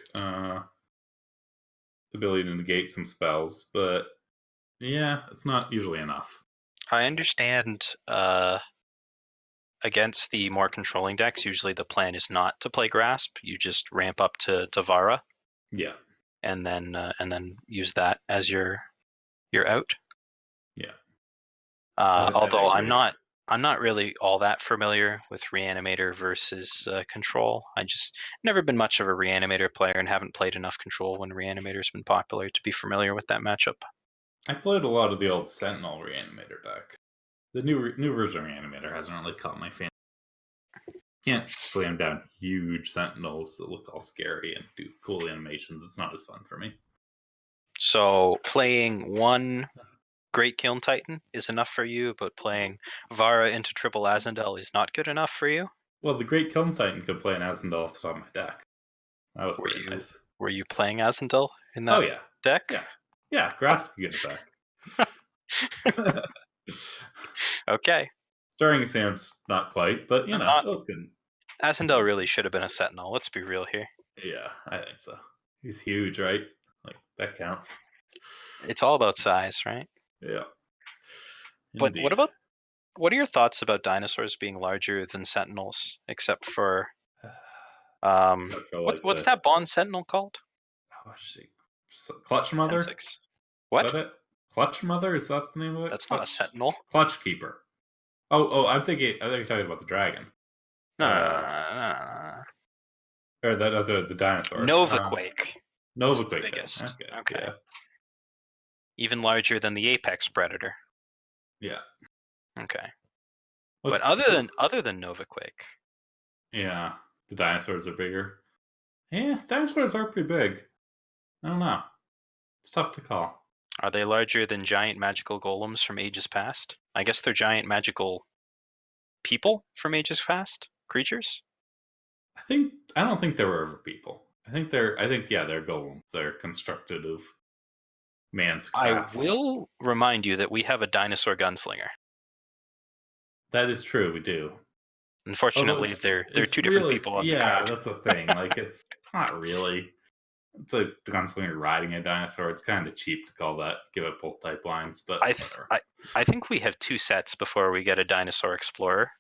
ability to negate some spells, but yeah, it's not usually enough. I understand against the more controlling decks, usually the plan is not to play Grasp. You just ramp up to Vara. Yeah. And then use that as your out. Yeah. Although I'm not really all that familiar with Reanimator versus Control. I just never been much of a Reanimator player and haven't played enough Control when Reanimator's been popular to be familiar with that matchup. I played a lot of the old Sentinel Reanimator deck. The new version of Reanimator hasn't really caught my fancy. Can't slam down huge Sentinels that look all scary and do cool animations. It's not as fun for me. So playing 1 Great Kiln Titan is enough for you, but playing Vara into triple Azendel is not good enough for you? Well, the Great Kiln Titan could play an Azendel off the top of my deck. That was pretty nice. Were you playing Azendel in that deck? Yeah, Grasp could get it back. Okay. Stirring Sands, not quite, but it was good. Azendel really should have been a Sentinel. Let's be real here. Yeah, I think so. He's huge, right? Like, that counts. It's all about size, right? Yeah. But what are your thoughts about dinosaurs being larger than Sentinels, except for what's that Bond Sentinel called? Oh, Clutch Mother? What? Is that it? Clutch Mother? Is that the name of it? That's not a Sentinel. Clutch Keeper. Oh, I think you're talking about the dragon. No. Or the dinosaur. Novaquake. Novaquake. Biggest. Okay. Yeah. Even larger than the Apex Predator. Yeah. Okay. But other than Novaquick, yeah, the dinosaurs are bigger. Yeah, dinosaurs are pretty big. I don't know. It's tough to call. are they larger than giant magical golems from ages past? I guess they're giant magical people from ages past, creatures. I don't think they were ever people. They're golems. They're constructed of man's I craft. will remind you that we have a dinosaur gunslinger. That is true. We do. Unfortunately, they're two different people on the card. That's the thing. Like, it's not really. It's a gunslinger riding a dinosaur. It's kind of cheap to call that. Give it both type lines, but whatever. I think we have 2 sets before we get a dinosaur explorer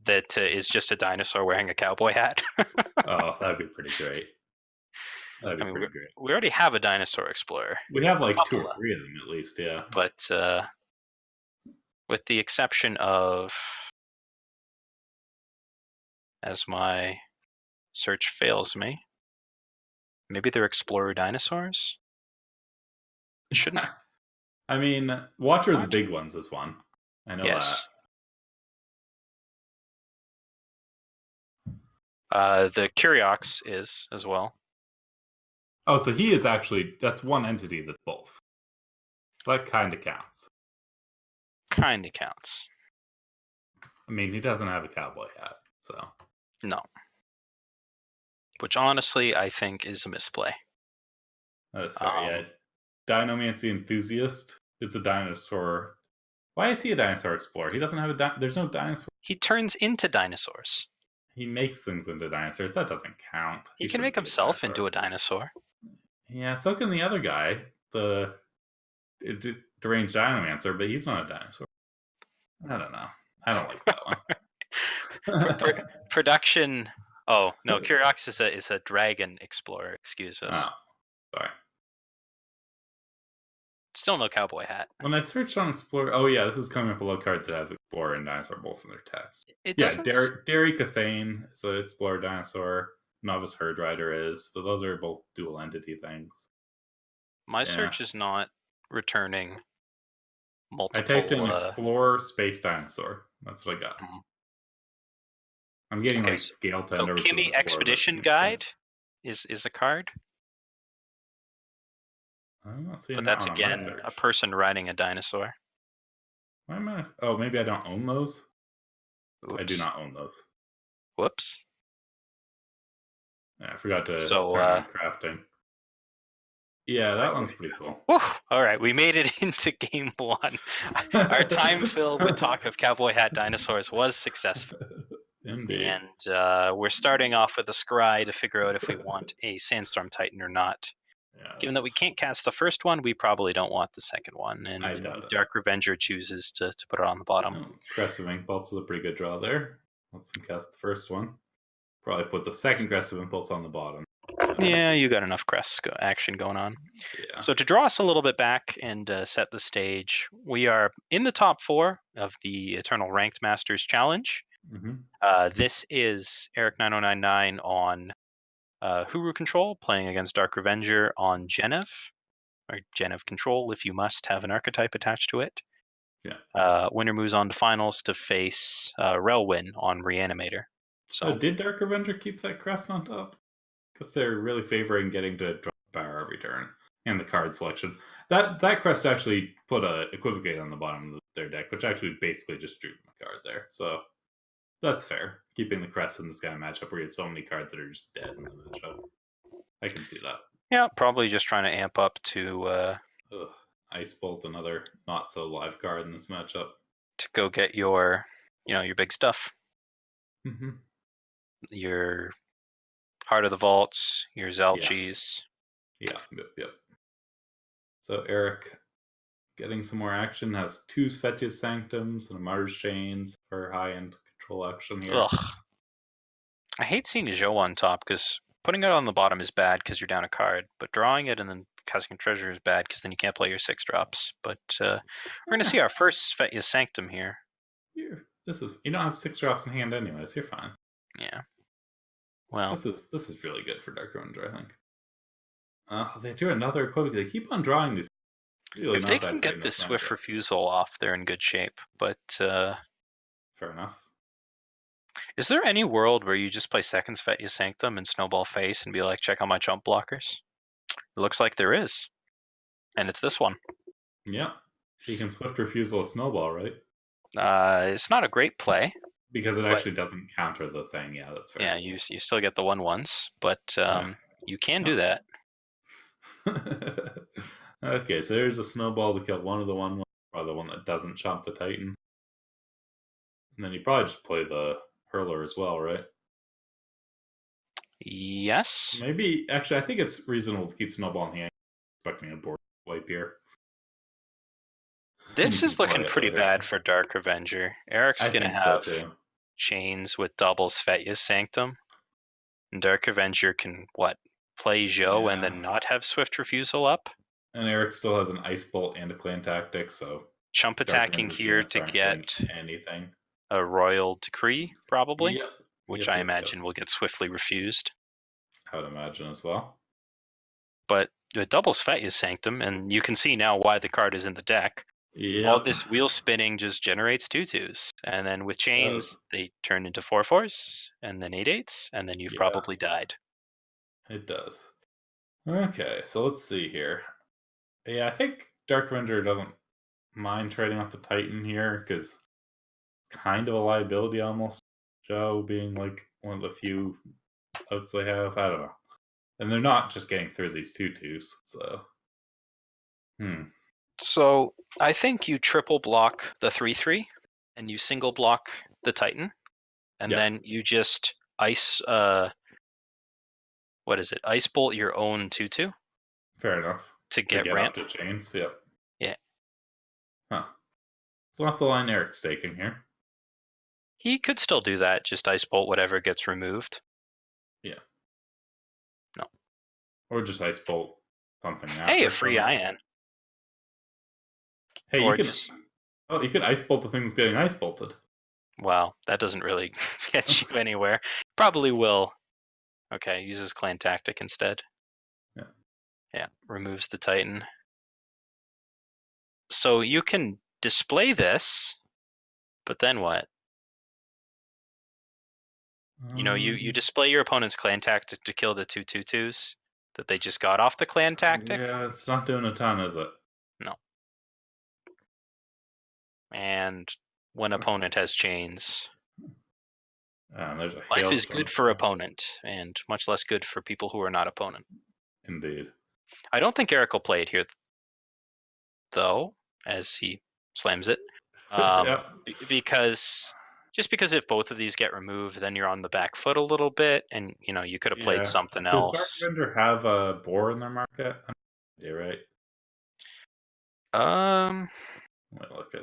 that is just a dinosaur wearing a cowboy hat. Oh, that'd be pretty great. That'd be pretty great. We already have a dinosaur explorer. We have like 2 or 3 of them at least, yeah. But with the exception of, as my search fails me, maybe they're explorer dinosaurs? Shouldn't. I mean, Watcher of the Big Ones is one. I know that. The Curiox is as well. Oh, so he is actually, that's one entity that's both. That kind of counts. Kind of counts. I mean, he doesn't have a cowboy hat, so. No. Which honestly, I think is a misplay. That is fair, yeah. Dinomancy Enthusiast is a dinosaur. Why is he a dinosaur explorer? He doesn't have there's no dinosaur. He turns into dinosaurs. He makes things into dinosaurs. That doesn't count. He can make himself into a dinosaur. Yeah, so can the other guy, the deranged Dinomancer, but he's not a dinosaur. I don't know. I don't like that one. Production. Oh no, Curiox is a dragon explorer. Excuse us. Oh, sorry. Still no cowboy hat. When I searched on Explorer, oh yeah, this is coming up below cards that have Explorer and Dinosaur both in their text. Derry Cathane is an Explorer Dinosaur. Novice Herd Rider is. So those are both dual entity things. My search is not returning multiple. I typed in Explorer Space Dinosaur. That's what I got. Mm-hmm. I'm getting like scale tender. So Kimmy Expedition Guide is a card. I'm not seeing but that's again a person riding a dinosaur. Why am I? Oh, maybe I don't own those. Oops. I do not own those. Whoops. Yeah, I forgot to turn on crafting. Yeah, that one's pretty cool. Whew. All right, we made it into game 1. Our time filled with talk of cowboy hat dinosaurs was successful. Indeed. And we're starting off with a scry to figure out if we want a Sandstorm Titan or not. Yeah, given that we can't cast the first one, we probably don't want the second one. And Dark Revenger chooses to put it on the bottom. Crest of Impulse is a pretty good draw there. Let's cast the first one. Probably put the second Crest of Impulse on the bottom. Yeah, you got enough crest action going on. Yeah. So to draw us a little bit back and set the stage, we are in the top 4 of the Eternal Ranked Masters Challenge. Mm-hmm. This is Eric9099 on Huru Control, playing against Dark Revenger on Genev, or Genev Control if you must have an archetype attached to it. Yeah. Winner moves on to finals to face Relwyn on Reanimator. So did Dark Revenger keep that crest on top? Because they're really favoring getting to draw power every turn and the card selection. That crest actually put a Equivocate on the bottom of their deck, which actually basically just drew them a card there. So that's fair. Keeping the crest in this kind of matchup where you have so many cards that are just dead in the matchup. I can see that. Yeah, probably just trying to amp up to Ice Bolt, another not so live card in this matchup. To go get your big stuff. Mm-hmm. Your Heart of the Vaults, your Zelchis. Yep. So Eric getting some more action, has 2 Svettius Sanctums and a Mars Chains for high-end control action here. Ugh. I hate seeing Joe on top because putting it on the bottom is bad because you're down a card, but drawing it and then casting a treasure is bad because then you can't play your 6-drops. But we're going to see our first Svettius Sanctum here. You don't have 6-drops in hand anyways. You're fine. Yeah. Well, this is really good for Dark Revenger, I think. They do another Equivocate. They keep on drawing these. Really if they can get this Swift Refusal off, they're in good shape. But Fair enough. Is there any world where you just play second Svetya Sanctum and Snowball Face and be like, check out my jump blockers? It looks like there is. And it's this one. Yeah. You can Swift Refusal a Snowball, right? It's not a great play. Because it But- actually doesn't counter the thing. Yeah, that's fair. Yeah, you still get the 1/1s, but you can do that. Okay, so there's a Snowball to kill one of the 1/1, or the one that doesn't chomp the Titan. And then you probably just play the Hurler as well, right? Yes. Maybe, actually, I think it's reasonable to keep Snowball in hand, expecting a board wipe here. This You is can play looking it pretty later. bad for Dark Avenger. Eric's I going to think so have too. chains with double Svetya's Sanctum. And Dark Avenger can, play Zhou and Yeah. then not have Swift Refusal up? And Eric still has an Ice Bolt and a Clan Tactic, so Chump Dark attacking Avenger's here units to aren't get doing anything. a Royal Decree, probably, Yep. which Yep, I yep, imagine will get swiftly refused. I would imagine as well. But with double Svetya's Sanctum, and you can see now why the card is in the deck. Yep. All this wheel spinning just generates 2/2s, and then with chains they turn into 4/4s, and then 8/8s, and then you've Yeah. probably died. It does. Okay, so let's see here. Yeah, I think Dark Avenger doesn't mind trading off the Titan here, because kind of a liability almost. Joe being like one of the few outs they have. I don't know. And they're not just getting through these 2/2s, so. So I think you triple block the 3/3, and you single block the Titan, and Yeah. then you just ice Ice Bolt your own 2/2 Fair enough. to get up ramp. to chains, yep. Yeah. Huh. So not the line Eric's taking here. He could still do that, just Ice Bolt whatever gets removed. Yeah. No. Or just Ice Bolt something after. Hey, a free Ion. Hey, Or you can. just- Oh, you could Ice Bolt the things getting Ice Bolted. Wow, that doesn't really get you anywhere. Probably will. Okay, uses Clan Tactic instead. Yeah. Yeah, removes the Titan. So you can display this, but then what? You display your opponent's Clan Tactic to kill the 2/2s that they just got off the Clan Tactic. Yeah, it's not doing a ton, is it? No. And when opponent has chains, There's a life is hailstorm. good for opponent, and much less good for people who are not opponent. Indeed. I don't think Eric will play it here, though, as he slams it. Yep. Because if both of these get removed, then you're on the back foot a little bit, and you could have played Yeah. something Does else. Dark Avenger have a boar in their market? Yeah, right. Wait, look,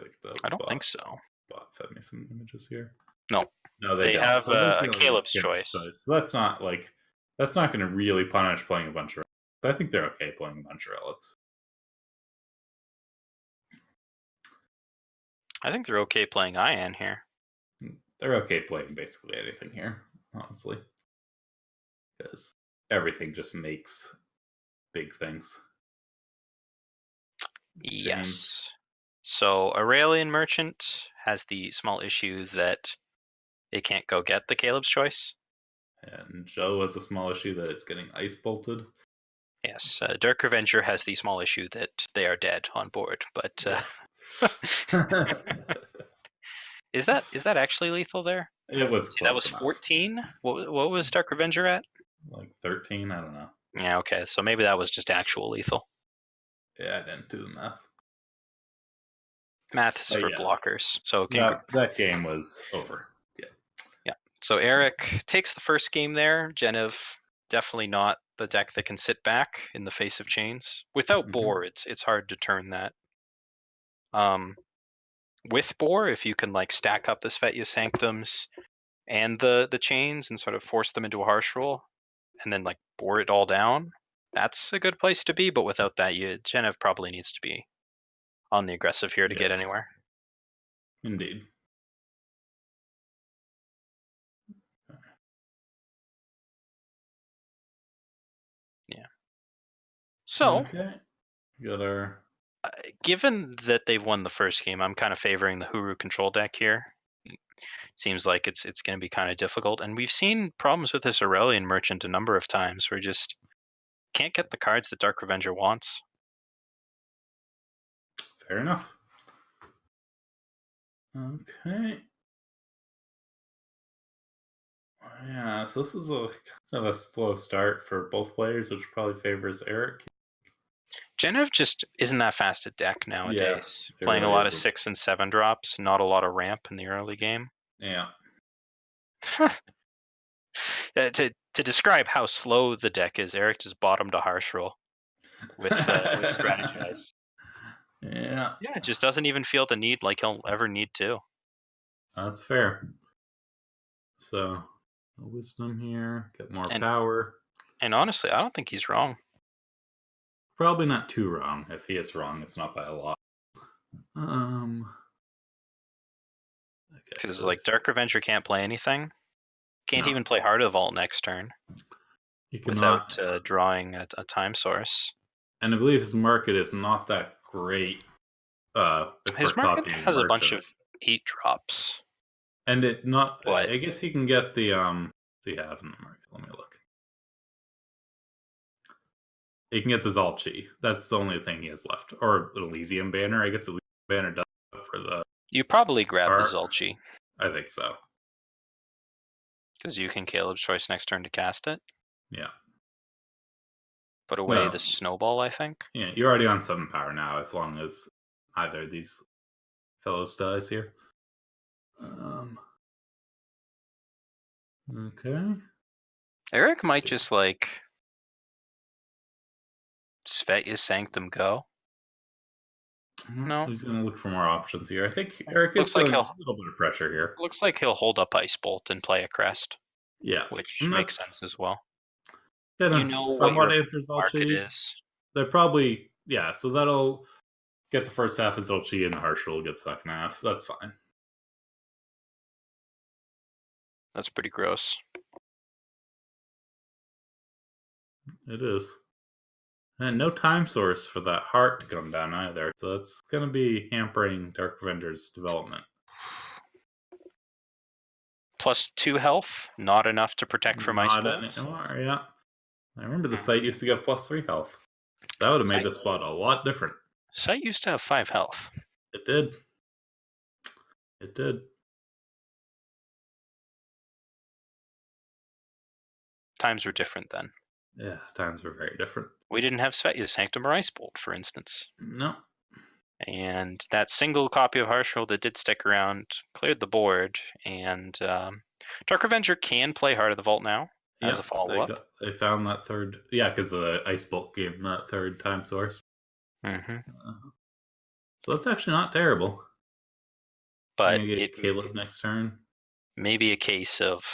I don't think so. Bot fed me some images here. No, they they don't. have So a basically, Caleb's Caleb's choice. So that's not going to really punish playing a bunch of relics. I think they're okay playing a bunch of relics. I think they're okay playing Ion here. They're okay playing basically anything here, honestly, because everything just makes big things. Yes. Chains. So Aurelian Merchant has the small issue that it can't go get the Caleb's choice. And Joe has a small issue that it's getting ice bolted. Yes, Dark Avenger has the small issue that they are dead on board. But is that actually lethal there? It was close that was enough. 14. What was Dark Avenger at? Like 13, I don't know. Yeah, okay, so maybe that was just actual lethal. Yeah, I didn't do the math. Math is for blockers. So that game was over. Yeah. So Eric takes the first game there. Genev, definitely not the deck that can sit back in the face of chains. Without Boar, it's hard to turn that. With Boar, if you can stack up the Svetya Sanctums and the chains and sort of force them into a harsh roll, and then bore it all down, that's a good place to be. But without that, Genev probably needs to be on the aggressive here to get anywhere. Indeed. Yeah. So, okay. Got our... given that they've won the first game, I'm kind of favoring the Huru control deck here. Seems like it's going to be kind of difficult. And we've seen problems with this Aurelian Merchant a number of times where just can't get the cards that Dark Revenger wants. Fair enough. Okay. Yeah, so this is a kind of a slow start for both players, which probably favors Eric. Genev just isn't that fast at deck nowadays. it Playing a really lot of isn't. 6 and 7 drops, not a lot of ramp in the early game. Yeah. To describe how slow the deck is, Eric just bottomed a harsh roll with Strategize. Yeah. Yeah, it just doesn't even feel the need like he'll ever need to. That's fair. So, wisdom here, get more power. And honestly, I don't think he's wrong. Probably not too wrong. If he is wrong, it's not by a lot. Because like Dark Revenger can't play anything. Can't even play Heart of Vault next turn. You cannot, without drawing a time source. And I believe his market is not that great. His market has a bunch of 8 drops. And it not. But I guess he can get the they have in the market. Let me look. He can get the Zalchi. That's the only thing he has left, or Elysium Banner. I guess Elysium Banner does for the. You probably grab the Zalchi. I think so. Because you can Caleb's Choice next turn to cast it. Yeah. Put away the Snowball, I think. Yeah, you're already on 7 power now, as long as either of these fellows dies here. Okay. Eric might just like Svetya Sanctum go. No, he's going to look for more options here. I think Eric is feeling a little bit of pressure here. Looks like he'll hold up Ice Bolt and play a Crest. Yeah, which makes sense as well. You know somewhat answers Zalchi. They're probably so that'll get the first half of Zalchi and Harshal will get the second half. That's fine. That's pretty gross. It is. And no time source for that heart to come down either. So that's going to be hampering Dark Revenger's development. +2 health, not enough to protect from Ice Bolt. Not anymore, yeah. I remember the site used to give +3 health. That would have made this spot a lot different. Site used to have 5 health. It did. It did. Times were different then. Yeah, times were very different. We didn't have Svetya Sanctum or Ice Bolt, for instance. No. And that single copy of Harshal that did stick around cleared the board. And Dark Revenger can play Heart of the Vault now as a follow-up. They found that third. Yeah, because the Ice Bolt gave them that third time source. Mm-hmm. So that's actually not terrible. But get Caleb next turn. Maybe a case of,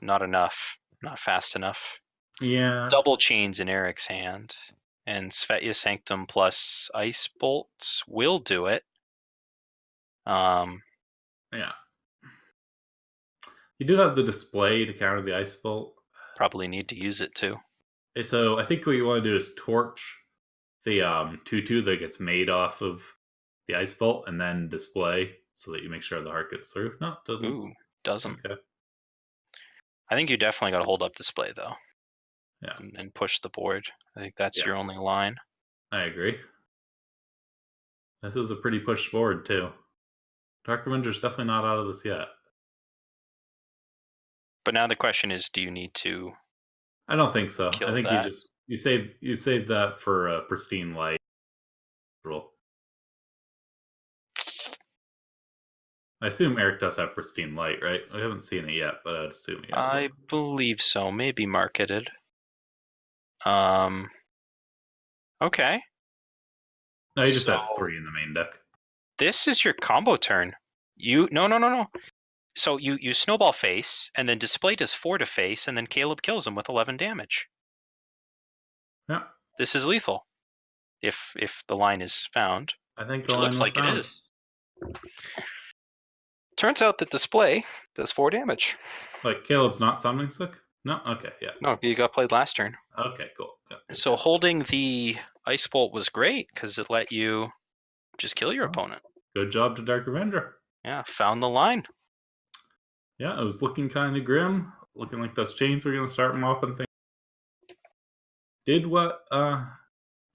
not enough, not fast enough. Yeah. Double chains in Eric's hand. And Svetya Sanctum plus Ice Bolts will do it. Yeah. You do have the display to counter the Ice Bolt. Probably need to use it too. So I think what you want to do is torch the 2/2 that gets made off of the Ice Bolt and then display so that you make sure the heart gets through. No, it doesn't. Ooh, doesn't. Okay. I think you definitely got to hold up display though. Yeah. And push the board. I think that's your only line. I agree. This is a pretty push board too. Dark Revenger's definitely not out of this yet. But now the question is, do you need to? I don't think so. I think you save that for a Pristine Light rule. I assume Eric does have Pristine Light, right? I haven't seen it yet, but I'd assume he has I believe so. Maybe marketed. Okay. No, he just has 3 in the main deck. This is your combo turn. No. So you snowball face, and then display does 4 to face, and then Caleb kills him with 11 damage. Yeah. This is lethal. If the line is found. I think the line looks like it is. Turns out that display does 4 damage. Like Caleb's not summoning sick? No? Okay, yeah. No, you got played last turn. Okay, cool. Yeah. So holding the Ice Bolt was great because it let you just kill your opponent. Good job to Dark Revenger. Yeah, found the line. Yeah, it was looking kind of grim. Looking like those chains were going to start mopping things. Did what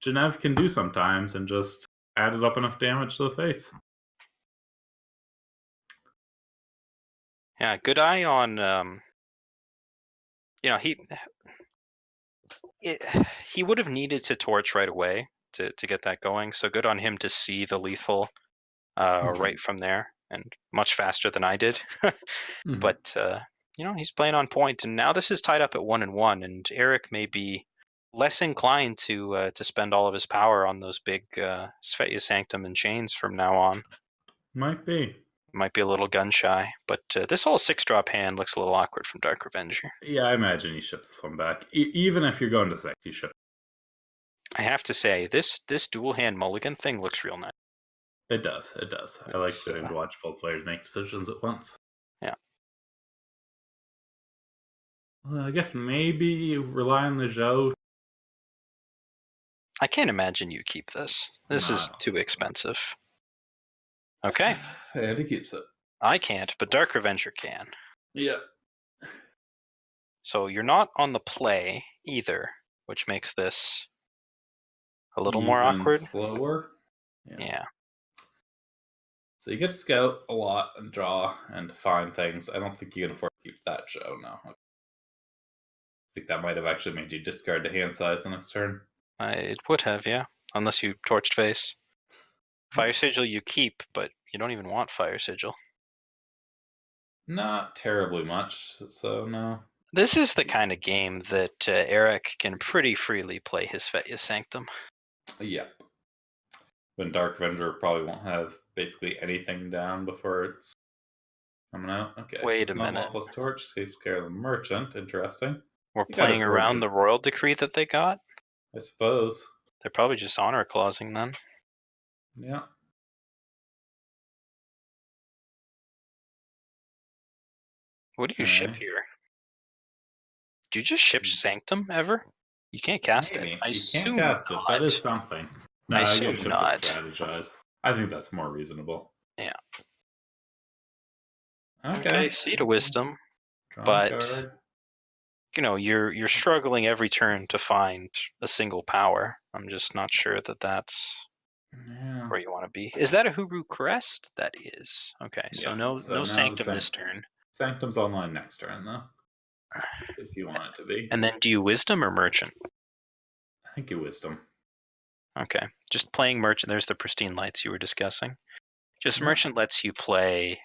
Genev can do sometimes and just added up enough damage to the face. Yeah, good eye on. He would have needed to torch right away to get that going. So good on him to see the lethal right from there, and much faster than I did. But he's playing on point, and now this is tied up at 1-1, and Eric may be less inclined to spend all of his power on those big Svetya Sanctum and chains from now on. Might be. Might be a little gun shy, but this whole 6-drop hand looks a little awkward from Dark Revenger. Yeah, I imagine you ship this one back. Even if you're going to 6, you ship. I have to say, this dual hand mulligan thing looks real nice. It does. It does. I like getting to watch both players make decisions at once. Yeah. Well, I guess maybe rely on the Zhou. I can't imagine you keep this. This is too expensive. Okay. And he keeps it. I can't, but Dark Revenger can. Yeah. So you're not on the play either, which makes this a little more awkward. Slower. Yeah. So you get to scout a lot and draw and find things. I don't think you can afford to keep that show now. I think that might have actually made you discard the hand size the next turn. It would have, yeah. Unless you torched face. Fire Sigil you keep, but you don't even want Fire Sigil. Not terribly much, so no. This is the kind of game that Eric can pretty freely play his Svetya Sanctum. Yep. When Dark Avenger probably won't have basically anything down before it's coming out. Okay. Wait a minute. Plus Torch takes care of the Merchant. Interesting. We're playing around the Royal Decree that they got? I suppose. They're probably just honor clausing then. Yeah. What do you ship here? Do you just ship Sanctum ever? You can't cast it. You can't cast it. That is something. No, I assume not. Strategize. I think that's more reasonable. Yeah. Okay. Seed of Wisdom, but you're struggling every turn to find a single power. I'm just not sure that that's where you want to be. Is that a Huru Crest? That is. Okay, so no Sanctum this turn. Sanctum's online next turn, though. If you want it to be. And then do you Wisdom or Merchant? I think you Wisdom. Okay, just playing Merchant. There's the Pristine Lights you were discussing. Just Merchant lets you play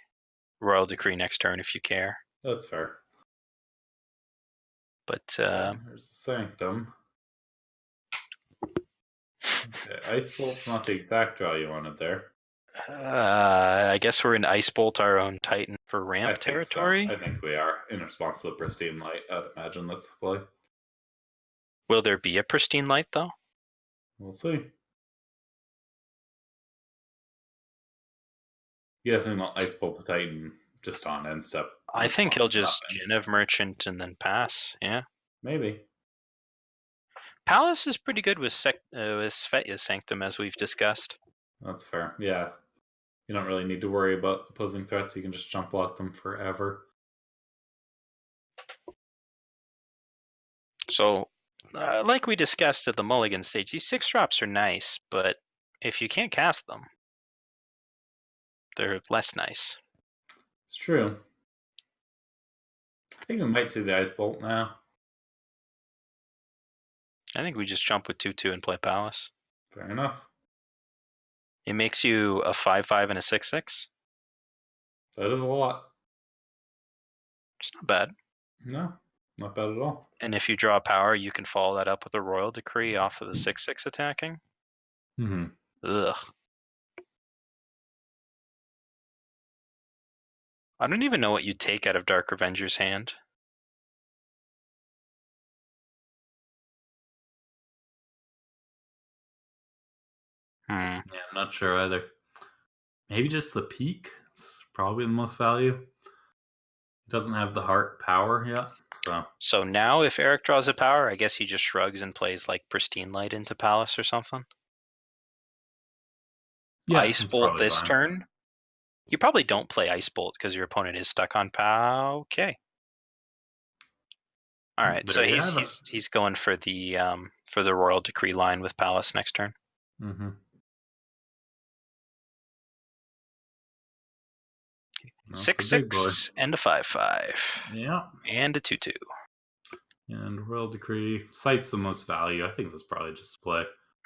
Royal Decree next turn if you care. That's fair. But there's the Sanctum. Okay, Ice Bolt's not the exact draw you wanted there. I guess we're in Ice Bolt, our own Titan, for ramp territory. So. I think we are in response to the Pristine Light. I'd imagine that's the play. Will there be a Pristine Light though? We'll see. You definitely want Ice Bolt the Titan just on end step. I think he'll just Genev Merchant and then pass. Yeah. Maybe. Palace is pretty good with Svetya Sanctum, as we've discussed. That's fair. Yeah. You don't really need to worry about opposing threats. You can just jump block them forever. So, like we discussed at the Mulligan stage, these 6-drops are nice, but if you can't cast them, they're less nice. It's true. I think we might see the Ice Bolt now. I think we just jump with 2/2 and play Palace. Fair enough. It makes you a 5/5 and a 6/6. That is a lot. It's not bad. No, not bad at all. And if you draw a power, you can follow that up with a Royal Decree off of the 6/6 attacking. Ugh. I don't even know what you take out of Dark Revenger's hand. Yeah, I'm not sure either. Maybe just the peak. It's probably the most value. It doesn't have the heart power yet. So now if Eric draws a power, I guess he just shrugs and plays like Pristine Light into Palace or something. Yeah, Ice Bolt this turn. You probably don't play Ice Bolt because your opponent is stuck on POW. Okay. All right, There so you have it. he's going for the Royal Decree line with Palace next turn. Mm-hmm. 6/6 and a 5/5. Yeah. And a 2/2. And Royal Decree cites the most value. I think that's probably just play.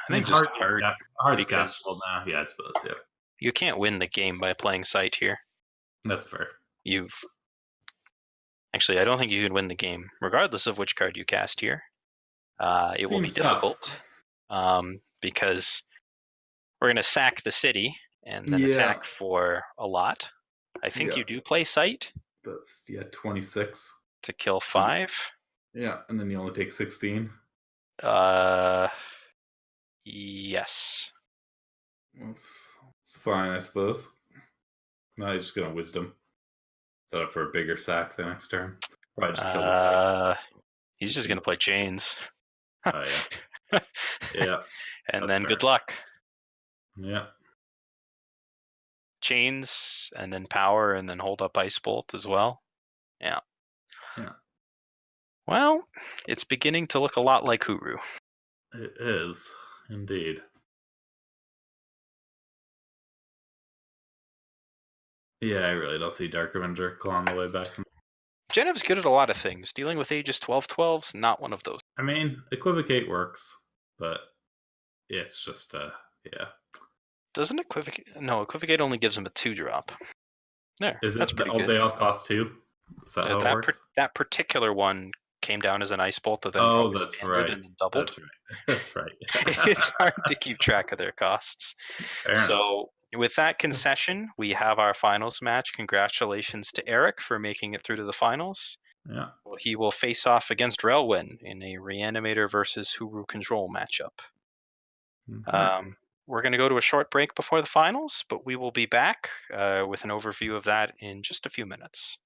I think just hard. Hard's because castable now. Yeah, I suppose. Yeah, you can't win the game by playing Sight here. that's fair. Actually, I don't think you can win the game, regardless of which card you cast here. It will be Seems tough. difficult because we're going to sack the city and then attack for a lot. I think you do play Sight That's 26 to kill 5. Yeah, and then you only take 16. Yes. That's fine, I suppose. Now he's just gonna Wisdom. Set up for a bigger sack the next turn. Probably just kill the he's just gonna play Chains. Oh yeah. Yeah. And That's then fair. good luck. Yeah. Chains and then Power and then hold up Ice Bolt as well. Yeah. Yeah. Well, it's beginning to look a lot like Huru. It is, indeed. Yeah, I really don't see Dark Avenger clawing the way back from. Genev's good at a lot of things. Dealing with Aegis 12/12's not one of those. I mean, Equivocate works, but it's just yeah. Doesn't Equivocate? No, Equivocate only gives him a 2-drop. There. Is that's it pretty good. they all cost 2? Is that how it works? That particular one came down as an Ice Bolt that then that's right. and doubled. That's right. That's right. It's hard to keep track of their costs. Fair enough. With that concession, we have our finals match. Congratulations to Eric for making it through to the finals. Yeah. He will face off against Relwyn in a Reanimator versus Huru Control matchup. Mm-hmm. We're going to go to a short break before the finals, but we will be back with an overview of that in just a few minutes.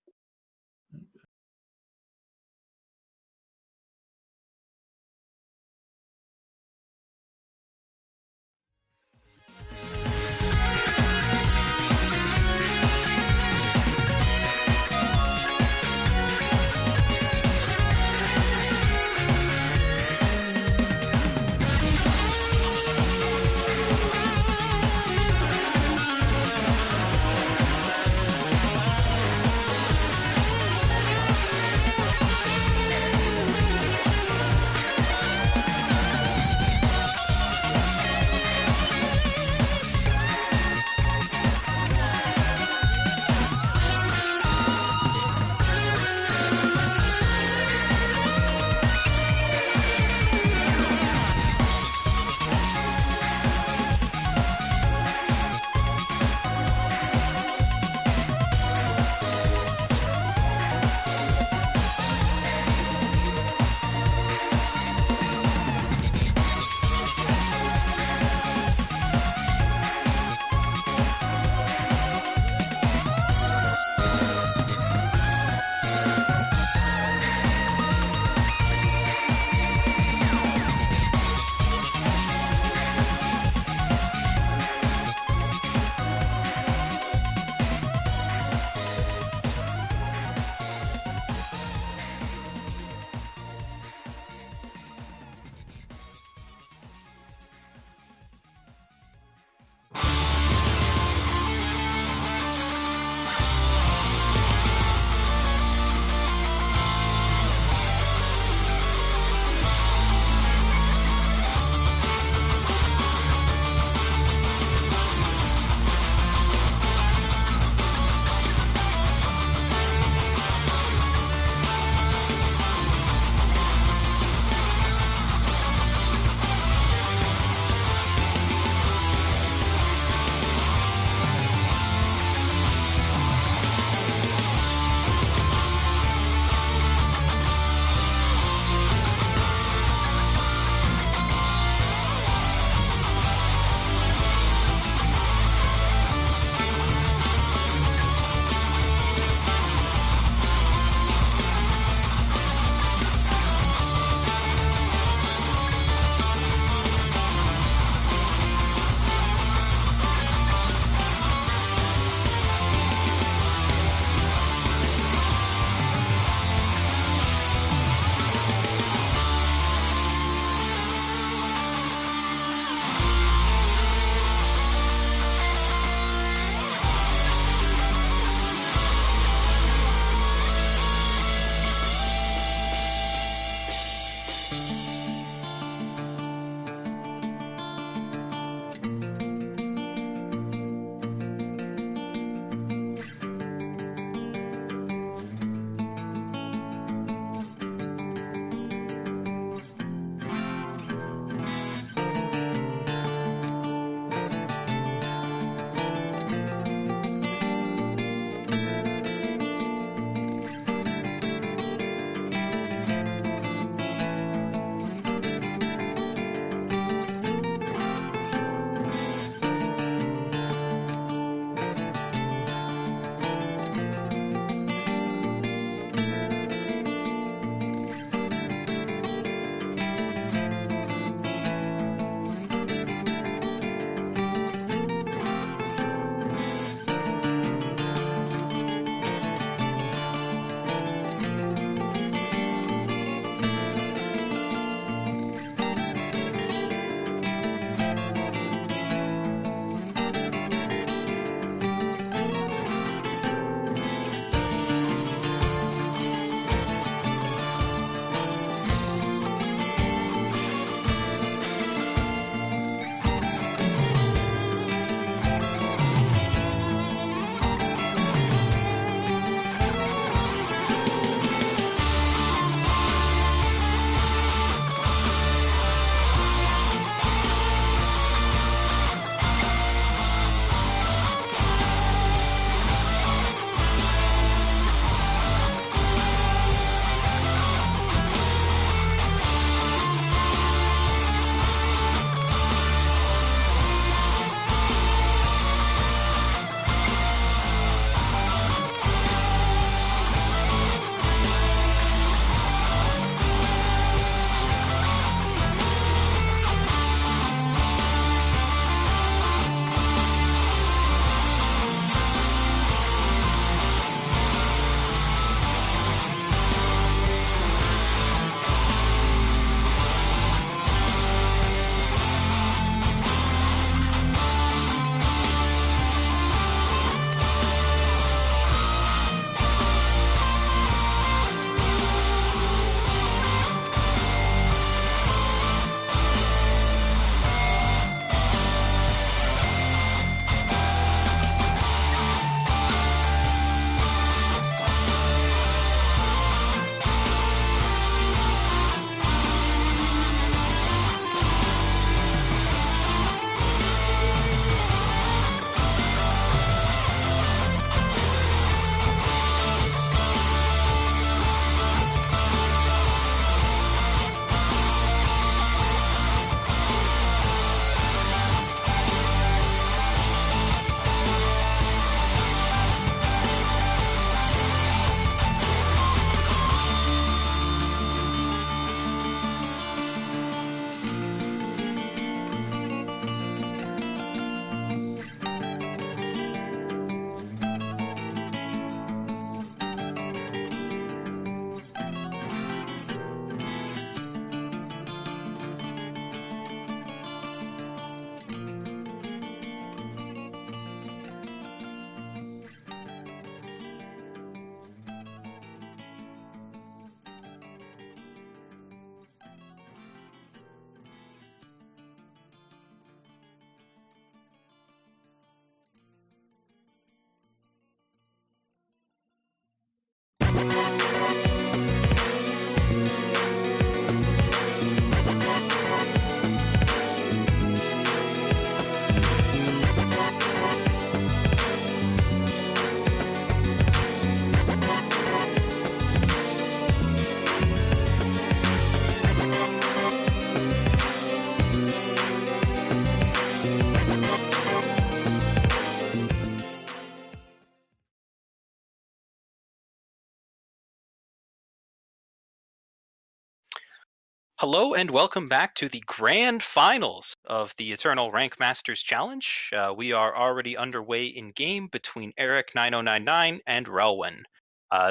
Hello and welcome back to the grand finals of the Eternal Rank Masters Challenge. We are already underway in game between Eric 9099 and Relwyn.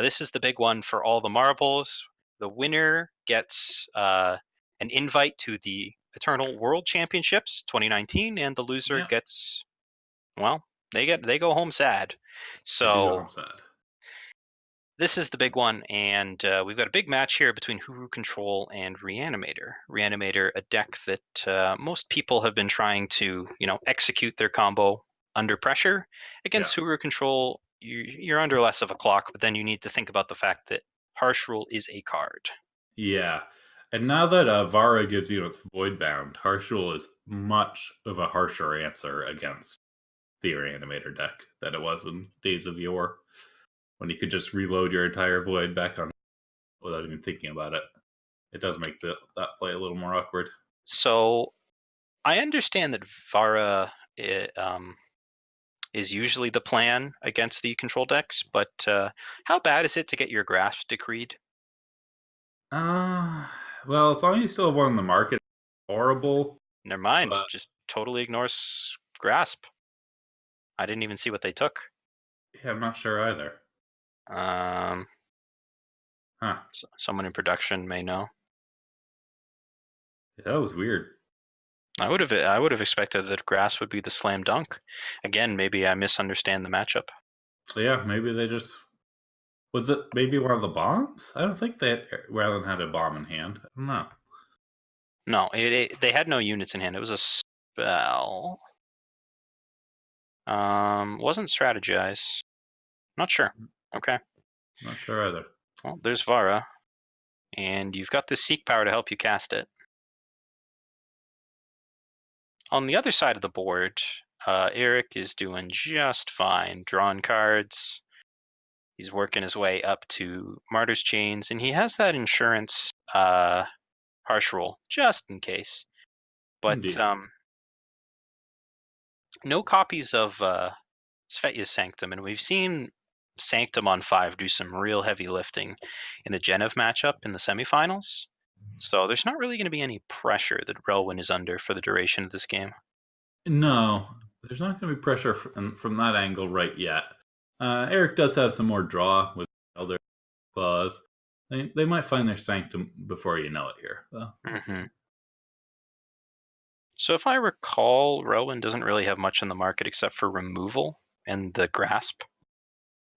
This is the big one for all the marbles. The winner gets an invite to the Eternal World Championships 2019, and the loser Yeah. gets, well, they go home sad. I do So I'm sad. this is the big one, and we've got a big match here between Huru Control and Reanimator. Reanimator, a deck that most people have been trying to, execute their combo under pressure. Against Huru Control, you're under less of a clock, but then you need to think about the fact that Harsh Rule is a card. Yeah. And now that Vara gives units Void Bound, Harshul is much of a harsher answer against the Reanimator deck than it was in Days of Yore, when you could just reload your entire Void back on without even thinking about it. It does make that play a little more awkward. So I understand that Vara is usually the plan against the control decks, but how bad is it to get your grasp decreed? Well, as long as you still have one in the market, it's horrible. Never mind, But just totally ignores grasp. I didn't even see what they took. yeah, I'm not sure either. Um, Huh. someone in production may know. Yeah, that was weird. I would have expected that grasp would be the slam dunk. Again, maybe I misunderstand the matchup. Yeah, maybe they just was it maybe one of the bombs? I don't think Rylan had a bomb in hand. I don't know. No, they had no units in hand. It was a spell. Wasn't strategize. Not sure. Okay. Not sure either. Well, there's Vara, and you've got the Seek power to help you cast it. On the other side of the board, Eric is doing just fine, drawing cards. He's working his way up to Martyr's Chains, and he has that insurance harsh rule just in case. But Indeed. no copies of Svetya's Sanctum, and we've seen Sanctum on 5 do some real heavy lifting in the Genev matchup in the semifinals. So there's not really going to be any pressure that Relwyn is under for the duration of this game. No, there's not going to be pressure from that angle right yet. Eric does have some more draw with Elder Claws. They might find their Sanctum before you know it here, though. Mm-hmm. So if I recall, Relwyn doesn't really have much in the market except for removal and the grasp.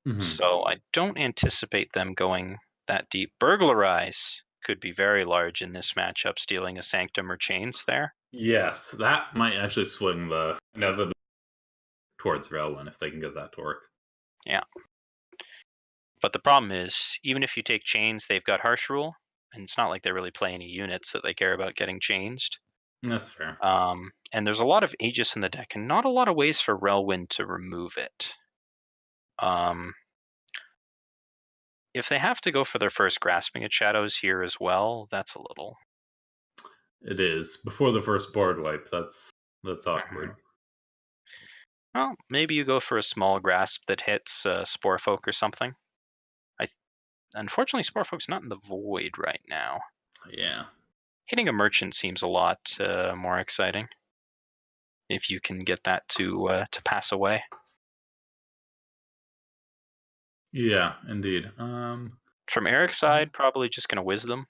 Mm-hmm. So I don't anticipate them going that deep. Burglarize could be very large in this matchup, stealing a Sanctum or Chains there. Yes, that might actually swing the another towards Relwyn if they can get that to work. Yeah. But the problem is, even if you take Chains, they've got Harsh Rule, and it's not like they really play any units that they care about getting changed. That's fair. And there's a lot of Aegis in the deck, and not a lot of ways for Relwyn to remove it. If they have to go for their first Grasping at Shadows here as well, that's a little. It is before the first board wipe. That's awkward. Well, maybe you go for a small grasp that hits Sporefolk or something. Unfortunately, Sporefolk's not in the void right now. Yeah. Hitting a merchant seems a lot more exciting if you can get that to pass away. Yeah, indeed. From Eric's side, probably just going to Wisdom.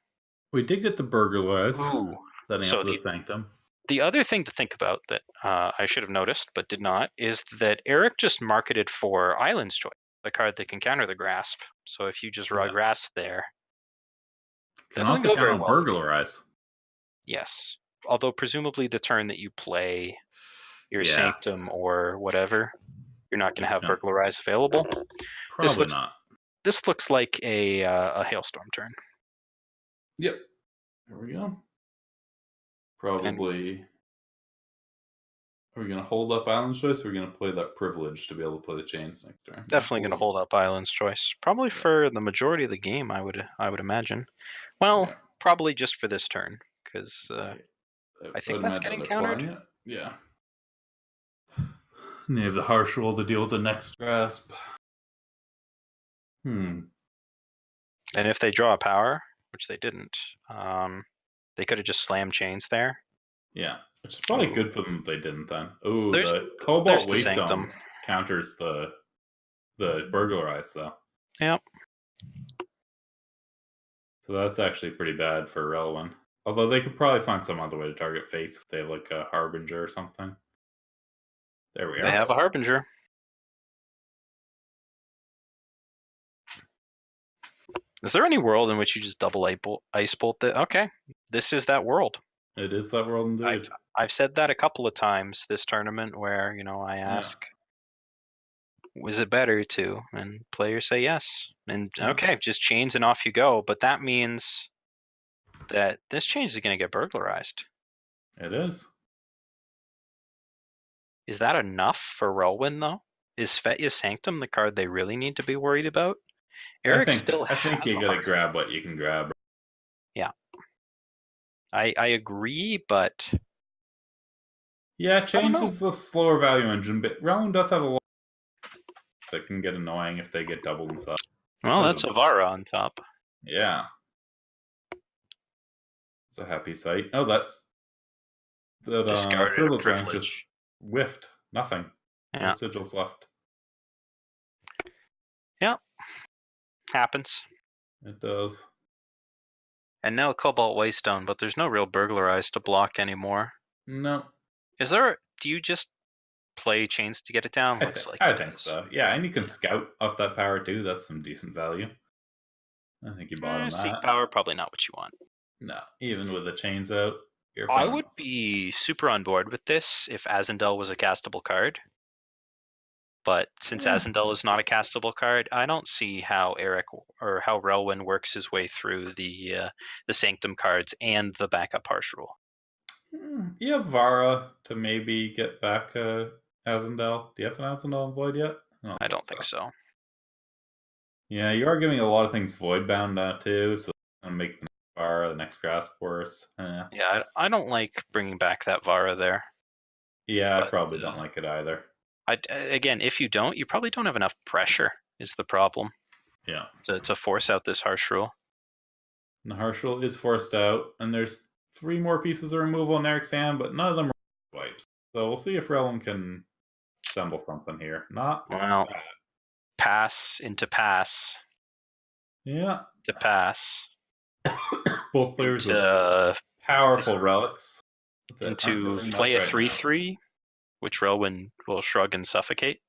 We did get the Burglarize. Setting So up the Sanctum. The other thing to think about that I should have noticed but did not is that Eric just marketed for Island's Choice, a card that can counter the Grasp. So if you just raw Grasp there, can also count on Burglarize. Yes, although presumably the turn that you play your Sanctum or whatever, you're not going to have Burglarize available. Probably not. This looks like a Hailstorm turn. Yep. There we go. Probably. Are we going to hold up Island's Choice, or are we going to play that privilege to be able to play the Chains next turn? Definitely going to hold up Island's Choice. Probably for the majority of the game, I would imagine. Well, probably just for this turn, because I think that's getting countered. Yeah. And they have the Harsh Rule to deal with the next Grasp. And if they draw a power, which they didn't, They could have just slammed chains there. Yeah, which is probably good for them if they didn't then. Oh, There's- the there's Cobalt the Waystone Sanctum. counters the Burglarize, though. Yep. So that's actually pretty bad for Relwyn. Although they could probably find some other way to target Face if they have like a Harbinger or something. There we are. They have a Harbinger. Is there any world in which you just double ice bolt it? Okay, this is that world. It is that world indeed. I've said that a couple of times this tournament where, I ask, was it better to? And players say yes. And okay, just chains and off you go. But that means that this change is going to get burglarized. It is. Is that enough for Relwyn, though? Is Fetya Sanctum the card they really need to be worried about? I think you gotta grab what you can grab. Yeah. I agree, but... Yeah, Chains is a slower value engine, but Relwyn does have a lot that can get annoying if they get doubled and stuff. Well, that's Avara on top. Yeah. It's a happy sight. Oh, that's... That Privilege Rank just whiffed. Nothing. Yeah. No sigils left. Yeah. Happens. It does. And now Cobalt Waystone, but there's no real Burglarize to block anymore. No. Do you just play chains to get it down? I think so. Yeah, and you can scout off that power too. That's some decent value. I think you bought on that. Seek power, probably not what you want. No, even with the chains out. I would be super on board with this if Azendel was a castable card. But since Azendel is not a castable card, I don't see how Eric or how Relwyn works his way through the Sanctum cards and the backup harsh rule. You have Vara to maybe get back Azendel. Do you have an Azendel in Void yet? I don't think so. Yeah, you are giving a lot of things Void bound now too, so I'm gonna make the next Vara, the next Grasp worse. Yeah, I don't like bringing back that Vara there. Yeah, I probably don't like it either. Again, if you don't, you probably don't have enough pressure is the problem. Yeah. To force out this harsh rule. The harsh rule is forced out, and there's 3 more pieces of removal in Eric's hand, but none of them are wipes. So we'll see if Relwyn can assemble something here. Not well. Bad. Pass into pass. Yeah. To pass. Both players with powerful relics. Into play a 3/3, which Relwyn will shrug and suffocate.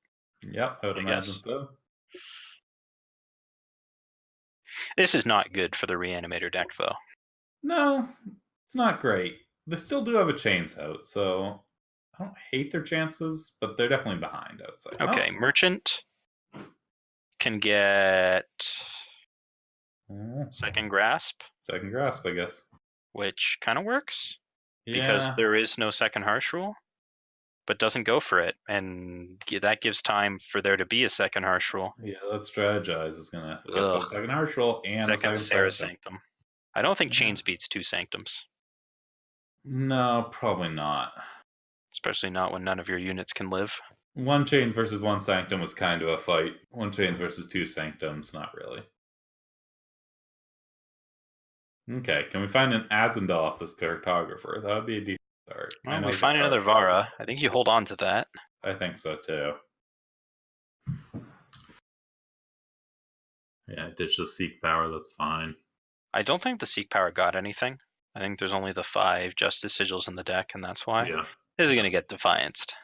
Yep, I would imagine so. This is not good for the Reanimator deck, though. No, it's not great. They still do have a chains out, so I don't hate their chances, but they're definitely behind, I would say. Okay, Merchant can get Second Grasp. Second Grasp, I guess. Which kind of works. Because there is no second harsh rule, but doesn't go for it. And that gives time for there to be a second harsh rule. Yeah, Let's Strategize is going to get the second harsh rule and second Sanctum. I don't think Chains beats 2 Sanctums. No, probably not. Especially not when none of your units can live. 1 Chains versus 1 Sanctum was kind of a fight. 1 Chains versus 2 Sanctums, not really. Okay, can we find an Azendel off this cartographer? That would be a decent start. Well, we find another Vara. I think you hold on to that. I think so too. Yeah, ditch the Seek power, that's fine. I don't think the Seek power got anything. I think there's only the 5 Justice Sigils in the deck, and that's why. Yeah. This is going to get Defianced.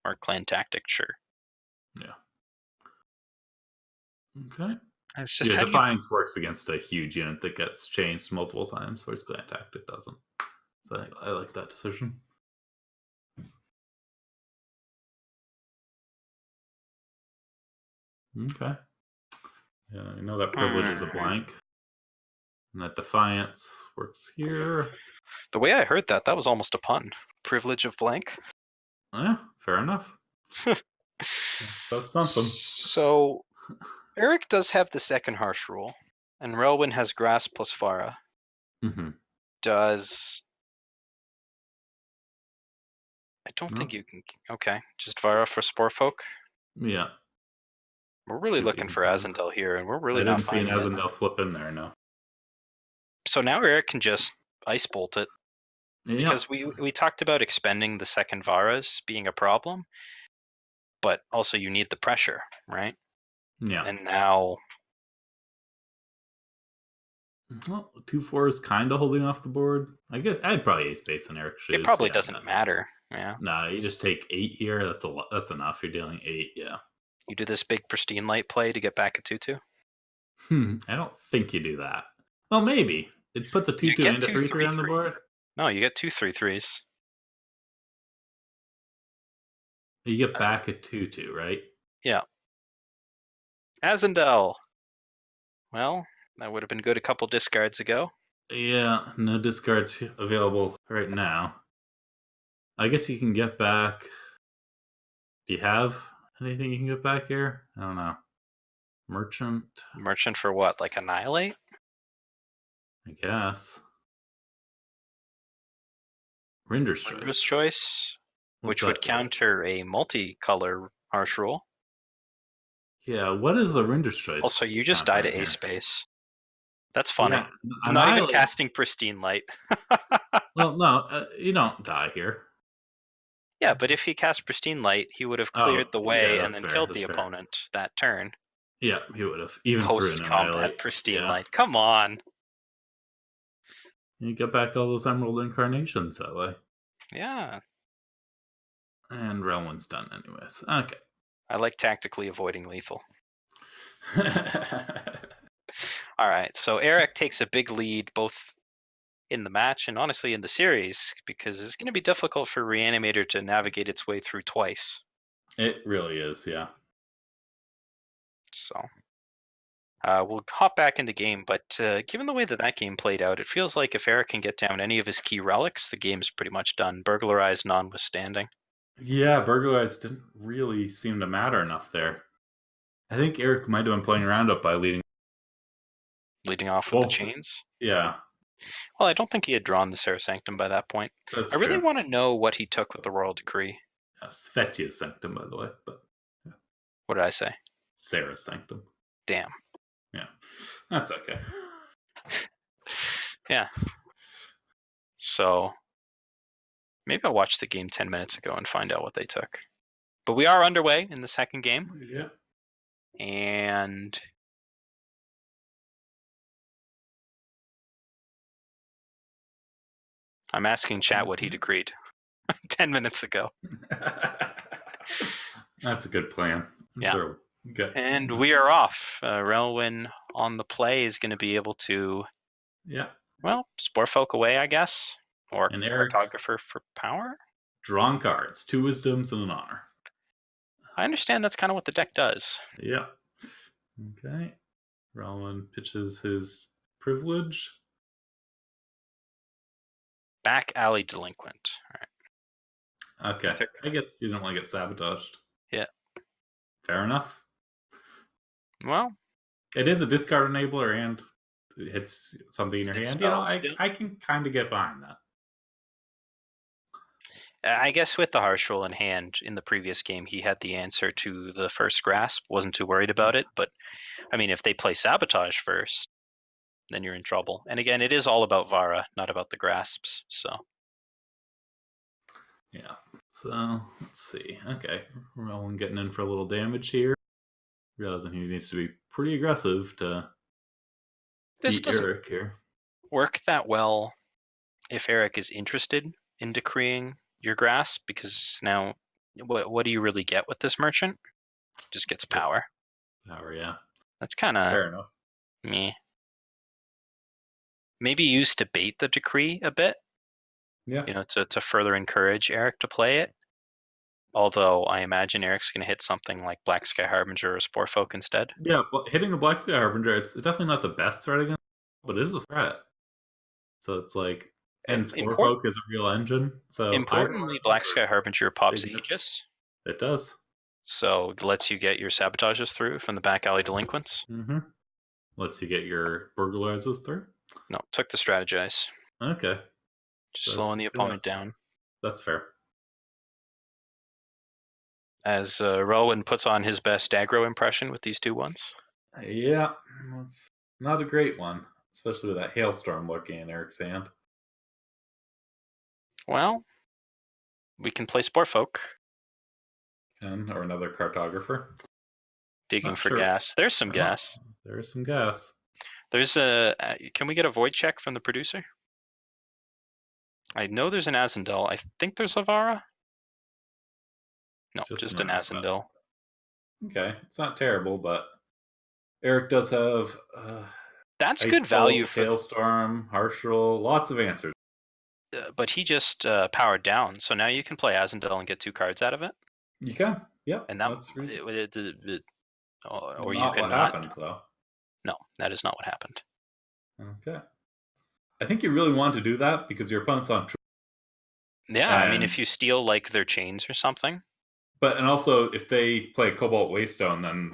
Or Clan Tactic, sure. Yeah. Okay. It's just Defiance works against a huge unit that gets changed multiple times, whereas Clan Tactic doesn't. So I like that decision. Okay. Yeah, I know that Privilege is a blank. And that Defiance works here. The way I heard that was almost a pun. Privilege of blank. Yeah, fair enough. That's something. So, Eric does have the second harsh rule, and Relwyn has Grasp plus Vara. Mm-hmm. I don't think you can... Okay, just Vara for Sporefolk? Yeah. We're really looking for Azendel here, and we're really not finding I didn't see an Azendel flip in there, no. So now Eric can just Ice Bolt it. Yeah. Because we talked about expending the second Varas being a problem, but also you need the pressure, right? Yeah. And now Well, 2/4 is kind of holding off the board. I guess I'd probably ace base in Eric's shoes. it probably Yeah, doesn't matter. Yeah. No, you just take 8 here. That's a lot. That's enough. You're dealing 8. Yeah. You do this big Pristine Light play to get back a 2/2. I don't think you do that. Well, maybe it puts a 2/2 get and a 3/3 on the 3/3. board. No, you get 2 3/3s. You get back a 2/2, right? Yeah. Azendel. Well, that would have been good a couple discards ago. Yeah, no discards available right now. I guess you can get back. Do you have anything you can get back here? I don't know. Merchant, Merchant for what? Like Annihilate? I guess. Rinder's Windows Choice. Choice, which would counter a multicolor Harsh Rule. Yeah, what is the Rinder's Choice? Also, you just died at here? 8 space. That's funny. Yeah, I'm not even casting Pristine Light. Well, no, you don't die here. Yeah, but if he cast Pristine Light, he would have cleared the way and then killed the opponent that turn. Yeah, he would have. Even through an Annihilate. Pristine Light. Come on. You get back all those Emerald Incarnations that way. Yeah. And round one's done anyways. Okay. I like tactically avoiding lethal. All right, so Eric takes a big lead both in the match and honestly in the series because it's going to be difficult for Reanimator to navigate its way through twice. It really is, yeah. So we'll hop back into game, but given the way that game played out, it feels like if Eric can get down any of his key relics, the game's pretty much done, Burglarize notwithstanding. Yeah, Burglarize didn't really seem to matter enough there. I think Eric might have been playing around up by leading off with the chains. Yeah. Well, I don't think he had drawn the Serra Sanctum by that point. That's I really true. want to know what he took with the Royal Decree. Sfetia's Sanctum, by the way. But yeah. What did I say? Serra's Sanctum. Damn. Yeah. That's okay. Yeah. So maybe I'll watch the game 10 minutes ago and find out what they took. But we are underway in the second game. Yeah. And I'm asking chat what he decreed 10 minutes ago. That's a good plan. Yeah. Sure. Okay. And we are off. Relwyn on the play is going to be able to, well, Sporefolk away, I guess, or Cartographer for power. Drawn cards, 2 wisdoms and an honor. I understand that's kind of what the deck does. Yeah. Okay. Relwyn pitches his privilege. Back alley delinquent. All right. Okay. I guess you don't want to get sabotaged. Yeah. Fair enough. Well, it is a discard enabler and it hits something in your hand. You know, I can kind of get behind that. I guess with the Harsh Rule in hand in the previous game, he had the answer to the first grasp, wasn't too worried about it. But, I mean, if they play Sabotage first, then you're in trouble. And again, it is all about Vara, not about the grasps. So, yeah. So, let's see. Okay. Relwyn getting in for a little damage here. Realizing he needs to be pretty aggressive to beat Eric here. Work that well if Eric is interested in decreeing your grasp, because now what do you really get with this merchant? Just gets power. Power, yeah. That's kind of fair enough. Yeah. Maybe used to bait the decree a bit. Yeah. You know, to further encourage Eric to play it. Although I imagine Eric's going to hit something like Black Sky Harbinger or Sporefolk instead. Yeah, but hitting a Black Sky Harbinger, it's definitely not the best threat against, but it is a threat. So it's like, and Sporefolk is a real engine. So importantly, Black Sky Harbinger pops Aegis. It does. So it lets you get your sabotages through from the back alley delinquents. Mm-hmm. Lets you get your burglarizes through. No, took the strategize. Okay. Just slowing the opponent down. That's fair. As Relwyn puts on his best aggro impression with these 2/1s. Yeah, that's not a great one, especially with that hailstorm lurking in Eric's hand. Well, we can play Sportfolk, Or another cartographer. digging Not for sure. gas. There's some Oh, gas. there is some gas. There's a. Can we get a void check from the producer? I know there's an Azendel. I think there's a Vara. No, Just just an an Azendel. Azendel. Okay, it's not terrible, but Eric does have That's Ice good value Bolt, for. Hailstorm, Harshal, lots of answers. But he just powered down, so now you can play Azendel and get 2 cards out of it, You can, yep, and that. that's reasonable. Or you Not what cannot. happened, though. No, that is not what happened. Okay. I think you really want to do that because your opponent's on. Yeah, I mean, And if you steal like their chains or something. and also if they play Cobalt Waystone, then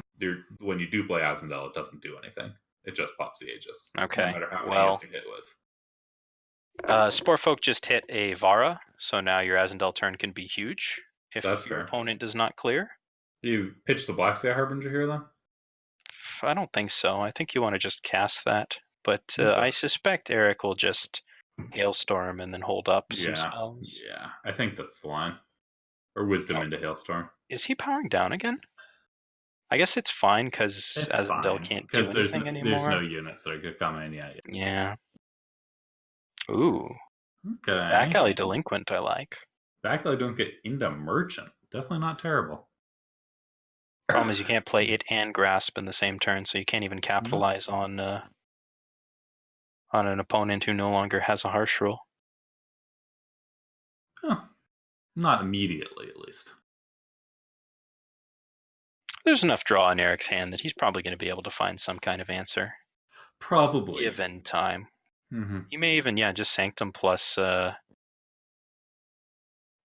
when you do play Azendel, it doesn't do anything. It just pops the Aegis. Okay. No matter how many Well, hits you hit with. Sportfolk just hit a Vara, so now your Azendel turn can be huge if That's your fair. opponent does not clear. You pitch the Black Sky Harbinger here, then? I don't think so. I think you want to just cast that. But Okay. I suspect Eric will just Hailstorm and then hold up some spells. Yeah, I think that's the line. Or Wisdom into Hailstorm. Is he powering down again? I guess it's fine because Azendel can't do anything anymore. There's no units that are going to come in yet. Yeah. Ooh. Okay. Back Alley Delinquent I like. Back Alley don't get into Merchant. Definitely not terrible. Problem is you can't play it and Grasp in the same turn, so you can't even capitalize on an opponent who no longer has a Harsh Rule. Huh. Not immediately, at least. There's enough draw in Eric's hand that he's probably going to be able to find some kind of answer. Probably. Given time. Mm-hmm. He may even, just Sanctum plus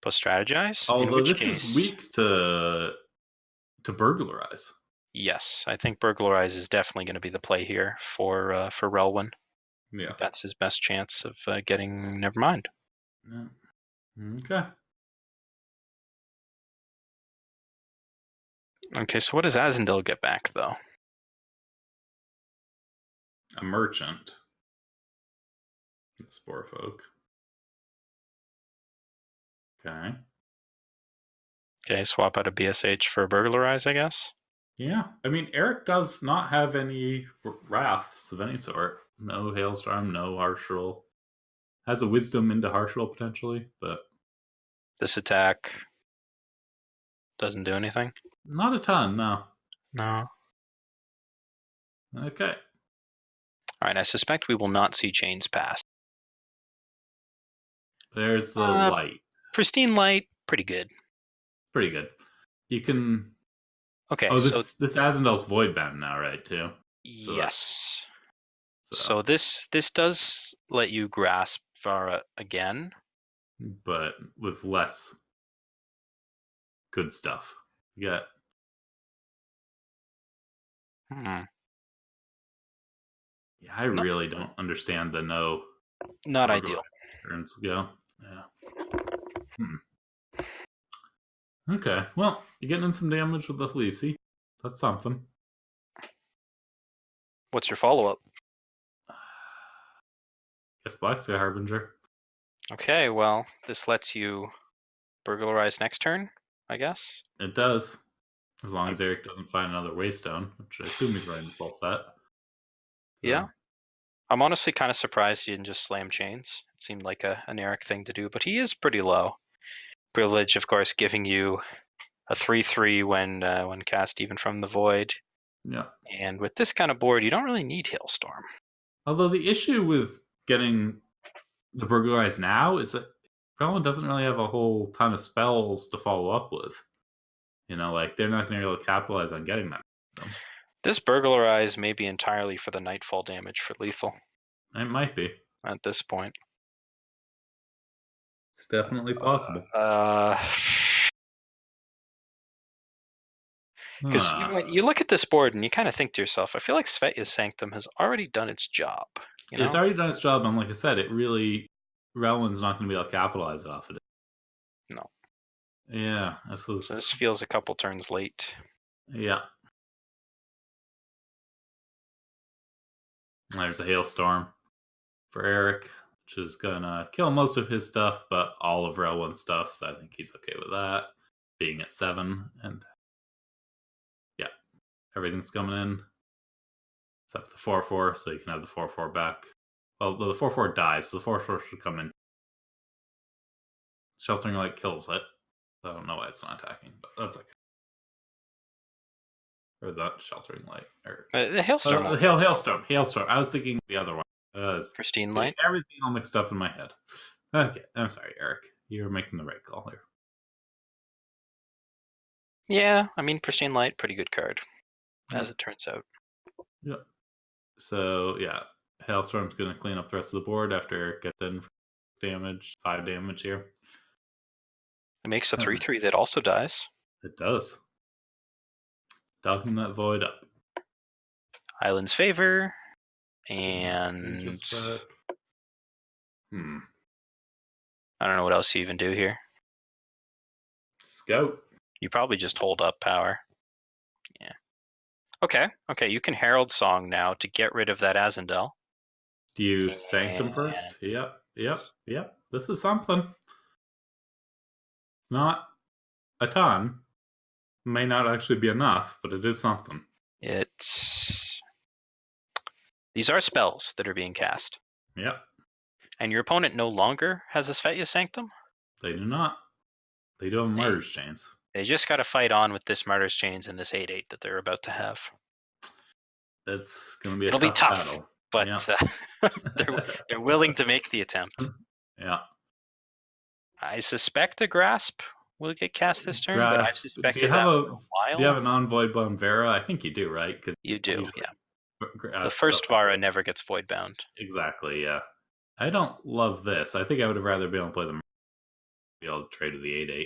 Strategize. Although this is weak to Burglarize. Yes, I think Burglarize is definitely going to be the play here for Relwyn. Yeah. That's his best chance of getting Nevermind. Yeah. Okay. Okay, so what does Azendel get back, though? A Merchant. Sportfolk. Okay. Okay, swap out a BSH for a Burglarize, I guess. Yeah, I mean, Eric does not have any Wraths of any sort. No Hailstorm, no Harshal. Has a Wisdom into Harshal potentially, but this attack doesn't do anything. Not a ton, no. No. Okay. All right, I suspect we will not see chains pass. There's the light. Pristine light, pretty good. Pretty good. You can. Okay. Oh, this Azendel's Void Band now, right? Too. So yes. So this does let you grasp Vara again, but with less good stuff. Yeah. Yeah, I really don't understand the no. Not ideal. Turns go. Yeah. Okay. Well, you're getting in some damage with the Khaleesi. That's something. What's your follow-up? Guess Black Sky Harbinger. Okay, well, this lets you Burglarize next turn, I guess. It does. As long as Eric doesn't find another Waystone, which I assume he's running full set. Yeah. I'm honestly kind of surprised he didn't just slam chains. It seemed like an Eric thing to do, but he is pretty low. Privilege, of course, giving you a 3/3 when cast even from the void. Yeah. And with this kind of board, you don't really need Hailstorm. Although the issue with getting the Burglarize now is that Relwyn doesn't really have a whole ton of spells to follow up with. You know, like they're not going to be able to capitalize on getting that. This Burglarize may be entirely for the Nightfall damage for lethal. It might be. At this point. It's definitely possible. Because you look at this board and you kind of think to yourself, I feel like Svetya's Sanctum has already done its job. You know? It's already done its job, and like I said, Relwyn's not going to be able to capitalize off of it. No. Yeah. So this feels a couple turns late. Yeah. There's a Hailstorm for Eric, which is gonna kill most of his stuff, but all of Rowan's stuff. So I think he's okay with that being at 7. And yeah, everything's coming in except the 4/4, so you can have the 4/4 back. Well, the 4/4 dies, so the 4/4 should come in. Sheltering Light kills it. I don't know why it's not attacking, but that's okay. Or that Sheltering Light. Or The Hailstorm. Hailstorm. I was thinking the other one. Pristine Light. Everything all mixed up in my head. Okay, I'm sorry, Eric. You're making the right call here. Yeah, I mean, Pristine Light, pretty good card, as it turns out. Yep. So, yeah, Hailstorm's going to clean up the rest of the board after Eric gets in for damage, 5 damage here. It makes a 3/3 that also dies. It does. Docking that void up. Island's Favor, and Just back. I don't know what else you even do here. Scout. You probably just hold up power. Yeah. Okay, you can Herald Song now to get rid of that Azendel. Do you Sanctum first? Yep. This is something. Not a ton. May not actually be enough, but it is something. These are spells that are being cast. Yep. And your opponent no longer has a Svetya Sanctum? They do not. They do have Martyr's Chains. They just got to fight on with this Martyr's Chains and this 8/8 that they're about to have. It's going to be a tough battle. But they're willing to make the attempt. Yeah. I suspect a Grasp will get cast this turn, but I suspect do you have a non-void bound Vera? I think you do, right? Cause you do, yeah. The first Vara never gets void bound. Exactly, yeah. I don't love this. I think I would have rather been able to play be able to trade with the 8/8.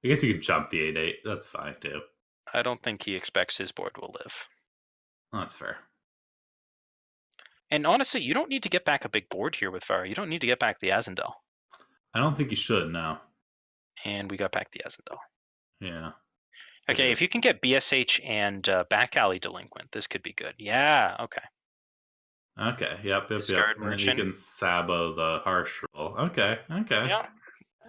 I guess you can jump the 8/8. That's fine too. I don't think he expects his board will live. Oh, that's fair. And honestly, you don't need to get back a big board here with Vara. You don't need to get back the Azendel. I don't think you should, no. And we got back the Azendel. Yeah. Okay, if you can get BSH and Back Alley Delinquent, this could be good. Yeah, okay. Okay, yep. And then you can Sabo the Harsh roll. Okay. Yeah.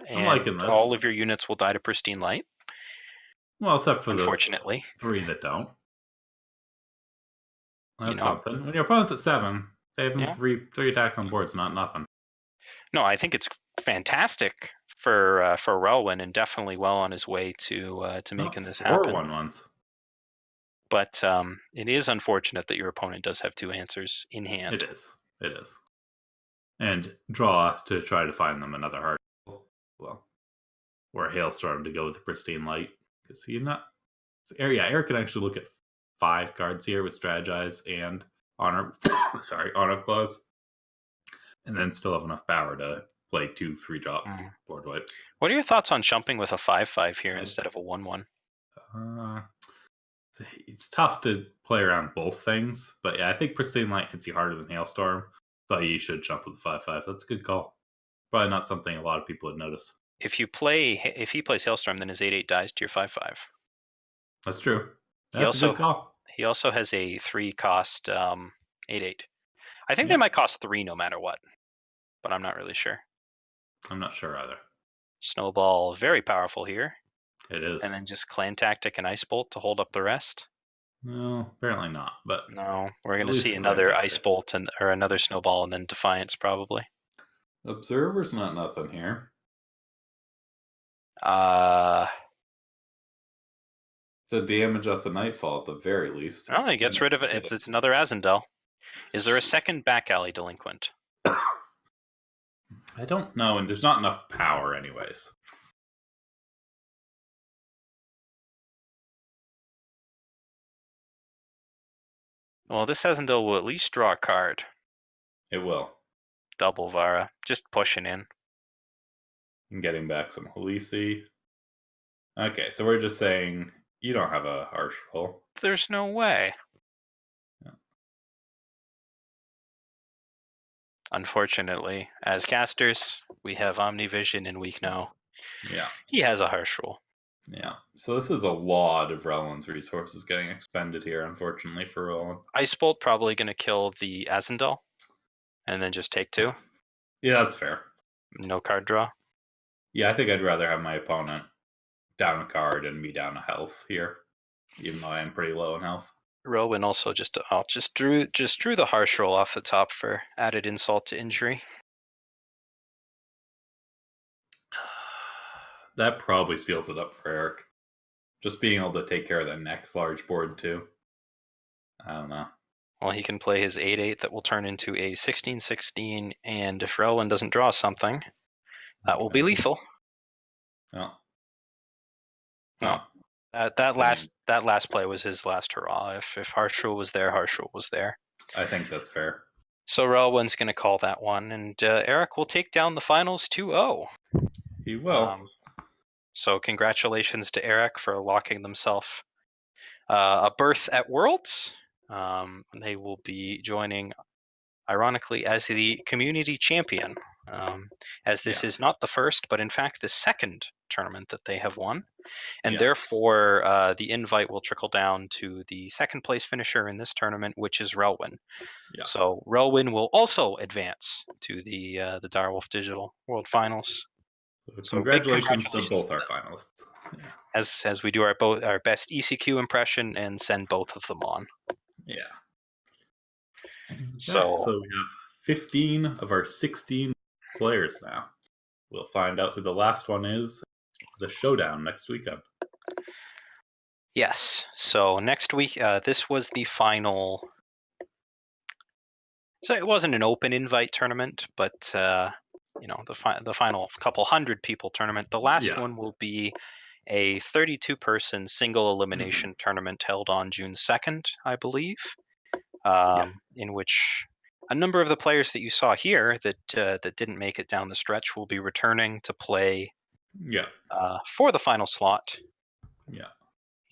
I'm liking this. All of your units will die to Pristine Light. Well, except for unfortunately. the 3 that don't. That's something. When your opponent's at 7, saving 3 attack on board is not nothing. No, I think it's fantastic for Relwyn, and definitely well on his way to making this happen. 4/1 ones. But it is unfortunate that your opponent does have 2 answers in hand. It is. And draw to try to find them another hard. Well, or a Hailstorm to go with the Pristine Light. Because Eric can actually look at 5 cards here with Strategize and Honor of Claws. And then still have enough power to play 2 3-drop board wipes. What are your thoughts on jumping with a 5/5 here instead of a 1/1? It's tough to play around both things, but yeah, I think Pristine Light hits you harder than Hailstorm, so you should jump with the 5/5. That's a good call. Probably not something a lot of people would notice. If he plays Hailstorm, then his 8/8 dies to your 5/5. That's true. That's a good call. He also has a 3-cost 8/8. I think they might cost 3 no matter what, but I'm not really sure. I'm not sure either. Snowball, very powerful here. It is. And then just Clan Tactic and Ice Bolt to hold up the rest. No, apparently not. But no, we're going to see another Ice Bolt or another Snowball, and then Defiance probably. Observer's not nothing here. It's a damage off the Nightfall at the very least. Oh, he gets rid of it. It's another Azendel. Is there a second Back Alley Delinquent? I don't know, and there's not enough power anyways. Well, this Azendel will at least draw a card. It will. Double Vara. Just pushing in. And getting back some Halisi. Okay, so we're just saying you don't have a harsh roll. There's no way. Yeah. Unfortunately, as casters, we have Omnivision and Weak No. Yeah. He has a harsh roll. Yeah. So this is a lot of Relwyn's resources getting expended here, unfortunately, for Relwyn. Ice Bolt probably going to kill the Azendel. and then just take 2. Yeah, that's fair. No card draw. Yeah, I think I'd rather have my opponent down a card and me down a health here, even though I am pretty low in health. Relwyn also just drew the harsh roll off the top for added insult to injury. That probably seals it up for Eric. Just being able to take care of the next large board too. I don't know. Well, he can play his 8/8 that will turn into a 16/16, and if Relwyn doesn't draw something, that will be lethal. No. No. That last play was his last hurrah. If Harshul was there, Harshul was there. I think that's fair. So Relwyn's going to call that one, and Eric will take down the finals 2-0. He will. So congratulations to Eric for locking themselves a berth at Worlds. They will be joining, ironically, as the community champion, as this is not the first, but in fact the second tournament that they have won. And therefore, the invite will trickle down to the second place finisher in this tournament, which is Relwyn. Yeah. So Relwyn will also advance to the Direwolf Digital World Finals. So congratulations to both our finalists. Yeah. As we do our best ECQ impression and send both of them on. Yeah. So we have 15 of our 16 players now. We'll find out who the last one is. The showdown next weekend. Yes. So next week, this was the final. So it wasn't an open invite tournament, but the final couple hundred people tournament. The last one will be a 32-person single elimination tournament held on June 2nd, I believe, in which a number of the players that you saw here that didn't make it down the stretch will be returning to play for the final slot. Yeah.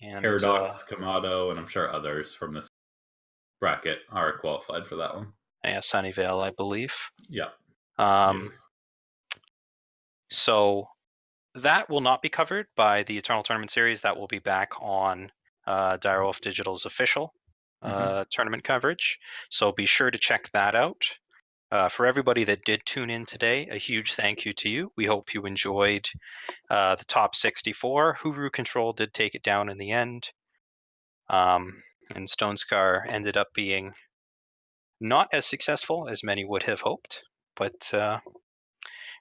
And Paradox, Kamado, and I'm sure others from this bracket are qualified for that one. Yeah, Sunnyvale, I believe. Yeah. So that will not be covered by the Eternal Tournament Series. That will be back on Direwolf Digital's official tournament coverage. So be sure to check that out. For everybody that did tune in today, a huge thank you to you. We hope you enjoyed the top 64. Huru Control did take it down in the end. And Stone Scar ended up being not as successful as many would have hoped, but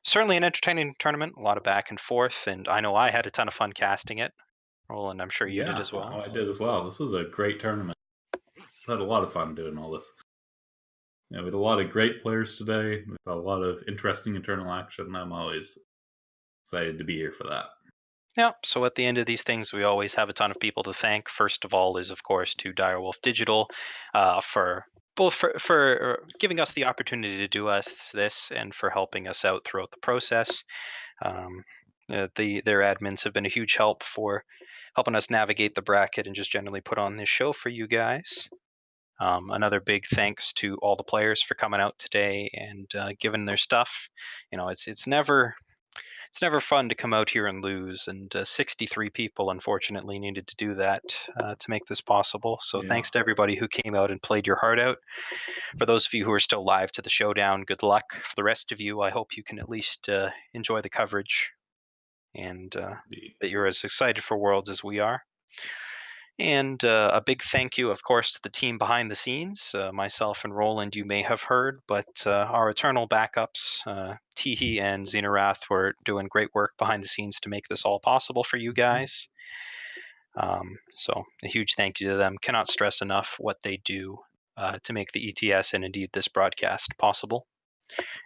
certainly an entertaining tournament, a lot of back and forth, and I know I had a ton of fun casting it. Roland, I'm sure you did as well. I did as well. This was a great tournament. I had a lot of fun doing all this. We had a lot of great players today. We had a lot of interesting internal action. I'm always excited to be here for that. Yeah, so at the end of these things, we always have a ton of people to thank. First of all is, of course, to Direwolf Digital for giving us the opportunity to do this and for helping us out throughout the process. Their admins have been a huge help for helping us navigate the bracket and just generally put on this show for you guys. Another big thanks to all the players for coming out today and giving their stuff. It's never fun to come out here and lose, and 63 people unfortunately needed to do that to make this possible. So thanks to everybody who came out and played your heart out. For those of you who are still live to the showdown, good luck. For the rest of you, I hope you can at least enjoy the coverage and that you're as excited for Worlds as we are. And a big thank you, of course, to the team behind the scenes. Myself and Roland, you may have heard, but our eternal backups, Teehee and Xenarath, were doing great work behind the scenes to make this all possible for you guys. So a huge thank you to them. Cannot stress enough what they do to make the ETS and indeed this broadcast possible.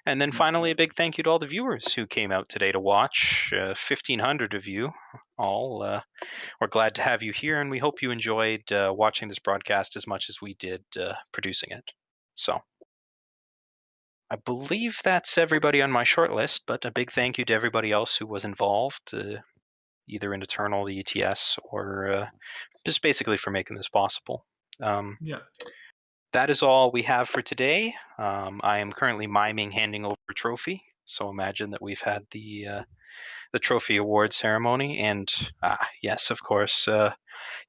And then finally, a big thank you to all the viewers who came out today to watch. 1,500 of you all. We're glad to have you here, and we hope you enjoyed watching this broadcast as much as we did producing it. So I believe that's everybody on my short list, but a big thank you to everybody else who was involved, either in Eternal, the ETS, or just basically for making this possible. That is all we have for today. I am currently miming handing over a trophy, so imagine that we've had the trophy award ceremony, and yes, of course,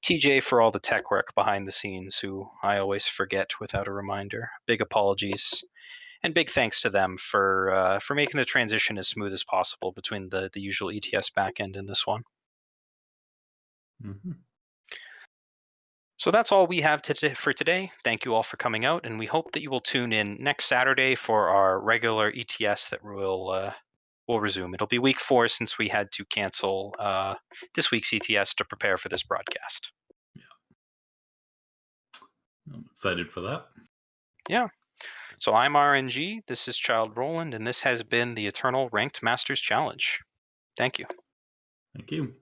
TJ for all the tech work behind the scenes, who I always forget without a reminder. Big apologies. And big thanks to them for making the transition as smooth as possible between the usual ETS backend and this one. Mm-hmm. So that's all we have for today. Thank you all for coming out, and we hope that you will tune in next Saturday for our regular ETS that will resume. It'll be week 4 since we had to cancel this week's ETS to prepare for this broadcast. I'm excited for that. Yeah. So I'm RNG, this is Child Roland, and this has been the Eternal Ranked Masters Challenge. Thank you. Thank you.